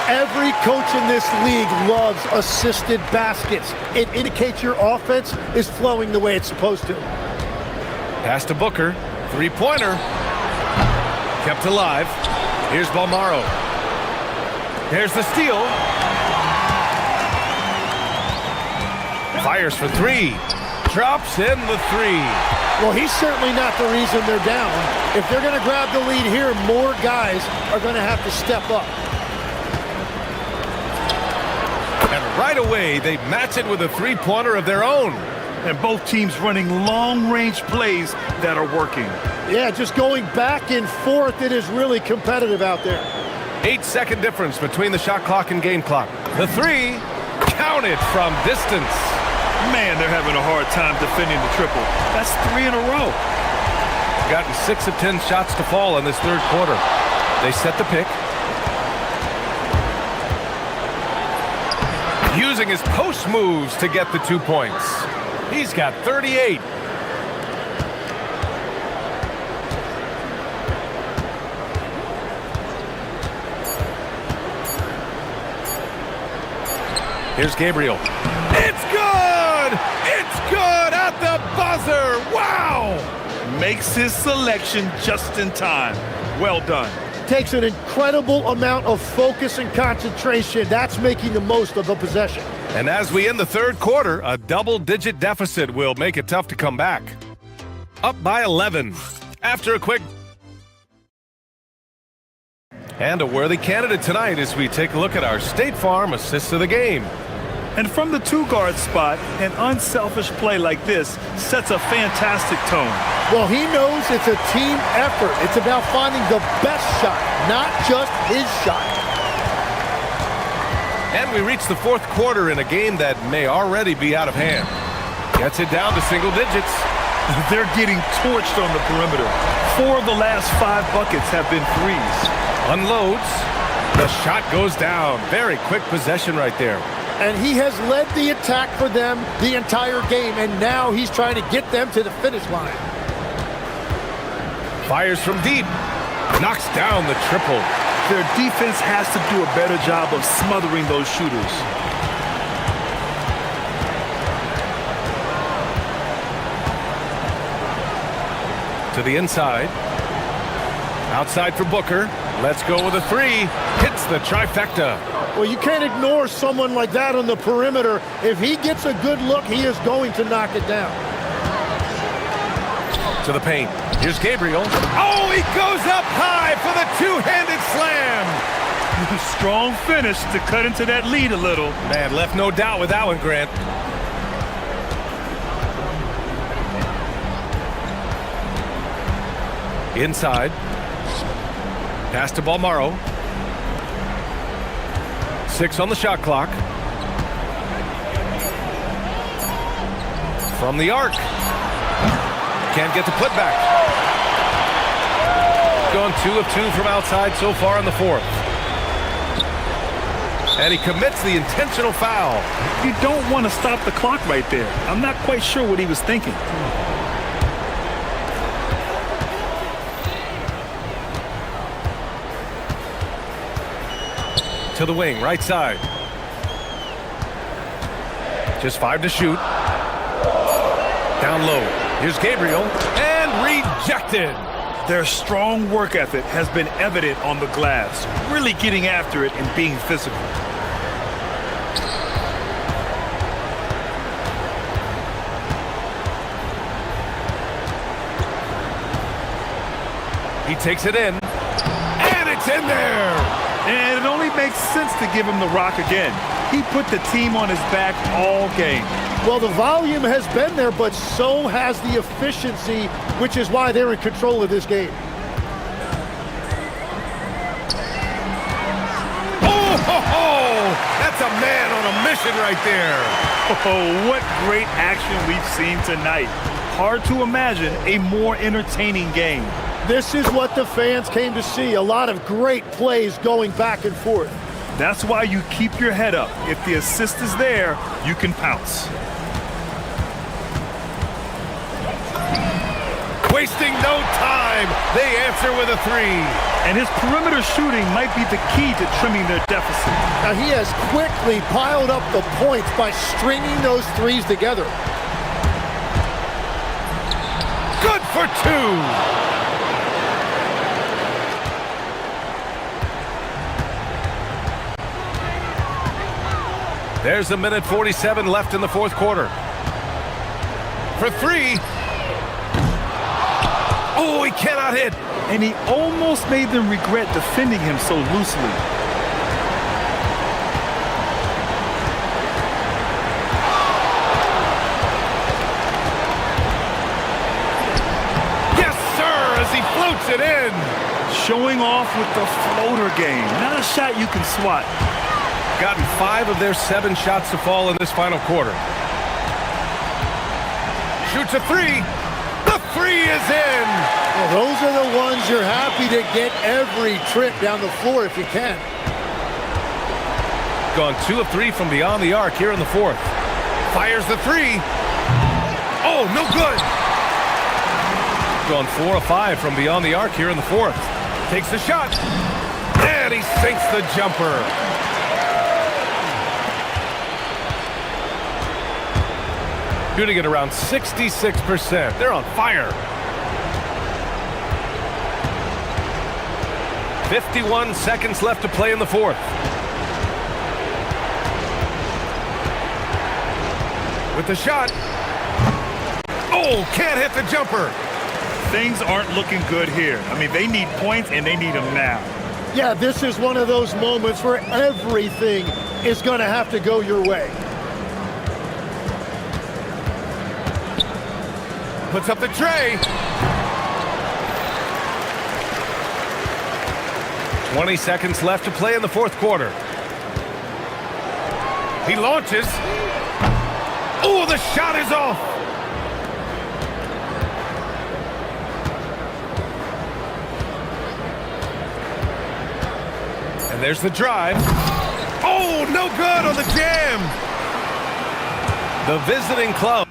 Every coach in this league loves assisted baskets. It indicates your offense is flowing the way it's supposed to. Pass to Booker. Three-pointer. Kept alive. Here's Balmaro. Here's the steal. Fires for 3. Drops in the 3. Well, he's certainly not the reason they're down. If they're going to grab the lead here, more guys are going to have to step up. And right away, they match it with a three-pointer of their own. And both teams running long-range plays that are working. Yeah, just going back and forth, it is really competitive out there. 8-second difference between the shot clock and game clock. The 3, counted from distance. Man, they're having a hard time defending the triple. That's 3 in a row. Gotten 6 of 10 shots to fall in this third quarter. They set the pick. Using his post moves to get the 2 points. He's got 38. Here's Gabriel. It's good! It's good at the buzzer! Wow! Makes his selection just in time. Well done. Takes an incredible amount of focus and concentration. That's making the most of a possession. And as we end the third quarter, a double-digit deficit will make it tough to come back. Up by 11. After a quick... And a worthy candidate tonight as we take a look at our State Farm assists of the game. And from the 2-guard spot, an unselfish play like this sets a fantastic tone. Well, he knows it's a team effort. It's about finding the best shot, not just his shot. And we reach the fourth quarter in a game that may already be out of hand. Gets it down to single digits. They're getting torched on the perimeter. 4 of the last 5 buckets have been threes. Unloads. The shot goes down. Very quick possession right there. And he has led the attack for them the entire game, and now he's trying to get them to the finish line. Fires from deep. Knocks down the triple. Their defense has to do a better job of smothering those shooters. To the inside. Outside for Booker. Let's go with a 3. Hits the trifecta. Well, you can't ignore someone like that on the perimeter. If he gets a good look, he is going to knock it down. To the paint. Here's Gabriel. Oh, he goes up high for the two-handed slam. Strong finish to cut into that lead a little. Man, left no doubt with that one, Grant. Inside. Pass to Balmaro. 6 on the shot clock. From the arc. Can't get the putback. Gone 2 of 2 from outside so far in the fourth. And he commits the intentional foul. You don't want to stop the clock right there. I'm not quite sure what he was thinking. To the wing, right side. Just 5 to shoot. Down low. Here's Gabriel. And rejected. Their strong work ethic has been evident on the glass. Really getting after it and being physical. He takes it in. And it's in there. And it only makes sense to give him the rock again. He put the team on his back all game. Well, the volume has been there, but so has the efficiency, which is why they're in control of this game. Oh, ho, ho! That's a man on a mission right there. Oh, what great action we've seen tonight. Hard to imagine a more entertaining game. This is what the fans came to see. A lot of great plays going back and forth. That's why you keep your head up. If the assist is there, you can pounce. Wasting no time. They answer with a 3. And his perimeter shooting might be the key to trimming their deficit. Now he has quickly piled up the points by stringing those threes together. Good for 2. There's a minute 47 left in the fourth quarter. For 3. Oh, he cannot hit. And he almost made them regret defending him so loosely. Yes, sir, as he floats it in. Showing off with the floater game. Not a shot you can swat. Gotten 5 of their 7 shots to fall in this final quarter. Shoots a 3. The 3 is in. Well, those are the ones you're happy to get every trip down the floor if you can. Gone 2 of 3 from beyond the arc here in the fourth. Fires the 3. Oh, no good. Gone 4 of 5 from beyond the arc here in the fourth. Takes the shot. And he sinks the jumper. Shooting at around 66%. They're on fire. 51 seconds left to play in the fourth. With the shot. Oh, can't hit the jumper. Things aren't looking good here. I mean, they need points, and they need them now. Yeah, this is one of those moments where everything is going to have to go your way. Puts up the tray. 20 seconds left to play in the fourth quarter. He launches. Oh, the shot is off. And there's the drive. Oh, no good on the jam. The visiting club.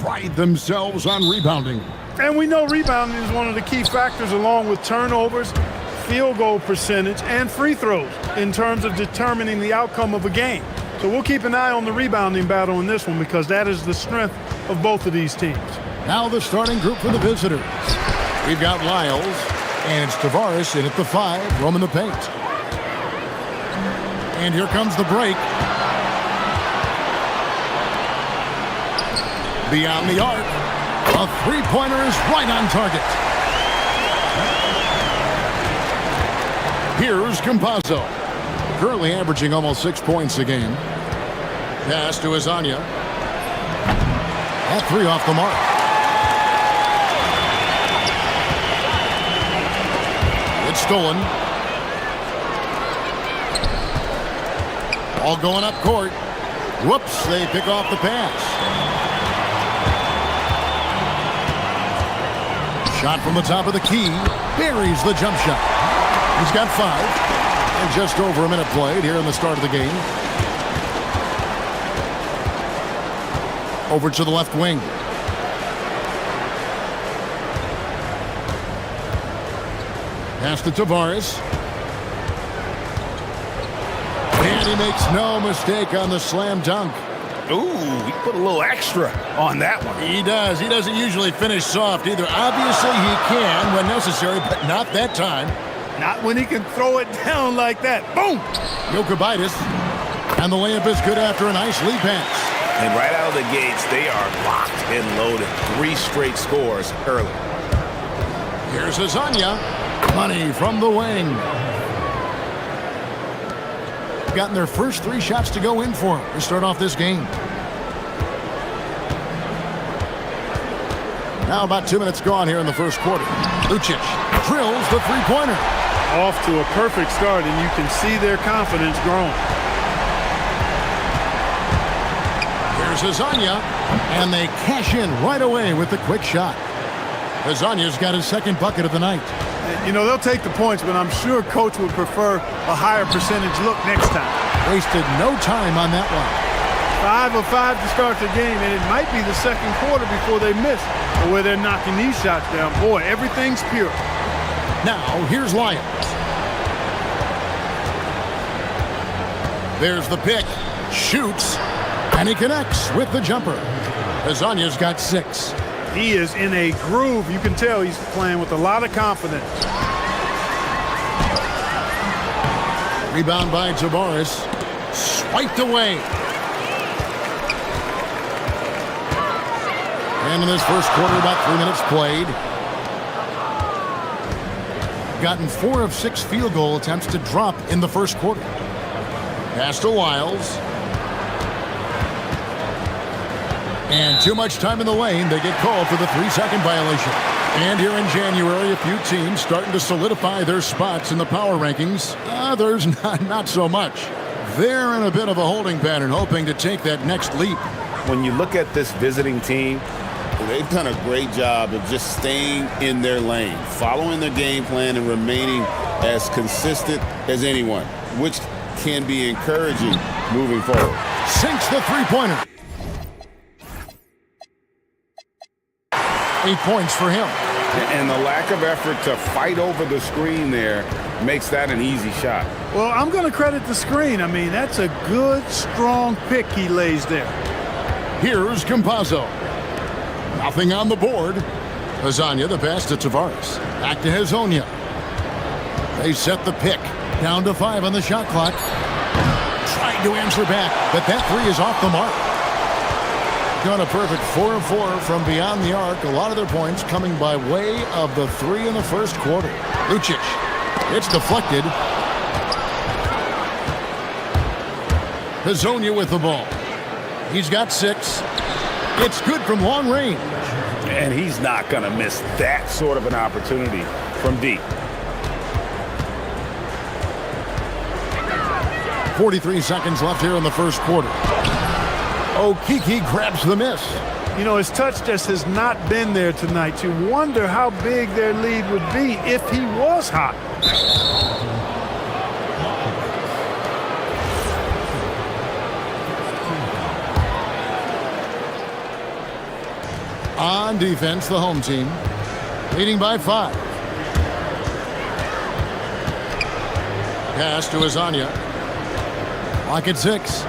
pride themselves on rebounding. And we know rebounding is one of the key factors along with turnovers, field goal percentage, and free throws in terms of determining the outcome of a game. So we'll keep an eye on the rebounding battle in this one because that is the strength of both of these teams. Now the starting group for the visitors. We've got Lyles, and it's Tavares in at the 5, roaming the paint. And here comes the break. Beyond the arc, a three-pointer is right on target. Here's Campazzo, currently averaging almost 6 points a game. Pass to Azania. That three off the mark. It's stolen. All going up court. Whoops, they pick off the pass. Shot from the top of the key. Buries the jump shot. He's got 5. And just over a minute played here in the start of the game. Over to the left wing. Pass to Tavares. And he makes no mistake on the slam dunk. Ooh, he put a little extra on that one. He does. He doesn't usually finish soft either. Obviously, he can when necessary, but not that time. Not when he can throw it down like that. Boom! Jokubaitis. And the layup is good after a nice lead pass. And right out of the gates, they are locked and loaded. 3 straight scores early. Here's Azania. Money from the wing. Gotten their first 3 shots to go in for them to start off this game. Now about 2 minutes gone here in the first quarter. Lucic drills the three-pointer. Off to a perfect start, and you can see their confidence growing. Here's Azania, and they cash in right away with the quick shot. Azania's got his second bucket of the night. You know, they'll take the points, but I'm sure Coach would prefer a higher percentage look next time. Wasted no time on that one. 5 of 5 to start the game, and it might be the second quarter before they miss, or where they're knocking these shots down. Boy, everything's pure. Now, here's Lyles. There's the pick. Shoots. And he connects with the jumper. Azania's got 6. He is in a groove. You can tell he's playing with a lot of confidence. Rebound by Tavares. Swiped away. And in this first quarter, about 3 minutes played. Gotten 4 of 6 field goal attempts to drop in the first quarter. Pass to Lyles. And too much time in the lane. They get called for the 3-second violation. And here in January, a few teams starting to solidify their spots in the power rankings. Others not so much. They're in a bit of a holding pattern, hoping to take that next leap. When you look at this visiting team, they've done a great job of just staying in their lane, following their game plan and remaining as consistent as anyone, which can be encouraging moving forward. Sinks the three-pointer. 8 points for him. And the lack of effort to fight over the screen there makes that an easy shot. Well, I'm going to credit the screen. I mean, that's a good, strong pick he lays there. Here's Campazzo. Nothing on the board. Azania, the pass to Tavares. Back to Hazonia. They set the pick. Down to 5 on the shot clock. Trying to answer back, but that 3 is off the mark. Got a perfect 4 of 4 from beyond the arc. A lot of their points coming by way of the 3 in the first quarter. Lucic. It's deflected. Hazonia with the ball. He's got 6. It's good from long range. And he's not going to miss that sort of an opportunity from deep. 43 seconds left here in the first quarter. Okeke grabs the miss. You know, his touch just has not been there tonight. You wonder how big their lead would be if he was hot. On defense, the home team, leading by 5. Pass to Azania. Lock at 6.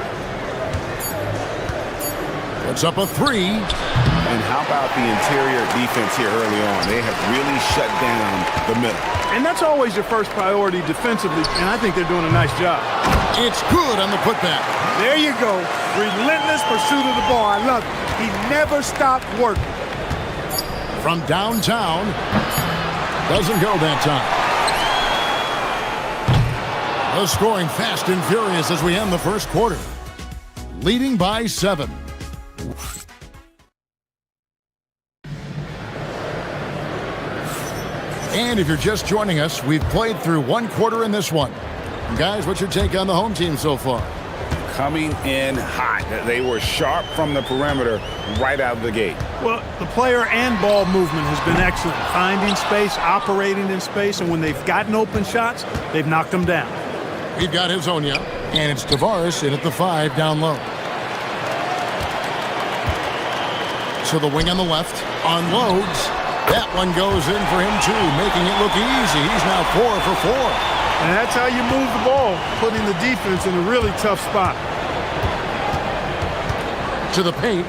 Puts up a 3. And how about the interior defense here early on? They have really shut down the middle. And that's always your first priority defensively, and I think they're doing a nice job. It's good on the putback. There you go. Relentless pursuit of the ball. I love it. He never stopped working. From downtown. Doesn't go that time. The scoring fast and furious as we end the first quarter. Leading by 7. And if you're just joining us, we've played through 1 quarter in this one. Guys, what's your take on the home team so far? Coming in hot. They were sharp from the perimeter right out of the gate. Well, the player and ball movement has been excellent. Finding space, operating in space, and when they've gotten open shots, they've knocked them down. We've got Hazonia, and it's Tavares in at the 5 down low. So the wing on the left unloads. That one goes in for him too, making it look easy. He's now 4 for 4. And that's how you move the ball, putting the defense in a really tough spot. To the paint.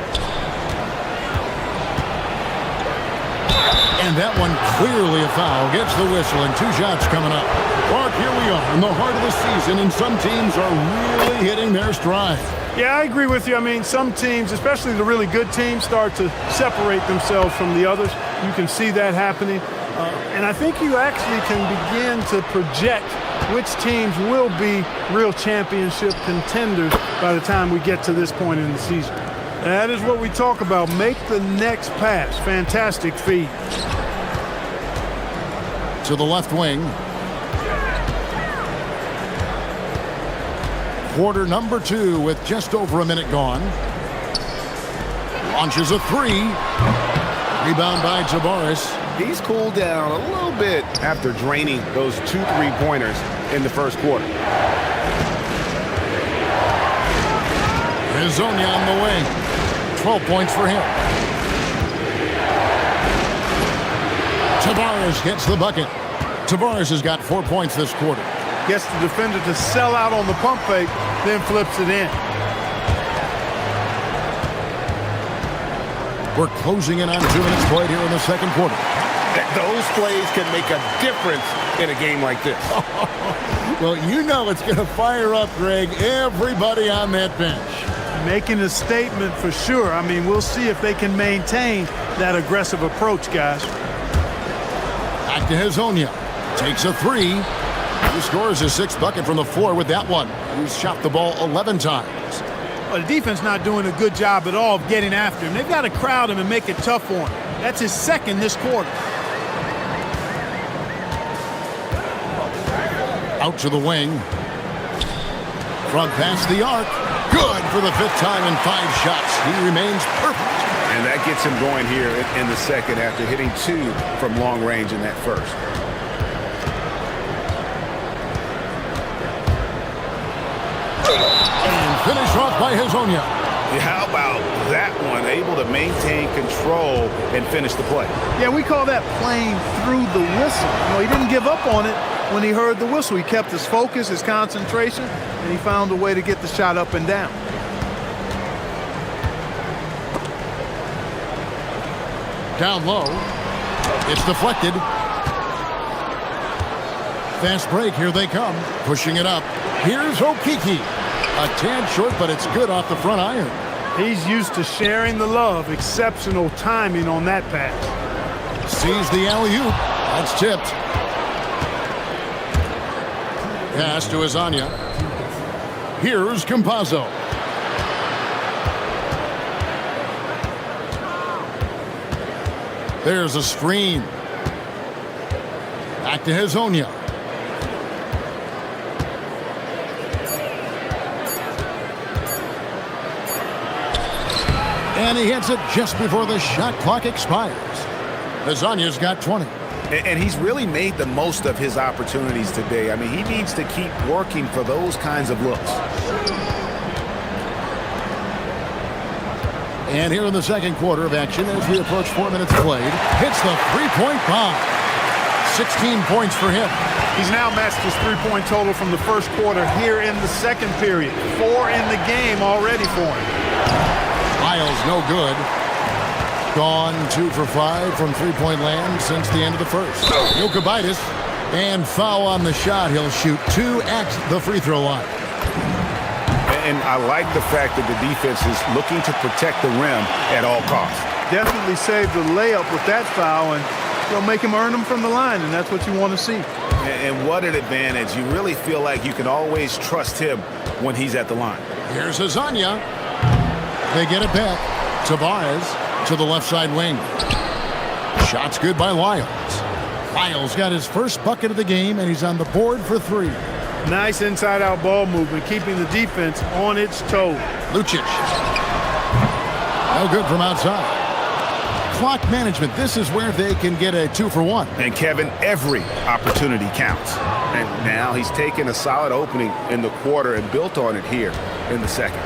And that one clearly a foul. Gets the whistle and 2 shots coming up. Clark, here we are in the heart of the season, and some teams are really hitting their stride. Yeah, I agree with you. I mean, some teams, especially the really good teams, start to separate themselves from the others. You can see that happening. And I think you actually can begin to project which teams will be real championship contenders by the time we get to this point in the season. That is what we talk about. Make the next pass. Fantastic feed. To the left wing. Quarter number 2 with just over a minute gone. Launches a 3. Rebound by Tavares. He's cooled down a little bit after draining those 2 3-pointers in the first quarter. Hazonia on the wing. 12 points for him. Tavares gets the bucket. Tavares has got 4 points this quarter. Gets the defender to sell out on the pump fake, then flips it in. We're closing in on 2 minutes played here in the second quarter. Those plays can make a difference in a game like this. Well, you know it's going to fire up, Greg, everybody on that bench. Making a statement for sure. I mean, we'll see if they can maintain that aggressive approach, guys. Back to Hazonia. Takes a 3. He scores his 6th bucket from the floor with that one. He's shot the ball 11 times. Well, the defense not doing a good job at all of getting after him. They've got to crowd him and make it tough for him. That's his 2nd this quarter. Out to the wing. Front pass the arc. Good for the 5th time in 5 shots. He remains perfect. And that gets him going here in the second after hitting 2 from long range in that first. And finish off by Hazonia. How about that one? Able to maintain control and finish the play. Yeah, we call that playing through the whistle. You know, he didn't give up on it when he heard the whistle. He kept his focus, his concentration, and he found a way to get the shot up and down. Down low. It's deflected. Fast break. Here they come. Pushing it up. Here's Okiki. A tad short, but it's good off the front iron. He's used to sharing the love. Exceptional timing on that pass. Sees the alley-oop. That's tipped. Pass to Hazonia. Here's Campazzo. There's a screen. Back to Hazonia. And he hits it just before the shot clock expires. Hazonia's got 20. And he's really made the most of his opportunities today. I mean, he needs to keep working for those kinds of looks. And here in the second quarter of action, as we approach 4 minutes played, hits the three-point bomb. 16 points for him. He's now matched his three-point total from the first quarter here in the second period. 4 in the game already for him. Miles, no good. Gone 2 for 5 from three-point land since the end of the first. Jokic, and foul on the shot. He'll shoot 2 at the free throw line. And I like the fact that the defense is looking to protect the rim at all costs. Definitely saved the layup with that foul, and they'll make him earn them from the line, and that's what you want to see. And what an advantage. You really feel like you can always trust him when he's at the line. Here's Azania. They get it back. Tobias to the left side wing. Shot's good by Lyles. Lyles got his first bucket of the game, and he's on the board for 3. Nice inside-out ball movement, keeping the defense on its toes. Lucic. No good from outside. Clock management. This is where they can get a 2 for 1. And Kevin, every opportunity counts. And now he's taken a solid opening in the quarter and built on it here in the second.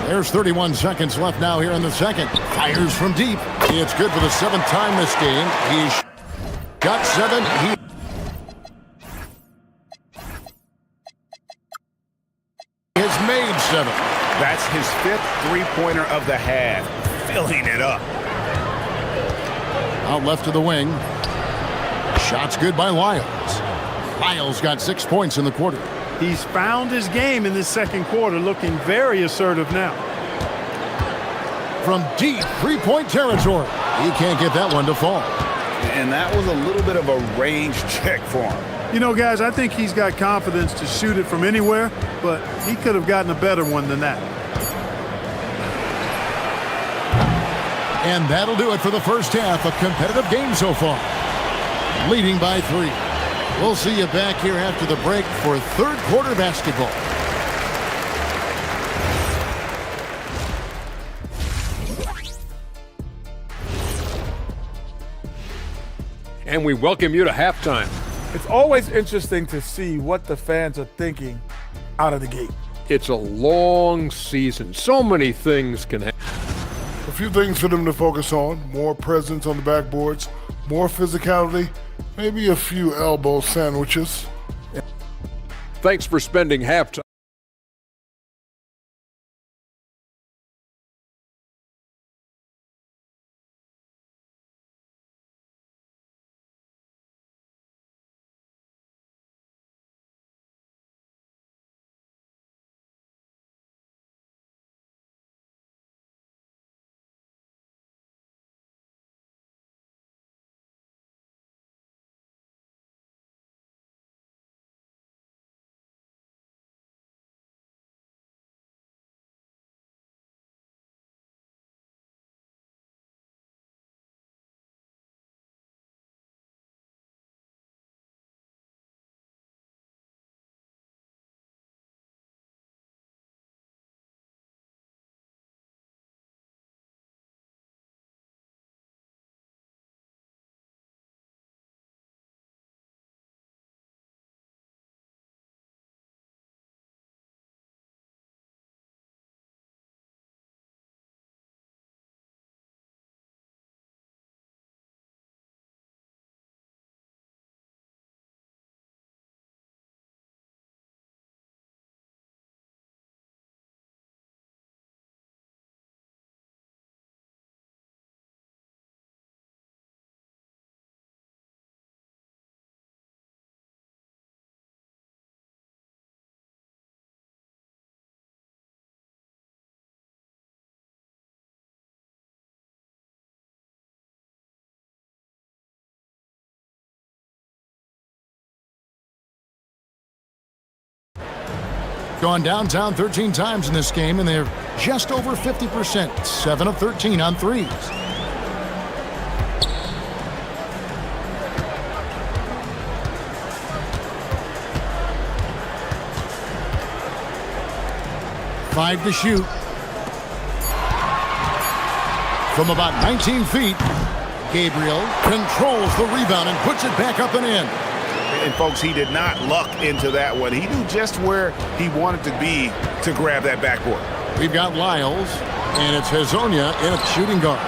There's 31 seconds left now here in the second. Fires from deep. It's good for the 7th time this game. He's got 7. He has made 7. That's his 5th three-pointer of the half. Filling it up. Out left to the wing. Shot's good by Lyles. Lyles got 6 points in the quarter. He's found his game in this second quarter, looking very assertive now. From deep three-point territory. He can't get that one to fall. And that was a little bit of a range check for him. You know, guys, I think he's got confidence to shoot it from anywhere, but he could have gotten a better one than that. And that'll do it for the first half. A competitive game so far. Leading by 3. We'll see you back here after the break for third quarter basketball. And we welcome you to halftime. It's always interesting to see what the fans are thinking out of the gate. It's a long season. So many things can happen. A few things for them to focus on: more presence on the backboards, more physicality, maybe a few elbow sandwiches. Thanks for spending halftime. Gone downtown 13 times in this game, and they're just over 50%. 7 of 13 on threes. Five to shoot. From about 19 feet, Gabriel controls the rebound and puts it back up and in. And folks, he did not luck into that one. He knew just where he wanted to be to grab that backboard. We've got Lyles, and it's Hezonja in at shooting guard.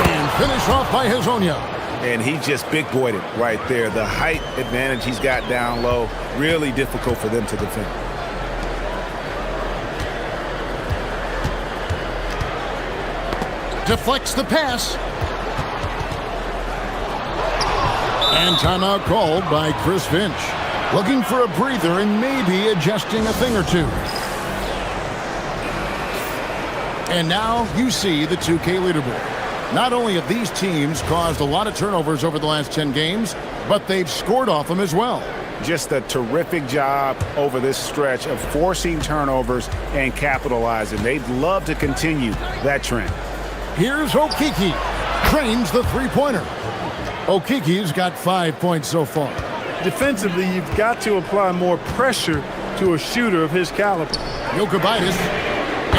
And finish off by Hezonja. And he just big-boyed it right there. The height advantage he's got down low, really difficult for them to defend. Deflects the pass. And timeout called by Chris Finch. Looking for a breather and maybe adjusting a thing or two. And now you see the 2K leaderboard. Not only have these teams caused a lot of turnovers over the last 10 games, but they've scored off them as well. Just a terrific job over this stretch of forcing turnovers and capitalizing. They'd love to continue that trend. Here's Okiki. Trains the three-pointer. Okiki's got 5 points so far. Defensively, you've got to apply more pressure to a shooter of his caliber. Jokubaitis.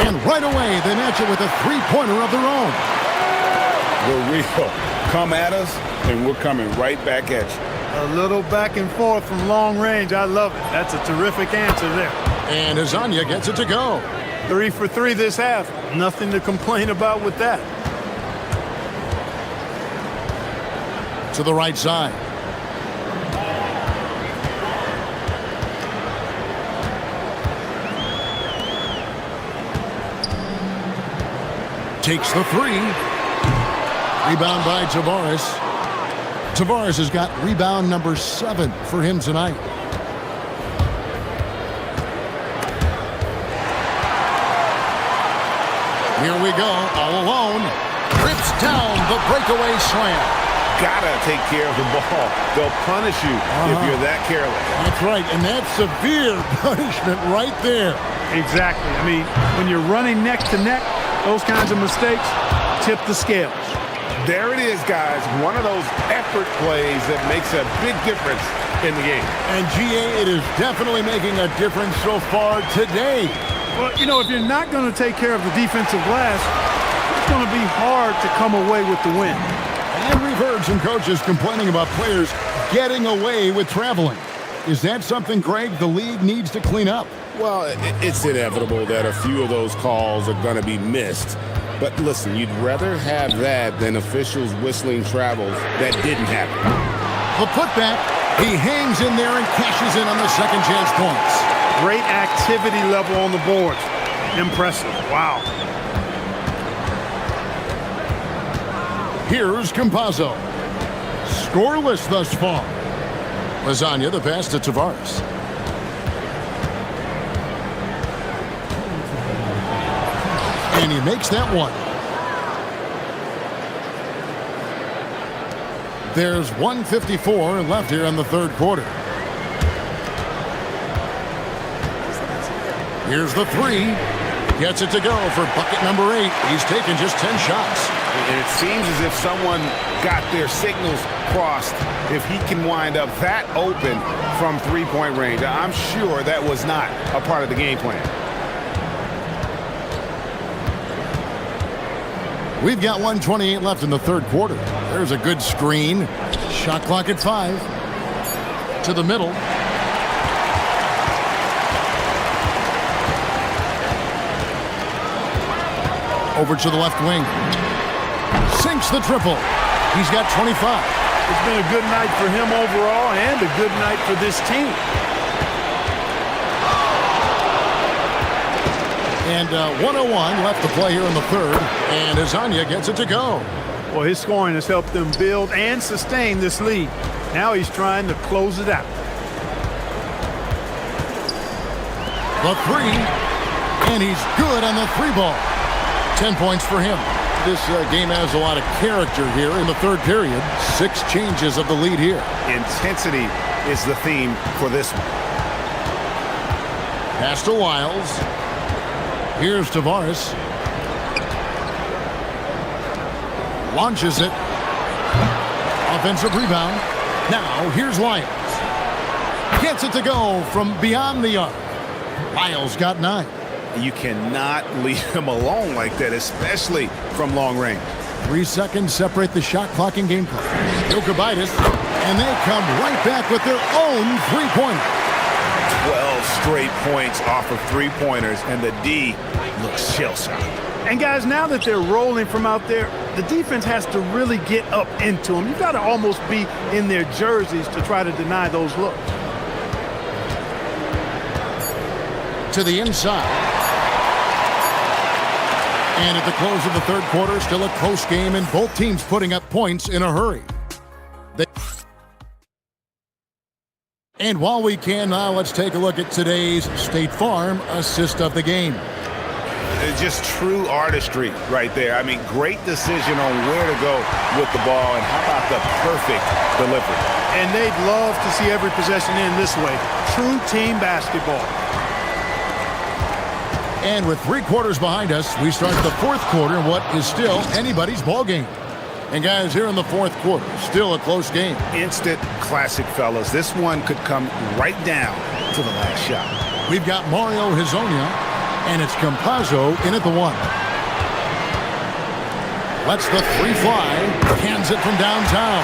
And right away, they match it with a three-pointer of their own. We're real. Come at us, and we're coming right back at you. A little back and forth from long range. I love it. That's a terrific answer there. And Hezonja gets it to go. 3 for 3 this half. Nothing to complain about with that. To the right side. Takes the three. Rebound by Tavares. Tavares has got rebound number 7 for him tonight. Here we go, all alone. Rips down the breakaway slam. Gotta take care of the ball. They'll punish you if you're that careless. That's right, and that's severe punishment right there. Exactly. I mean, when you're running neck to neck, those kinds of mistakes tip the scales. There it is, guys. One of those effort plays that makes a big difference in the game. And GA, it is definitely making a difference so far today. Well, you know, if you're not going to take care of the defensive glass, it's going to be hard to come away with the win. And we've heard some coaches complaining about players getting away with traveling. Is that something, Greg, the league needs to clean up? Well, it's inevitable that a few of those calls are going to be missed. But listen, you'd rather have that than officials whistling travels that didn't happen. The putback, he hangs in there and cashes in on the second chance points. Great activity level on the boards. Impressive. Wow. Here's Campazzo. Scoreless thus far. Lasagna, the pass to Tavares. And he makes that one. There's 1:54 left here in the third quarter. Here's the three. Gets it to go for bucket number 8. He's taken just 10 shots. And it seems as if someone got their signals crossed. If he can wind up that open from three-point range, I'm sure that was not a part of the game plan. We've got 1:28 left in the third quarter. There's a good screen. Shot clock at 5. To the middle. Over to the left wing. Sinks the triple. He's got 25. It's been a good night for him overall and a good night for this team. And 1:01 left to play here in the third. And Hezonja gets it to go. Well, his scoring has helped them build and sustain this lead. Now he's trying to close it out. The three. And he's good on the three ball. 10 points for him. This game has a lot of character here in the third period. 6 changes of the lead here. Intensity is the theme for this one. Pass to Lyles. Here's Tavares. Launches it. Offensive rebound. Now here's Lyles. Gets it to go from beyond the arc. Lyles got 9. You cannot leave him alone like that, especially from long range. 3 seconds separate the shot clock and game clock. Jokubaitis And they come right back with their own three-pointer. 12 straight points off of three-pointers, and the D looks shell-shocked. And guys, now that they're rolling from out there, the defense has to really get up into them. You've got to almost be in their jerseys to try to deny those looks. To the inside. And at the close of the third quarter, still a close game, and both teams putting up points in a hurry. And while we can now, let's take a look at today's State Farm assist of the game. It's just true artistry right there. I mean, great decision on where to go with the ball, and how about the perfect delivery? And they'd love to see every possession end this way. True team basketball. And with 3 quarters behind us, we start the fourth quarter in what is still anybody's ball game. And guys, here in the fourth quarter, still a close game. Instant classic, fellas. This one could come right down to the last shot. We've got Mario Hezonja, and it's Campazzo in at the 1. Lets the 3 fly, hands it from downtown.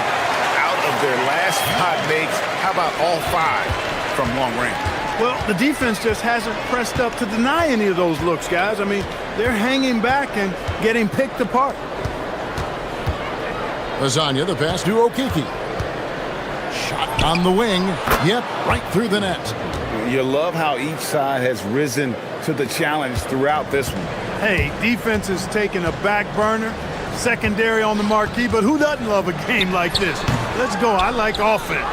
Out of their last 5 makes, how about all 5 from long range? Well, the defense just hasn't pressed up to deny any of those looks, guys. I mean, they're hanging back and getting picked apart. Hezonja, the pass to Okiki. Shot on the wing. Yep, right through the net. You love how each side has risen to the challenge throughout this one. Hey, defense is taking a back burner, secondary on the marquee, but who doesn't love a game like this? Let's go. I like offense.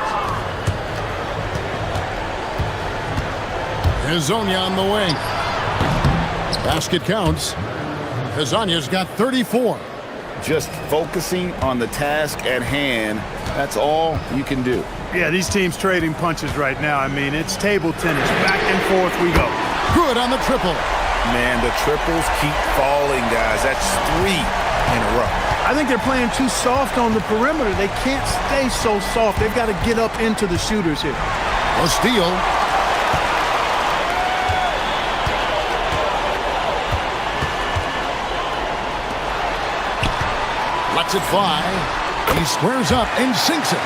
Hezonja on the wing. Basket counts. Hezonja's got 34. Just focusing on the task at hand, that's all you can do. Yeah, these teams trading punches right now. I mean, it's table tennis. Back and forth we go. Good on the triple. Man, the triples keep falling, guys. That's 3 in a row. I think they're playing too soft on the perimeter. They can't stay so soft. They've got to get up into the shooters here. A steal. Lets it fly. He squares up and sinks it.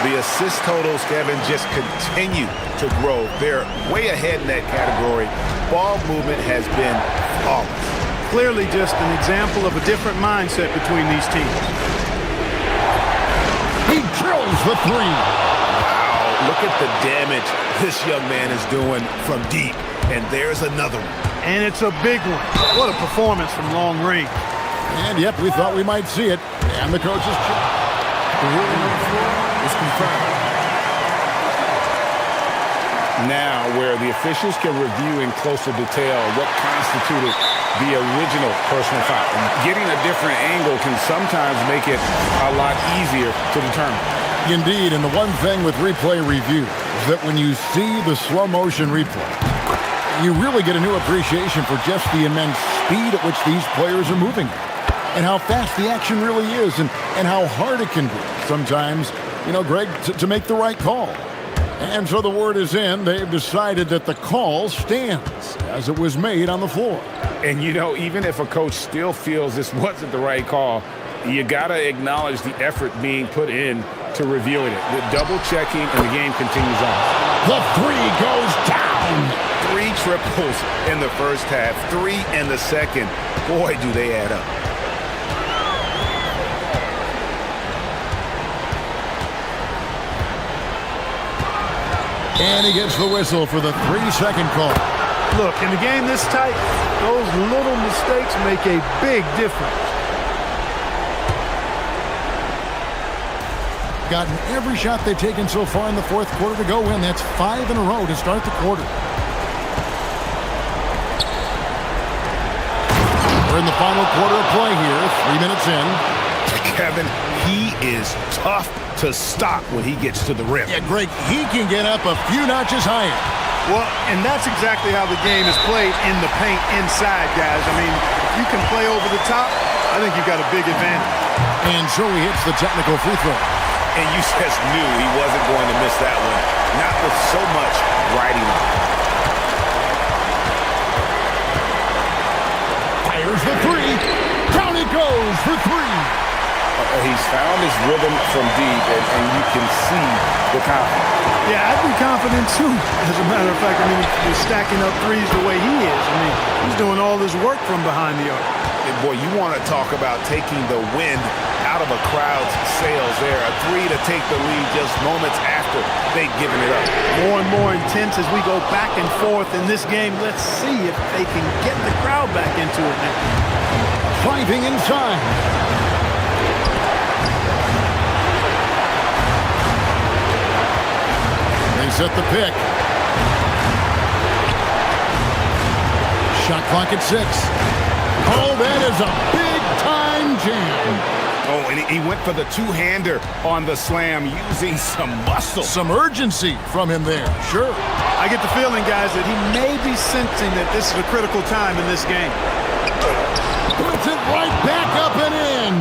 The assist totals, Kevin, just continue to grow. They're way ahead in that category. Ball movement has been flawless. Clearly just an example of a different mindset between these teams. He drills the 3. Wow, look at the damage this young man is doing from deep. And there's another one. And it's a big one. What a performance from long range. And yep, we thought we might see it. And the coach's check. The ruling on the floor is confirmed. Now, where the officials can review in closer detail what constituted the original personal foul. And getting a different angle can sometimes make it a lot easier to determine. Indeed, and the one thing with replay review is that when you see the slow motion replay, you really get a new appreciation for just the immense speed at which these players are moving and how fast the action really is and how hard it can be sometimes, you know, Greg, to make the right call. And so the word is in. They've decided that the call stands as it was made on the floor. And, you know, even if a coach still feels this wasn't the right call, you got to acknowledge the effort being put in to reviewing it. The double checking and the game continues on. The 3 goes down. 3 triples in the first half, 3 in the second. Boy, do they add up. And he gets the whistle for the 3-second call. Look, in a game this tight, those little mistakes make a big difference. Gotten every shot they've taken so far in the fourth quarter to go in. That's 5 in a row to start the quarter. We're in the final quarter of play here, 3 minutes in. Kevin, he is tough to stop when he gets to the rim. Yeah, Greg, he can get up a few notches higher. Well, and that's exactly how the game is played in the paint inside, guys. I mean, you can play over the top. I think you've got a big advantage. And so he hits the technical free throw. And you just knew he wasn't going to miss that one. Not with so much riding on. Fires the 3. Down it goes for 3. He's found his rhythm from deep, and you can see the confidence. Yeah, I'd be confident too. As a matter of fact, I mean, he's stacking up threes the way he is. I mean, he's doing all this work from behind the arc. And boy, you want to talk about taking the wind out of a crowd's sails there. A three to take the lead just moments after they'd given it up. More and more intense as we go back and forth in this game. Let's see if they can get the crowd back into it now. Driving inside. They set the pick. Shot clock at 6. Oh, that is a big-time jam. Oh, and he went for the two-hander on the slam using some muscle. Some urgency from him there, sure. I get the feeling, guys, that he may be sensing that this is a critical time in this game. Puts it right back up and in.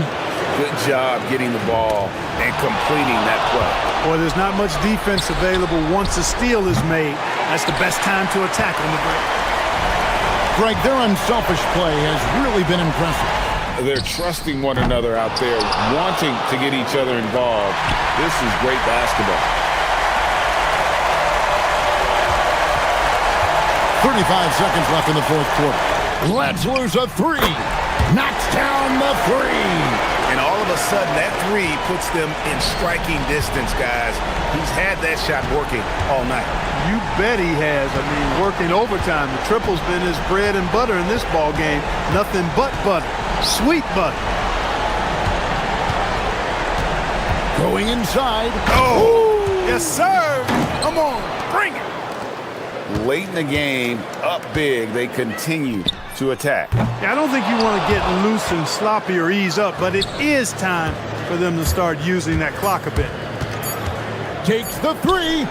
Good job getting the ball and completing that play. Boy, there's not much defense available once a steal is made. That's the best time to attack on the break. Greg, their unselfish play has really been impressive. They're trusting one another out there, wanting to get each other involved. This is great basketball. 35 seconds left in the fourth quarter. Let's lose a 3. Knocks down the 3. And all of a sudden, that three puts them in striking distance, guys. He's had that shot working all night. You bet he has. I mean, working overtime. The triple's been his bread and butter in this ball game. Nothing but butter. Sweet butter. Going inside. Oh! Yes, sir! Come on, bring it! Late in the game, up big, they continue to attack. Yeah, I don't think you want to get loose and sloppy or ease up, but it is time for them to start using that clock a bit. Takes the 3.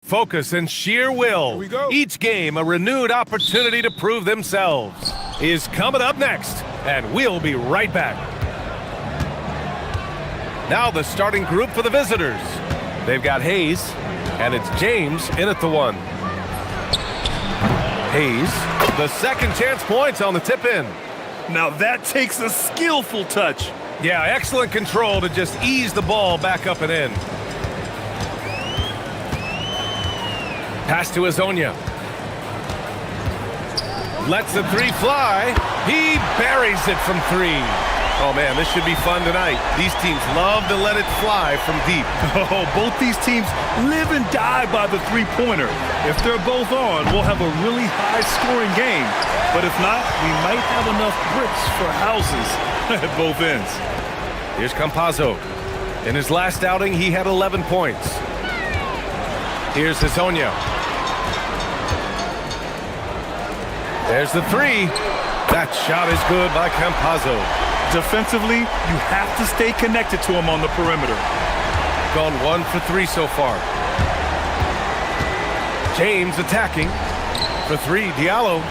Focus and sheer will. Each game a renewed opportunity to prove themselves. Is coming up next, and we'll be right back. Now the starting group for the visitors. They've got Hayes, and it's James in at the one. Hayes, the second chance points on the tip in. Now that takes a skillful touch. Yeah, excellent control to just ease the ball back up and in. Pass to Azonia. Lets the three fly. He buries it from three. Oh man, this should be fun tonight. These teams love to let it fly from deep. Oh, both these teams live and die by the three-pointer. If they're both on, we'll have a really high-scoring game. But if not, we might have enough bricks for houses at both ends. Here's Campazzo. In his last outing, he had 11 points. Here's Azonia. There's the three. That shot is good by Campazzo. Defensively, you have to stay connected to him on the perimeter. Gone 1 for 3 so far. James attacking. For 3, Diallo.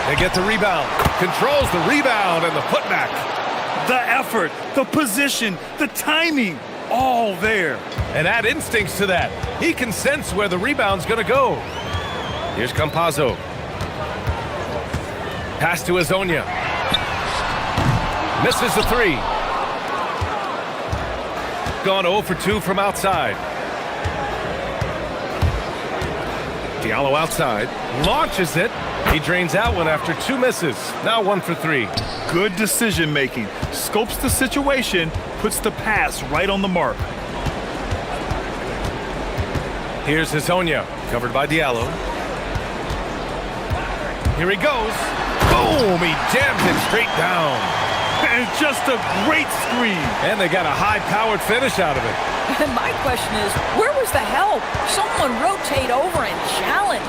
They get the rebound. Controls the rebound and the putback. The effort, the position, the timing, all there. And add instincts to that. He can sense where the rebound's going to go. Here's Campazzo. Pass to Azonia. Misses the three. Gone 0 for 2 from outside. Diallo outside. Launches it. He drains out one after 2 misses. Now 1 for 3. Good decision making. Scopes the situation, puts the pass right on the mark. Here's Azonia, covered by Diallo. Here he goes. Boom! He jams it straight down. And just a great screen. And they got a high-powered finish out of it. And my question is, where was the help? Someone rotate over and challenge.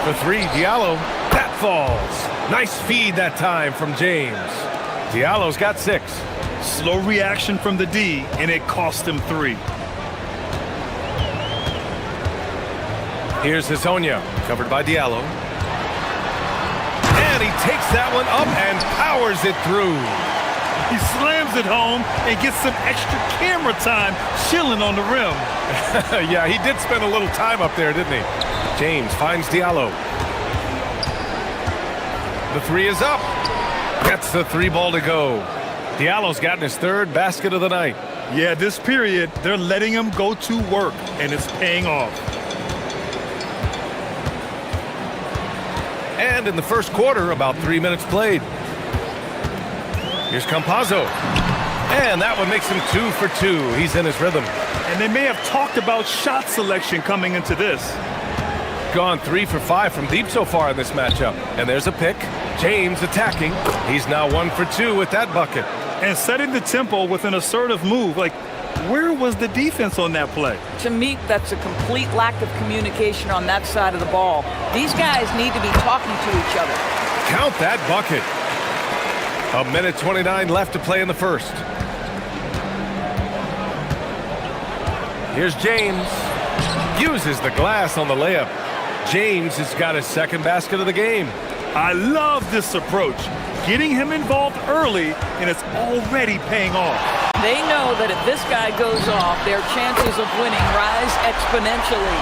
For 3, Diallo. That falls. Nice feed that time from James. Diallo's got 6. Slow reaction from the D, and it cost him 3. Here's Azonia, covered by Diallo. And he takes that one up and powers it through. He slams it home and gets some extra camera time chilling on the rim. Yeah, he did spend a little time up there, didn't he? James finds Diallo. The 3 is up. Gets the 3 ball to go. Diallo's gotten his 3rd basket of the night. Yeah, this period, they're letting him go to work, and it's paying off. And in the first quarter, about 3 minutes played. Here's Campazzo. And that one makes him 2 for 2. He's in his rhythm. And they may have talked about shot selection coming into this. Gone 3 for 5 from deep so far in this matchup. And there's a pick. James attacking. He's now 1 for 2 with that bucket. And setting the tempo with an assertive move. Like, where was the defense on that play? To me, that's a complete lack of communication on that side of the ball. These guys need to be talking to each other. Count that bucket. 1:29 left to play in the first. Here's James. Uses the glass on the layup. James has got his 2nd basket of the game. I love this approach. Getting him involved early, and it's already paying off. They know that if this guy goes off, their chances of winning rise exponentially.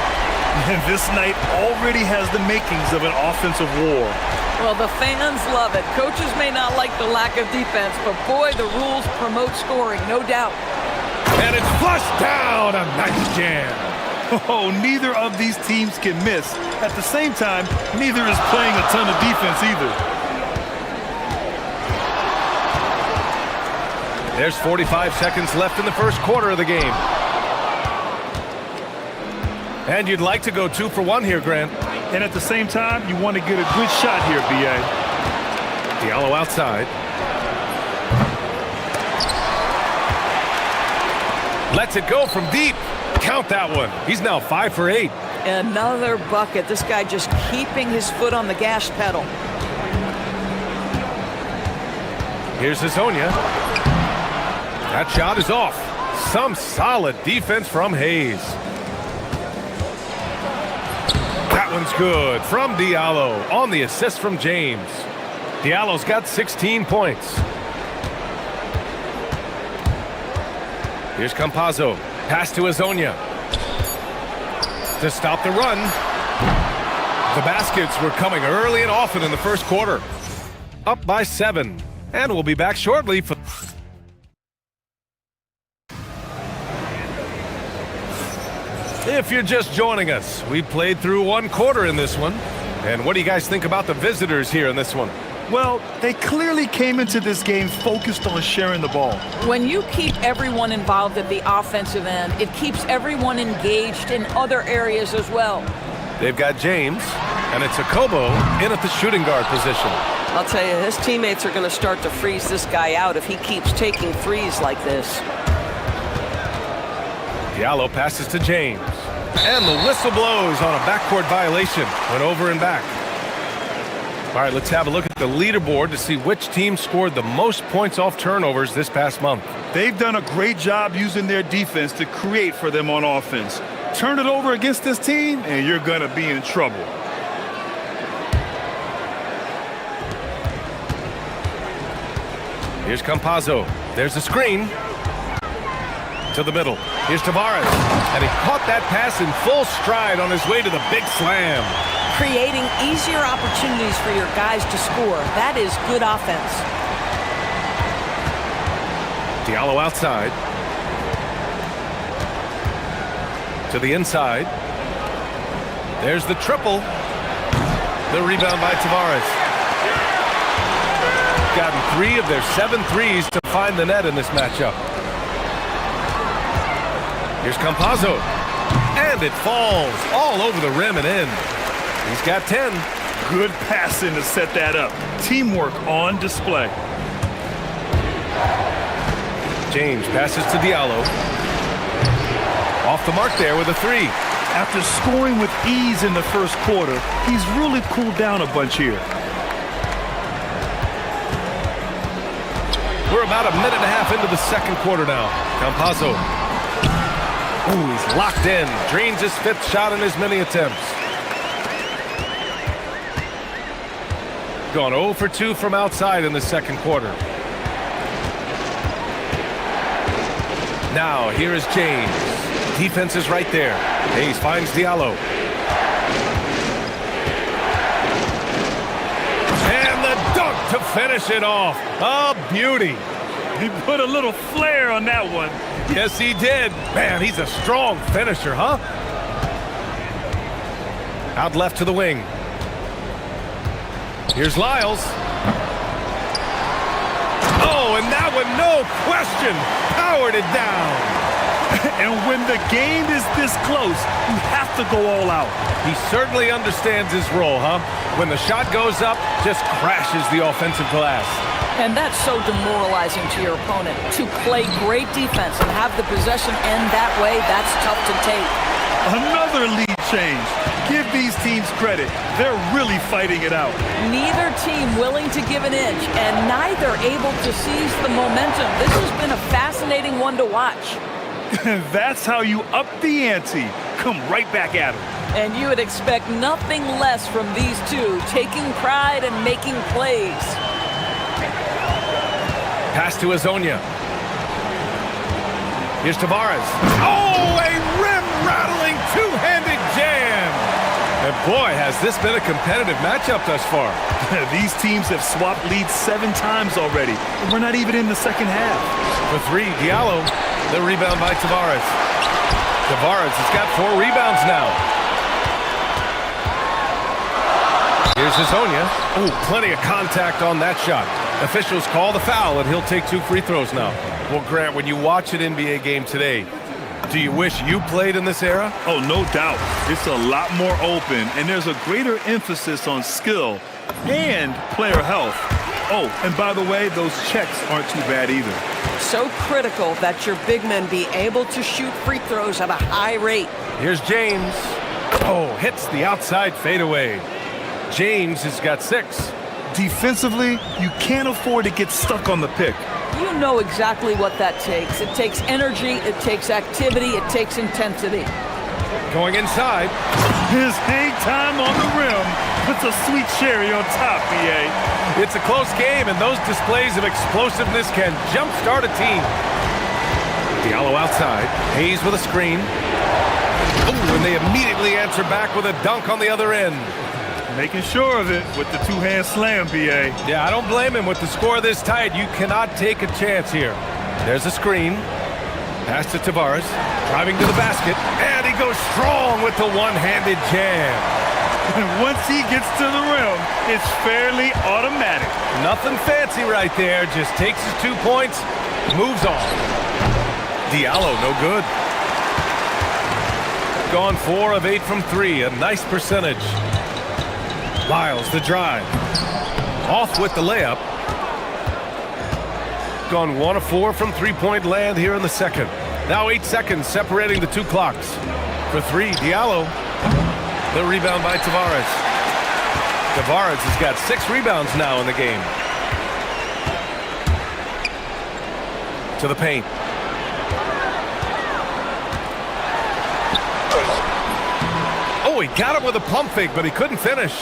And this night already has the makings of an offensive war. Well, the fans love it. Coaches may not like the lack of defense, but boy, the rules promote scoring, no doubt. And it's flushed down. A nice jam. Oh, neither of these teams can miss. At the same time, neither is playing a ton of defense either. There's 45 seconds left in the first quarter of the game. And you'd like to go 2 for 1 here, Grant. And at the same time, you want to get a good shot here, B.A. Diallo outside. Lets it go from deep. Count that one. He's now 5 for 8. Another bucket. This guy just keeping his foot on the gas pedal. Here's Azonia. That shot is off. Some solid defense from Hayes. one's good from Diallo on the assist from James. Diallo's got 16 points. Here's Campazzo. Pass to Azonia. To stop the run. The baskets were coming early and often in the first quarter. Up by 7. And we'll be back shortly for... If you're just joining us, we played through one quarter in this one. And what do you guys think about the visitors here in this one? Well, they clearly came into this game focused on sharing the ball. When you keep everyone involved at the offensive end, it keeps everyone engaged in other areas as well. They've got James, and it's Akobo in at the shooting guard position. I'll tell you, his teammates are going to start to freeze this guy out if he keeps taking threes like this. Diallo passes to James. And the whistle blows on a backcourt violation. Went over and back. All right, let's have a look at the leaderboard to see which team scored the most points off turnovers this past month. They've done a great job using their defense to create for them on offense. Turn it over against this team, and you're going to be in trouble. Here's Campazzo. There's a screen. To the middle. Here's Tavares. And he caught that pass in full stride on his way to the big slam. Creating easier opportunities for your guys to score. That is good offense. Diallo outside. To the inside. There's the triple. The rebound by Tavares. Gotten 3 of their 7 threes to find the net in this matchup. Here's Campazzo. And it falls all over the rim and in. He's got 10. Good passing to set that up. Teamwork on display. James passes to Diallo. Off the mark there with a 3. After scoring with ease in the first quarter, he's really cooled down a bunch here. We're about a minute and a half into the second quarter now. Campazzo. Ooh, he's locked in. Drains his 5th shot in as many attempts. Gone 0 for 2 from outside in the second quarter. Now, here is James. Defense is right there. Hayes finds Diallo. And the dunk to finish it off. A beauty. He put a little flair on that one. Yes, he did. Man, he's a strong finisher, huh? Out left to the wing. Here's Lyles. Oh, and that one, no question, powered it down. And when the game is this close, you have to go all out. He certainly understands his role, huh? When the shot goes up, just crashes the offensive glass. And that's so demoralizing to your opponent. To play great defense and have the possession end that way, that's tough to take. Another lead change. Give these teams credit. They're really fighting it out. Neither team willing to give an inch, and neither able to seize the momentum. This has been a fascinating one to watch. That's how you up the ante. Come right back at them. And you would expect nothing less from these two, taking pride and making plays. Pass to Azonia. Here's Tavares. Oh, a rim-rattling two-handed jam. And boy, has this been a competitive matchup thus far. These teams have swapped leads 7 times already. We're not even in the second half. For 3, Diallo. The rebound by Tavares. Tavares has got 4 rebounds now. Here's Azonia. Ooh, plenty of contact on that shot. Officials call the foul, and he'll take 2 free throws now. Well, Grant, when you watch an NBA game today, do you wish you played in this era? Oh, no doubt. It's a lot more open, and there's a greater emphasis on skill and player health. Oh, and by the way, those checks aren't too bad either. So critical that your big men be able to shoot free throws at a high rate. Here's James. Oh, hits the outside fadeaway. James has got 6. Defensively, you can't afford to get stuck on the pick. You know exactly what that takes. It takes energy, it takes activity, it takes intensity. Going inside. His hang time on the rim puts a sweet cherry on top, BA. It's a close game, and those displays of explosiveness can jumpstart a team. Diallo outside. Hayes with a screen. Oh, and they immediately answer back with a dunk on the other end. Making sure of it with the two-hand slam, BA. Yeah, I don't blame him. With the score this tight, you cannot take a chance here. There's a screen. Pass to Tavares. Driving to the basket. And he goes strong with the one-handed jam. Once he gets to the rim, it's fairly automatic. Nothing fancy right there. Just takes his 2 points, moves on. Diallo, no good. Gone 4 of 8 from 3. A nice percentage. Lyles, the drive. Off with the layup. Gone 1 of 4 from three-point land here in the second. Now 8 seconds separating the two clocks. For 3, Diallo. The rebound by Tavares. Tavares has got 6 rebounds now in the game. To the paint. Oh, he got him with a pump fake, but he couldn't finish.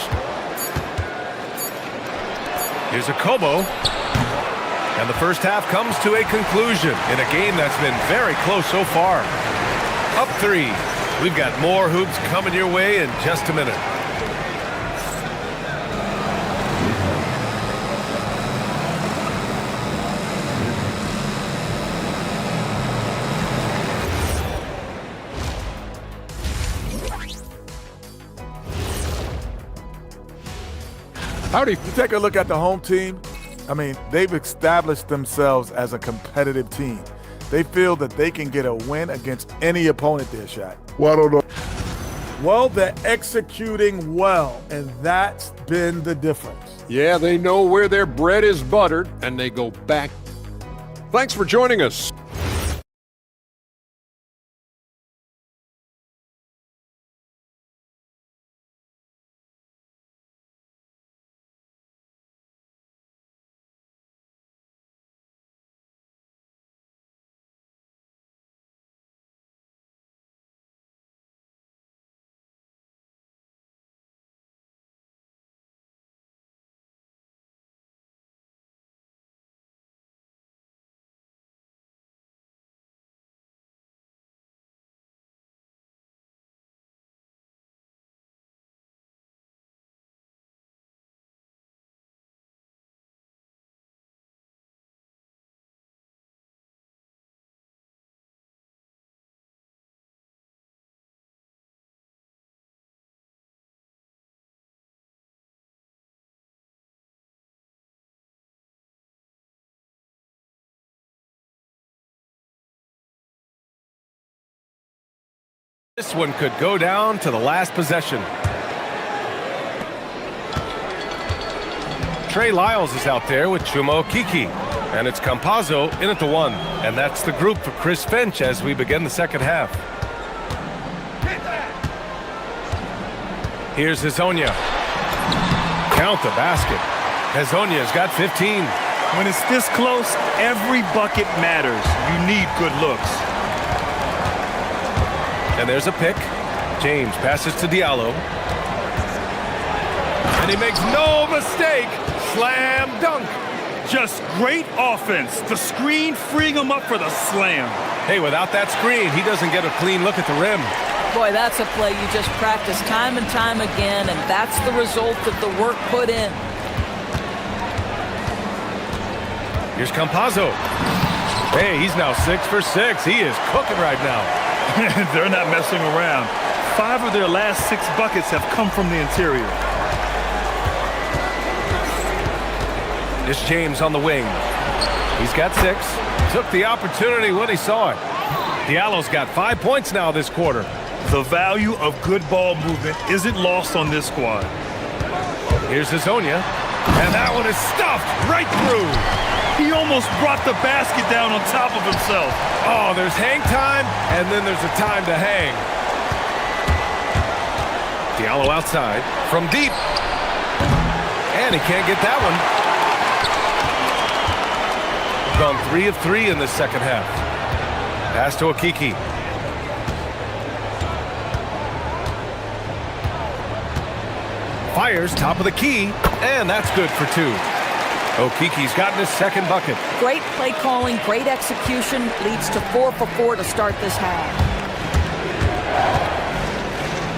Here's a Kobo. And the first half comes to a conclusion in a game that's been very close so far. Up 3. We've got more hoops coming your way in just a minute. Howdy. You take a look at the home team. I mean, they've established themselves as a competitive team. They feel that they can get a win against any opponent they're shot. Well, I don't know. Well, they're executing well, and that's been the difference. Yeah, they know where their bread is buttered, and they go back. Thanks for joining us. This one could go down to the last possession. Trey Lyles is out there with Chuma Okeke. And it's Campazzo in at the 1. And that's the group for Chris Finch as we begin the second half. Here's Hezonja. Count the basket. Hezonja's got 15. When it's this close, every bucket matters. You need good looks. And there's a pick. James passes to Diallo. And he makes no mistake. Slam dunk. Just great offense. The screen freeing him up for the slam. Hey, without that screen, he doesn't get a clean look at the rim. Boy, that's a play you just practice time and time again, and that's the result of the work put in. Here's Campazzo. Hey, he's now 6 for 6. He is cooking right now. They're not messing around. 5 of their last 6 buckets have come from the interior. It's James on the wing. He's got 6. Took the opportunity when he saw it. Diallo's got 5 points now this quarter. The value of good ball movement isn't lost on this squad. Here's Hezonja. And that one is stuffed right through. He almost brought the basket down on top of himself. Oh, there's hang time, and then there's a time to hang. Diallo outside from deep. And he can't get that one. Gone 3 of 3 in the second half. Pass to Okeke. Fires top of the key, and that's good for 2. Okiki's gotten his second bucket. Great play calling, great execution, leads to 4 for 4 to start this half.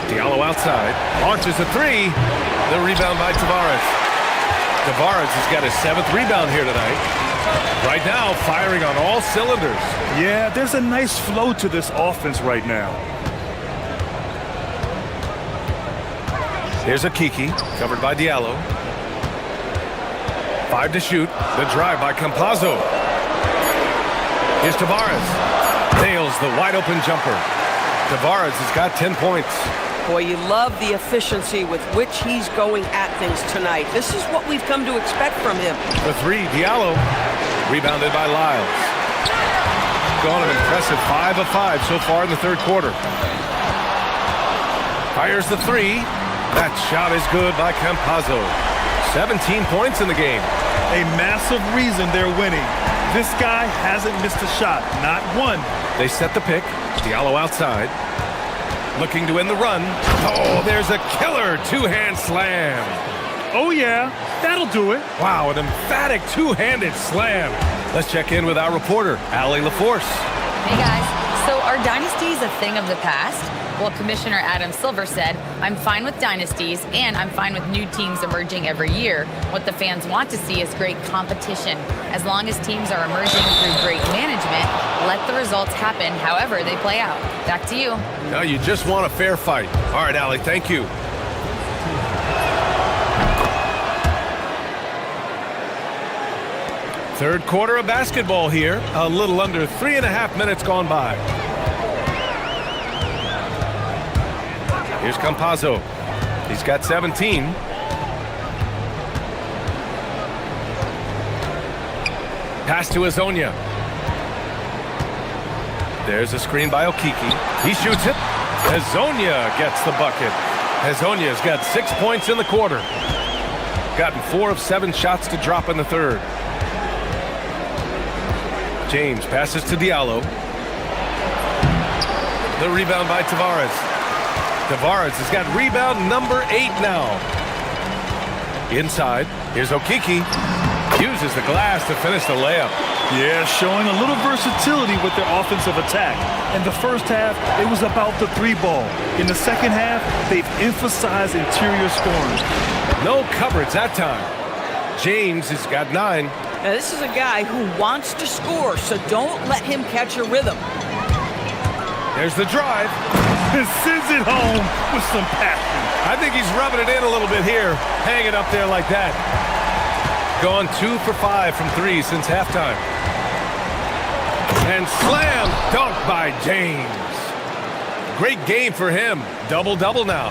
Diallo outside, launches a 3. The rebound by Tavares. Tavares has got his 7th rebound here tonight. Right now, firing on all cylinders. Yeah, there's a nice flow to this offense right now. Here's Okiki, covered by Diallo. 5 to shoot. The drive by Campazzo. Here's Tavares. Nails the wide-open jumper. Tavares has got 10 points. Boy, you love the efficiency with which he's going at things tonight. This is what we've come to expect from him. The 3, Diallo. Rebounded by Lyles. Gone an impressive 5 of 5 so far in the third quarter. Fires the 3. That shot is good by Campazzo. 17 points in the game. A massive reason they're winning. This guy hasn't missed a shot, not one. They set the pick. Diallo outside. Looking to end the run. Oh, there's a killer two-hand slam. Oh, yeah, that'll do it. Wow, an emphatic two-handed slam. Let's check in with our reporter, Allie LaForce. Hey, guys. So are dynasties a thing of the past? Well, Commissioner Adam Silver said, I'm fine with dynasties and I'm fine with new teams emerging every year. What the fans want to see is great competition. As long as teams are emerging through great management, let the results happen however they play out. Back to you. No, you just want a fair fight. All right, Allie, thank you. Third quarter of basketball here. A little under 3.5 minutes gone by. Here's Campazzo. He's got 17. Pass to Hezonja. There's a screen by Okiki. He shoots it. Hezonja gets the bucket. Hezonja's got 6 points in the quarter. Gotten 4 of 7 shots to drop in the third. James passes to Diallo. The rebound by Tavares. Tavares has got rebound number 8 now. Inside, here's Okiki. Uses the glass to finish the layup. Yeah, showing a little versatility with their offensive attack. In the first half, it was about the 3 ball. In the second half, they've emphasized interior scoring. No coverage that time. James has got 9. Now, this is a guy who wants to score, so don't let him catch a rhythm. There's the drive. And sends it home with some passion. I think he's rubbing it in a little bit here. Hanging up there like that. Gone 2 for 5 from 3 since halftime. And slam dunk by James. Great game for him. Double-double now.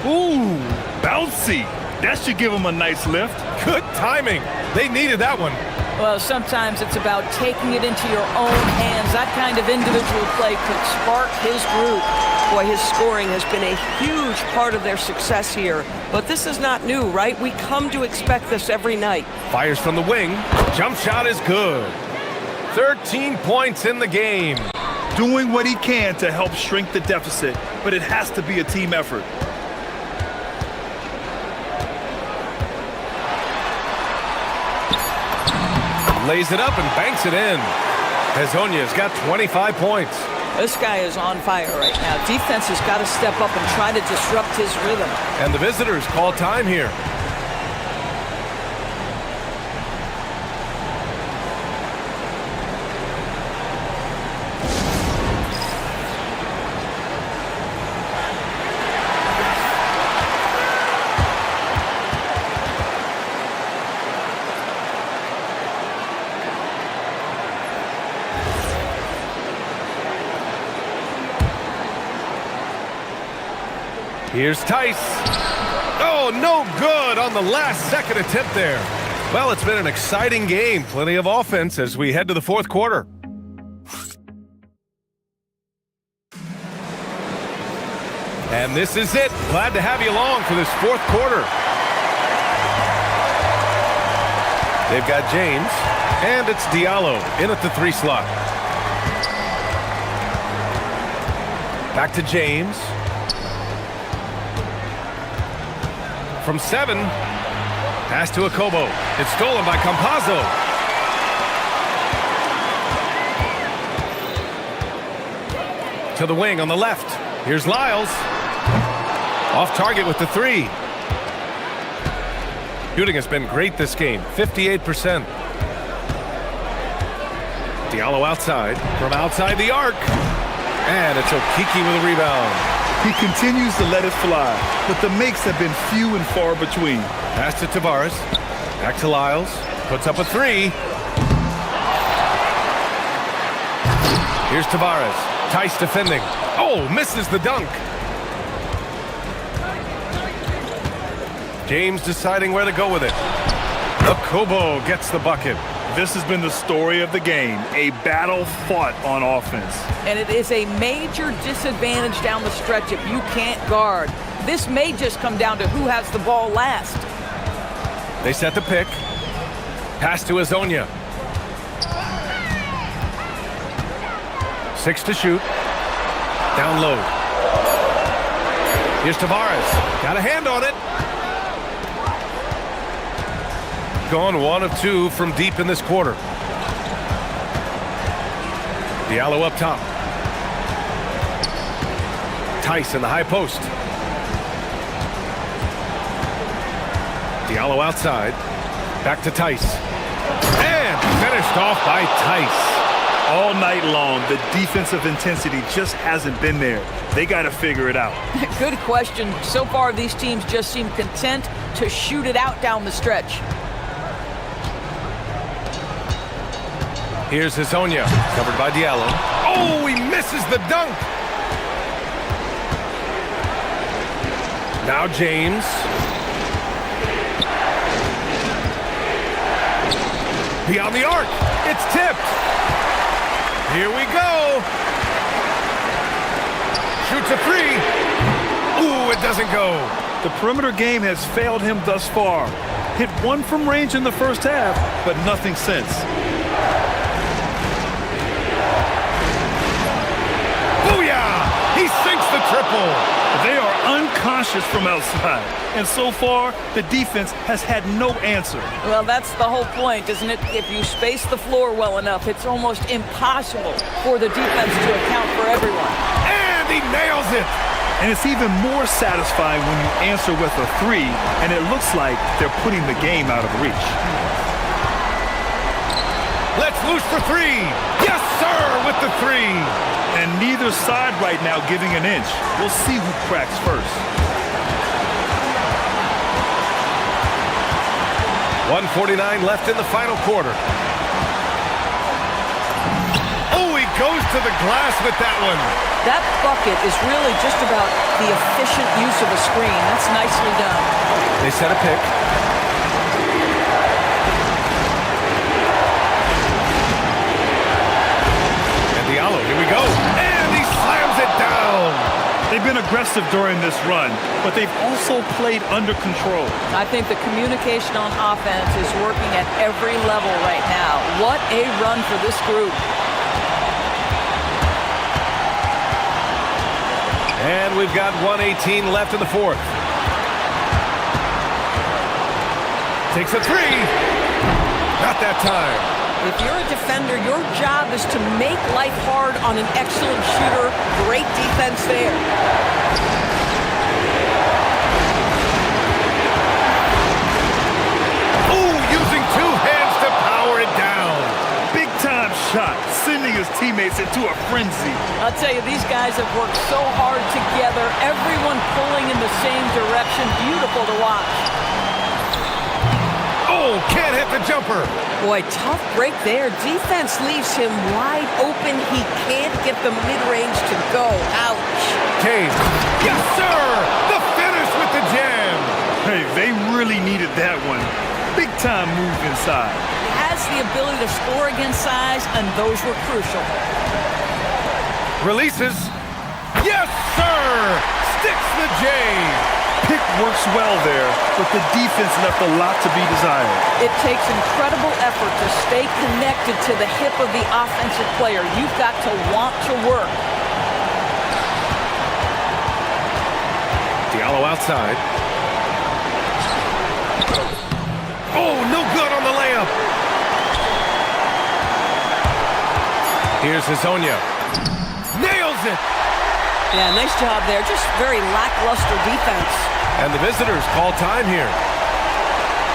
Ooh, bouncy. That should give him a nice lift. Good timing. They needed that one. Well, sometimes it's about taking it into your own hands. That kind of individual play could spark his group. Boy, his scoring has been a huge part of their success here. But this is not new, right? We come to expect this every night. Fires from the wing. Jump shot is good. 13 points in the game. Doing what he can to help shrink the deficit, but it has to be a team effort. Lays it up and banks it in. Hezonja's got 25 points. This guy is on fire right now. Defense has got to step up and try to disrupt his rhythm. And the visitors call time here. Here's Tice. Oh, no good on the last second attempt there. Well, it's been an exciting game. Plenty of offense as we head to the fourth quarter. And this is it. Glad to have you along for this fourth quarter. They've got James, and it's Diallo in at the 3 slot. Back to James. from 7. Pass to Akobo. It's stolen by Campazzo. To the wing on the left. Here's Lyles. Off target with the 3. Shooting has been great this game, 58%. Diallo outside, from outside the arc. And it's Okiki with a rebound. He continues to let it fly, but the makes have been few and far between. Pass to Tavares. Back to Lyles. Puts up a 3. Here's Tavares. Tice defending. Oh, misses the dunk. James deciding where to go with it. Akobo gets the bucket. This has been the story of the game, a battle fought on offense. And it is a major disadvantage down the stretch if you can't guard. This may just come down to who has the ball last. They set the pick. Pass to Azonia. 6 to shoot. Down low. Here's Tavares. Got a hand on it. Gone 1 of 2 from deep in this quarter. Diallo up top. Tice in the high post. Diallo outside. Back to Tice. And finished off by Tice. All night long, the defensive intensity just hasn't been there. They got to figure it out. Good question. So far, these teams just seem content to shoot it out down the stretch. Here's Hazonia, covered by Diallo. Oh, he misses the dunk. Now James. Beyond the arc. It's tipped. Here we go. Shoots a 3. Ooh, it doesn't go. The perimeter game has failed him thus far. Hit 1 from range in the first half, but nothing since. Booyah! He sinks the triple. They are unconscious from outside, and so far, the defense has had no answer. Well, that's the whole point, isn't it? If you space the floor well enough, it's almost impossible for the defense to account for everyone. And he nails it. And it's even more satisfying when you answer with a 3, and it looks like they're putting the game out of reach. Let's loose for 3. Yes, sir, with the 3. And neither side right now giving an inch. We'll see who cracks first. 1:49 left in the final quarter. Oh, he goes to the glass with that one. That bucket is really just about the efficient use of a screen. That's nicely done. They set a pick. Diallo, here we go. And he slams it down. They've been aggressive during this run, but they've also played under control. I think the communication on offense is working at every level right now. What a run for this group. And we've got 1:18 left in the fourth. Takes a 3. Not that time. If you're a defender, your job is to make life hard on an excellent shooter. Great defense there. Ooh, using 2 hands to power it down. Big time shot, sending his teammates into a frenzy. I'll tell you, these guys have worked so hard together. Everyone pulling in the same direction. Beautiful to watch. Oh, can't hit the jumper. Boy, tough break there. Defense leaves him wide open. He can't get the mid-range to go. Ouch. James. Yes, sir. The finish with the jam. Hey, they really needed that one. Big time move inside. Has the ability to score against size, and those were crucial. Releases. Yes, sir. Sticks the J. Pick works well there, but the defense left a lot to be desired. It takes incredible effort to stay connected to the hip of the offensive player. You've got to want to work. Diallo outside. Oh, no good on the layup. Here's Hazonia. Nails it. Yeah, nice job there. Just very lackluster defense. And the visitors call time here.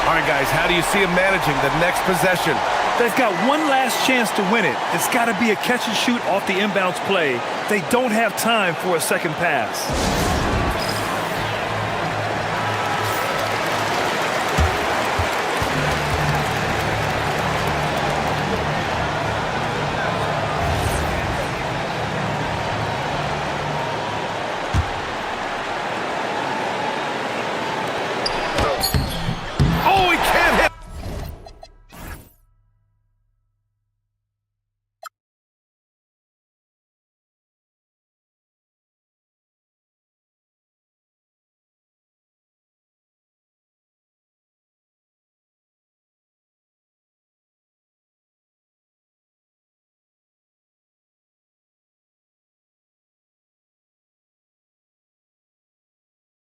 All right, guys, how do you see them managing the next possession? They've got one last chance to win it. It's got to be a catch and shoot off the inbounds play. They don't have time for a second pass.